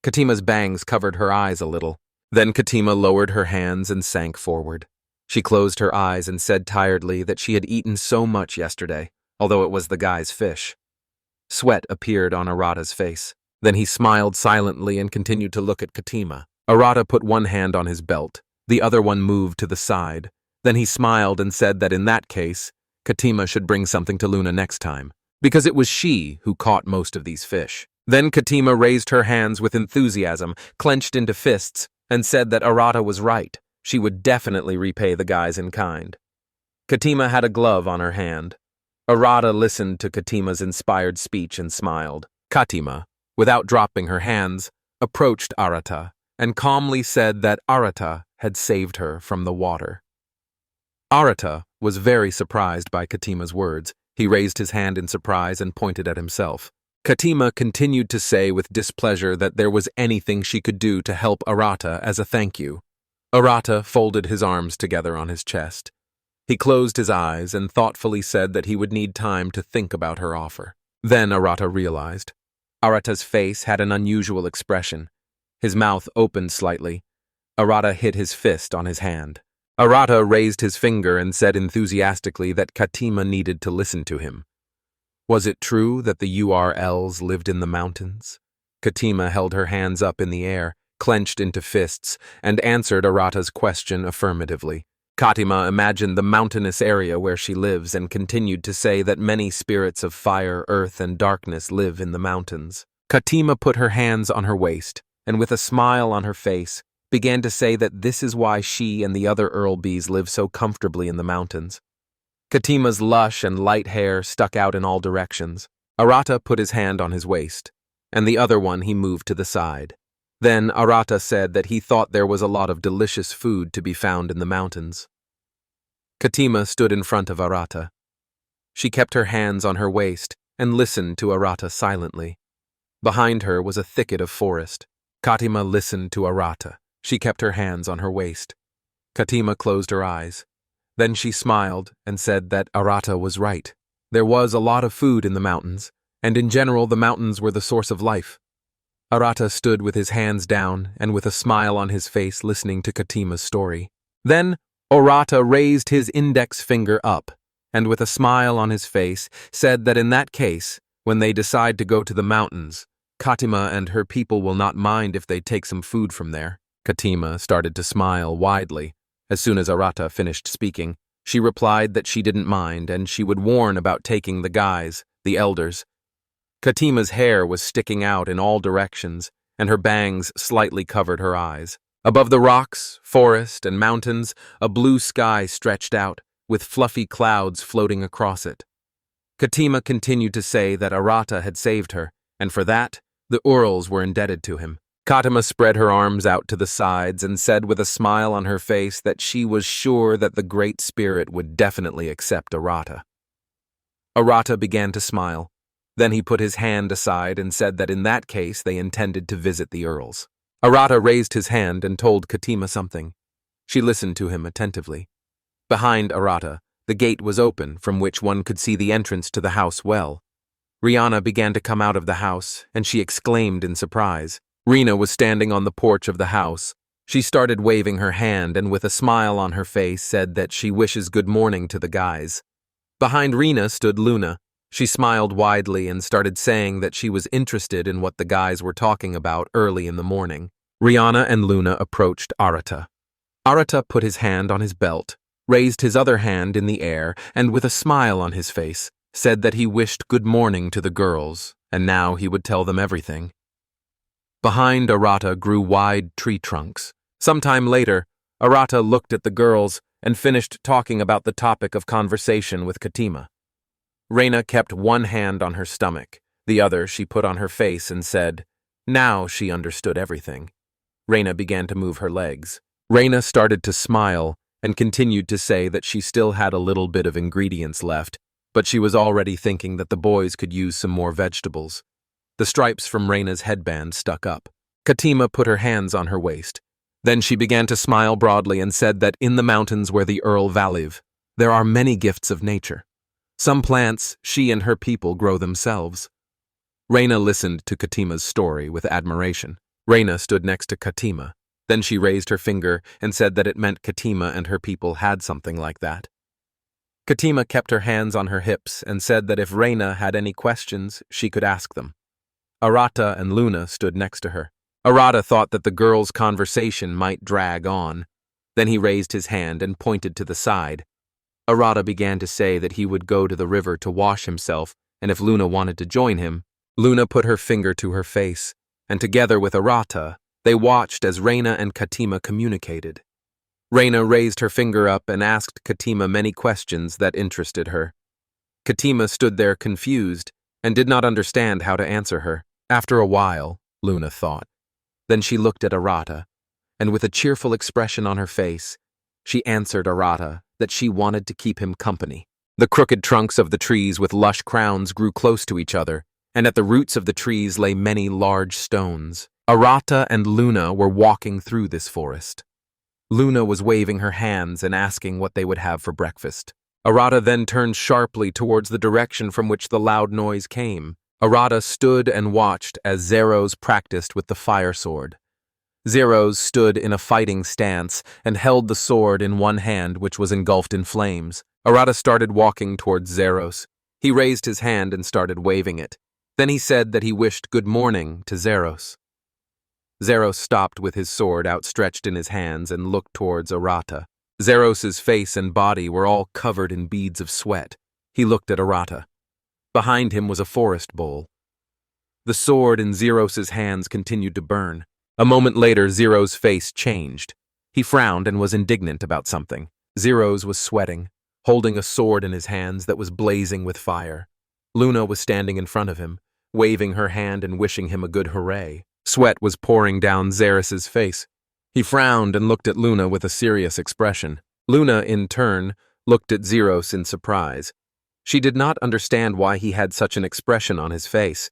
Katima's bangs covered her eyes a little. Then Katima lowered her hands and sank forward. She closed her eyes and said tiredly that she had eaten so much yesterday, although it was the guy's fish. Sweat appeared on Arata's face. Then he smiled silently and continued to look at Katima. Arata put one hand on his belt. The other one moved to the side. Then he smiled and said that in that case, Katima should bring something to Luna next time, because it was she who caught most of these fish. Then Katima raised her hands with enthusiasm, clenched into fists, and said that Arata was right. She would definitely repay the guys in kind. Katima had a glove on her hand. Arata listened to Katima's inspired speech and smiled. Katima, without dropping her hands, approached Arata and calmly said that Arata had saved her from the water. Arata was very surprised by Katima's words. He raised his hand in surprise and pointed at himself. Katima continued to say with displeasure that there was anything she could do to help Arata as a thank you. Arata folded his arms together on his chest. He closed his eyes and thoughtfully said that he would need time to think about her offer. Then Arata realized. Arata's face had an unusual expression. His mouth opened slightly. Arata hit his fist on his hand. Arata raised his finger and said enthusiastically that Katima needed to listen to him. Was it true that the URLs lived in the mountains? Katima held her hands up in the air, clenched into fists, and answered Arata's question affirmatively. Katima imagined the mountainous area where she lives and continued to say that many spirits of fire, earth, and darkness live in the mountains. Katima put her hands on her waist, and with a smile on her face, began to say that this is why she and the other Earl Bees live so comfortably in the mountains. Katima's lush and light hair stuck out in all directions. Arata put his hand on his waist, and the other one he moved to the side. Then Arata said that he thought there was a lot of delicious food to be found in the mountains. Katima stood in front of Arata. She kept her hands on her waist and listened to Arata silently. Behind her was a thicket of forest. Katima listened to Arata. She kept her hands on her waist. Katima closed her eyes. Then she smiled and said that Arata was right. There was a lot of food in the mountains, and in general the mountains were the source of life. Arata stood with his hands down and with a smile on his face listening to Katima's story. Then Arata raised his index finger up and with a smile on his face said that in that case, when they decide to go to the mountains, Katima and her people will not mind if they take some food from there. Katima started to smile widely. As soon as Arata finished speaking, she replied that she didn't mind and she would warn about taking the guys, the elders. Katima's hair was sticking out in all directions, and her bangs slightly covered her eyes. Above the rocks, forest, and mountains, a blue sky stretched out, with fluffy clouds floating across it. Katima continued to say that Arata had saved her, and for that, the Urals were indebted to him. Katima spread her arms out to the sides and said with a smile on her face that she was sure that the Great Spirit would definitely accept Arata. Arata began to smile. Then he put his hand aside and said that in that case they intended to visit the Earls. Arata raised his hand and told Katima something. She listened to him attentively. Behind Arata, the gate was open from which one could see the entrance to the house well. Rihanna began to come out of the house, and she exclaimed in surprise. Rina was standing on the porch of the house. She started waving her hand and with a smile on her face said that she wishes good morning to the guys. Behind Rina stood Luna. She smiled widely and started saying that she was interested in what the guys were talking about early in the morning. Rihanna and Luna approached Arata. Arata put his hand on his belt, raised his other hand in the air, and with a smile on his face, said that he wished good morning to the girls, and now he would tell them everything. Behind Arata grew wide tree trunks. Sometime later, Arata looked at the girls and finished talking about the topic of conversation with Katima. Reyna kept one hand on her stomach, the other she put on her face and said, now she understood everything. Reyna began to move her legs. Reyna started to smile and continued to say that she still had a little bit of ingredients left, but she was already thinking that the boys could use some more vegetables. The stripes from Reyna's headband stuck up. Katima put her hands on her waist. Then she began to smile broadly and said that in the mountains where the Earl live, there are many gifts of nature. Some plants she and her people grow themselves. Reyna listened to Katima's story with admiration. Reyna stood next to Katima. Then she raised her finger and said that it meant Katima and her people had something like that. Katima kept her hands on her hips and said that if Reyna had any questions, she could ask them. Arata and Luna stood next to her. Arata thought that the girls' conversation might drag on. Then he raised his hand and pointed to the side. Arata began to say that he would go to the river to wash himself, and if Luna wanted to join him, Luna put her finger to her face, and together with Arata, they watched as Reyna and Katima communicated. Reyna raised her finger up and asked Katima many questions that interested her. Katima stood there confused and did not understand how to answer her. After a while, Luna thought. Then she looked at Arata, and with a cheerful expression on her face, she answered Arata that she wanted to keep him company. The crooked trunks of the trees with lush crowns grew close to each other, and at the roots of the trees lay many large stones. Arata and Luna were walking through this forest. Luna was waving her hands and asking what they would have for breakfast. Arata then turned sharply towards the direction from which the loud noise came. Arata stood and watched as Zeros practiced with the fire sword. Zeros stood in a fighting stance and held the sword in one hand, which was engulfed in flames. Arata started walking towards Zeros. He raised his hand and started waving it. Then he said that he wished good morning to Zeros. Zeros stopped with his sword outstretched in his hands and looked towards Arata. Zeros's face and body were all covered in beads of sweat. He looked at Arata. Behind him was a forest bowl. The sword in Zeros's hands continued to burn. A moment later, Zeros' face changed. He frowned and was indignant about something. Zeros was sweating, holding a sword in his hands that was blazing with fire. Luna was standing in front of him, waving her hand and wishing him a good hooray. Sweat was pouring down Zeros's face. He frowned and looked at Luna with a serious expression. Luna, in turn, looked at Zeros in surprise. She did not understand why he had such an expression on his face.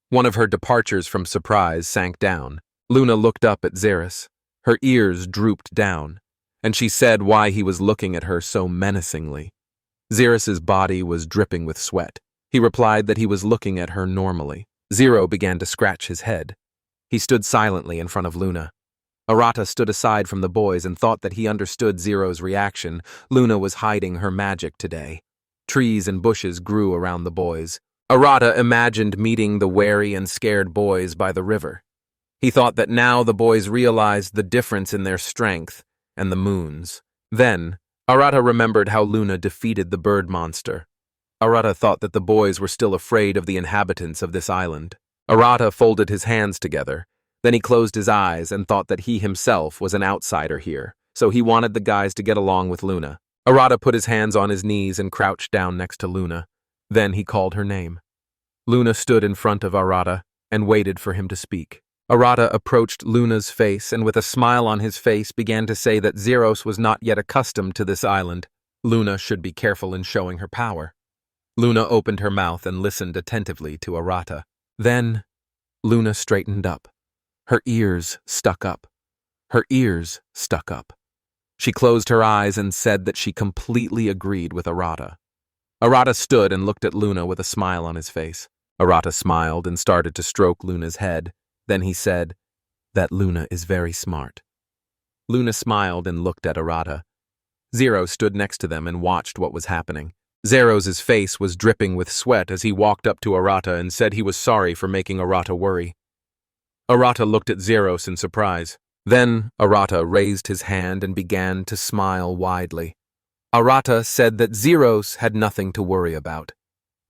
One of her departures from surprise sank down. Luna looked up at Zeros. Her ears drooped down, and she said why he was looking at her so menacingly. Zeros's body was dripping with sweat. He replied that he was looking at her normally. Zero began to scratch his head. He stood silently in front of Luna. Arata stood aside from the boys and thought that he understood Zero's reaction. Luna was hiding her magic today. Trees and bushes grew around the boys. Arata imagined meeting the wary and scared boys by the river. He thought that now the boys realized the difference in their strength and the moons. Then, Arata remembered how Luna defeated the bird monster. Arata thought that the boys were still afraid of the inhabitants of this island. Arata folded his hands together. Then he closed his eyes and thought that he himself was an outsider here, so he wanted the guys to get along with Luna. Arata put his hands on his knees and crouched down next to Luna. Then he called her name. Luna stood in front of Arata and waited for him to speak. Arata approached Luna's face and with a smile on his face began to say that Zeros was not yet accustomed to this island. Luna should be careful in showing her power. Luna opened her mouth and listened attentively to Arata. Then, Luna straightened up. Her ears stuck up. Her ears stuck up. She closed her eyes and said that she completely agreed with Arata. Arata stood and looked at Luna with a smile on his face. Arata smiled and started to stroke Luna's head. Then he said, "That Luna is very smart." Luna smiled and looked at Arata. Zero stood next to them and watched what was happening. Zero's face was dripping with sweat as he walked up to Arata and said he was sorry for making Arata worry. Arata looked at Zeros in surprise. Then Arata raised his hand and began to smile widely. Arata said that Zeros had nothing to worry about.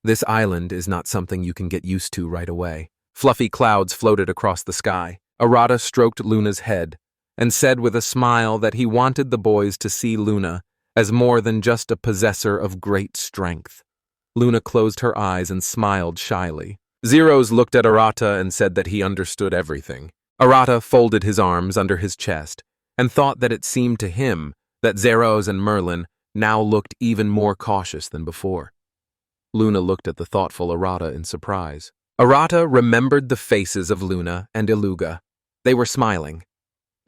This island is not something you can get used to right away. Fluffy clouds floated across the sky. Arata stroked Luna's head and said with a smile that he wanted the boys to see Luna as more than just a possessor of great strength. Luna closed her eyes and smiled shyly. Zeros looked at Arata and said that he understood everything. Arata folded his arms under his chest and thought that it seemed to him that Zeros and Merlin now looked even more cautious than before. Luna looked at the thoughtful Arata in surprise. Arata remembered the faces of Luna and Aluga. They were smiling.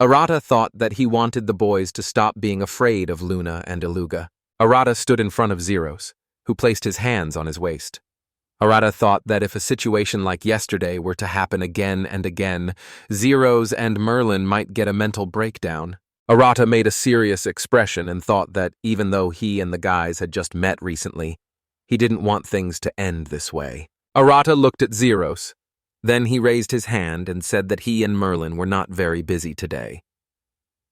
Arata thought that he wanted the boys to stop being afraid of Luna and Aluga. Arata stood in front of Zeros, who placed his hands on his waist. Arata thought that if a situation like yesterday were to happen again and again, Zeros and Merlin might get a mental breakdown. Arata made a serious expression and thought that even though he and the guys had just met recently, he didn't want things to end this way. Arata looked at Zeros. Then he raised his hand and said that he and Merlin were not very busy today.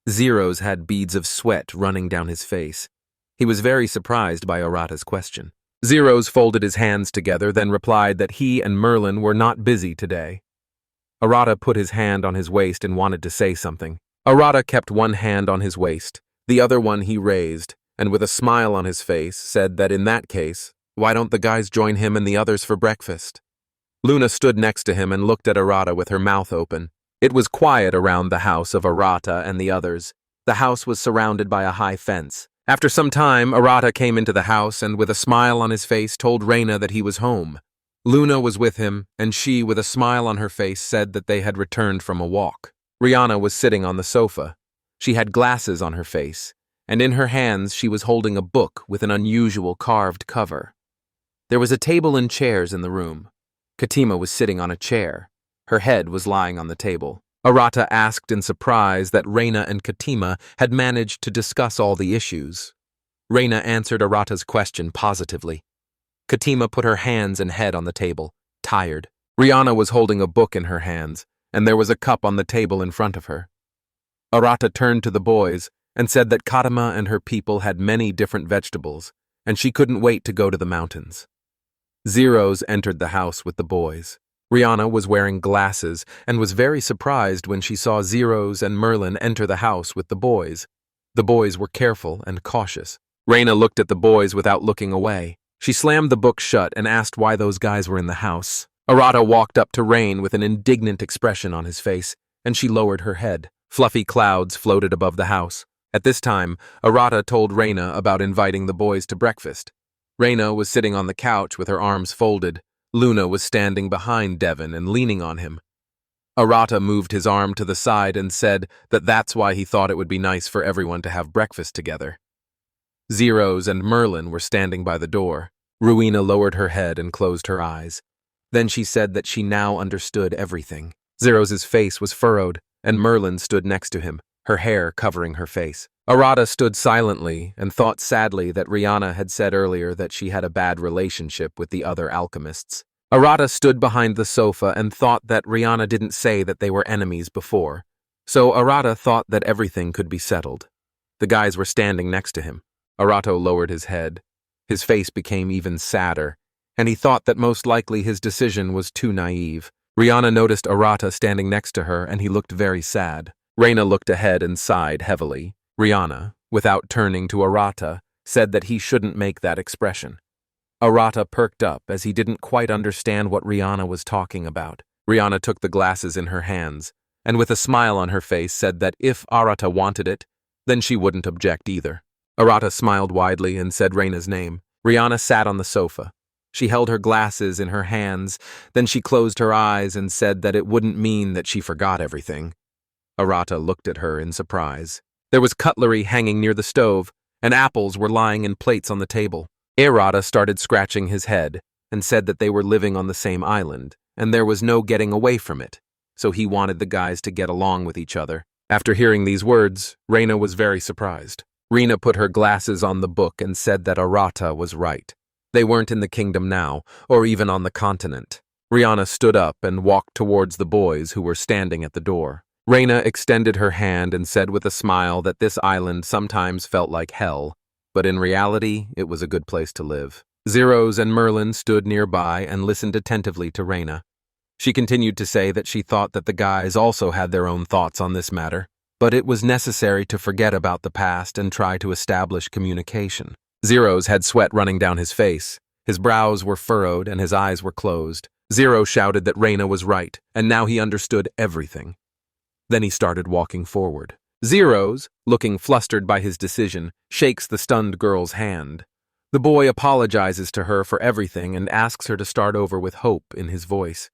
Zeros had beads of sweat running down his face. He was very surprised by Arata's question. Zeros folded his hands together, then replied that he and Merlin were not busy today. Arata put his hand on his waist and wanted to say something. Arata kept one hand on his waist, the other one he raised, and with a smile on his face said that in that case, why don't the guys join him and the others for breakfast? Luna stood next to him and looked at Arata with her mouth open. It was quiet around the house of Arata and the others. The house was surrounded by a high fence. After some time, Arata came into the house and with a smile on his face told Reina that he was home. Luna was with him, and she, with a smile on her face, said that they had returned from a walk. Rihanna was sitting on the sofa. She had glasses on her face, and in her hands she was holding a book with an unusual carved cover. There was a table and chairs in the room. Katima was sitting on a chair. Her head was lying on the table. Arata asked in surprise that Reina and Katima had managed to discuss all the issues. Reina answered Arata's question positively. Katima put her hands and head on the table, tired. Rihanna was holding a book in her hands, and there was a cup on the table in front of her. Arata turned to the boys and said that Katima and her people had many different vegetables, and she couldn't wait to go to the mountains. Zeros entered the house with the boys. Rihanna was wearing glasses and was very surprised when she saw Zeros and Merlin enter the house with the boys. The boys were careful and cautious. Reina looked at the boys without looking away. She slammed the book shut and asked why those guys were in the house. Arata walked up to Rain with an indignant expression on his face, and she lowered her head. Fluffy clouds floated above the house. At this time, Arata told Reina about inviting the boys to breakfast. Reina was sitting on the couch with her arms folded. Luna was standing behind Devon and leaning on him. Arata moved his arm to the side and said that that's why he thought it would be nice for everyone to have breakfast together. Zeros and Merlin were standing by the door. Ruina lowered her head and closed her eyes. Then she said that she now understood everything. Zero's face was furrowed, and Merlin stood next to him, her hair covering her face. Arata stood silently and thought sadly that Rihanna had said earlier that she had a bad relationship with the other alchemists. Arata stood behind the sofa and thought that Rihanna didn't say that they were enemies before, so Arata thought that everything could be settled. The guys were standing next to him. Arato lowered his head. His face became even sadder, and he thought that most likely his decision was too naive. Rihanna noticed Arata standing next to her, and he looked very sad. Reina looked ahead and sighed heavily. Rihanna, without turning to Arata, said that he shouldn't make that expression. Arata perked up as he didn't quite understand what Rihanna was talking about. Rihanna took the glasses in her hands, and with a smile on her face said that if Arata wanted it, then she wouldn't object either. Arata smiled widely and said Reina's name. Rihanna sat on the sofa. She held her glasses in her hands, then she closed her eyes and said that it wouldn't mean that she forgot everything. Arata looked at her in surprise. There was cutlery hanging near the stove, and apples were lying in plates on the table. Arata started scratching his head and said that they were living on the same island, and there was no getting away from it, so he wanted the guys to get along with each other. After hearing these words, Reina was very surprised. Rina put her glasses on the book and said that Arata was right. They weren't in the kingdom now, or even on the continent. Rihanna stood up and walked towards the boys who were standing at the door. Reina extended her hand and said with a smile that this island sometimes felt like hell, but in reality, it was a good place to live. Zeros and Merlin stood nearby and listened attentively to Reina. She continued to say that she thought that the guys also had their own thoughts on this matter, but it was necessary to forget about the past and try to establish communication. Zeros had sweat running down his face. His brows were furrowed and his eyes were closed. Zero shouted that Reina was right, and now he understood everything. Then he started walking forward. Zeros, looking flustered by his decision, shakes the stunned girl's hand. The boy apologizes to her for everything and asks her to start over with hope in his voice.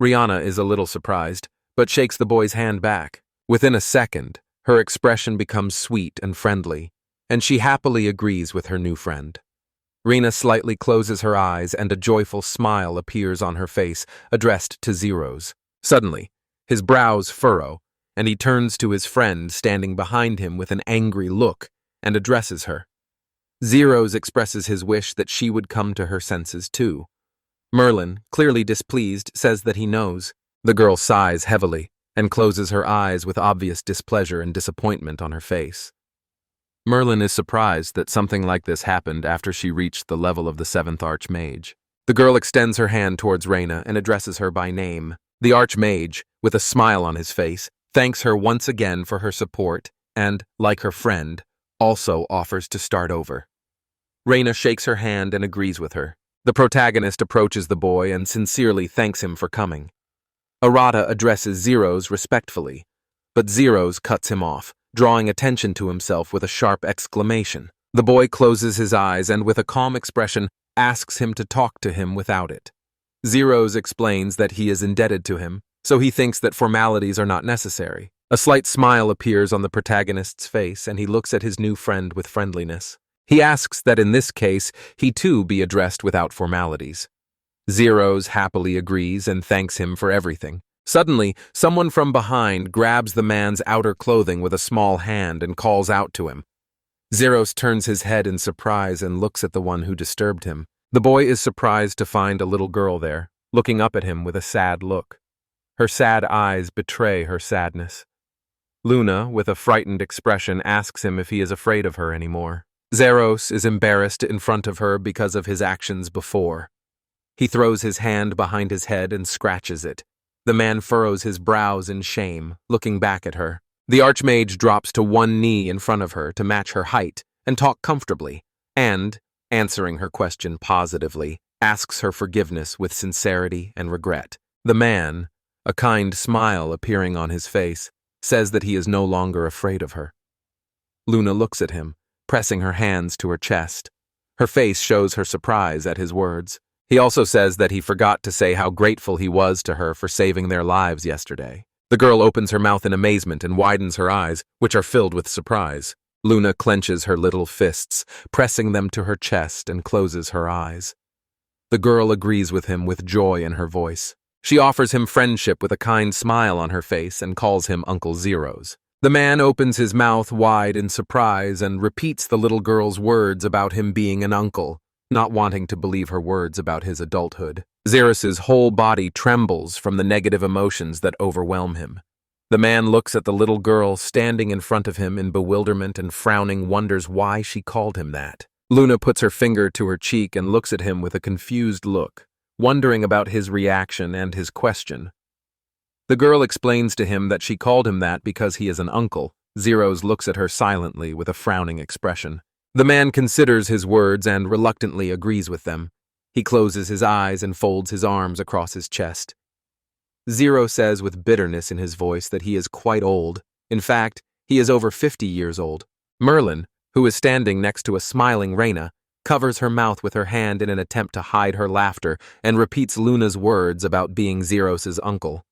Rihanna is a little surprised, but shakes the boy's hand back. Within a second, her expression becomes sweet and friendly, and she happily agrees with her new friend. Rina slightly closes her eyes and a joyful smile appears on her face, addressed to Zeros. Suddenly, his brows furrow, and he turns to his friend standing behind him with an angry look and addresses her. Zeros expresses his wish that she would come to her senses too. Merlin, clearly displeased, says that he knows. The girl sighs heavily and closes her eyes with obvious displeasure and disappointment on her face. Merlin is surprised that something like this happened after she reached the level of the 7th Archmage. The girl extends her hand towards Reina and addresses her by name. The Archmage, with a smile on his face, thanks her once again for her support and, like her friend, also offers to start over. Reina shakes her hand and agrees with her. The protagonist approaches the boy and sincerely thanks him for coming. Arata addresses Zeros respectfully, but Zeros cuts him off, drawing attention to himself with a sharp exclamation. The boy closes his eyes and, with a calm expression, asks him to talk to him without it. Zeros explains that he is indebted to him, so he thinks that formalities are not necessary. A slight smile appears on the protagonist's face, and he looks at his new friend with friendliness. He asks that in this case, he too be addressed without formalities. Zeros happily agrees and thanks him for everything. Suddenly, someone from behind grabs the man's outer clothing with a small hand and calls out to him. Zeros turns his head in surprise and looks at the one who disturbed him. The boy is surprised to find a little girl there, looking up at him with a sad look. Her sad eyes betray her sadness. Luna, with a frightened expression, asks him if he is afraid of her anymore. Zeros is embarrassed in front of her because of his actions before. He throws his hand behind his head and scratches it. The man furrows his brows in shame, looking back at her. The Archmage drops to one knee in front of her to match her height and talk comfortably, and, answering her question positively, asks her forgiveness with sincerity and regret. The man, a kind smile appearing on his face, says that he is no longer afraid of her. Luna looks at him, pressing her hands to her chest. Her face shows her surprise at his words. He also says that he forgot to say how grateful he was to her for saving their lives yesterday. The girl opens her mouth in amazement and widens her eyes, which are filled with surprise. Luna clenches her little fists, pressing them to her chest, and closes her eyes. The girl agrees with him with joy in her voice. She offers him friendship with a kind smile on her face and calls him Uncle Zeros. The man opens his mouth wide in surprise and repeats the little girl's words about him being an uncle, not wanting to believe her words about his adulthood. Zeros's whole body trembles from the negative emotions that overwhelm him. The man looks at the little girl standing in front of him in bewilderment and frowning wonders why she called him that. Luna puts her finger to her cheek and looks at him with a confused look, wondering about his reaction and his question. The girl explains to him that she called him that because he is an uncle. Zeros looks at her silently with a frowning expression. The man considers his words and reluctantly agrees with them. He closes his eyes and folds his arms across his chest. Zero says with bitterness in his voice that he is quite old. In fact, he is over 50 years old. Merlin, who is standing next to a smiling Reina, covers her mouth with her hand in an attempt to hide her laughter and repeats Luna's words about being Zeros's uncle.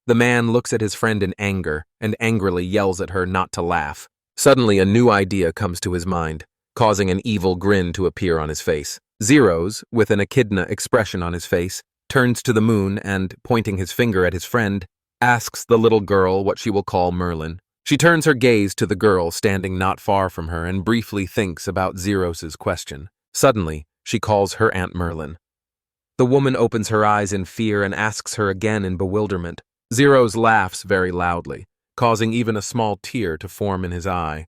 The man looks at his friend in anger and angrily yells at her not to laugh. Suddenly, a new idea comes to his mind, causing an evil grin to appear on his face. Zeros, with an echidna expression on his face, turns to the moon and, pointing his finger at his friend, asks the little girl what she will call Merlin. She turns her gaze to the girl standing not far from her and briefly thinks about Zeros's question. Suddenly, she calls her Aunt Merlin. The woman opens her eyes in fear and asks her again in bewilderment. Zeros laughs very loudly, causing even a small tear to form in his eye.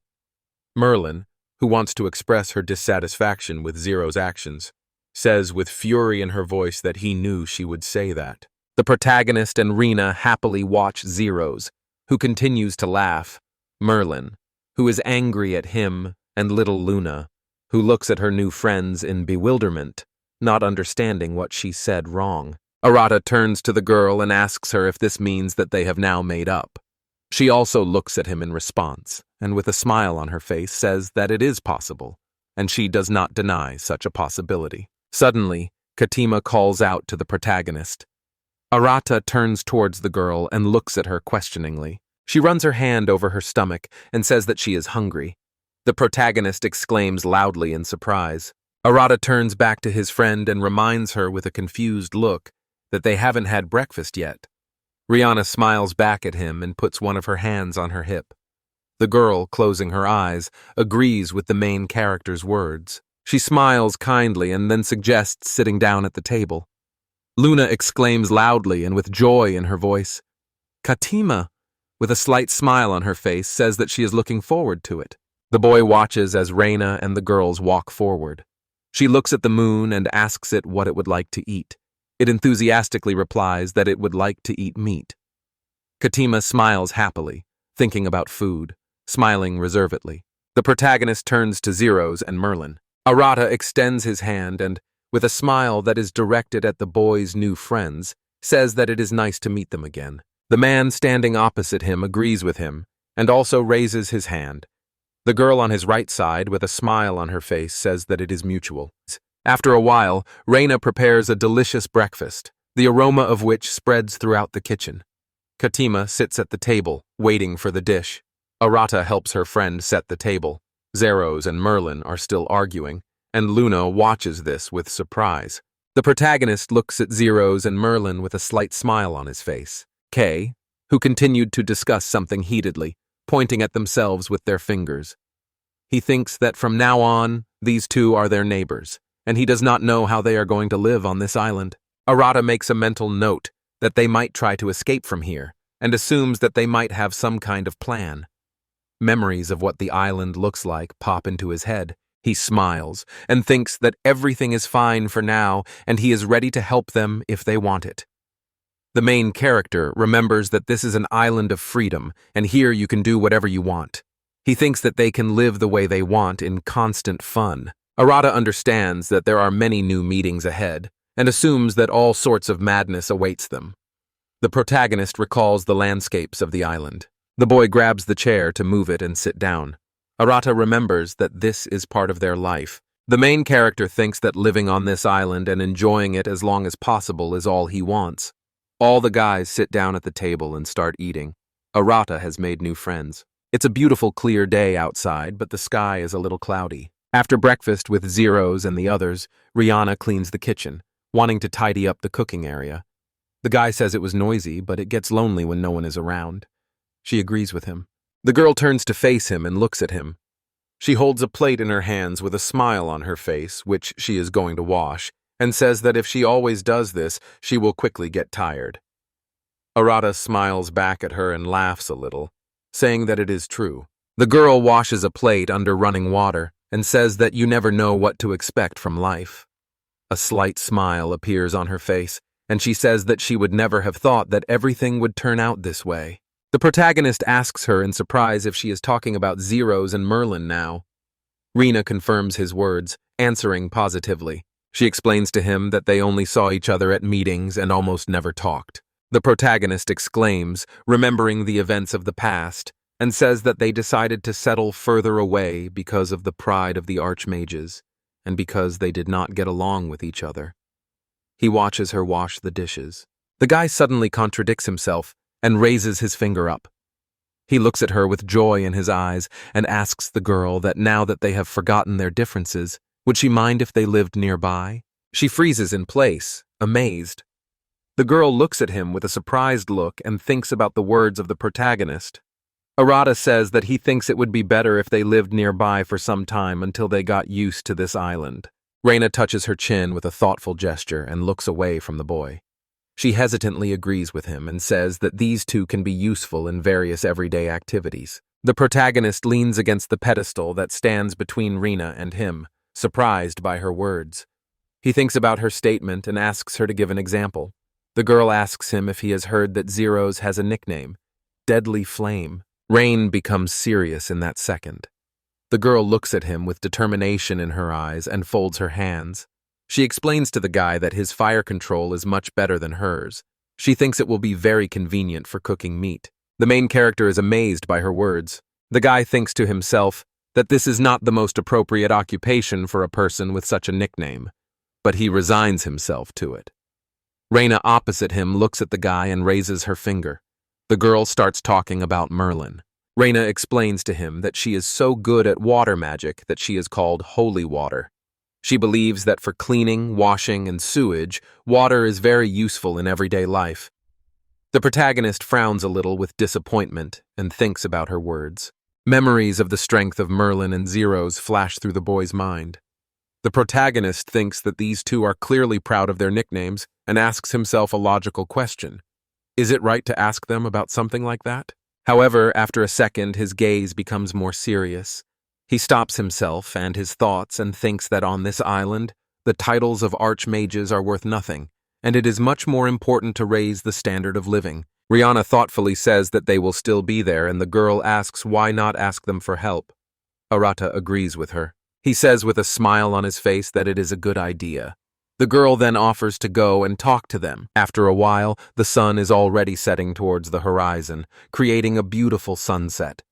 Merlin, who wants to express her dissatisfaction with Zero's actions, says with fury in her voice that he knew she would say that. The protagonist and Rena happily watch Zeros, who continues to laugh, Merlin, who is angry at him, and little Luna, who looks at her new friends in bewilderment, not understanding what she said wrong. Arata turns to the girl and asks her if this means that they have now made up. She also looks at him in response, and with a smile on her face says that it is possible, and she does not deny such a possibility. Suddenly, Katima calls out to the protagonist. Arata turns towards the girl and looks at her questioningly. She runs her hand over her stomach and says that she is hungry. The protagonist exclaims loudly in surprise. Arata turns back to his friend and reminds her with a confused look that they haven't had breakfast yet. Rihanna smiles back at him and puts one of her hands on her hip. The girl, closing her eyes, agrees with the main character's words. She smiles kindly and then suggests sitting down at the table. Luna exclaims loudly and with joy in her voice. Katima, with a slight smile on her face, says that she is looking forward to it. The boy watches as Reina and the girls walk forward. She looks at the moon and asks it what it would like to eat. It enthusiastically replies that it would like to eat meat. Katima smiles happily, thinking about food, smiling reservedly. The protagonist turns to Zeros and Merlin. Arata extends his hand and, with a smile that is directed at the boy's new friends, says that it is nice to meet them again. The man standing opposite him agrees with him and also raises his hand. The girl on his right side, with a smile on her face, says that it is mutual. After a while, Reina prepares a delicious breakfast, the aroma of which spreads throughout the kitchen. Katima sits at the table, waiting for the dish. Arata helps her friend set the table. Zeros and Merlin are still arguing, and Luna watches this with surprise. The protagonist looks at Zeros and Merlin with a slight smile on his face. Kay, who continued to discuss something heatedly, pointing at themselves with their fingers. He thinks that from now on, these two are their neighbors, and he does not know how they are going to live on this island. Arata makes a mental note that they might try to escape from here, and assumes that they might have some kind of plan. Memories of what the island looks like pop into his head. He smiles and thinks that everything is fine for now, and he is ready to help them if they want it. The main character remembers that this is an island of freedom, and here you can do whatever you want. He thinks that they can live the way they want in constant fun. Arata understands that there are many new meetings ahead, and assumes that all sorts of madness awaits them. The protagonist recalls the landscapes of the island. The boy grabs the chair to move it and sit down. Arata remembers that this is part of their life. The main character thinks that living on this island and enjoying it as long as possible is all he wants. All the guys sit down at the table and start eating. Arata has made new friends. It's a beautiful, clear day outside, but the sky is a little cloudy. After breakfast with Zeros and the others, Rihanna cleans the kitchen, wanting to tidy up the cooking area. The guy says it was noisy, but it gets lonely when no one is around. She agrees with him. The girl turns to face him and looks at him. She holds a plate in her hands with a smile on her face, which she is going to wash, and says that if she always does this, she will quickly get tired. Arata smiles back at her and laughs a little, saying that it is true. The girl washes a plate under running water and says that you never know what to expect from life. A slight smile appears on her face, and she says that she would never have thought that everything would turn out this way. The protagonist asks her in surprise if she is talking about Zeros and Merlin now. Rina confirms his words, answering positively. She explains to him that they only saw each other at meetings and almost never talked. The protagonist exclaims, remembering the events of the past, and says that they decided to settle further away because of the pride of the archmages, and because they did not get along with each other. He watches her wash the dishes. The guy suddenly contradicts himself and raises his finger up. He looks at her with joy in his eyes and asks the girl that now that they have forgotten their differences, would she mind if they lived nearby? She freezes in place, amazed. The girl looks at him with a surprised look and thinks about the words of the protagonist. Arata says that he thinks it would be better if they lived nearby for some time until they got used to this island. Reina touches her chin with a thoughtful gesture and looks away from the boy. She hesitantly agrees with him and says that these two can be useful in various everyday activities. The protagonist leans against the pedestal that stands between Rina and him, surprised by her words. He thinks about her statement and asks her to give an example. The girl asks him if he has heard that Zeros has a nickname, Deadly Flame. Rain becomes serious in that second. The girl looks at him with determination in her eyes and folds her hands. She explains to the guy that his fire control is much better than hers. She thinks it will be very convenient for cooking meat. The main character is amazed by her words. The guy thinks to himself that this is not the most appropriate occupation for a person with such a nickname, but he resigns himself to it. Reina opposite him looks at the guy and raises her finger. The girl starts talking about Merlin. Reina explains to him that she is so good at water magic that she is called holy water. She believes that for cleaning, washing, and sewage, water is very useful in everyday life. The protagonist frowns a little with disappointment and thinks about her words. Memories of the strength of Merlin and Zeros flash through the boy's mind. The protagonist thinks that these two are clearly proud of their nicknames and asks himself a logical question. Is it right to ask them about something like that? However, after a second, his gaze becomes more serious. He stops himself and his thoughts and thinks that on this island, the titles of archmages are worth nothing, and it is much more important to raise the standard of living. Rihanna thoughtfully says that they will still be there, and the girl asks why not ask them for help. Arata agrees with her. He says with a smile on his face that it is a good idea. The girl then offers to go and talk to them. After a while, the sun is already setting towards the horizon, creating a beautiful sunset.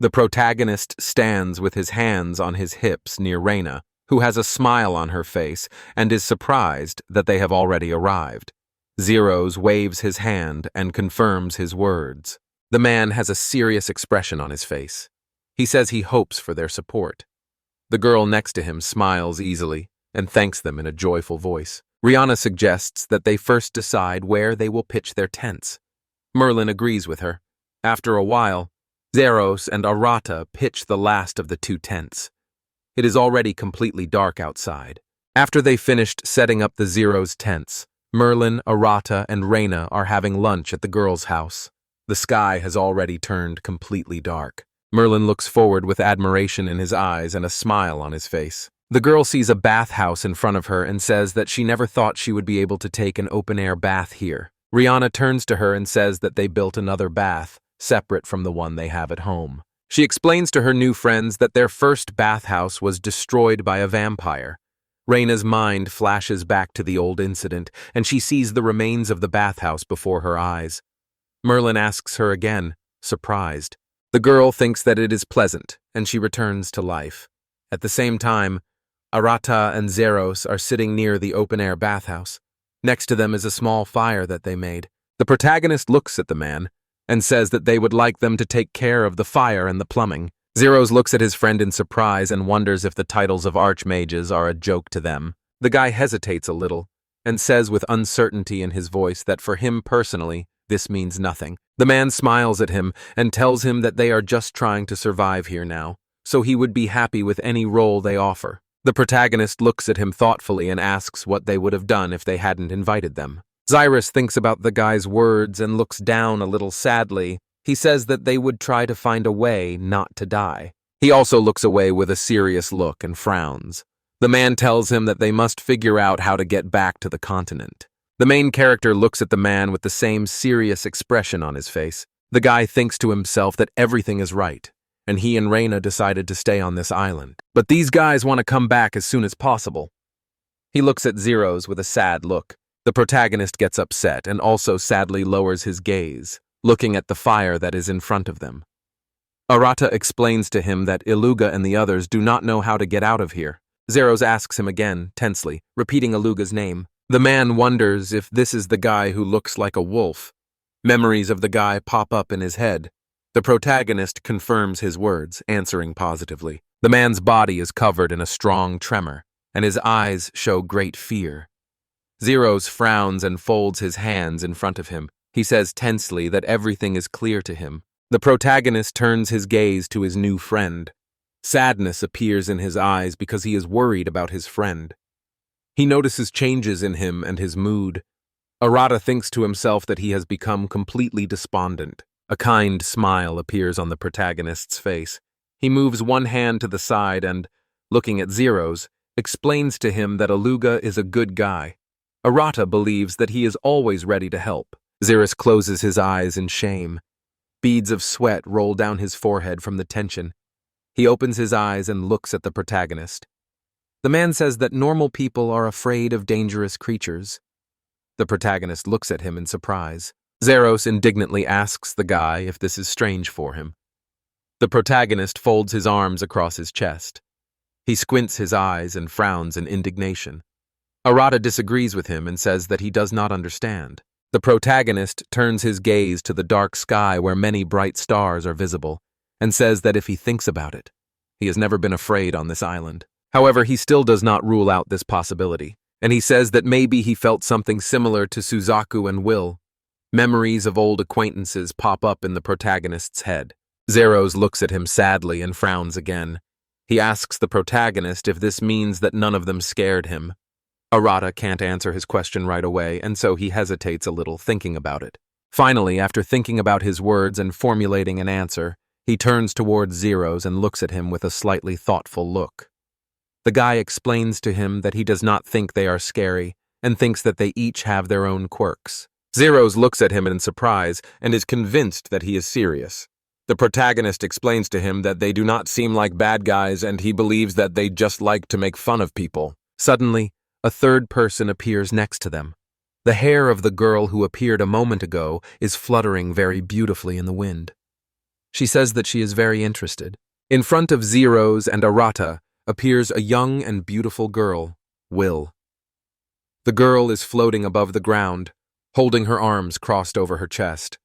The protagonist stands with his hands on his hips near Reina, who has a smile on her face and is surprised that they have already arrived. Zeros waves his hand and confirms his words. The man has a serious expression on his face. He says he hopes for their support. The girl next to him smiles easily and thanks them in a joyful voice. Rihanna suggests that they first decide where they will pitch their tents. Merlin agrees with her. After a while, Zeros and Arata pitch the last of the two tents. It is already completely dark outside. After they finished setting up the Zeros' tents, Merlin, Arata, and Reina are having lunch at the girl's house. The sky has already turned completely dark. Merlin looks forward with admiration in his eyes and a smile on his face. The girl sees a bathhouse in front of her and says that she never thought she would be able to take an open-air bath here. Rihanna turns to her and says that they built another bath, separate from the one they have at home. She explains to her new friends that their first bathhouse was destroyed by a vampire. Reina's mind flashes back to the old incident, and she sees the remains of the bathhouse before her eyes. Merlin asks her again, surprised. The girl thinks that it is pleasant, and she returns to life. At the same time, Arata and Zeros are sitting near the open-air bathhouse. Next to them is a small fire that they made. The protagonist looks at the man and says that they would like them to take care of the fire and the plumbing. Zeros looks at his friend in surprise and wonders if the titles of archmages are a joke to them. The guy hesitates a little and says with uncertainty in his voice that for him personally, this means nothing. The man smiles at him and tells him that they are just trying to survive here now, so he would be happy with any role they offer. The protagonist looks at him thoughtfully and asks what they would have done if they hadn't invited them. Zyrus thinks about the guy's words and looks down a little sadly. He says that they would try to find a way not to die. He also looks away with a serious look and frowns. The man tells him that they must figure out how to get back to the continent. The main character looks at the man with the same serious expression on his face. The guy thinks to himself that everything is right, and he and Reina decided to stay on this island. But these guys want to come back as soon as possible. He looks at Zeros with a sad look. The protagonist gets upset and also sadly lowers his gaze, looking at the fire that is in front of them. Arata explains to him that Aluga and the others do not know how to get out of here. Zeros asks him again, tensely, repeating Aluga's name. The man wonders if this is the guy who looks like a wolf. Memories of the guy pop up in his head. The protagonist confirms his words, answering positively. The man's body is covered in a strong tremor, and his eyes show great fear. Zeros frowns and folds his hands in front of him. He says tensely that everything is clear to him. The protagonist turns his gaze to his new friend. Sadness appears in his eyes because he is worried about his friend. He notices changes in him and his mood. Arata thinks to himself that he has become completely despondent. A kind smile appears on the protagonist's face. He moves one hand to the side and, looking at Zeros, explains to him that Aluga is a good guy. Arata believes that he is always ready to help. Zeros closes his eyes in shame. Beads of sweat roll down his forehead from the tension. He opens his eyes and looks at the protagonist. The man says that normal people are afraid of dangerous creatures. The protagonist looks at him in surprise. Zeros indignantly asks the guy if this is strange for him. The protagonist folds his arms across his chest. He squints his eyes and frowns in indignation. Arata disagrees with him and says that he does not understand. The protagonist turns his gaze to the dark sky where many bright stars are visible, and says that if he thinks about it, he has never been afraid on this island. However, he still does not rule out this possibility, and he says that maybe he felt something similar to Suzaku and Will. Memories of old acquaintances pop up in the protagonist's head. Zeros looks at him sadly and frowns again. He asks the protagonist if this means that none of them scared him. Arata can't answer his question right away, and so he hesitates a little, thinking about it. Finally, after thinking about his words and formulating an answer, he turns towards Zeros and looks at him with a slightly thoughtful look. The guy explains to him that he does not think they are scary, and thinks that they each have their own quirks. Zeros looks at him in surprise and is convinced that he is serious. The protagonist explains to him that they do not seem like bad guys and he believes that they just like to make fun of people. Suddenly, a third person appears next to them. The hair of the girl who appeared a moment ago is fluttering very beautifully in the wind. She says that she is very interested. In front of Zeros and Arata appears a young and beautiful girl, Will. The girl is floating above the ground, holding her arms crossed over her chest.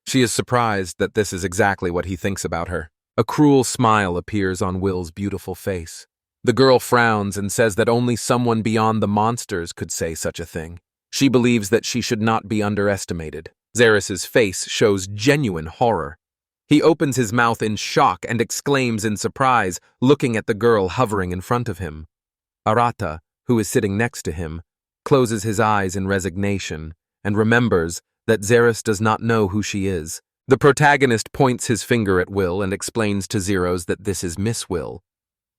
She is surprised that this is exactly what he thinks about her. A cruel smile appears on Will's beautiful face. The girl frowns and says that only someone beyond the monsters could say such a thing. She believes that she should not be underestimated. Zeres's face shows genuine horror. He opens his mouth in shock and exclaims in surprise, looking at the girl hovering in front of him. Arata, who is sitting next to him, closes his eyes in resignation and remembers that Zeres does not know who she is. The protagonist points his finger at Will and explains to Zeros that this is Miss Will.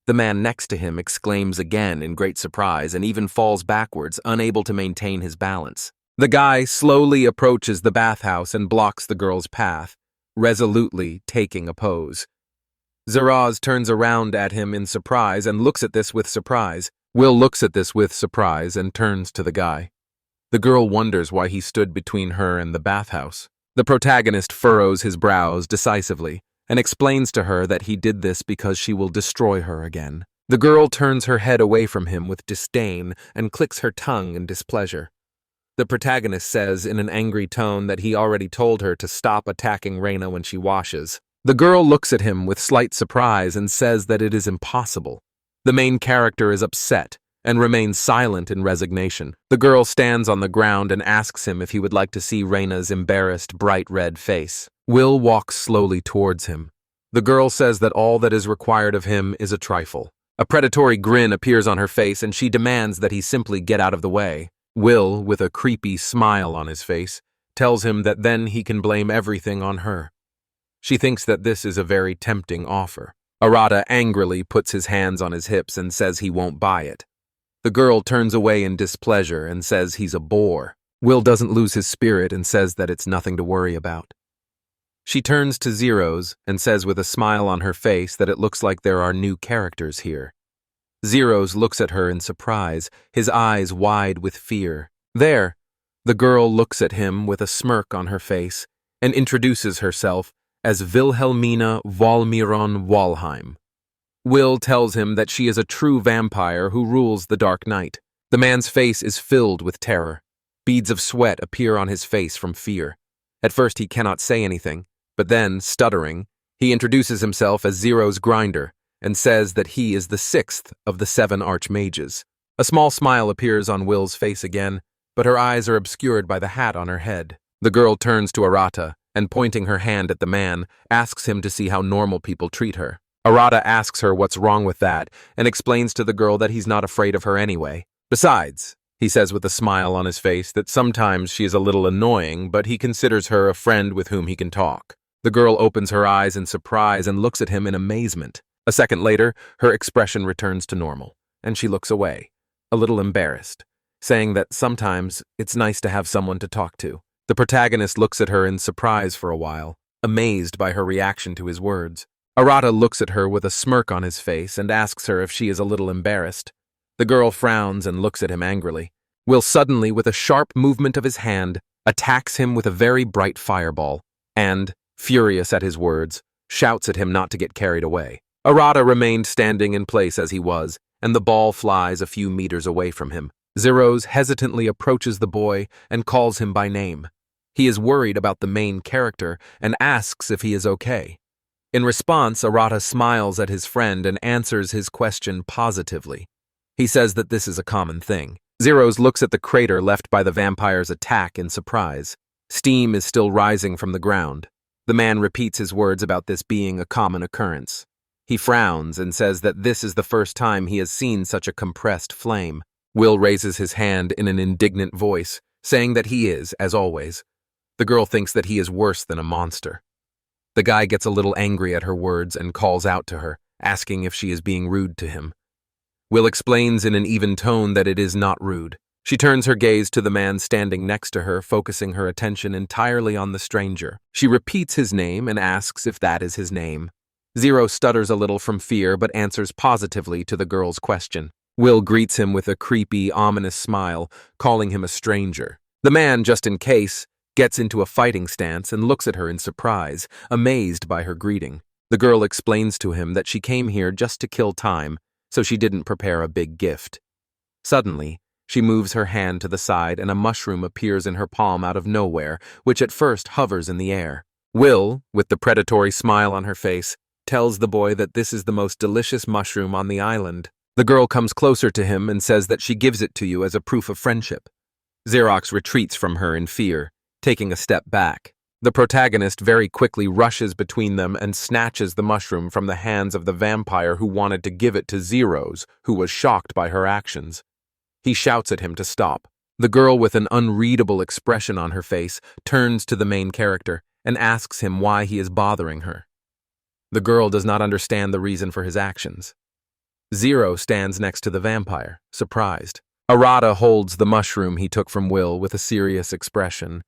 The man next to him exclaims again in great surprise and even falls backwards, unable to maintain his balance. The guy slowly approaches the bathhouse and blocks the girl's path, resolutely taking a pose. Zeres turns around at him in surprise and looks at this with surprise. Will looks at this with surprise and turns to the guy. The girl wonders why he stood between her and the bathhouse. The protagonist furrows his brows decisively and explains to her that he did this because she will destroy her again. The girl turns her head away from him with disdain and clicks her tongue in displeasure. The protagonist says in an angry tone that he already told her to stop attacking Reina when she washes. The girl looks at him with slight surprise and says that it is impossible. The main character is upset and remains silent in resignation. The girl stands on the ground and asks him if he would like to see Reina's embarrassed, bright red face. Will walks slowly towards him. The girl says that all that is required of him is a trifle. A predatory grin appears on her face and she demands that he simply get out of the way. Will, with a creepy smile on his face, tells him that then he can blame everything on her. She thinks that this is a very tempting offer. Arata angrily puts his hands on his hips and says he won't buy it. The girl turns away in displeasure and says he's a bore. Will doesn't lose his spirit and says that it's nothing to worry about. She turns to Zeros and says with a smile on her face that it looks like there are new characters here. Zeros looks at her in surprise, his eyes wide with fear. There, the girl looks at him with a smirk on her face and introduces herself as Wilhelmina Walmiron Walheim. Will tells him that she is a true vampire who rules the Dark Night. The man's face is filled with terror. Beads of sweat appear on his face from fear. At first he cannot say anything, but then, stuttering, he introduces himself as Zero's grinder and says that he is the 6th of the 7 archmages. A small smile appears on Will's face again, but her eyes are obscured by the hat on her head. The girl turns to Arata and, pointing her hand at the man, asks him to see how normal people treat her. Arata asks her what's wrong with that and explains to the girl that he's not afraid of her anyway. Besides, he says with a smile on his face that sometimes she is a little annoying, but he considers her a friend with whom he can talk. The girl opens her eyes in surprise and looks at him in amazement. A second later, her expression returns to normal, and she looks away, a little embarrassed, saying that sometimes it's nice to have someone to talk to. The protagonist looks at her in surprise for a while, amazed by her reaction to his words. Arata looks at her with a smirk on his face and asks her if she is a little embarrassed. The girl frowns and looks at him angrily. Will suddenly, with a sharp movement of his hand, attacks him with a very bright fireball, and, furious at his words, shouts at him not to get carried away. Arata remained standing in place as he was, and the ball flies a few meters away from him. Zeros hesitantly approaches the boy and calls him by name. He is worried about the main character and asks if he is okay. In response, Arata smiles at his friend and answers his question positively. He says that this is a common thing. Zeros looks at the crater left by the vampire's attack in surprise. Steam is still rising from the ground. The man repeats his words about this being a common occurrence. He frowns and says that this is the first time he has seen such a compressed flame. Will raises his hand in an indignant voice, saying that he is, as always. The girl thinks that he is worse than a monster. The guy gets a little angry at her words and calls out to her, asking if she is being rude to him. Will explains in an even tone that it is not rude. She turns her gaze to the man standing next to her, focusing her attention entirely on the stranger. She repeats his name and asks if that is his name. Zero stutters a little from fear but answers positively to the girl's question. Will greets him with a creepy, ominous smile, calling him a stranger. The man, just in case, gets into a fighting stance and looks at her in surprise, amazed by her greeting. The girl explains to him that she came here just to kill time, so she didn't prepare a big gift. Suddenly, she moves her hand to the side and a mushroom appears in her palm out of nowhere, which at first hovers in the air. Will, with the predatory smile on her face, tells the boy that this is the most delicious mushroom on the island. The girl comes closer to him and says that she gives it to you as a proof of friendship. Xerox retreats from her in fear, taking a step back. The protagonist very quickly rushes between them and snatches the mushroom from the hands of the vampire who wanted to give it to Zeros, who was shocked by her actions. He shouts at him to stop. The girl, with an unreadable expression on her face, turns to the main character and asks him why he is bothering her. The girl does not understand the reason for his actions. Zero stands next to the vampire, surprised. Arata holds the mushroom he took from Will with a serious expression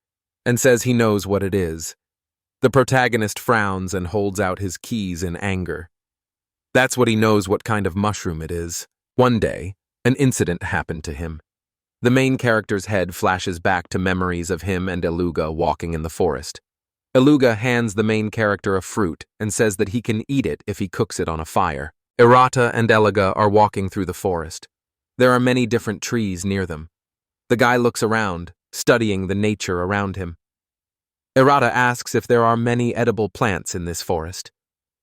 and says he knows what it is. The protagonist frowns and holds out his keys in anger. That's what he knows what kind of mushroom it is. One day, an incident happened to him. The main character's head flashes back to memories of him and Aluga walking in the forest. Aluga hands the main character a fruit and says that he can eat it if he cooks it on a fire. Arata and Aluga are walking through the forest. There are many different trees near them. The guy looks around, studying the nature around him. Errata asks if there are many edible plants in this forest.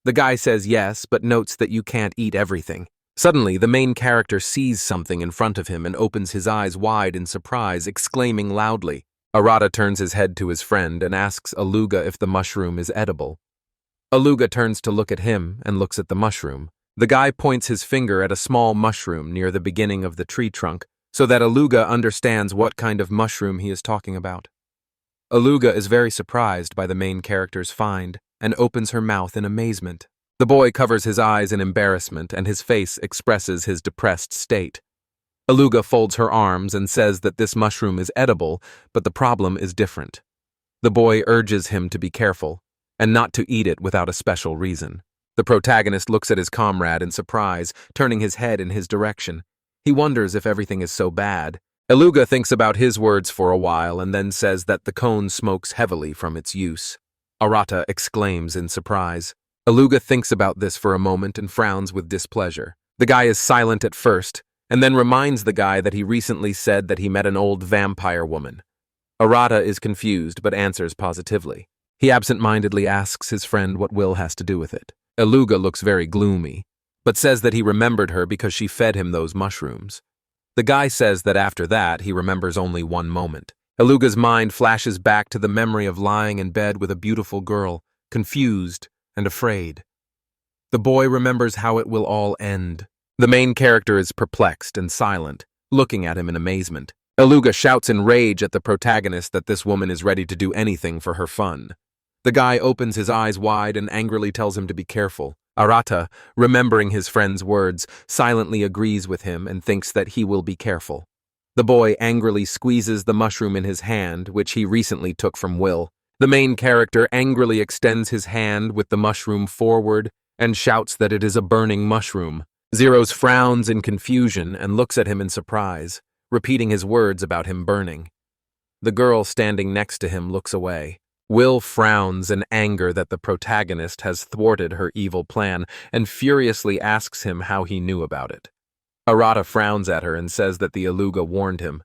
The guy says yes, but notes that you can't eat everything. Suddenly, the main character sees something in front of him and opens his eyes wide in surprise, exclaiming loudly. Errata turns his head to his friend and asks Aluga if the mushroom is edible. Aluga turns to look at him and looks at the mushroom. The guy points his finger at a small mushroom near the beginning of the tree trunk so that Aluga understands what kind of mushroom he is talking about. Aluga is very surprised by the main character's find and opens her mouth in amazement. The boy covers his eyes in embarrassment and his face expresses his depressed state. Aluga folds her arms and says that this mushroom is edible, but the problem is different. The boy urges him to be careful and not to eat it without a special reason. The protagonist looks at his comrade in surprise, turning his head in his direction. He wonders if everything is so bad. Aluga thinks about his words for a while and then says that the cone smokes heavily from its use. Errata exclaims in surprise. Aluga thinks about this for a moment and frowns with displeasure. The guy is silent at first, and then reminds the guy that he recently said that he met an old vampire woman. Errata is confused but answers positively. He absent-mindedly asks his friend what Will has to do with it. Aluga looks very gloomy, but says that he remembered her because she fed him those mushrooms. The guy says that after that, he remembers only one moment. Aluga's mind flashes back to the memory of lying in bed with a beautiful girl, confused and afraid. The boy remembers how it will all end. The main character is perplexed and silent, looking at him in amazement. Aluga shouts in rage at the protagonist that this woman is ready to do anything for her fun. The guy opens his eyes wide and angrily tells him to be careful. Errata, remembering his friend's words, silently agrees with him and thinks that he will be careful. The boy angrily squeezes the mushroom in his hand, which he recently took from Will. The main character angrily extends his hand with the mushroom forward and shouts that it is a burning mushroom. Zeros frowns in confusion and looks at him in surprise, repeating his words about him burning. The girl standing next to him looks away. Will frowns in anger that the protagonist has thwarted her evil plan and furiously asks him how he knew about it. Errata frowns at her and says that the Aluga warned him.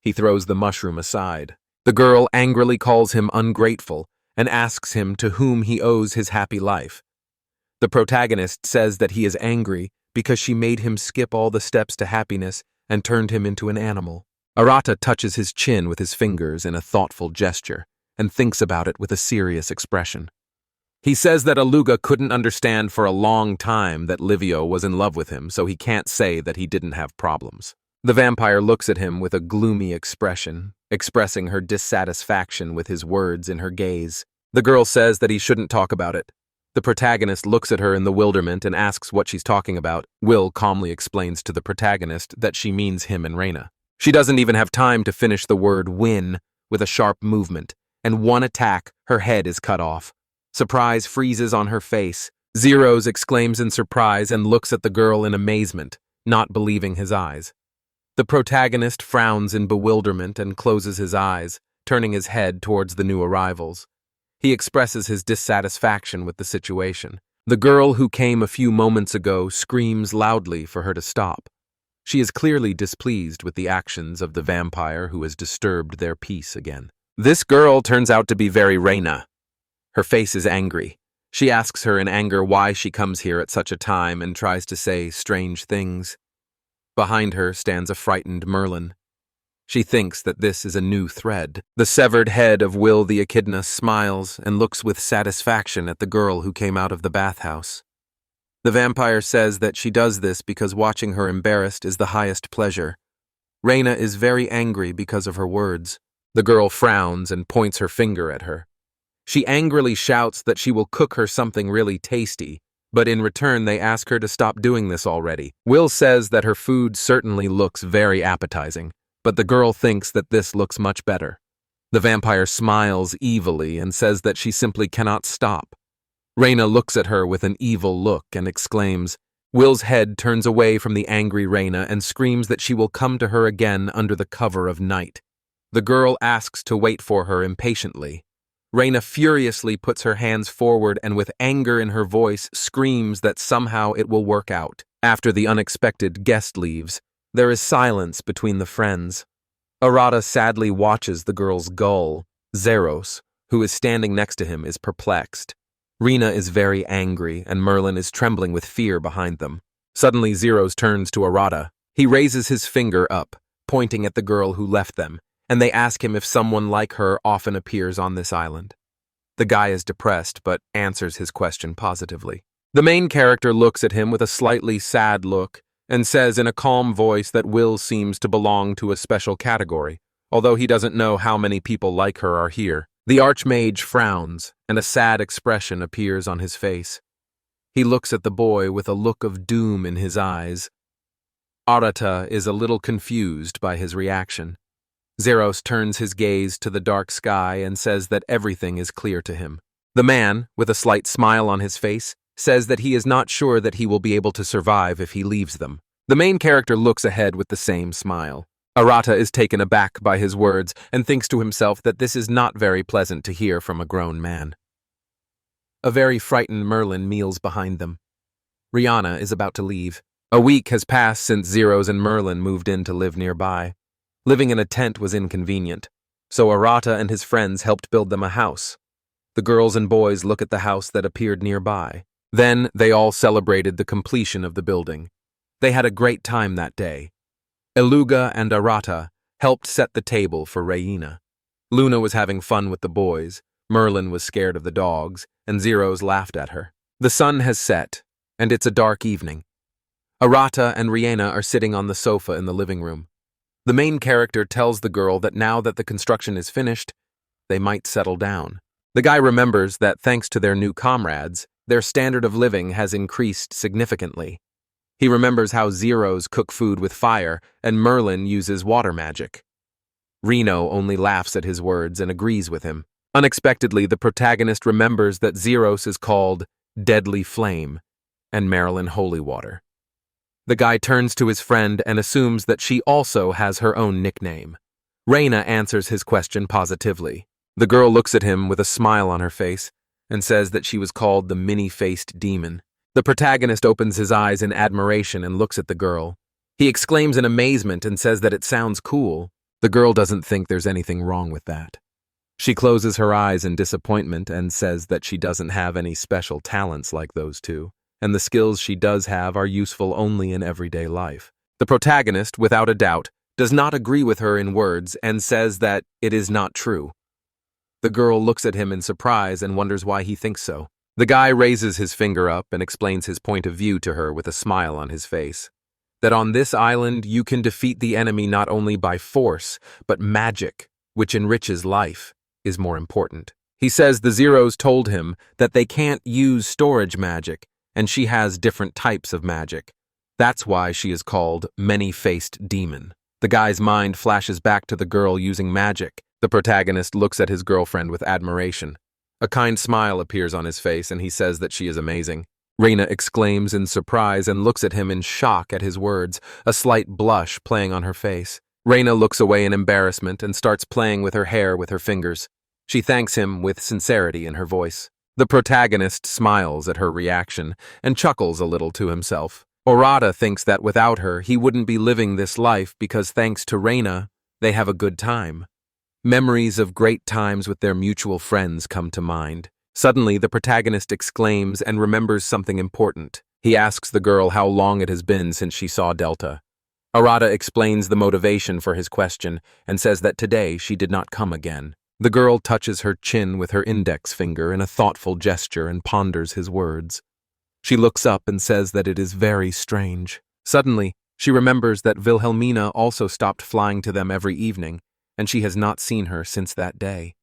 He throws the mushroom aside. The girl angrily calls him ungrateful and asks him to whom he owes his happy life. The protagonist says that he is angry because she made him skip all the steps to happiness and turned him into an animal. Errata touches his chin with his fingers in a thoughtful gesture and thinks about it with a serious expression. He says that Aluga couldn't understand for a long time that Livio was in love with him, so he can't say that he didn't have problems. The vampire looks at him with a gloomy expression, expressing her dissatisfaction with his words in her gaze. The girl says that he shouldn't talk about it. The protagonist looks at her in bewilderment and asks what she's talking about. Will calmly explains to the protagonist that she means him and Reina. She doesn't even have time to finish the word win with a sharp movement, and one attack, her head is cut off. Surprise freezes on her face. Zeros exclaims in surprise and looks at the girl in amazement, not believing his eyes. The protagonist frowns in bewilderment and closes his eyes, turning his head towards the new arrivals. He expresses his dissatisfaction with the situation. The girl who came a few moments ago screams loudly for her to stop. She is clearly displeased with the actions of the vampire who has disturbed their peace again. This girl turns out to be very Reina. Her face is angry. She asks her in anger why she comes here at such a time and tries to say strange things. Behind her stands a frightened Merlin. She thinks that this is a new thread. The severed head of Will the Echidna smiles and looks with satisfaction at the girl who came out of the bathhouse. The vampire says that she does this because watching her embarrassed is the highest pleasure. Reina is very angry because of her words. The girl frowns and points her finger at her. She angrily shouts that she will cook her something really tasty, but in return they ask her to stop doing this already. Will says that her food certainly looks very appetizing, but the girl thinks that this looks much better. The vampire smiles evilly and says that she simply cannot stop. Reina looks at her with an evil look and exclaims. Will's head turns away from the angry Reina and screams that she will come to her again under the cover of night. The girl asks to wait for her impatiently. Reina furiously puts her hands forward and with anger in her voice screams that somehow it will work out. After the unexpected guest leaves, there is silence between the friends. Arata sadly watches the girl's gull. Zeros, who is standing next to him, is perplexed. Rina is very angry, and Merlin is trembling with fear behind them. Suddenly, Zeros turns to Arata. He raises his finger up, pointing at the girl who left them, and they ask him if someone like her often appears on this island. The guy is depressed, but answers his question positively. The main character looks at him with a slightly sad look and says in a calm voice that Will seems to belong to a special category, although he doesn't know how many people like her are here. The Archmage frowns, and a sad expression appears on his face. He looks at the boy with a look of doom in his eyes. Arata is a little confused by his reaction. Zeros turns his gaze to the dark sky and says that everything is clear to him. The man, with a slight smile on his face, says that he is not sure that he will be able to survive if he leaves them. The main character looks ahead with the same smile. Arata is taken aback by his words and thinks to himself that this is not very pleasant to hear from a grown man. A very frightened Merlin kneels behind them. Rihanna is about to leave. A week has passed since Zeros and Merlin moved in to live nearby. Living in a tent was inconvenient, so Arata and his friends helped build them a house. The girls and boys look at the house that appeared nearby. Then they all celebrated the completion of the building. They had a great time that day. Aluga and Arata helped set the table for Reina. Luna was having fun with the boys, Merlin was scared of the dogs, and Zeros laughed at her. The sun has set, and it's a dark evening. Arata and Rihanna are sitting on the sofa in the living room. The main character tells the girl that now that the construction is finished, they might settle down. The guy remembers that thanks to their new comrades, their standard of living has increased significantly. He remembers how Zeros cook food with fire and Merlin uses water magic. Reno only laughs at his words and agrees with him. Unexpectedly, the protagonist remembers that Zeros is called Deadly Flame and Marilyn Holy Water. The guy turns to his friend and assumes that she also has her own nickname. Reina answers his question positively. The girl looks at him with a smile on her face and says that she was called the many-faced demon. The protagonist opens his eyes in admiration and looks at the girl. He exclaims in amazement and says that it sounds cool. The girl doesn't think there's anything wrong with that. She closes her eyes in disappointment and says that she doesn't have any special talents like those two, and the skills she does have are useful only in everyday life. The protagonist, without a doubt, does not agree with her in words and says that it is not true. The girl looks at him in surprise and wonders why he thinks so. The guy raises his finger up and explains his point of view to her with a smile on his face. That on this island you can defeat the enemy not only by force, but magic, which enriches life, is more important. He says the Zeros told him that they can't use storage magic, and she has different types of magic. That's why she is called Many-Faced Demon. The guy's mind flashes back to the girl using magic. The protagonist looks at his girlfriend with admiration. A kind smile appears on his face and he says that she is amazing. Reina exclaims in surprise and looks at him in shock at his words, a slight blush playing on her face. Reina looks away in embarrassment and starts playing with her hair with her fingers. She thanks him with sincerity in her voice. The protagonist smiles at her reaction and chuckles a little to himself. Arata thinks that without her, he wouldn't be living this life because thanks to Reina, they have a good time. Memories of great times with their mutual friends come to mind. Suddenly, the protagonist exclaims and remembers something important. He asks the girl how long it has been since she saw Delta. Arata explains the motivation for his question and says that today she did not come again. The girl touches her chin with her index finger in a thoughtful gesture and ponders his words. She looks up and says that it is very strange. Suddenly, she remembers that Wilhelmina also stopped flying to them every evening, and she has not seen her since that day.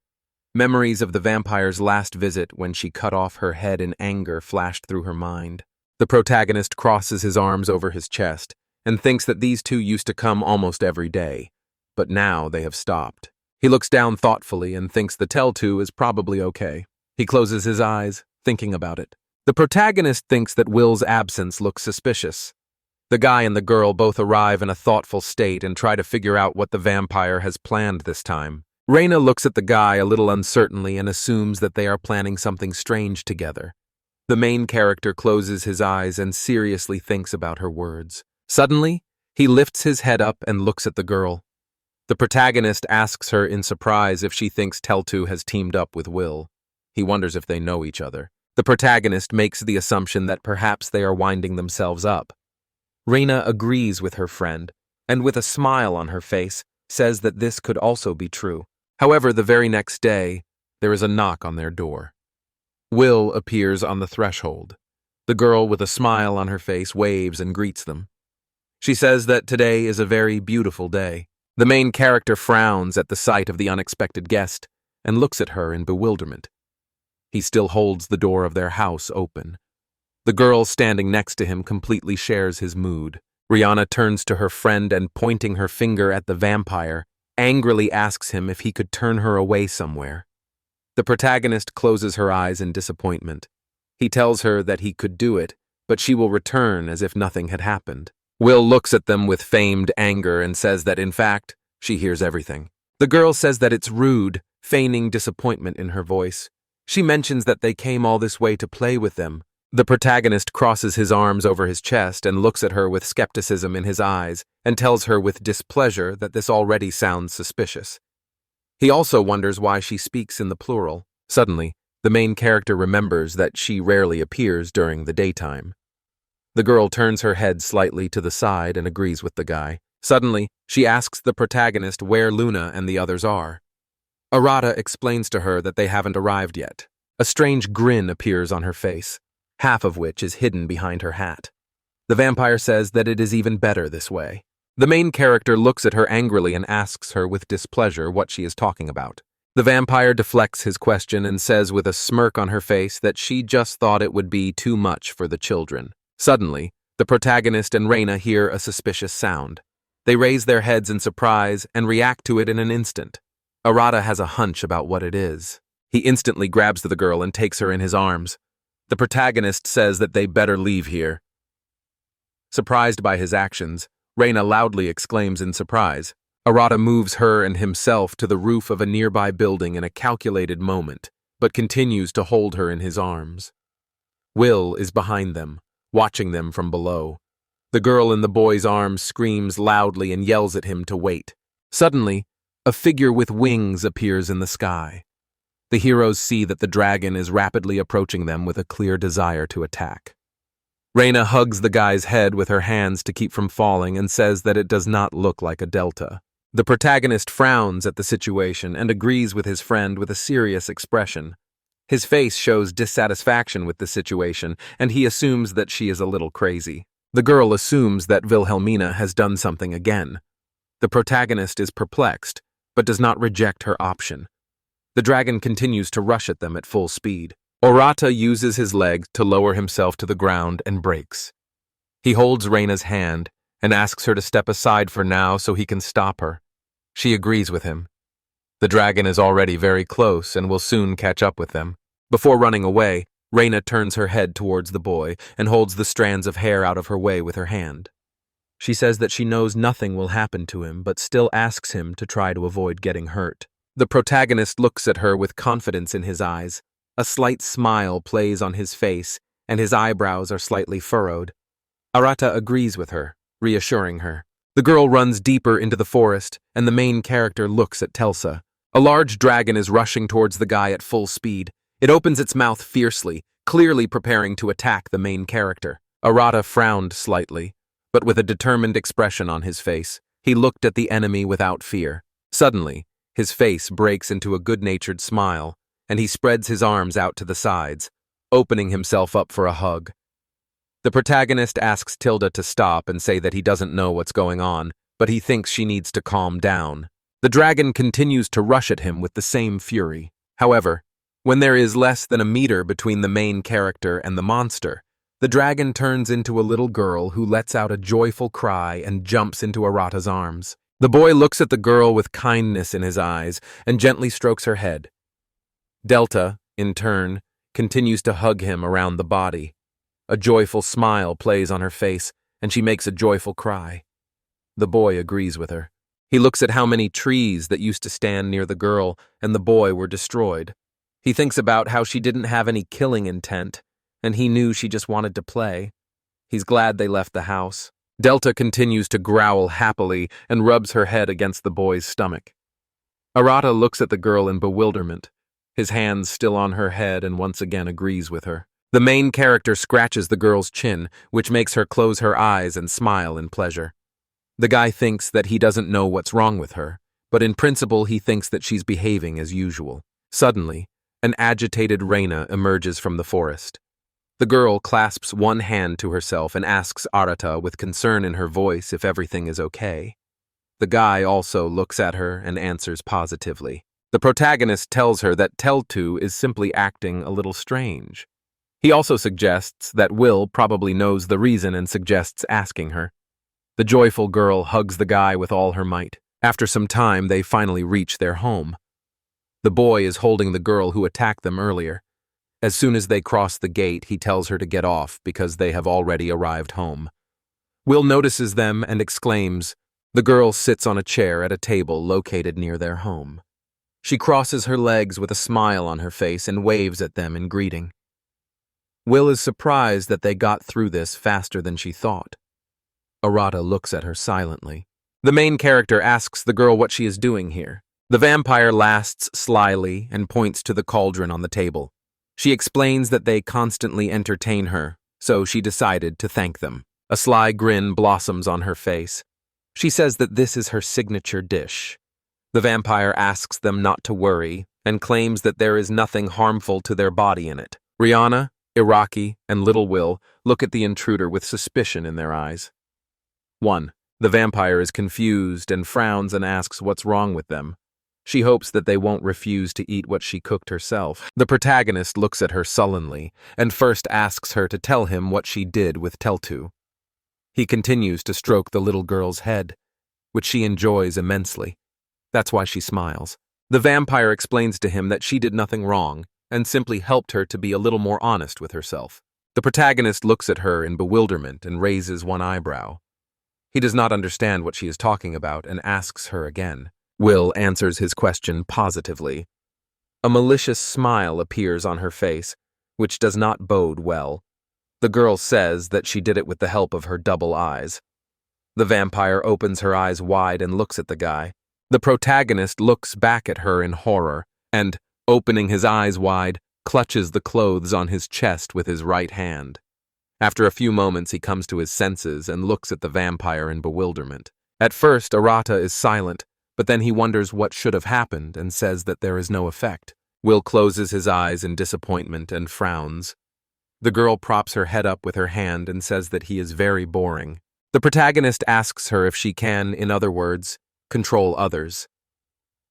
Memories of the vampire's last visit when she cut off her head in anger flashed through her mind. The protagonist crosses his arms over his chest and thinks that these two used to come almost every day, but now they have stopped. He looks down thoughtfully and thinks the Teltu is probably okay. He closes his eyes, thinking about it. The protagonist thinks that Will's absence looks suspicious. The guy and the girl both arrive in a thoughtful state and try to figure out what the vampire has planned this time. Reina looks at the guy a little uncertainly and assumes that they are planning something strange together. The main character closes his eyes and seriously thinks about her words. Suddenly, he lifts his head up and looks at the girl. The protagonist asks her in surprise if she thinks Teltu has teamed up with Will. He wonders if they know each other. The protagonist makes the assumption that perhaps they are winding themselves up. Reina agrees with her friend, and with a smile on her face, says that this could also be true. However, the very next day, there is a knock on their door. Will appears on the threshold. The girl with a smile on her face waves and greets them. She says that today is a very beautiful day. The main character frowns at the sight of the unexpected guest and looks at her in bewilderment. He still holds the door of their house open. The girl standing next to him completely shares his mood. Rihanna turns to her friend and, pointing her finger at the vampire, angrily asks him if he could turn her away somewhere. The protagonist closes her eyes in disappointment. He tells her that he could do it, but she will return as if nothing had happened. Will looks at them with feigned anger and says that, in fact, she hears everything. The girl says that it's rude, feigning disappointment in her voice. She mentions that they came all this way to play with them. The protagonist crosses his arms over his chest and looks at her with skepticism in his eyes and tells her with displeasure that this already sounds suspicious. He also wonders why she speaks in the plural. Suddenly, the main character remembers that she rarely appears during the daytime. The girl turns her head slightly to the side and agrees with the guy. Suddenly, she asks the protagonist where Luna and the others are. Arata explains to her that they haven't arrived yet. A strange grin appears on her face, half of which is hidden behind her hat. The vampire says that it is even better this way. The main character looks at her angrily and asks her with displeasure what she is talking about. The vampire deflects his question and says with a smirk on her face that she just thought it would be too much for the children. Suddenly, the protagonist and Reina hear a suspicious sound. They raise their heads in surprise and react to it in an instant. Arata has a hunch about what it is. He instantly grabs the girl and takes her in his arms. The protagonist says that they better leave here. Surprised by his actions, Reina loudly exclaims in surprise. Arata moves her and himself to the roof of a nearby building in a calculated moment, but continues to hold her in his arms. Will is behind them, watching them from below. The girl in the boy's arms screams loudly and yells at him to wait. Suddenly, a figure with wings appears in the sky. The heroes see that the dragon is rapidly approaching them with a clear desire to attack. Reina hugs the guy's head with her hands to keep from falling and says that it does not look like a delta. The protagonist frowns at the situation and agrees with his friend with a serious expression. His face shows dissatisfaction with the situation, and he assumes that she is a little crazy. The girl assumes that Wilhelmina has done something again. The protagonist is perplexed, but does not reject her option. The dragon continues to rush at them at full speed. Arata uses his leg to lower himself to the ground and brakes. He holds Reina's hand and asks her to step aside for now so he can stop her. She agrees with him. The dragon is already very close and will soon catch up with them. Before running away, Reina turns her head towards the boy and holds the strands of hair out of her way with her hand. She says that she knows nothing will happen to him, but still asks him to try to avoid getting hurt. The protagonist looks at her with confidence in his eyes. A slight smile plays on his face, and his eyebrows are slightly furrowed. Arata agrees with her, reassuring her. The girl runs deeper into the forest, and the main character looks at Telsa. A large dragon is rushing towards the guy at full speed. It opens its mouth fiercely, clearly preparing to attack the main character. Arata frowned slightly, but with a determined expression on his face. He looked at the enemy without fear. Suddenly, his face breaks into a good-natured smile, and he spreads his arms out to the sides, opening himself up for a hug. The protagonist asks Tilda to stop and say that he doesn't know what's going on, but he thinks she needs to calm down. The dragon continues to rush at him with the same fury. However, when there is less than a meter between the main character and the monster, the dragon turns into a little girl who lets out a joyful cry and jumps into Arata's arms. The boy looks at the girl with kindness in his eyes and gently strokes her head. Delta, in turn, continues to hug him around the body. A joyful smile plays on her face, and she makes a joyful cry. The boy agrees with her. He looks at how many trees that used to stand near the girl and the boy were destroyed. He thinks about how she didn't have any killing intent, and he knew she just wanted to play. He's glad they left the house. Delta continues to growl happily and rubs her head against the boy's stomach. Arata looks at the girl in bewilderment, his hands still on her head, and once again agrees with her. The main character scratches the girl's chin, which makes her close her eyes and smile in pleasure. The guy thinks that he doesn't know what's wrong with her, but in principle he thinks that she's behaving as usual. Suddenly, an agitated Reina emerges from the forest. The girl clasps one hand to herself and asks Arata with concern in her voice if everything is okay. The guy also looks at her and answers positively. The protagonist tells her that Teltu is simply acting a little strange. He also suggests that Will probably knows the reason and suggests asking her. The joyful girl hugs the guy with all her might. After some time, they finally reach their home. The boy is holding the girl who attacked them earlier. As soon as they cross the gate, he tells her to get off because they have already arrived home. Will notices them and exclaims. The girl sits on a chair at a table located near their home. She crosses her legs with a smile on her face and waves at them in greeting. Will is surprised that they got through this faster than she thought. Arata looks at her silently. The main character asks the girl what she is doing here. The vampire laughs slyly and points to the cauldron on the table. She explains that they constantly entertain her, so she decided to thank them. A sly grin blossoms on her face. She says that this is her signature dish. The vampire asks them not to worry and claims that there is nothing harmful to their body in it. Rihanna, Iraqi, and Little Will look at the intruder with suspicion in their eyes. 1. The vampire is confused and frowns and asks what's wrong with them. She hopes that they won't refuse to eat what she cooked herself. The protagonist looks at her sullenly and first asks her to tell him what she did with Teltu. He continues to stroke the little girl's head, which she enjoys immensely. That's why she smiles. The vampire explains to him that she did nothing wrong and simply helped her to be a little more honest with herself. The protagonist looks at her in bewilderment and raises one eyebrow. He does not understand what she is talking about and asks her again. Will answers his question positively. A malicious smile appears on her face, which does not bode well. The girl says that she did it with the help of her double eyes. The vampire opens her eyes wide and looks at the guy. The protagonist looks back at her in horror and, opening his eyes wide, clutches the clothes on his chest with his right hand. After a few moments, he comes to his senses and looks at the vampire in bewilderment. At first, Arata is silent, but then he wonders what should have happened and says that there is no effect. Will closes his eyes in disappointment and frowns. The girl props her head up with her hand and says that he is very boring. The protagonist asks her if she can, in other words, control others.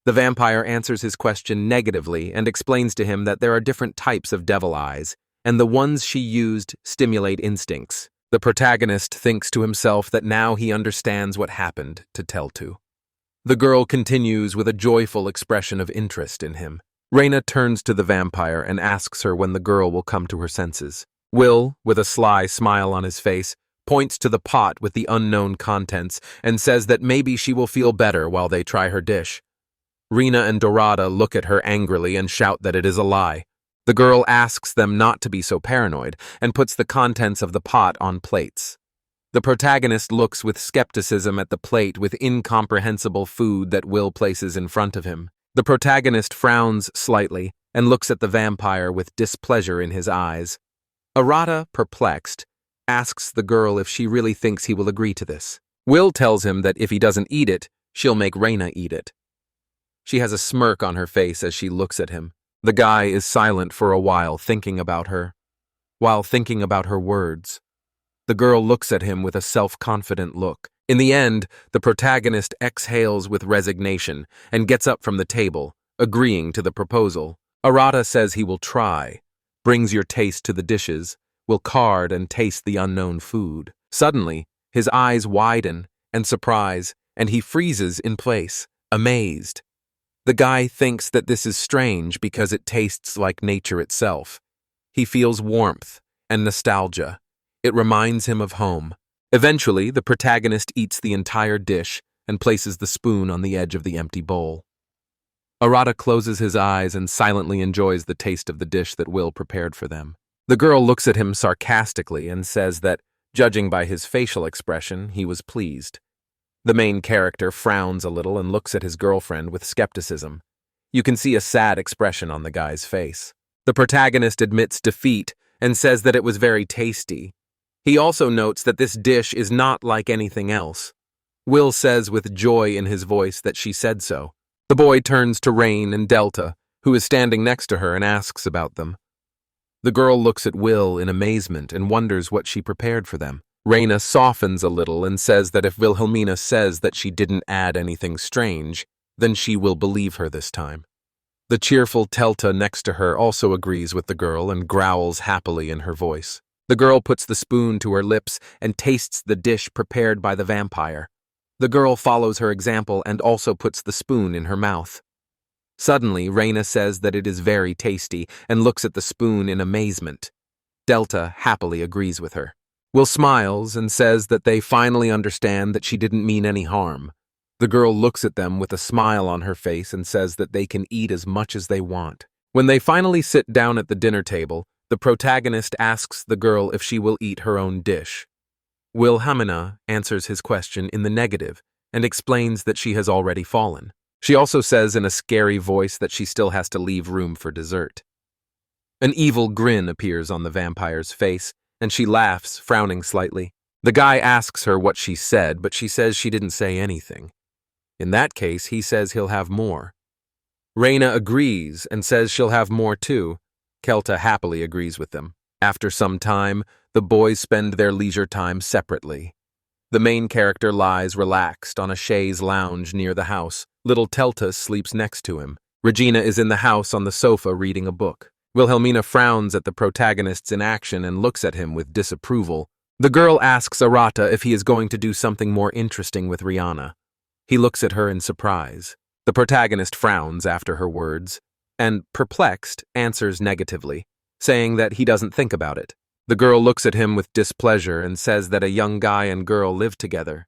The vampire answers his question negatively and explains to him that there are different types of devil eyes, and the ones she used stimulate instincts. The protagonist thinks to himself that now he understands what happened to Teltu. The girl continues with a joyful expression of interest in him. Reina turns to the vampire and asks her when the girl will come to her senses. Will, with a sly smile on his face, points to the pot with the unknown contents and says that maybe she will feel better while they try her dish. Reina and Dorada look at her angrily and shout that it is a lie. The girl asks them not to be so paranoid and puts the contents of the pot on plates. The protagonist looks with skepticism at the plate with incomprehensible food that Will places in front of him. The protagonist frowns slightly and looks at the vampire with displeasure in his eyes. Arata, perplexed, asks the girl if she really thinks he will agree to this. Will tells him that if he doesn't eat it, she'll make Reina eat it. She has a smirk on her face as she looks at him. The guy is silent for a while, thinking about her. While thinking about her words, the girl looks at him with a self-confident look. In the end, the protagonist exhales with resignation and gets up from the table, agreeing to the proposal. Arata says he will try, brings your taste to the dishes, will card and taste the unknown food. Suddenly, his eyes widen and surprise, and he freezes in place, amazed. The guy thinks that this is strange because it tastes like nature itself. He feels warmth and nostalgia. It reminds him of home. Eventually, the protagonist eats the entire dish and places the spoon on the edge of the empty bowl. Arata closes his eyes and silently enjoys the taste of the dish that Will prepared for them. The girl looks at him sarcastically and says that Judging by his facial expression, he was pleased. The main character frowns a little and looks at his girlfriend with skepticism. You can see a sad expression on the guy's face. The protagonist admits defeat and says that it was very tasty. He also notes that this dish is not like anything else. Will says with joy in his voice that she said so. The boy turns to Rain and Delta, who is standing next to her, and asks about them. The girl looks at Will in amazement and wonders what she prepared for them. Raina softens a little and says that if Wilhelmina says that she didn't add anything strange, then she will believe her this time. The cheerful Telta next to her also agrees with the girl and growls happily in her voice. The girl puts the spoon to her lips and tastes the dish prepared by the vampire. The girl follows her example and also puts the spoon in her mouth. Suddenly, Raina says that it is very tasty and looks at the spoon in amazement. Delta happily agrees with her. Will smiles and says that they finally understand that she didn't mean any harm. The girl looks at them with a smile on her face and says that they can eat as much as they want. When they finally sit down at the dinner table, the protagonist asks the girl if she will eat her own dish. Wilhelmina answers his question in the negative and explains that she has already fallen. She also says in a scary voice that she still has to leave room for dessert. An evil grin appears on the vampire's face, and she laughs, frowning slightly. The guy asks her what she said, but she says she didn't say anything. In that case, he says he'll have more. Raina agrees and says she'll have more too. Kelta happily agrees with them. After some time, the boys spend their leisure time separately. The main character lies relaxed on a chaise lounge near the house. Little Telta sleeps next to him. Regina is in the house on the sofa reading a book. Wilhelmina frowns at the protagonist's inaction and looks at him with disapproval. The girl asks Arata if he is going to do something more interesting with Rihanna. He looks at her in surprise. The protagonist frowns after her words, and, perplexed, answers negatively, saying that he doesn't think about it. The girl looks at him with displeasure and says that a young guy and girl live together.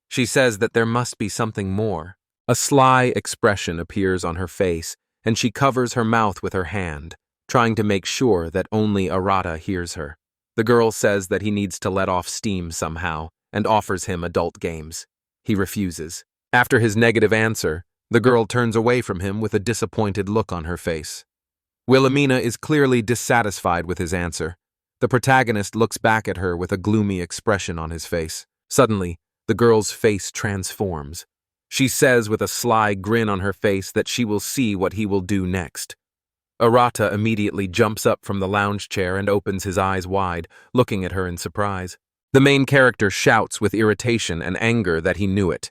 She says that there must be something more. A sly expression appears on her face, and she covers her mouth with her hand, trying to make sure that only Arata hears her. The girl says that he needs to let off steam somehow, and offers him adult games. He refuses. After his negative answer, the girl turns away from him with a disappointed look on her face. Wilhelmina is clearly dissatisfied with his answer. The protagonist looks back at her with a gloomy expression on his face. Suddenly, the girl's face transforms. She says with a sly grin on her face that she will see what he will do next. Arata immediately jumps up from the lounge chair and opens his eyes wide, looking at her in surprise. The main character shouts with irritation and anger that he knew it.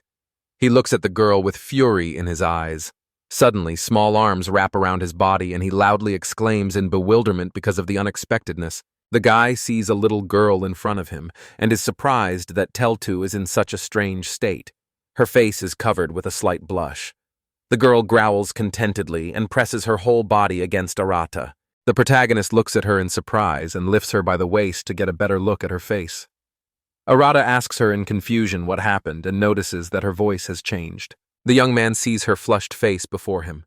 He looks at the girl with fury in his eyes. Suddenly, small arms wrap around his body and he loudly exclaims in bewilderment because of the unexpectedness. The guy sees a little girl in front of him and is surprised that Teltu is in such a strange state. Her face is covered with a slight blush. The girl growls contentedly and presses her whole body against Arata. The protagonist looks at her in surprise and lifts her by the waist to get a better look at her face. Arata asks her in confusion what happened and notices that her voice has changed. The young man sees her flushed face before him.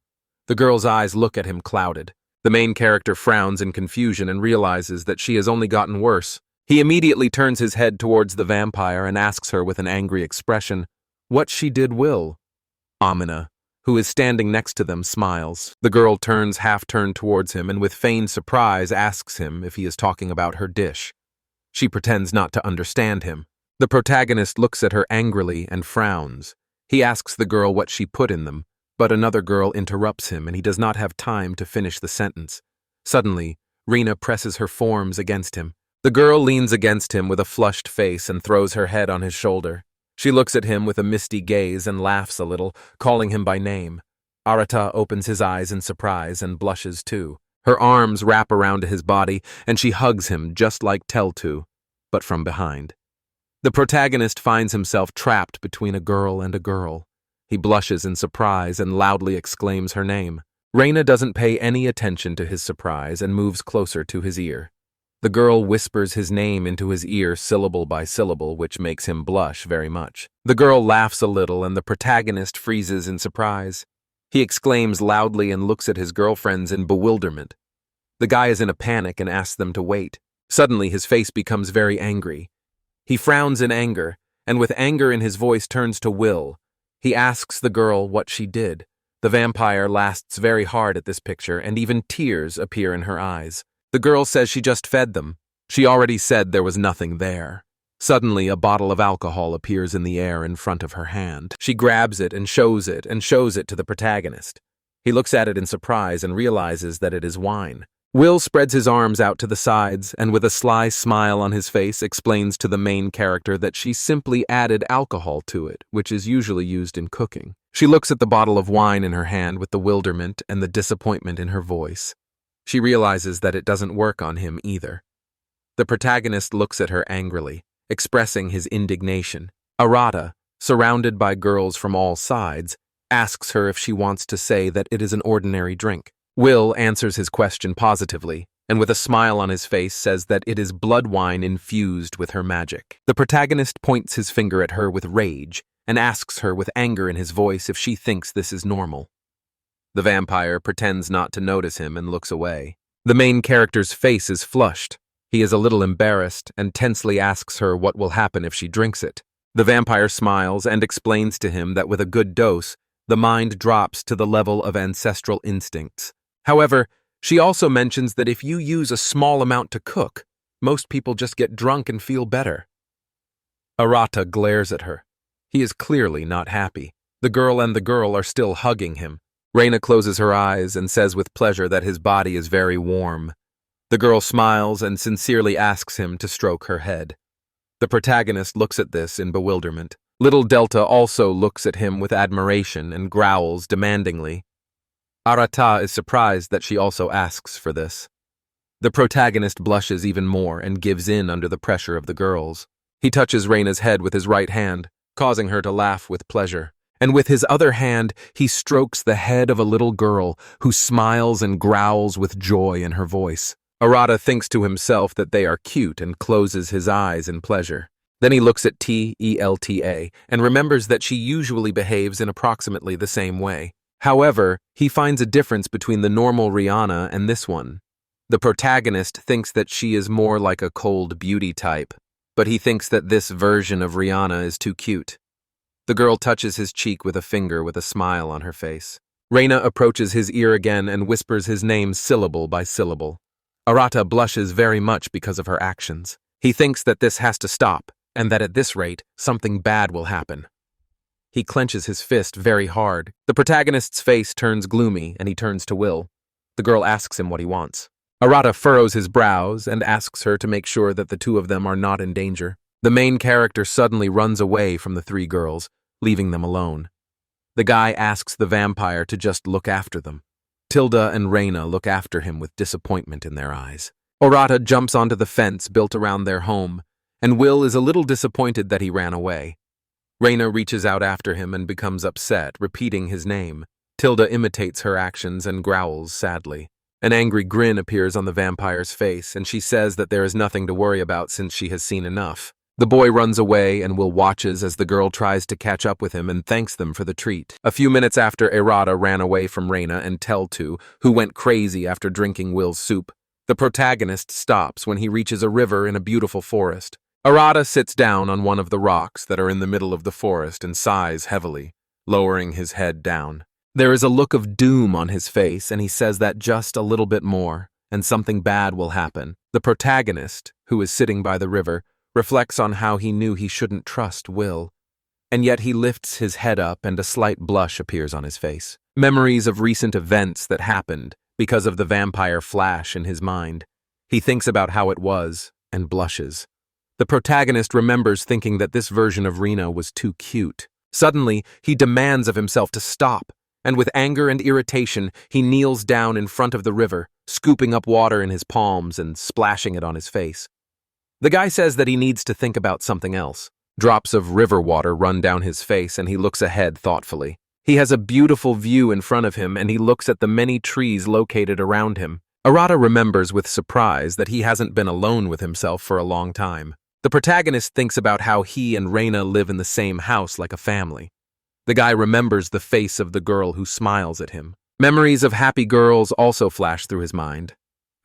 The girl's eyes look at him clouded. The main character frowns in confusion and realizes that she has only gotten worse. He immediately turns his head towards the vampire and asks her with an angry expression, "What she did will?" Amina, who is standing next to them, smiles. The girl turns half-turned towards him and with feigned surprise asks him if he is talking about her dish. She pretends not to understand him. The protagonist looks at her angrily and frowns. He asks the girl what she put in them, but another girl interrupts him and he does not have time to finish the sentence. Suddenly, Rina presses her forms against him. The girl leans against him with a flushed face and throws her head on his shoulder. She looks at him with a misty gaze and laughs a little, calling him by name. Arata opens his eyes in surprise and blushes too. Her arms wrap around his body and she hugs him just like Teltu, but from behind. The protagonist finds himself trapped between a girl and a girl. He blushes in surprise and loudly exclaims her name. Reina doesn't pay any attention to his surprise and moves closer to his ear. The girl whispers his name into his ear syllable by syllable, which makes him blush very much. The girl laughs a little and the protagonist freezes in surprise. He exclaims loudly and looks at his girlfriends in bewilderment. The guy is in a panic and asks them to wait. Suddenly his face becomes very angry. He frowns in anger, and with anger in his voice turns to Will. He asks the girl what she did. The vampire laughs very hard at this picture, and even tears appear in her eyes. The girl says she just fed them. She already said there was nothing there. Suddenly, a bottle of alcohol appears in the air in front of her hand. She grabs it and shows it to the protagonist. He looks at it in surprise and realizes that it is wine. Will spreads his arms out to the sides and with a sly smile on his face explains to the main character that she simply added alcohol to it, which is usually used in cooking. She looks at the bottle of wine in her hand with bewilderment and the disappointment in her voice. She realizes that it doesn't work on him either. The protagonist looks at her angrily, expressing his indignation. Arata, surrounded by girls from all sides, asks her if she wants to say that it is an ordinary drink. Will answers his question positively, and with a smile on his face says that it is blood wine infused with her magic. The protagonist points his finger at her with rage, and asks her with anger in his voice if she thinks this is normal. The vampire pretends not to notice him and looks away. The main character's face is flushed. He is a little embarrassed and tensely asks her what will happen if she drinks it. The vampire smiles and explains to him that with a good dose, the mind drops to the level of ancestral instincts. However, she also mentions that if you use a small amount to cook, most people just get drunk and feel better. Arata glares at her. He is clearly not happy. The girl are still hugging him. Reina closes her eyes and says with pleasure that his body is very warm. The girl smiles and sincerely asks him to stroke her head. The protagonist looks at this in bewilderment. Little Delta also looks at him with admiration and growls demandingly. Arata is surprised that she also asks for this. The protagonist blushes even more and gives in under the pressure of the girls. He touches Reina's head with his right hand, causing her to laugh with pleasure. And with his other hand, he strokes the head of a little girl who smiles and growls with joy in her voice. Arata thinks to himself that they are cute and closes his eyes in pleasure. Then he looks at Telta and remembers that she usually behaves in approximately the same way. However, he finds a difference between the normal Rihanna and this one. The protagonist thinks that she is more like a cold beauty type, but he thinks that this version of Rihanna is too cute. The girl touches his cheek with a finger with a smile on her face. Reina approaches his ear again and whispers his name syllable by syllable. Arata blushes very much because of her actions. He thinks that this has to stop, and that at this rate, something bad will happen. He clenches his fist very hard. The protagonist's face turns gloomy, and he turns to Will. The girl asks him what he wants. Arata furrows his brows and asks her to make sure that the two of them are not in danger. The main character suddenly runs away from the three girls, leaving them alone. The guy asks the vampire to just look after them. Tilda and Reina look after him with disappointment in their eyes. Arata jumps onto the fence built around their home, and Will is a little disappointed that he ran away. Reina reaches out after him and becomes upset, repeating his name. Tilda imitates her actions and growls sadly. An angry grin appears on the vampire's face, and she says that there is nothing to worry about since she has seen enough. The boy runs away, and Will watches as the girl tries to catch up with him and thanks them for the treat. A few minutes after Arata ran away from Reina and Teltu, who went crazy after drinking Will's soup, the protagonist stops when he reaches a river in a beautiful forest. Arata sits down on one of the rocks that are in the middle of the forest and sighs heavily, lowering his head down. There is a look of doom on his face, and he says that just a little bit more, and something bad will happen. The protagonist, who is sitting by the river, reflects on how he knew he shouldn't trust Will, and yet he lifts his head up and a slight blush appears on his face. Memories of recent events that happened because of the vampire flash in his mind. He thinks about how it was and blushes. The protagonist remembers thinking that this version of Rena was too cute. Suddenly, he demands of himself to stop, and with anger and irritation, he kneels down in front of the river, scooping up water in his palms and splashing it on his face. The guy says that he needs to think about something else. Drops of river water run down his face, and he looks ahead thoughtfully. He has a beautiful view in front of him, and he looks at the many trees located around him. Arata remembers with surprise that he hasn't been alone with himself for a long time. The protagonist thinks about how he and Reina live in the same house like a family. The guy remembers the face of the girl who smiles at him. Memories of happy girls also flash through his mind.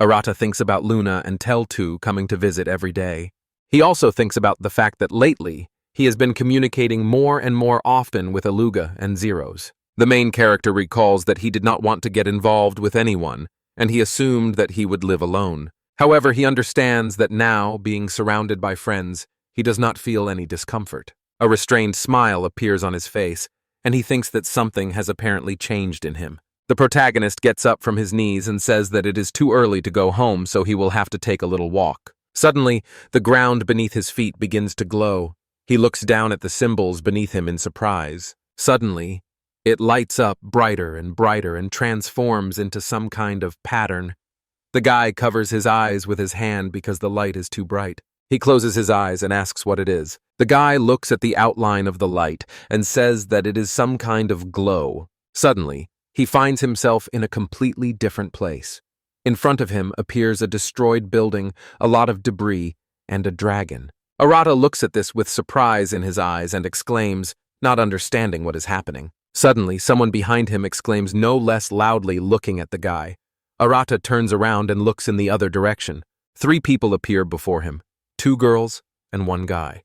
Arata thinks about Luna and Teltu coming to visit every day. He also thinks about the fact that lately, he has been communicating more and more often with Aluga and Zeros. The main character recalls that he did not want to get involved with anyone, and he assumed that he would live alone. However, he understands that now, being surrounded by friends, he does not feel any discomfort. A restrained smile appears on his face, and he thinks that something has apparently changed in him. The protagonist gets up from his knees and says that it is too early to go home, so he will have to take a little walk. Suddenly, the ground beneath his feet begins to glow. He looks down at the symbols beneath him in surprise. Suddenly, it lights up brighter and transforms into some kind of pattern. The guy covers his eyes with his hand because the light is too bright. He closes his eyes and asks what it is. The guy looks at the outline of the light and says that it is some kind of glow. Suddenly, he finds himself in a completely different place. In front of him appears a destroyed building, a lot of debris, and a dragon. Arata looks at this with surprise in his eyes and exclaims, not understanding what is happening. Suddenly, someone behind him exclaims no less loudly, looking at the guy. Arata turns around and looks in the other direction. 3 people appear before him, 2 girls and 1 guy.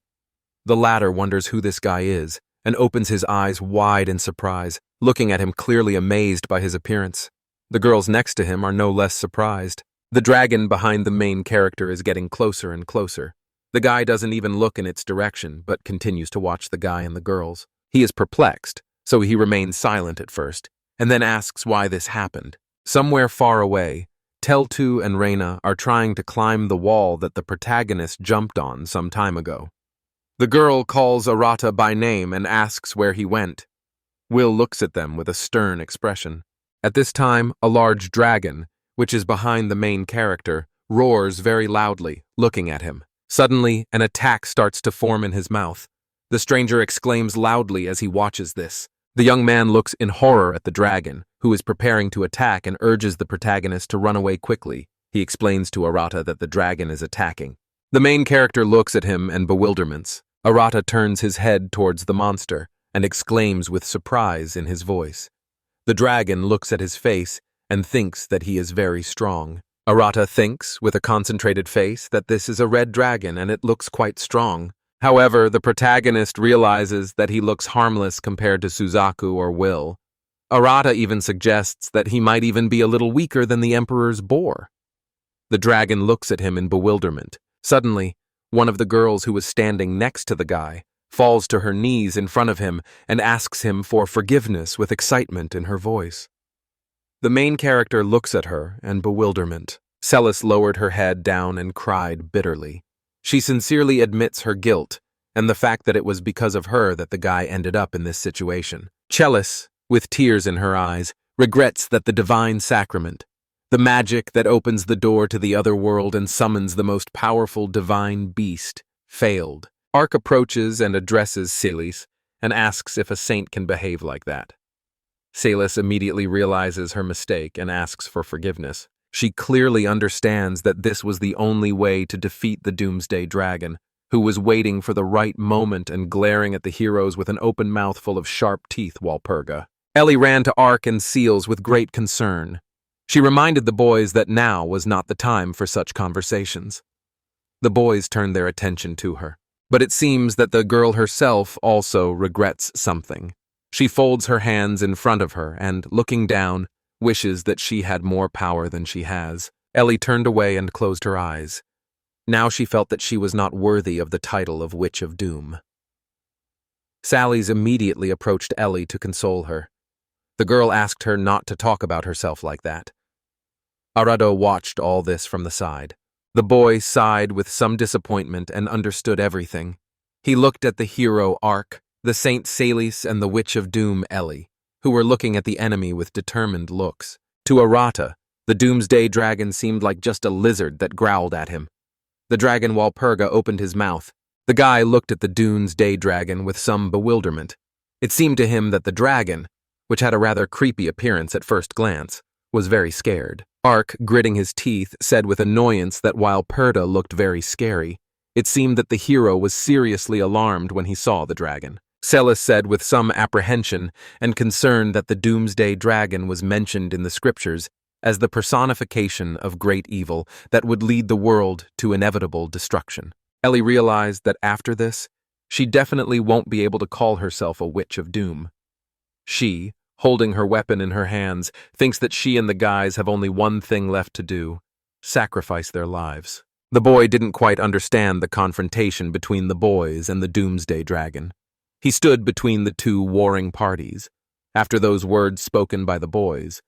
The latter wonders who this guy is and opens his eyes wide in surprise, looking at him clearly amazed by his appearance. The girls next to him are no less surprised. The dragon behind the main character is getting closer and closer. The guy doesn't even look in its direction, but continues to watch the guy and the girls. He is perplexed, so he remains silent at first, and then asks why this happened. Somewhere far away, Teltu and Reina are trying to climb the wall that the protagonist jumped on some time ago. The girl calls Arata by name and asks where he went. Will looks at them with a stern expression. At this time, a large dragon, which is behind the main character, roars very loudly, looking at him. Suddenly, an attack starts to form in his mouth. The stranger exclaims loudly as he watches this. The young man looks in horror at the dragon, who is preparing to attack, and urges the protagonist to run away quickly. He explains to Arata that the dragon is attacking. The main character looks at him in bewilderment. Arata turns his head towards the monster and exclaims with surprise in his voice. The dragon looks at his face and thinks that he is very strong. Arata thinks, with a concentrated face, that this is a red dragon and it looks quite strong. However, the protagonist realizes that he looks harmless compared to Suzaku or Will. Arata even suggests that he might even be a little weaker than the Emperor's Boar. The dragon looks at him in bewilderment. Suddenly, one of the girls who was standing next to the guy falls to her knees in front of him and asks him for forgiveness with excitement in her voice. The main character looks at her in bewilderment. Celis lowered her head down and cried bitterly. She sincerely admits her guilt and the fact that it was because of her that the guy ended up in this situation. Celis, with tears in her eyes, regrets that the divine sacrament, the magic that opens the door to the other world and summons the most powerful divine beast, failed. Ark approaches and addresses Celis and asks if a saint can behave like that. Celis immediately realizes her mistake and asks for forgiveness. She clearly understands that this was the only way to defeat the Doomsday Dragon, who was waiting for the right moment and glaring at the heroes with an open mouth full of sharp teeth. Walpurga. Ellie ran to Ark and Seals with great concern. She reminded the boys that now was not the time for such conversations. The boys turned their attention to her. But it seems that the girl herself also regrets something. She folds her hands in front of her and, looking down, wishes that she had more power than she has. Ellie turned away and closed her eyes. Now she felt that she was not worthy of the title of Witch of Doom. Sally's immediately approached Ellie to console her. The girl asked her not to talk about herself like that. Arado watched all this from the side. The boy sighed with some disappointment and understood everything. He looked at the hero Ark, the Saint Salis, and the Witch of Doom Ellie, who were looking at the enemy with determined looks. To Arata, the Doomsday Dragon seemed like just a lizard that growled at him. The dragon Walpurga opened his mouth. The guy looked at the Doomsday Dragon with some bewilderment. It seemed to him that the dragon, which had a rather creepy appearance at first glance, was very scared. Ark, gritting his teeth, said with annoyance that while Perda looked very scary, it seemed that the hero was seriously alarmed when he saw the dragon. Celis said with some apprehension and concern that the Doomsday Dragon was mentioned in the scriptures as the personification of great evil that would lead the world to inevitable destruction. Ellie realized that after this, she definitely won't be able to call herself a witch of doom. She, holding her weapon in her hands, thinks that she and the guys have only one thing left to do: sacrifice their lives. The boy didn't quite understand the confrontation between the boys and the Doomsday Dragon. He stood between the two warring parties. After those words spoken by the boys,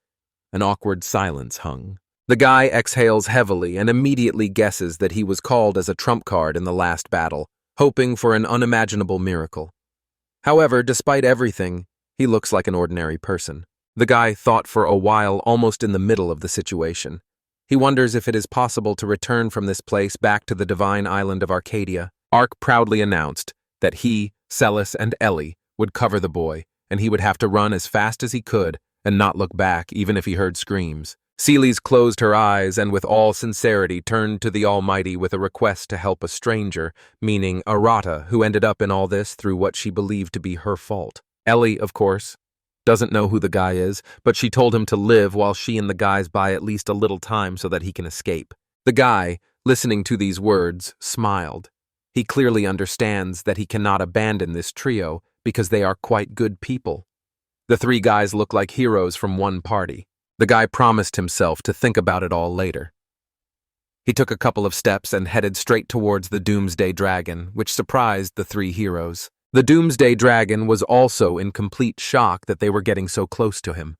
an awkward silence hung. The guy exhales heavily and immediately guesses that he was called as a trump card in the last battle, hoping for an unimaginable miracle. However, despite everything, he looks like an ordinary person. The guy thought for a while, almost in the middle of the situation. He wonders if it is possible to return from this place back to the divine island of Arcadia. Ark proudly announced that he, Celis, and Ellie would cover the boy, and he would have to run as fast as he could and not look back even if he heard screams. Celis closed her eyes and with all sincerity turned to the Almighty with a request to help a stranger, meaning Arata, who ended up in all this through what she believed to be her fault. Ellie, of course, doesn't know who the guy is, but she told him to live while she and the guys buy at least a little time so that he can escape. The guy, listening to these words, smiled. He clearly understands that he cannot abandon this trio because they are quite good people. The three guys look like heroes from one party. The guy promised himself to think about it all later. He took a couple of steps and headed straight towards the Doomsday Dragon, which surprised the three heroes. The Doomsday Dragon was also in complete shock that they were getting so close to him.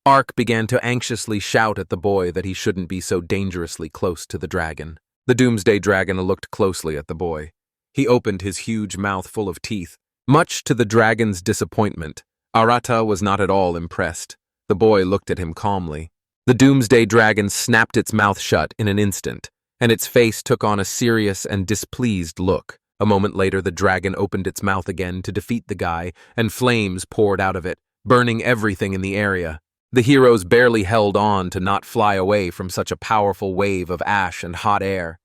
Ark began to anxiously shout at the boy that he shouldn't be so dangerously close to the dragon. The Doomsday Dragon looked closely at the boy. He opened his huge mouth full of teeth. Much to the dragon's disappointment, Arata was not at all impressed. The boy looked at him calmly. The Doomsday Dragon snapped its mouth shut in an instant, and its face took on a serious and displeased look. A moment later, the dragon opened its mouth again to defeat the guy, and flames poured out of it, burning everything in the area. The heroes barely held on to not fly away from such a powerful wave of ash and hot air.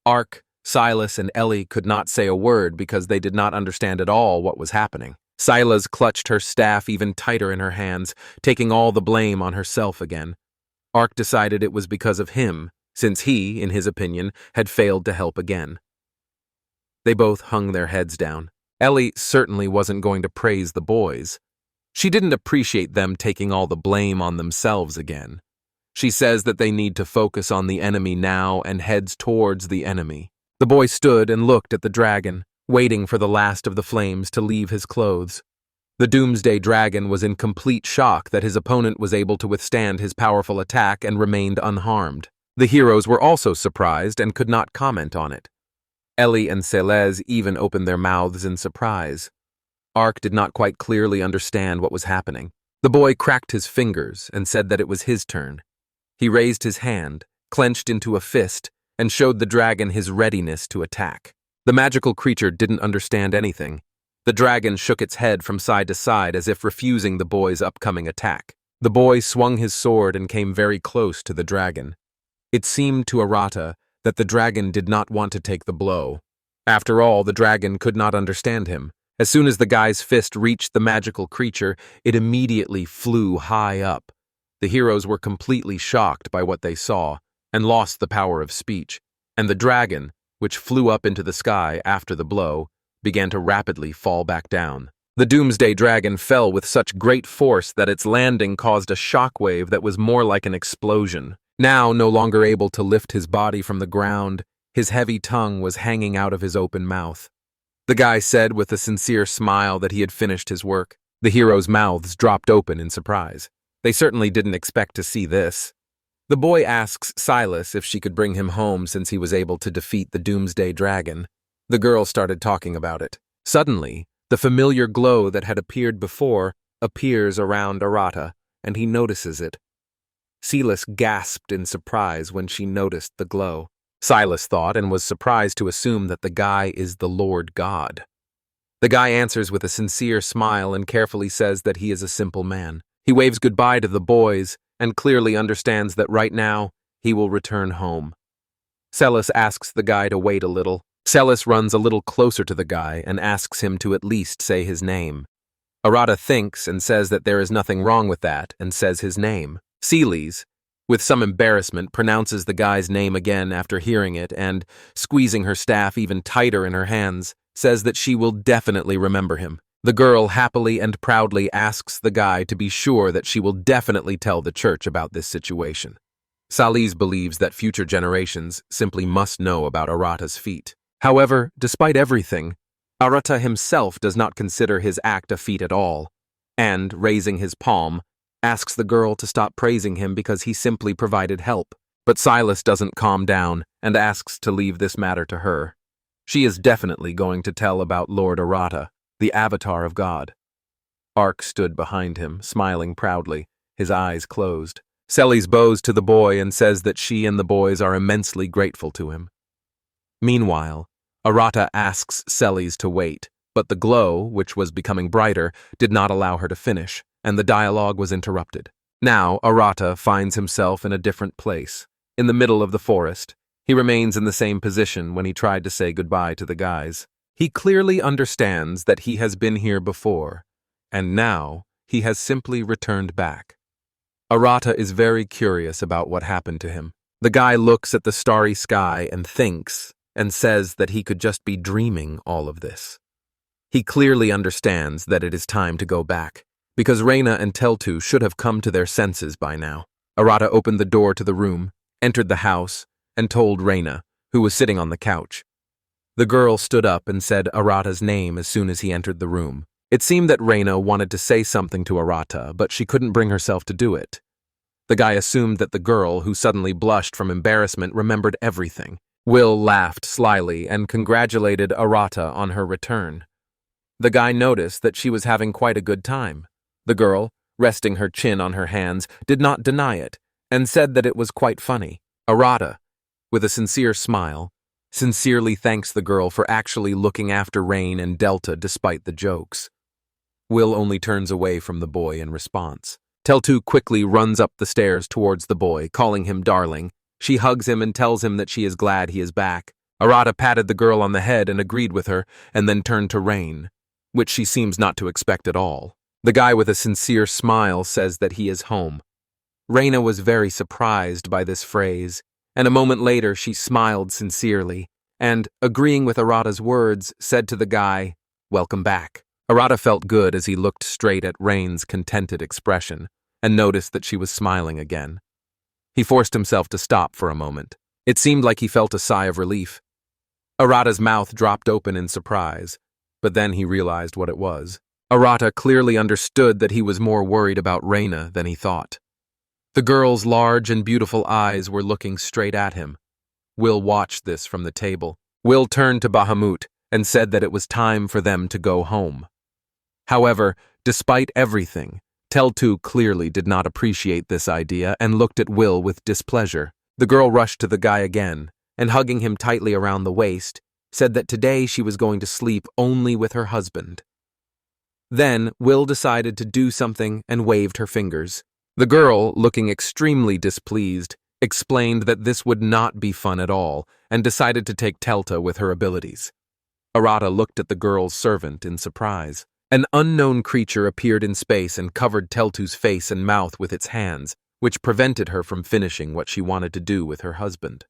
Ark, Silas, and Ellie could not say a word because they did not understand at all what was happening. Silas clutched her staff even tighter in her hands, taking all the blame on herself again. Ark decided it was because of him, since he, in his opinion, had failed to help again. They both hung their heads down. Ellie certainly wasn't going to praise the boys. She didn't appreciate them taking all the blame on themselves again. She says that they need to focus on the enemy now and heads towards the enemy. The boy stood and looked at the dragon, waiting for the last of the flames to leave his clothes. The Doomsday Dragon was in complete shock that his opponent was able to withstand his powerful attack and remained unharmed. The heroes were also surprised and could not comment on it. Ellie and Celes even opened their mouths in surprise. Ark did not quite clearly understand what was happening. The boy cracked his fingers and said that it was his turn. He raised his hand, clenched into a fist, and showed the dragon his readiness to attack. The magical creature didn't understand anything. The dragon shook its head from side to side as if refusing the boy's upcoming attack. The boy swung his sword and came very close to the dragon. It seemed to Arata that the dragon did not want to take the blow. After all, the dragon could not understand him. As soon as the guy's fist reached the magical creature, it immediately flew high up. The heroes were completely shocked by what they saw and lost the power of speech, and the dragon, which flew up into the sky after the blow, began to rapidly fall back down. The Doomsday Dragon fell with such great force that its landing caused a shockwave that was more like an explosion. Now, no longer able to lift his body from the ground, his heavy tongue was hanging out of his open mouth. The guy said with a sincere smile that he had finished his work. The heroes' mouths dropped open in surprise. They certainly didn't expect to see this. The boy asks Silas if she could bring him home since he was able to defeat the Doomsday Dragon. The girl started talking about it. Suddenly, the familiar glow that had appeared before appears around Arata, and he notices it. Silas gasped in surprise when she noticed the glow. Silas thought and was surprised to assume that the guy is the Lord God. The guy answers with a sincere smile and carefully says that he is a simple man. He waves goodbye to the boys and clearly understands that right now he will return home. Celis asks the guy to wait a little. Celis runs a little closer to the guy and asks him to at least say his name. Arata thinks and says that there is nothing wrong with that and says his name. Celes, with some embarrassment, pronounces the guy's name again after hearing it and, squeezing her staff even tighter in her hands, says that she will definitely remember him. The girl happily and proudly asks the guy to be sure that she will definitely tell the church about this situation. Salis believes that future generations simply must know about Arata's feat. However, despite everything, Arata himself does not consider his act a feat at all, and, raising his palm, asks the girl to stop praising him because he simply provided help. But Silas doesn't calm down and asks to leave this matter to her. She is definitely going to tell about Lord Arata, the avatar of God. Ark stood behind him, smiling proudly, his eyes closed. Celis bows to the boy and says that she and the boys are immensely grateful to him. Meanwhile, Arata asks Celis to wait, but the glow, which was becoming brighter, did not allow her to finish, and the dialogue was interrupted. Now, Arata finds himself in a different place, in the middle of the forest. He remains in the same position when he tried to say goodbye to the guys. He clearly understands that he has been here before, and now he has simply returned back. Arata is very curious about what happened to him. The guy looks at the starry sky and thinks, and says that he could just be dreaming all of this. He clearly understands that it is time to go back, because Reina and Teltu should have come to their senses by now. Arata opened the door to the room, entered the house, and told Reina, who was sitting on the couch. The girl stood up and said Arata's name as soon as he entered the room. It seemed that Reina wanted to say something to Arata, but she couldn't bring herself to do it. The guy assumed that the girl, who suddenly blushed from embarrassment, remembered everything. Will laughed slyly and congratulated Arata on her return. The guy noticed that she was having quite a good time. The girl, resting her chin on her hands, did not deny it, and said that it was quite funny. Arata, with a sincere smile, sincerely thanks the girl for actually looking after Rain and Delta despite the jokes. Will only turns away from the boy in response. Teltu quickly runs up the stairs towards the boy, calling him darling. She hugs him and tells him that she is glad he is back. Arata patted the girl on the head and agreed with her, and then turned to Rain, which she seems not to expect at all. The guy with a sincere smile says that he is home. Reina was very surprised by this phrase, and a moment later she smiled sincerely, and, agreeing with Arata's words, said to the guy, "Welcome back." Arata felt good as he looked straight at Rain's contented expression, and noticed that she was smiling again. He forced himself to stop for a moment. It seemed like he felt a sigh of relief. Arata's mouth dropped open in surprise, but then he realized what it was. Arata clearly understood that he was more worried about Reina than he thought. The girl's large and beautiful eyes were looking straight at him. Will watched this from the table. Will turned to Bahamut and said that it was time for them to go home. However, despite everything, Teltu clearly did not appreciate this idea and looked at Will with displeasure. The girl rushed to the guy again, and hugging him tightly around the waist, said that today she was going to sleep only with her husband. Then, Will decided to do something and waved her fingers. The girl, looking extremely displeased, explained that this would not be fun at all, and decided to take Telta with her abilities. Arata looked at the girl's servant in surprise. An unknown creature appeared in space and covered Teltu's face and mouth with its hands, which prevented her from finishing what she wanted to do with her husband.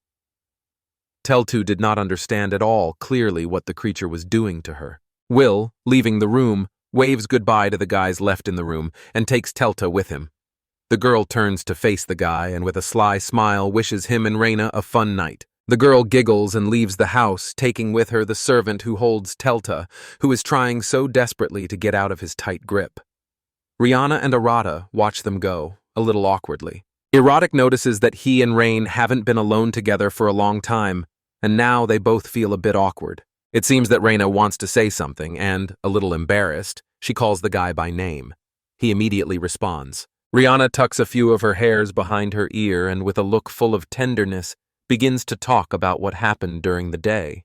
Teltu did not understand at all clearly what the creature was doing to her. Will, leaving the room, waves goodbye to the guys left in the room and takes Telta with him. The girl turns to face the guy and with a sly smile wishes him and Reina a fun night. The girl giggles and leaves the house, taking with her the servant who holds Telta, who is trying so desperately to get out of his tight grip. Rihanna and Arata watch them go, a little awkwardly. Erotic notices that he and Rain haven't been alone together for a long time, and now they both feel a bit awkward. It seems that Reina wants to say something, and, a little embarrassed, she calls the guy by name. He immediately responds. Rihanna tucks a few of her hairs behind her ear and, with a look full of tenderness, begins to talk about what happened during the day.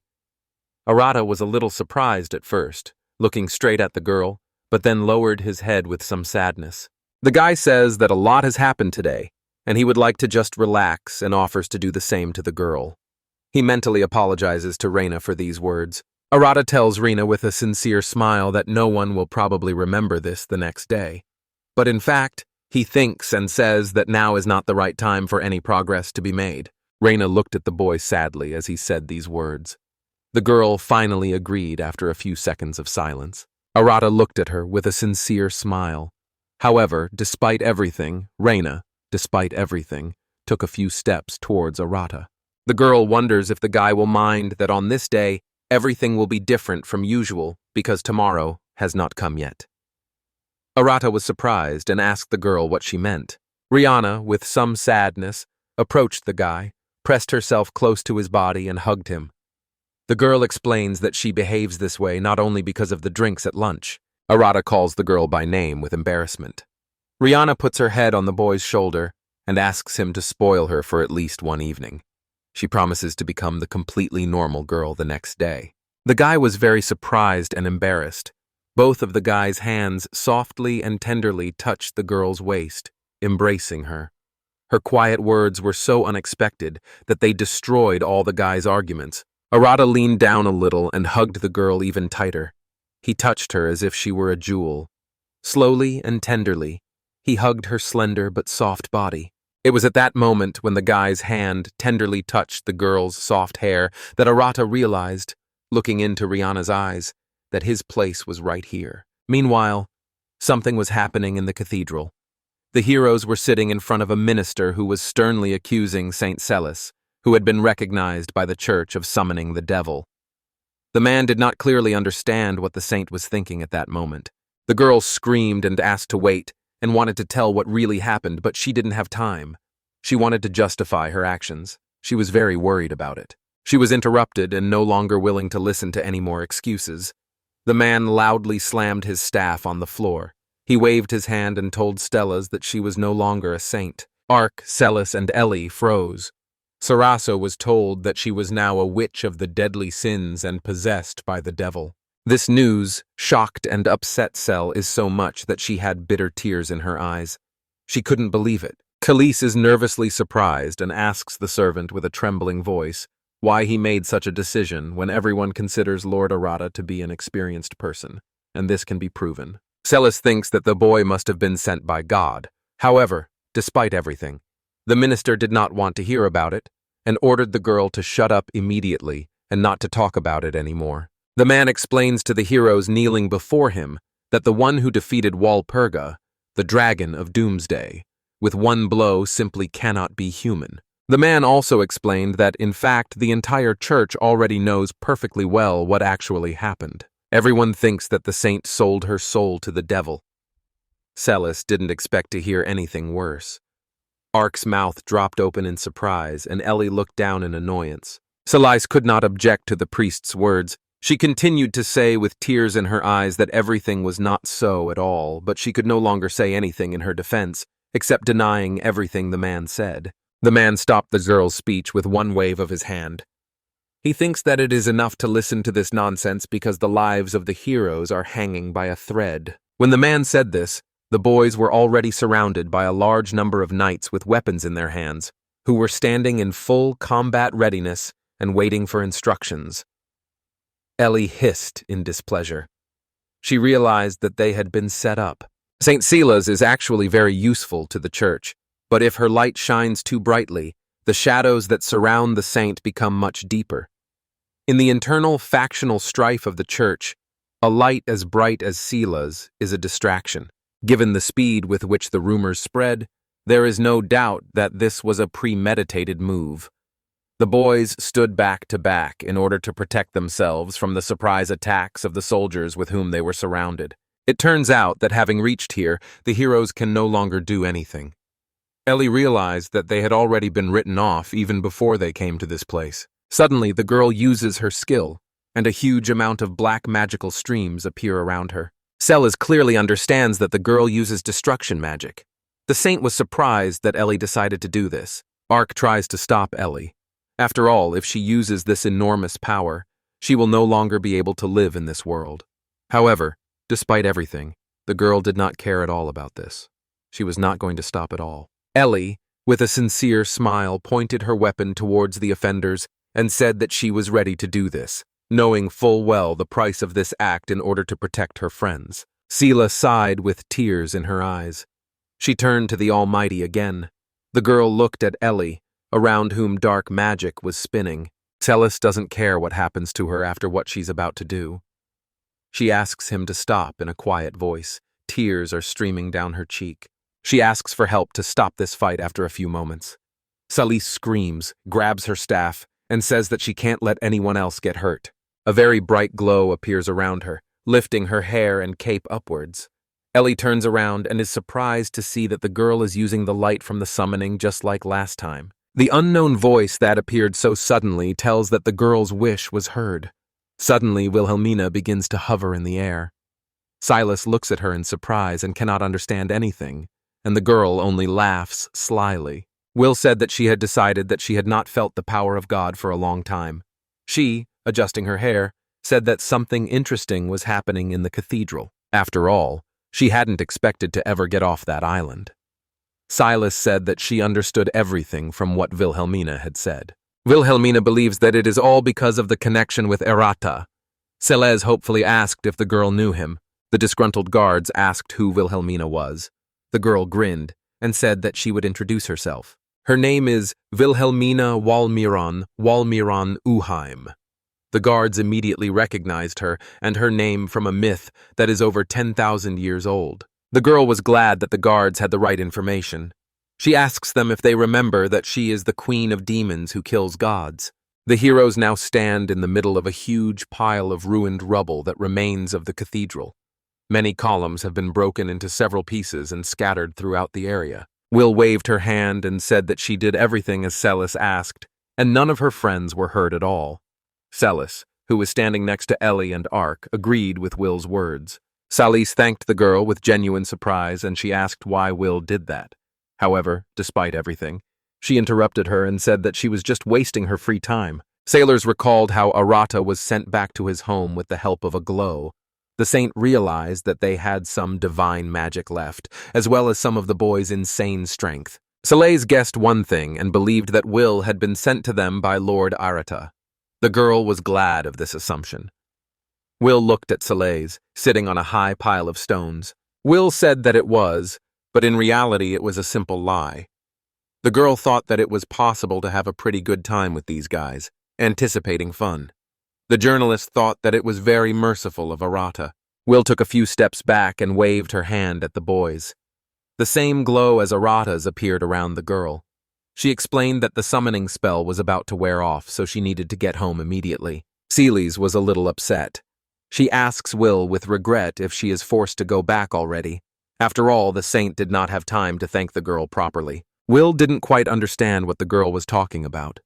Arata was a little surprised at first, looking straight at the girl, but then lowered his head with some sadness. The guy says that a lot has happened today, and he would like to just relax and offers to do the same to the girl. He mentally apologizes to Reina for these words. Arata tells Reina with a sincere smile that no one will probably remember this the next day. But in fact, He thinks and says that now is not the right time for any progress to be made. Reina looked at the boy sadly as he said these words. The girl finally agreed after a few seconds of silence. Arata looked at her with a sincere smile. However, despite everything, Reina, despite everything, took a few steps towards Arata. The girl wonders if the guy will mind that on this day, everything will be different from usual because tomorrow has not come yet. Arata was surprised and asked the girl what she meant. Rihanna, with some sadness, approached the guy, pressed herself close to his body and hugged him. The girl explains that she behaves this way not only because of the drinks at lunch. Arata calls the girl by name with embarrassment. Rihanna puts her head on the boy's shoulder and asks him to spoil her for at least one evening. She promises to become the completely normal girl the next day. The guy was very surprised and embarrassed. Both of the guy's hands softly and tenderly touched the girl's waist, embracing her. Her quiet words were so unexpected that they destroyed all the guy's arguments. Arata leaned down a little and hugged the girl even tighter. He touched her as if she were a jewel. Slowly and tenderly, he hugged her slender but soft body. It was at that moment when the guy's hand tenderly touched the girl's soft hair that Arata realized, looking into Rihanna's eyes, that his place was right here. Meanwhile, something was happening in the cathedral. The heroes were sitting in front of a minister who was sternly accusing Saint Celis, who had been recognized by the church of summoning the devil. The man did not clearly understand what the saint was thinking at that moment. The girl screamed and asked to wait and wanted to tell what really happened, but she didn't have time. She wanted to justify her actions. She was very worried about it. She was interrupted and no longer willing to listen to any more excuses. The man loudly slammed his staff on the floor. He waved his hand and told Stellas that she was no longer a saint. Ark, Celis, and Ellie froze. Saraso was told that she was now a witch of the deadly sins and possessed by the devil. This news shocked and upset Cel is so much that she had bitter tears in her eyes. She couldn't believe it. Khalees is nervously surprised and asks the servant with a trembling voice why he made such a decision when everyone considers Lord Arata to be an experienced person, and this can be proven. Celis thinks that the boy must have been sent by God. However, despite everything, the minister did not want to hear about it and ordered the girl to shut up immediately and not to talk about it anymore. The man explains to the heroes kneeling before him that the one who defeated Walpurga, the dragon of Doomsday, with one blow simply cannot be human. The man also explained that, in fact, the entire church already knows perfectly well what actually happened. Everyone thinks that the saint sold her soul to the devil. Celis didn't expect to hear anything worse. Ark's mouth dropped open in surprise, and Ellie looked down in annoyance. Celis could not object to the priest's words. She continued to say with tears in her eyes that everything was not so at all, but she could no longer say anything in her defense, except denying everything the man said. The man stopped the girl's speech with one wave of his hand. He thinks that it is enough to listen to this nonsense because the lives of the heroes are hanging by a thread. When the man said this, the boys were already surrounded by a large number of knights with weapons in their hands, who were standing in full combat readiness and waiting for instructions. Ellie hissed in displeasure. She realized that they had been set up. St. Celis is actually very useful to the church, but if her light shines too brightly, the shadows that surround the saint become much deeper. In the internal factional strife of the church, a light as bright as Celis is a distraction. Given the speed with which the rumors spread, there is no doubt that this was a premeditated move. The boys stood back to back in order to protect themselves from the surprise attacks of the soldiers with whom they were surrounded. It turns out that having reached here, the heroes can no longer do anything. Ellie realized that they had already been written off even before they came to this place. Suddenly, the girl uses her skill, and a huge amount of black magical streams appear around her. Celis clearly understands that the girl uses destruction magic. The saint was surprised that Ellie decided to do this. Ark tries to stop Ellie. After all, if she uses this enormous power, she will no longer be able to live in this world. However, despite everything, the girl did not care at all about this. She was not going to stop at all. Ellie, with a sincere smile, pointed her weapon towards the offenders and said that she was ready to do this, knowing full well the price of this act in order to protect her friends. Sela sighed with tears in her eyes. She turned to the Almighty again. The girl looked at Ellie, around whom dark magic was spinning. Celis doesn't care what happens to her after what she's about to do. She asks him to stop in a quiet voice. Tears are streaming down her cheek. She asks for help to stop this fight after a few moments. Celis screams, grabs her staff, and says that she can't let anyone else get hurt. A very bright glow appears around her, lifting her hair and cape upwards. Ellie turns around and is surprised to see that the girl is using the light from the summoning just like last time. The unknown voice that appeared so suddenly tells that the girl's wish was heard. Suddenly, Wilhelmina begins to hover in the air. Silas looks at her in surprise and cannot understand anything, and the girl only laughs slyly. Will said that she had decided that she had not felt the power of God for a long time. She, adjusting her hair, said that something interesting was happening in the cathedral. After all, she hadn't expected to ever get off that island. Silas said that she understood everything from what Wilhelmina had said. Wilhelmina believes that it is all because of the connection with Errata. Celes hopefully asked if the girl knew him. The disgruntled guards asked who Wilhelmina was. The girl grinned and said that she would introduce herself. Her name is Wilhelmina Walmiron Uheim. The guards immediately recognized her and her name from a myth that is over 10,000 years old. The girl was glad that the guards had the right information. She asks them if they remember that she is the queen of demons who kills gods. The heroes now stand in the middle of a huge pile of ruined rubble that remains of the cathedral. Many columns have been broken into several pieces and scattered throughout the area. Will waved her hand and said that she did everything as Celis asked, and none of her friends were hurt at all. Celis, who was standing next to Ellie and Ark, agreed with Will's words. Salis thanked the girl with genuine surprise, and she asked why Will did that. However, despite everything, she interrupted her and said that she was just wasting her free time. Sailors recalled how Arata was sent back to his home with the help of a glow. The saint realized that they had some divine magic left, as well as some of the boys' insane strength. Salis guessed one thing and believed that Will had been sent to them by Lord Arata. The girl was glad of this assumption. Will looked at Salis, sitting on a high pile of stones. Will said that it was, but in reality it was a simple lie. The girl thought that it was possible to have a pretty good time with these guys, anticipating fun. The journalist thought that it was very merciful of Arata. Will took a few steps back and waved her hand at the boys. The same glow as Arata's appeared around the girl. She explained that the summoning spell was about to wear off, so she needed to get home immediately. Celes was a little upset. She asks Will with regret if she is forced to go back already. After all, the saint did not have time to thank the girl properly. Will didn't quite understand what the girl was talking about.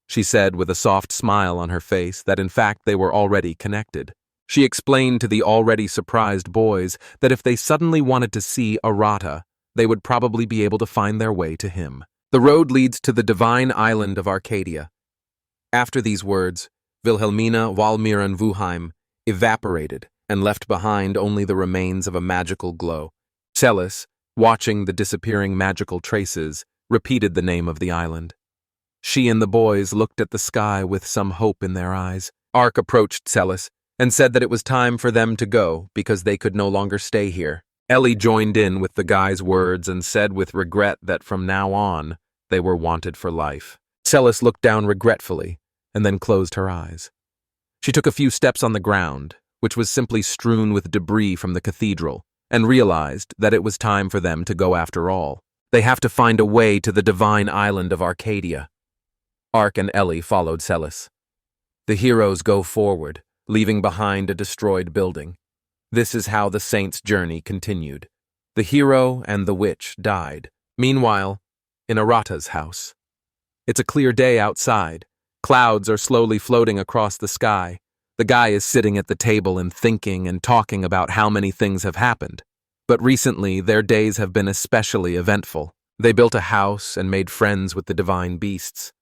She said with a soft smile on her face that in fact they were already connected. She explained to the already surprised boys that if they suddenly wanted to see Arata, they would probably be able to find their way to him. The road leads to the divine island of Arcadia. After these words, Wilhelmina Walmiran Wuheim evaporated and left behind only the remains of a magical glow. Celis, watching the disappearing magical traces, repeated the name of the island. She and the boys looked at the sky with some hope in their eyes. Ark approached Celis and said that it was time for them to go because they could no longer stay here. Ellie joined in with the guy's words and said with regret that from now on, they were wanted for life. Celis looked down regretfully and then closed her eyes. She took a few steps on the ground, which was simply strewn with debris from the cathedral, and realized that it was time for them to go after all. They have to find a way to the divine island of Arcadia. Ark and Ellie followed Celis. The heroes go forward, leaving behind a destroyed building. This is how the saint's journey continued. The hero and the witch died. Meanwhile, in Arata's house. It's a clear day outside. Clouds are slowly floating across the sky. The guy is sitting at the table and thinking and talking about how many things have happened. But recently, their days have been especially eventful. They built a house and made friends with the divine beasts.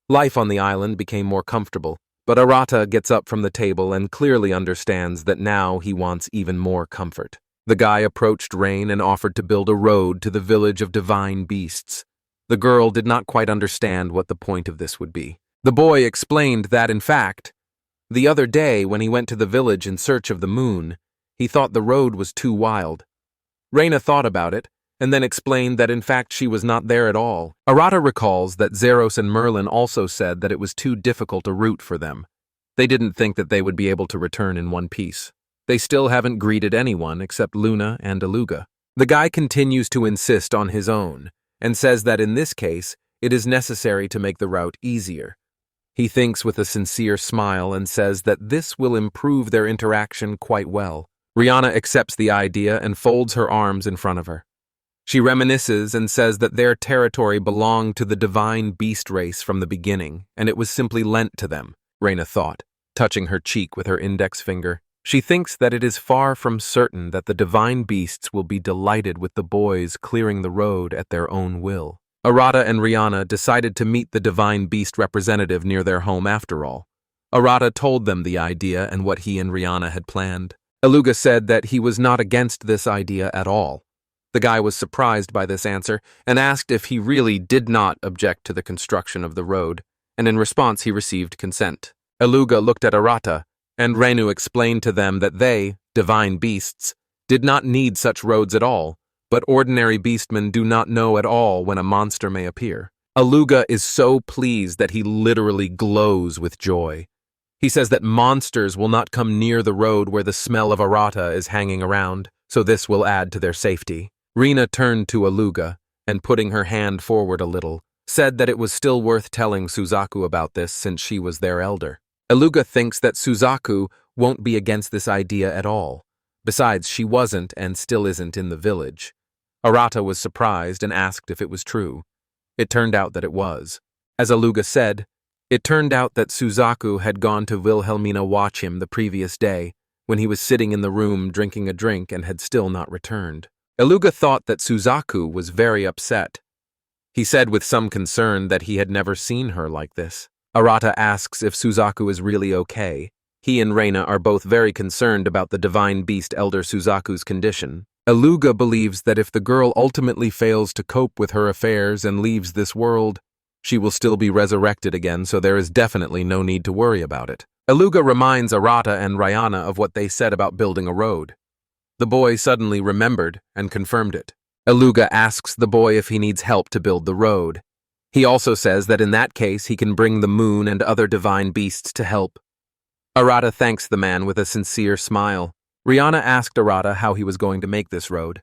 Life on the island became more comfortable, but Arata gets up from the table and clearly understands that now he wants even more comfort. The guy approached Rain and offered to build a road to the village of divine beasts. The girl did not quite understand what the point of this would be. The boy explained that, in fact, the other day when he went to the village in search of the moon, he thought the road was too wild. Raina thought about it and then explained that in fact she was not there at all. Arata recalls that Zeros and Merlin also said that it was too difficult a route for them. They didn't think that they would be able to return in one piece. They still haven't greeted anyone except Luna and Aluga. The guy continues to insist on his own, and says that in this case, it is necessary to make the route easier. He thinks with a sincere smile and says that this will improve their interaction quite well. Rihanna accepts the idea and folds her arms in front of her. She reminisces and says that their territory belonged to the divine beast race from the beginning, and it was simply lent to them, Reyna thought, touching her cheek with her index finger. She thinks that it is far from certain that the divine beasts will be delighted with the boys clearing the road at their own will. Arata and Rihanna decided to meet the divine beast representative near their home after all. Arata told them the idea and what he and Rihanna had planned. Aluga said that he was not against this idea at all. The guy was surprised by this answer and asked if he really did not object to the construction of the road, and in response he received consent. Aluga looked at Arata, and Renu explained to them that they, divine beasts, did not need such roads at all, but ordinary beastmen do not know at all when a monster may appear. Aluga is so pleased that he literally glows with joy. He says that monsters will not come near the road where the smell of Arata is hanging around, so this will add to their safety. Rina turned to Aluga, and putting her hand forward a little, said that it was still worth telling Suzaku about this since she was their elder. Aluga thinks that Suzaku won't be against this idea at all. Besides, she wasn't and still isn't in the village. Arata was surprised and asked if it was true. It turned out that it was. As Aluga said, it turned out that Suzaku had gone to Wilhelmina watch him the previous day, when he was sitting in the room drinking a drink and had still not returned. Aluga thought that Suzaku was very upset. He said with some concern that he had never seen her like this. Arata asks if Suzaku is really okay. He and Reyna are both very concerned about the divine beast Elder Suzaku's condition. Aluga believes that if the girl ultimately fails to cope with her affairs and leaves this world, she will still be resurrected again, so there is definitely no need to worry about it. Aluga reminds Arata and Rihanna of what they said about building a road. The boy suddenly remembered and confirmed it. Aluga asks the boy if he needs help to build the road. He also says that in that case he can bring the moon and other divine beasts to help. Arata thanks the man with a sincere smile. Rihanna asked Arata how he was going to make this road.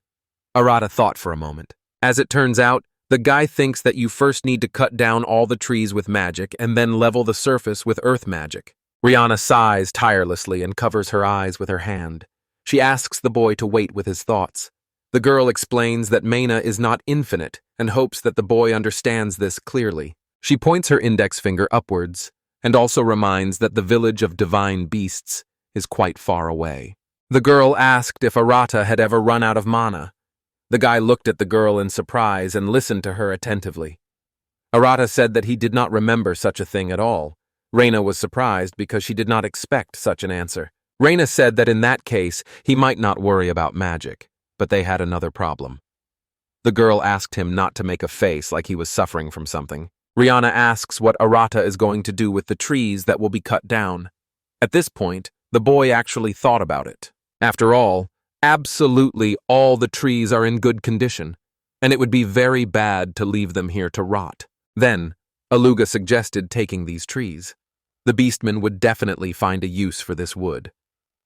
Arata thought for a moment. As it turns out, the guy thinks that you first need to cut down all the trees with magic and then level the surface with earth magic. Rihanna sighs tirelessly and covers her eyes with her hand. She asks the boy to wait with his thoughts. The girl explains that Mana is not infinite and hopes that the boy understands this clearly. She points her index finger upwards and also reminds that the village of divine beasts is quite far away. The girl asked if Arata had ever run out of mana. The guy looked at the girl in surprise and listened to her attentively. Arata said that he did not remember such a thing at all. Reyna was surprised because she did not expect such an answer. Reyna said that in that case, he might not worry about magic, but they had another problem. The girl asked him not to make a face like he was suffering from something. Rihanna asks what Arata is going to do with the trees that will be cut down. At this point, the boy actually thought about it. After all, absolutely all the trees are in good condition, and it would be very bad to leave them here to rot. Then, Aluga suggested taking these trees. The beastmen would definitely find a use for this wood.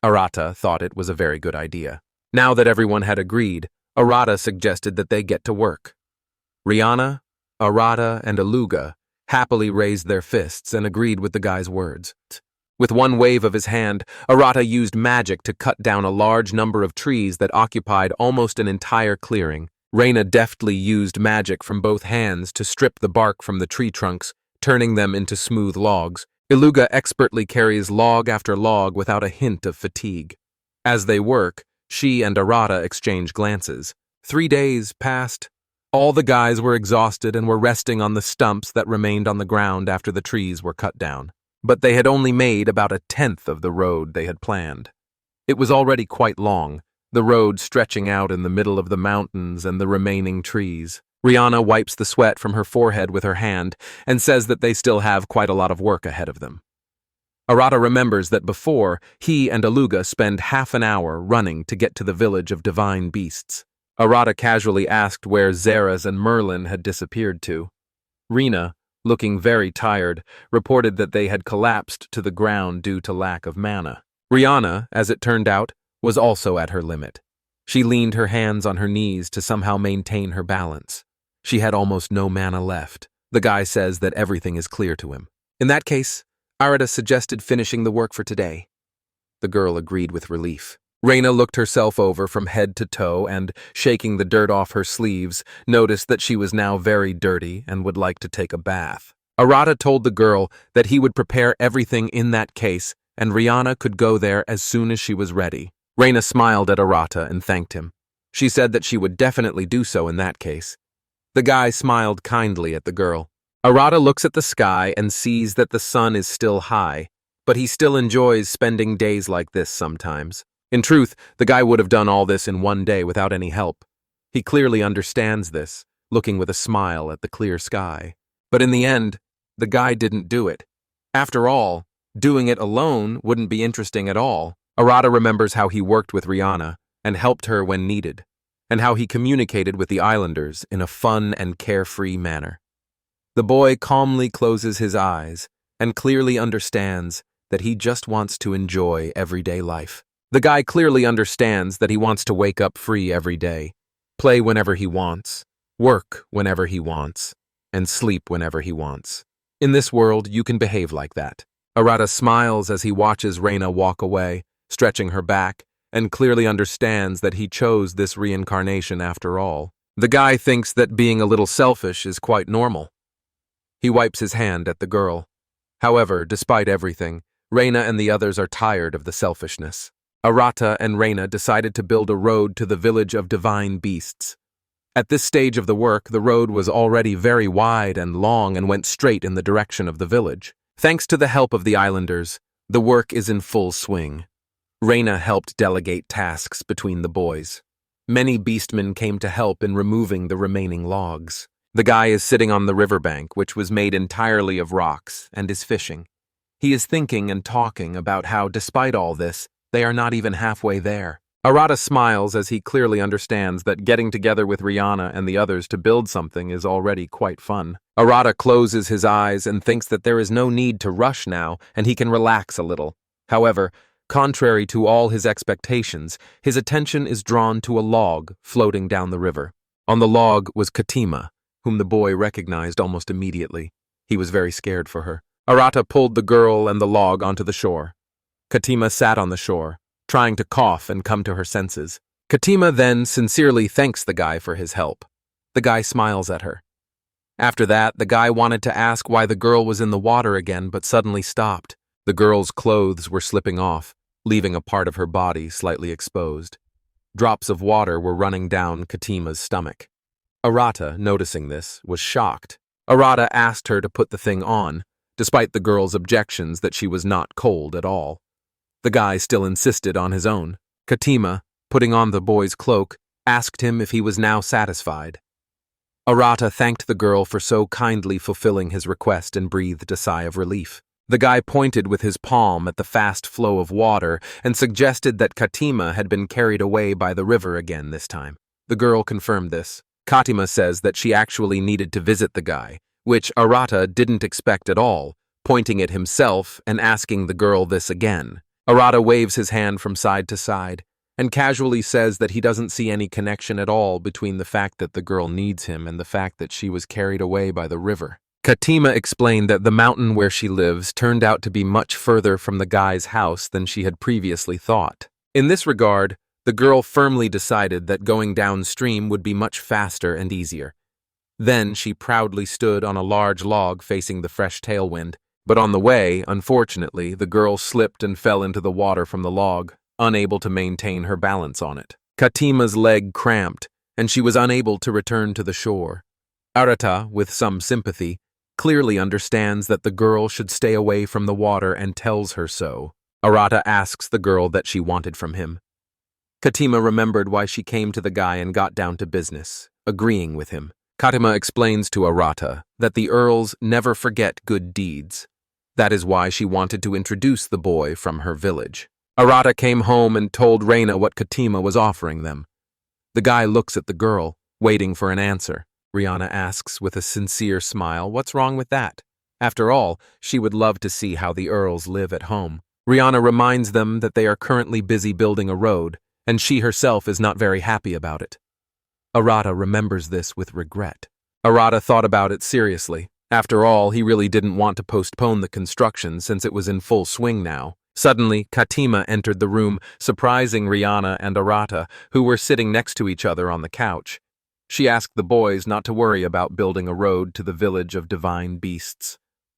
Arata thought it was a very good idea. Now that everyone had agreed, Arata suggested that they get to work. Rihanna, Arata, and Aluga happily raised their fists and agreed with the guy's words. With one wave of his hand, Arata used magic to cut down a large number of trees that occupied almost an entire clearing. Reyna deftly used magic from both hands to strip the bark from the tree trunks, turning them into smooth logs. Aluga expertly carries log after log without a hint of fatigue. As they work, she and Arata exchange glances. 3 days passed. All the guys were exhausted and were resting on the stumps that remained on the ground after the trees were cut down. But they had only made about 1/10 of the road they had planned. It was already quite long, the road stretching out in the middle of the mountains and the remaining trees. Rihanna wipes the sweat from her forehead with her hand and says that they still have quite a lot of work ahead of them. Arata remembers that before, he and Aluga spend half an hour running to get to the village of divine beasts. Arata casually asked where Zeras and Merlin had disappeared to. Rena, looking very tired, reported that they had collapsed to the ground due to lack of mana. Rihanna, as it turned out, was also at her limit. She leaned her hands on her knees to somehow maintain her balance. She had almost no mana left. The guy says that everything is clear to him. In that case, Arata suggested finishing the work for today. The girl agreed with relief. Rena looked herself over from head to toe and, shaking the dirt off her sleeves, noticed that she was now very dirty and would like to take a bath. Arata told the girl that he would prepare everything in that case and Rihanna could go there as soon as she was ready. Rena smiled at Arata and thanked him. She said that she would definitely do so in that case. The guy smiled kindly at the girl. Arata looks at the sky and sees that the sun is still high, but he still enjoys spending days like this sometimes. In truth, the guy would have done all this in one day without any help. He clearly understands this, looking with a smile at the clear sky. But in the end, the guy didn't do it. After all, doing it alone wouldn't be interesting at all. Arata remembers how he worked with Rihanna and helped her when needed, and how he communicated with the islanders in a fun and carefree manner. The boy calmly closes his eyes and clearly understands that he just wants to enjoy everyday life. The guy clearly understands that he wants to wake up free every day, play whenever he wants, work whenever he wants, and sleep whenever he wants. In this world, you can behave like that. Arata smiles as he watches Rena walk away, stretching her back, and clearly understands that he chose this reincarnation after all. The guy thinks that being a little selfish is quite normal. He wipes his hand at the girl. However, despite everything, Rena and the others are tired of the selfishness. Arata and Rena decided to build a road to the village of divine beasts. At this stage of the work, the road was already very wide and long and went straight in the direction of the village. Thanks to the help of the islanders, the work is in full swing. Rena helped delegate tasks between the boys. Many beastmen came to help in removing the remaining logs. The guy is sitting on the riverbank, which was made entirely of rocks, and is fishing. He is thinking and talking about how, despite all this, they are not even halfway there. Arata smiles as he clearly understands that getting together with Rihanna and the others to build something is already quite fun. Arata closes his eyes and thinks that there is no need to rush now and he can relax a little. However, contrary to all his expectations, his attention is drawn to a log floating down the river. On the log was Katima, whom the boy recognized almost immediately. He was very scared for her. Arata pulled the girl and the log onto the shore. Katima sat on the shore, trying to cough and come to her senses. Katima then sincerely thanks the guy for his help. The guy smiles at her. After that, the guy wanted to ask why the girl was in the water again, but suddenly stopped. The girl's clothes were slipping off, leaving a part of her body slightly exposed. Drops of water were running down Katima's stomach. Arata, noticing this, was shocked. Arata asked her to put the thing on, despite the girl's objections that she was not cold at all. The guy still insisted on his own. Katima, putting on the boy's cloak, asked him if he was now satisfied. Arata thanked the girl for so kindly fulfilling his request and breathed a sigh of relief. The guy pointed with his palm at the fast flow of water and suggested that Katima had been carried away by the river again this time. The girl confirmed this. Katima says that she actually needed to visit the guy, which Arata didn't expect at all, pointing at himself and asking the girl this again. Arata waves his hand from side to side and casually says that he doesn't see any connection at all between the fact that the girl needs him and the fact that she was carried away by the river. Katima explained that the mountain where she lives turned out to be much further from the guy's house than she had previously thought. In this regard, the girl firmly decided that going downstream would be much faster and easier. Then she proudly stood on a large log facing the fresh tailwind. But on the way, unfortunately, the girl slipped and fell into the water from the log, unable to maintain her balance on it. Katima's leg cramped, and she was unable to return to the shore. Arata, with some sympathy, clearly understands that the girl should stay away from the water and tells her so. Arata asks the girl that she wanted from him. Katima remembered why she came to the guy and got down to business, agreeing with him. Katima explains to Arata that the Earls never forget good deeds. That is why she wanted to introduce the boy from her village. Arata came home and told Rena what Katima was offering them. The guy looks at the girl, waiting for an answer. Rihanna asks with a sincere smile, "What's wrong with that?" After all, she would love to see how the Earls live at home. Rihanna reminds them that they are currently busy building a road, and she herself is not very happy about it. Arata remembers this with regret. Arata thought about it seriously. After all, he really didn't want to postpone the construction since it was in full swing now. Suddenly, Katima entered the room, surprising Rihanna and Arata, who were sitting next to each other on the couch. She asked the boys not to worry about building a road to the village of divine beasts.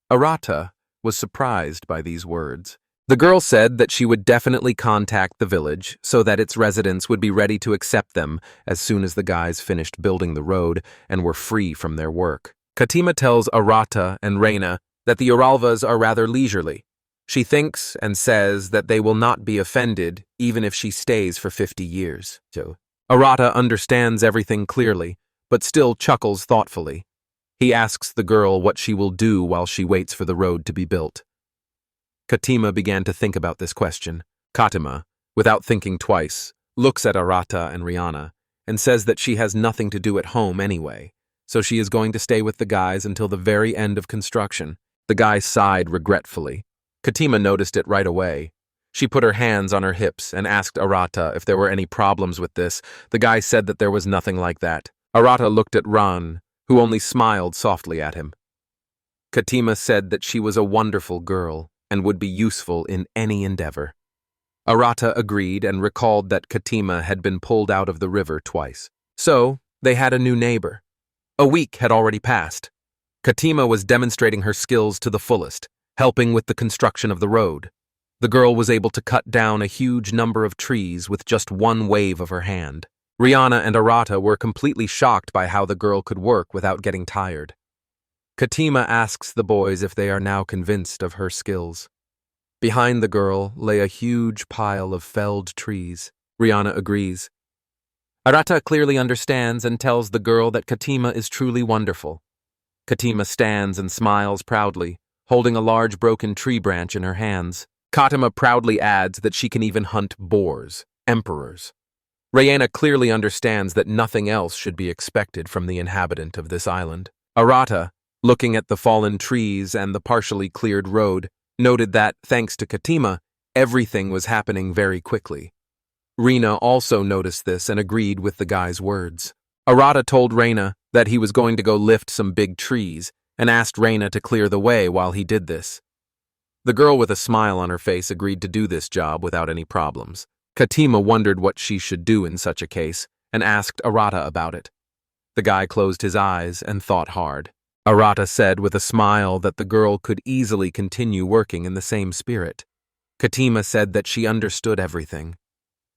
Arata was surprised by these words. The girl said that she would definitely contact the village so that its residents would be ready to accept them as soon as the guys finished building the road and were free from their work. Katima tells Arata and Reina that the Uralvas are rather leisurely. She thinks and says that they will not be offended even if she stays for 50 years. Arata understands everything clearly, but still chuckles thoughtfully. He asks the girl what she will do while she waits for the road to be built. Katima began to think about this question. Katima, without thinking twice, looks at Arata and Rihanna and says that she has nothing to do at home anyway, so she is going to stay with the guys until the very end of construction. The guy sighed regretfully. Katima noticed it right away. She put her hands on her hips and asked Arata if there were any problems with this. The guy said that there was nothing like that. Arata looked at Ran, who only smiled softly at him. Katima said that she was a wonderful girl and would be useful in any endeavor. Arata agreed and recalled that Katima had been pulled out of the river twice. So, they had a new neighbor. A week had already passed. Katima was demonstrating her skills to the fullest, helping with the construction of the road. The girl was able to cut down a huge number of trees with just one wave of her hand. Rihanna and Arata were completely shocked by how the girl could work without getting tired. Katima asks the boys if they are now convinced of her skills. Behind the girl lay a huge pile of felled trees. Rihanna agrees. Arata clearly understands and tells the girl that Katima is truly wonderful. Katima stands and smiles proudly, holding a large broken tree branch in her hands. Katima proudly adds that she can even hunt boars, emperors. Rihanna clearly understands that nothing else should be expected from the inhabitant of this island. Arata, looking at the fallen trees and the partially cleared road, noted that, thanks to Katima, everything was happening very quickly. Reina also noticed this and agreed with the guy's words. Arata told Reina that he was going to go lift some big trees and asked Reina to clear the way while he did this. The girl with a smile on her face agreed to do this job without any problems. Katima wondered what she should do in such a case and asked Arata about it. The guy closed his eyes and thought hard. Arata said with a smile that the girl could easily continue working in the same spirit. Katima said that she understood everything.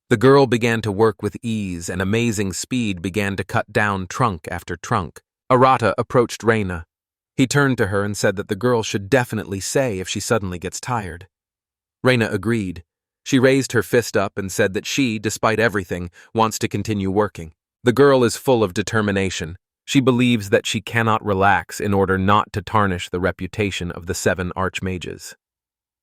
The girl began to work with ease and amazing speed began to cut down trunk after trunk. Arata approached Reina. He turned to her and said that the girl should definitely say if she suddenly gets tired. Reina agreed. She raised her fist up and said that she, despite everything, wants to continue working. The girl is full of determination. She believes that she cannot relax in order not to tarnish the reputation of the 7 archmages.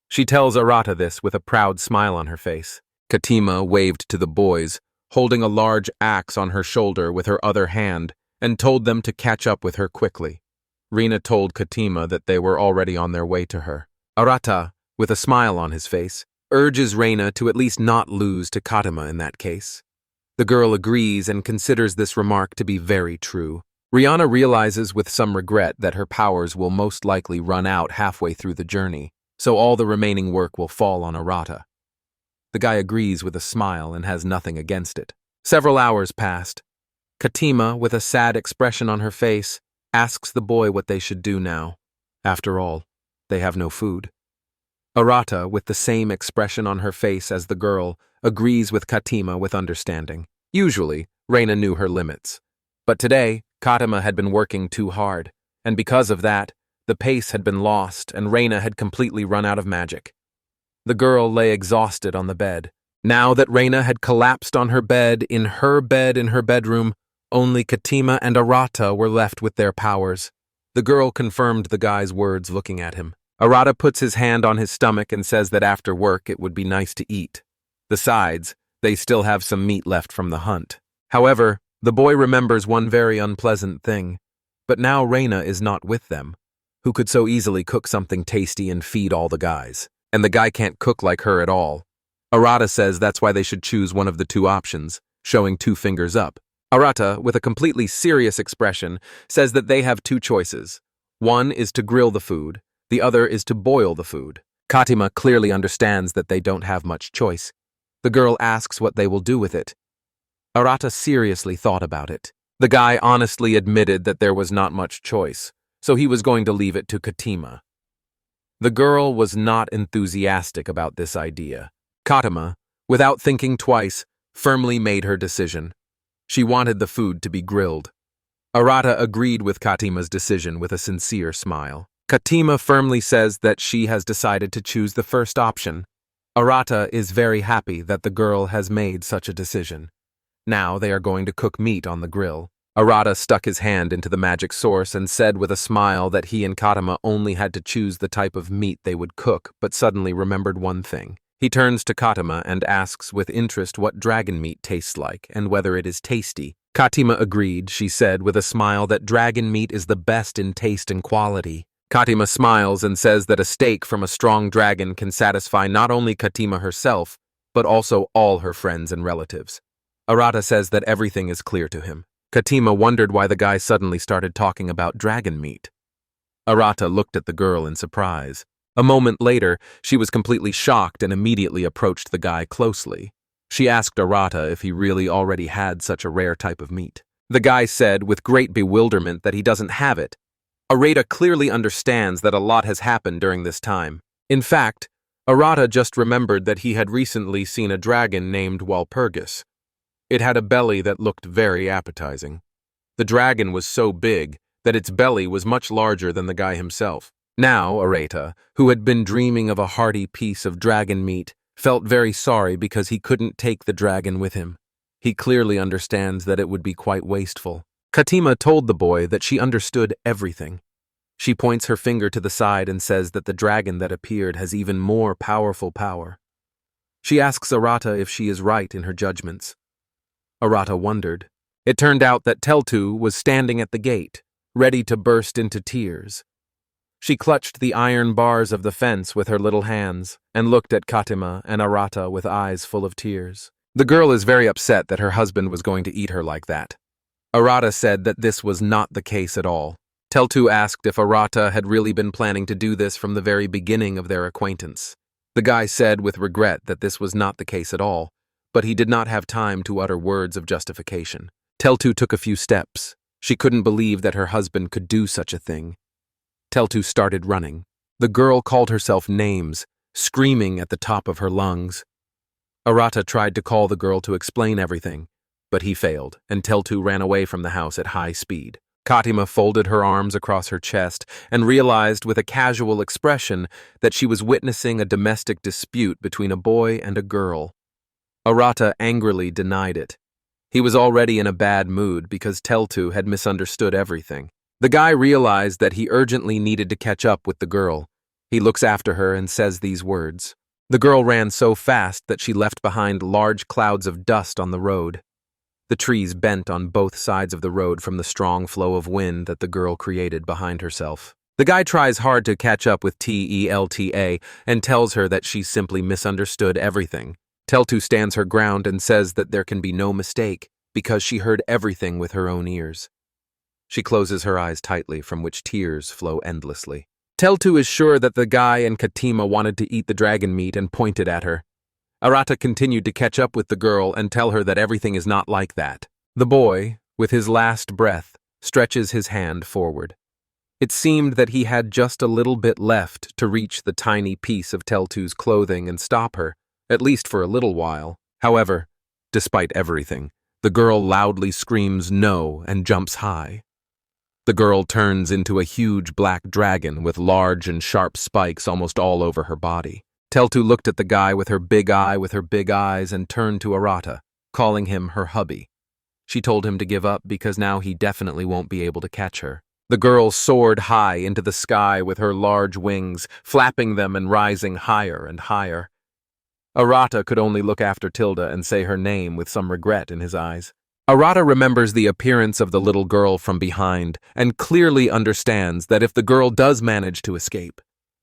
She tells Arata this with a proud smile on her face. Katima waved to the boys, holding a large axe on her shoulder with her other hand, and told them to catch up with her quickly. Reina told Katima that they were already on their way to her. Arata, with a smile on his face, urges Reina to at least not lose to Katima in that case. The girl agrees and considers this remark to be very true. Rihanna realizes with some regret that her powers will most likely run out halfway through the journey, so all the remaining work will fall on Arata. The guy agrees with a smile and has nothing against it. Several hours passed. Katima, with a sad expression on her face, asks the boy what they should do now. After all, they have no food. Arata, with the same expression on her face as the girl, agrees with Katima with understanding. Usually, Reina knew her limits. But today, Katima had been working too hard, and because of that, the pace had been lost and Reina had completely run out of magic. The girl lay exhausted on the bed. Now that Reina had collapsed on her bed in her bedroom, only Katima and Arata were left with their powers. The girl confirmed the guy's words looking at him. Arata puts his hand on his stomach and says that after work it would be nice to eat. Besides, they still have some meat left from the hunt. However, the boy remembers one very unpleasant thing. But now Reina is not with them, who could so easily cook something tasty and feed all the guys. And the guy can't cook like her at all. Arata says that's why they should choose one of the two options, showing 2 fingers up. Arata, with a completely serious expression, says that they have 2 choices. One is to grill the food, the other is to boil the food. Katima clearly understands that they don't have much choice. The girl asks what they will do with it. Arata seriously thought about it. The guy honestly admitted that there was not much choice, so he was going to leave it to Katima. The girl was not enthusiastic about this idea. Katima, without thinking twice, firmly made her decision. She wanted the food to be grilled. Arata agreed with Katima's decision with a sincere smile. Katima firmly says that she has decided to choose the first option. Arata is very happy that the girl has made such a decision. Now they are going to cook meat on the grill. Arata stuck his hand into the magic source and said with a smile that he and Katima only had to choose the type of meat they would cook, but suddenly remembered one thing. He turns to Katima and asks with interest what dragon meat tastes like and whether it is tasty. Katima agreed, she said with a smile that dragon meat is the best in taste and quality. Katima smiles and says that a steak from a strong dragon can satisfy not only Katima herself, but also all her friends and relatives. Arata says that everything is clear to him. Katima wondered why the guy suddenly started talking about dragon meat. Arata looked at the girl in surprise. A moment later, she was completely shocked and immediately approached the guy closely. She asked Arata if he really already had such a rare type of meat. The guy said with great bewilderment that he doesn't have it. Arata clearly understands that a lot has happened during this time. In fact, Arata just remembered that he had recently seen a dragon named Walpurgis. It had a belly that looked very appetizing. The dragon was so big that its belly was much larger than the guy himself. Now, Arata, who had been dreaming of a hearty piece of dragon meat, felt very sorry because he couldn't take the dragon with him. He clearly understands that it would be quite wasteful. Katima told the boy that she understood everything. She points her finger to the side and says that the dragon that appeared has even more powerful power. She asks Arata if she is right in her judgments. Arata wondered. It turned out that Teltu was standing at the gate, ready to burst into tears. She clutched the iron bars of the fence with her little hands and looked at Katima and Arata with eyes full of tears. The girl is very upset that her husband was going to eat her like that. Arata said that this was not the case at all. Teltu asked if Arata had really been planning to do this from the very beginning of their acquaintance. The guy said with regret that this was not the case at all, but he did not have time to utter words of justification. Teltu took a few steps. She couldn't believe that her husband could do such a thing. Teltu started running. The girl called herself names, screaming at the top of her lungs. Arata tried to call the girl to explain everything, but he failed, and Teltu ran away from the house at high speed. Katima folded her arms across her chest and realized with a casual expression that she was witnessing a domestic dispute between a boy and a girl. Arata angrily denied it. He was already in a bad mood because Teltu had misunderstood everything. The guy realized that he urgently needed to catch up with the girl. He looks after her and says these words. The girl ran so fast that she left behind large clouds of dust on the road. The trees bent on both sides of the road from the strong flow of wind that the girl created behind herself. The guy tries hard to catch up with Telta and tells her that she simply misunderstood everything. Teltu stands her ground and says that there can be no mistake because she heard everything with her own ears. She closes her eyes tightly, from which tears flow endlessly. Teltu is sure that the guy and Katima wanted to eat the dragon meat and pointed at her. Arata continued to catch up with the girl and tell her that everything is not like that. The boy, with his last breath, stretches his hand forward. It seemed that he had just a little bit left to reach the tiny piece of Teltu's clothing and stop her, at least for a little while. However, despite everything, the girl loudly screams no and jumps high. The girl turns into a huge black dragon with large and sharp spikes almost all over her body. Teltu looked at the guy with her big eye with her big eyes and turned to Arata, calling him her hubby. She told him to give up because now he definitely won't be able to catch her. The girl soared high into the sky with her large wings, flapping them and rising higher and higher. Arata could only look after Tilda and say her name with some regret in his eyes. Arata remembers the appearance of the little girl from behind and clearly understands that if the girl does manage to escape,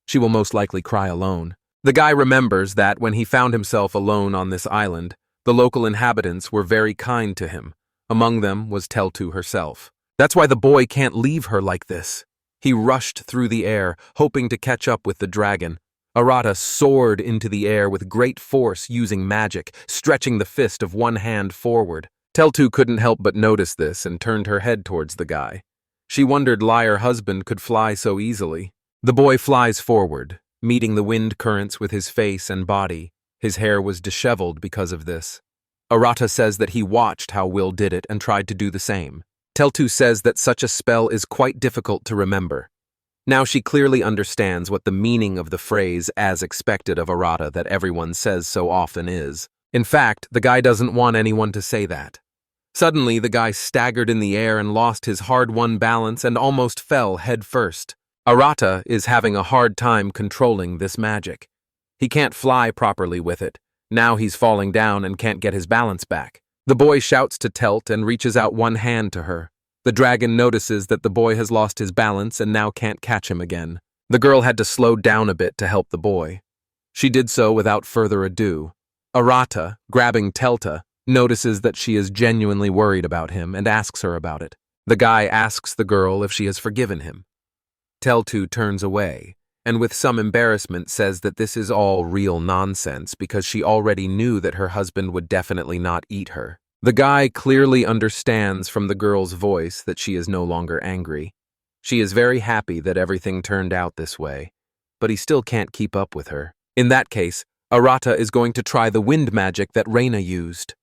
she will most likely cry alone. The guy remembers that when he found himself alone on this island, the local inhabitants were very kind to him. Among them was Teltu herself. That's why the boy can't leave her like this. He rushed through the air, hoping to catch up with the dragon. Arata soared into the air with great force using magic, stretching the fist of one hand forward. Teltu couldn't help but notice this and turned her head towards the guy. She wondered why her husband could fly so easily. The boy flies forward, meeting the wind currents with his face and body. His hair was disheveled because of this. Arata says that he watched how Will did it and tried to do the same. Teltu says that such a spell is quite difficult to remember. Now she clearly understands what the meaning of the phrase "as expected of Arata" that everyone says so often is. In fact, the guy doesn't want anyone to say that. Suddenly, the guy staggered in the air and lost his hard-won balance and almost fell head first. Arata is having a hard time controlling this magic. He can't fly properly with it. Now he's falling down and can't get his balance back. The boy shouts to Telt and reaches out one hand to her. The dragon notices that the boy has lost his balance and now can't catch him again. The girl had to slow down a bit to help the boy. She did so without further ado. Arata, grabbing Telta, notices that she is genuinely worried about him and asks her about it. The guy asks the girl if she has forgiven him. Teltu turns away, and with some embarrassment says that this is all real nonsense because she already knew that her husband would definitely not eat her. The guy clearly understands from the girl's voice that she is no longer angry. She is very happy that everything turned out this way, but he still can't keep up with her. In that case, Arata is going to try the wind magic that Reina used.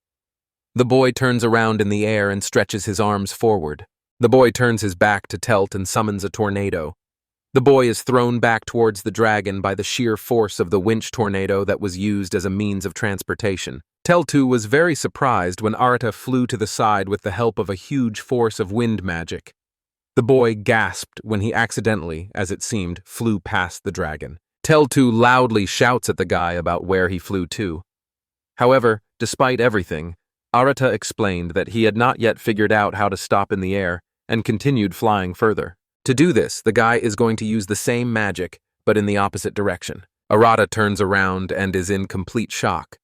The boy turns around in the air and stretches his arms forward. The boy turns his back to Telt and summons a tornado. The boy is thrown back towards the dragon by the sheer force of the winch tornado that was used as a means of transportation. Teltu was very surprised when Arata flew to the side with the help of a huge force of wind magic. The boy gasped when he accidentally, as it seemed, flew past the dragon. Teltu loudly shouts at the guy about where he flew to. However, despite everything, Arata explained that he had not yet figured out how to stop in the air and continued flying further. To do this, the guy is going to use the same magic, but in the opposite direction. Arata turns around and is in complete shock.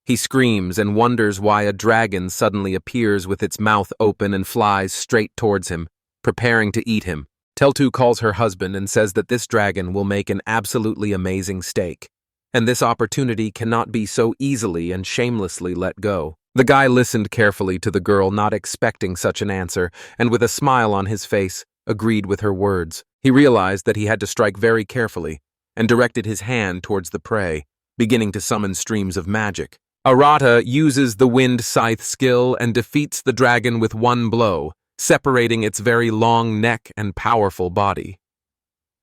He screams and wonders why a dragon suddenly appears with its mouth open and flies straight towards him, preparing to eat him. Teltu calls her husband and says that this dragon will make an absolutely amazing steak, and this opportunity cannot be so easily and shamelessly let go. The guy listened carefully to the girl, not expecting such an answer, and with a smile on his face, agreed with her words. He realized that he had to strike very carefully, and directed his hand towards the prey, beginning to summon streams of magic. Arata uses the wind scythe skill and defeats the dragon with one blow, separating its very long neck and powerful body.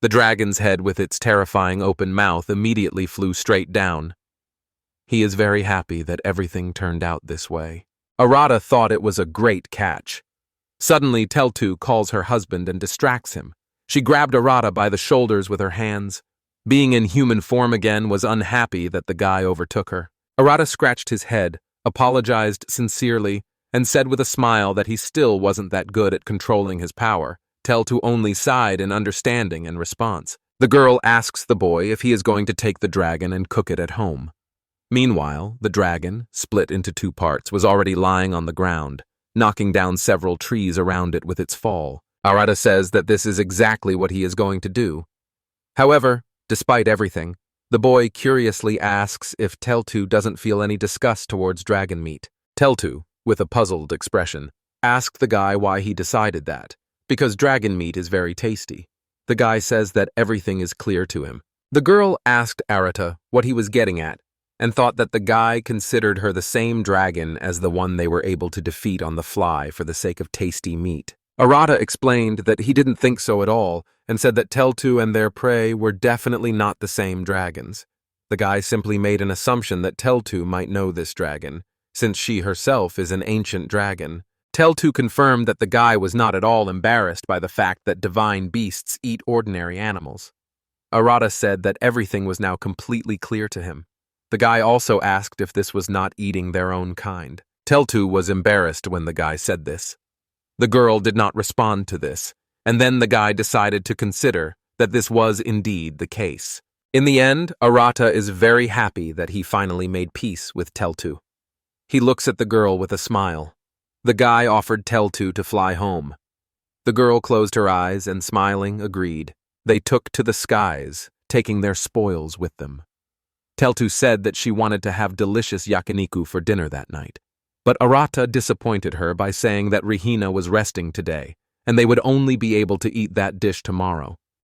The dragon's head with its terrifying open mouth immediately flew straight down. He is very happy that everything turned out this way. Arata thought it was a great catch. Suddenly, Teltu calls her husband and distracts him. She grabbed Arata by the shoulders with her hands. Being in human form again, was unhappy that the guy overtook her. Arata scratched his head, apologized sincerely, and said with a smile that he still wasn't that good at controlling his power. Teltu only sighed in understanding and response. The girl asks the boy if he is going to take the dragon and cook it at home. Meanwhile, the dragon, split into two parts, was already lying on the ground, knocking down several trees around it with its fall. Arata says that this is exactly what he is going to do. However, despite everything, the boy curiously asks if Teltu doesn't feel any disgust towards dragon meat. Teltu, with a puzzled expression, asked the guy why he decided that. Because dragon meat is very tasty. The guy says that everything is clear to him. The girl asked Arata what he was getting at, and thought that the guy considered her the same dragon as the one they were able to defeat on the fly for the sake of tasty meat. Arata explained that he didn't think so at all, and said that Teltu and their prey were definitely not the same dragons. The guy simply made an assumption that Teltu might know this dragon, since she herself is an ancient dragon. Teltu confirmed that the guy was not at all embarrassed by the fact that divine beasts eat ordinary animals. Arata said that everything was now completely clear to him. The guy also asked if this was not eating their own kind. Teltu was embarrassed when the guy said this. The girl did not respond to this, and then the guy decided to consider that this was indeed the case. In the end, Arata is very happy that he finally made peace with Teltu. He looks at the girl with a smile. The guy offered Teltu to fly home. The girl closed her eyes and, smiling, agreed. They took to the skies, taking their spoils with them. Teltu said that she wanted to have delicious yakiniku for dinner that night. But Arata disappointed her by saying that Rihina was resting today, and they would only be able to eat that dish tomorrow.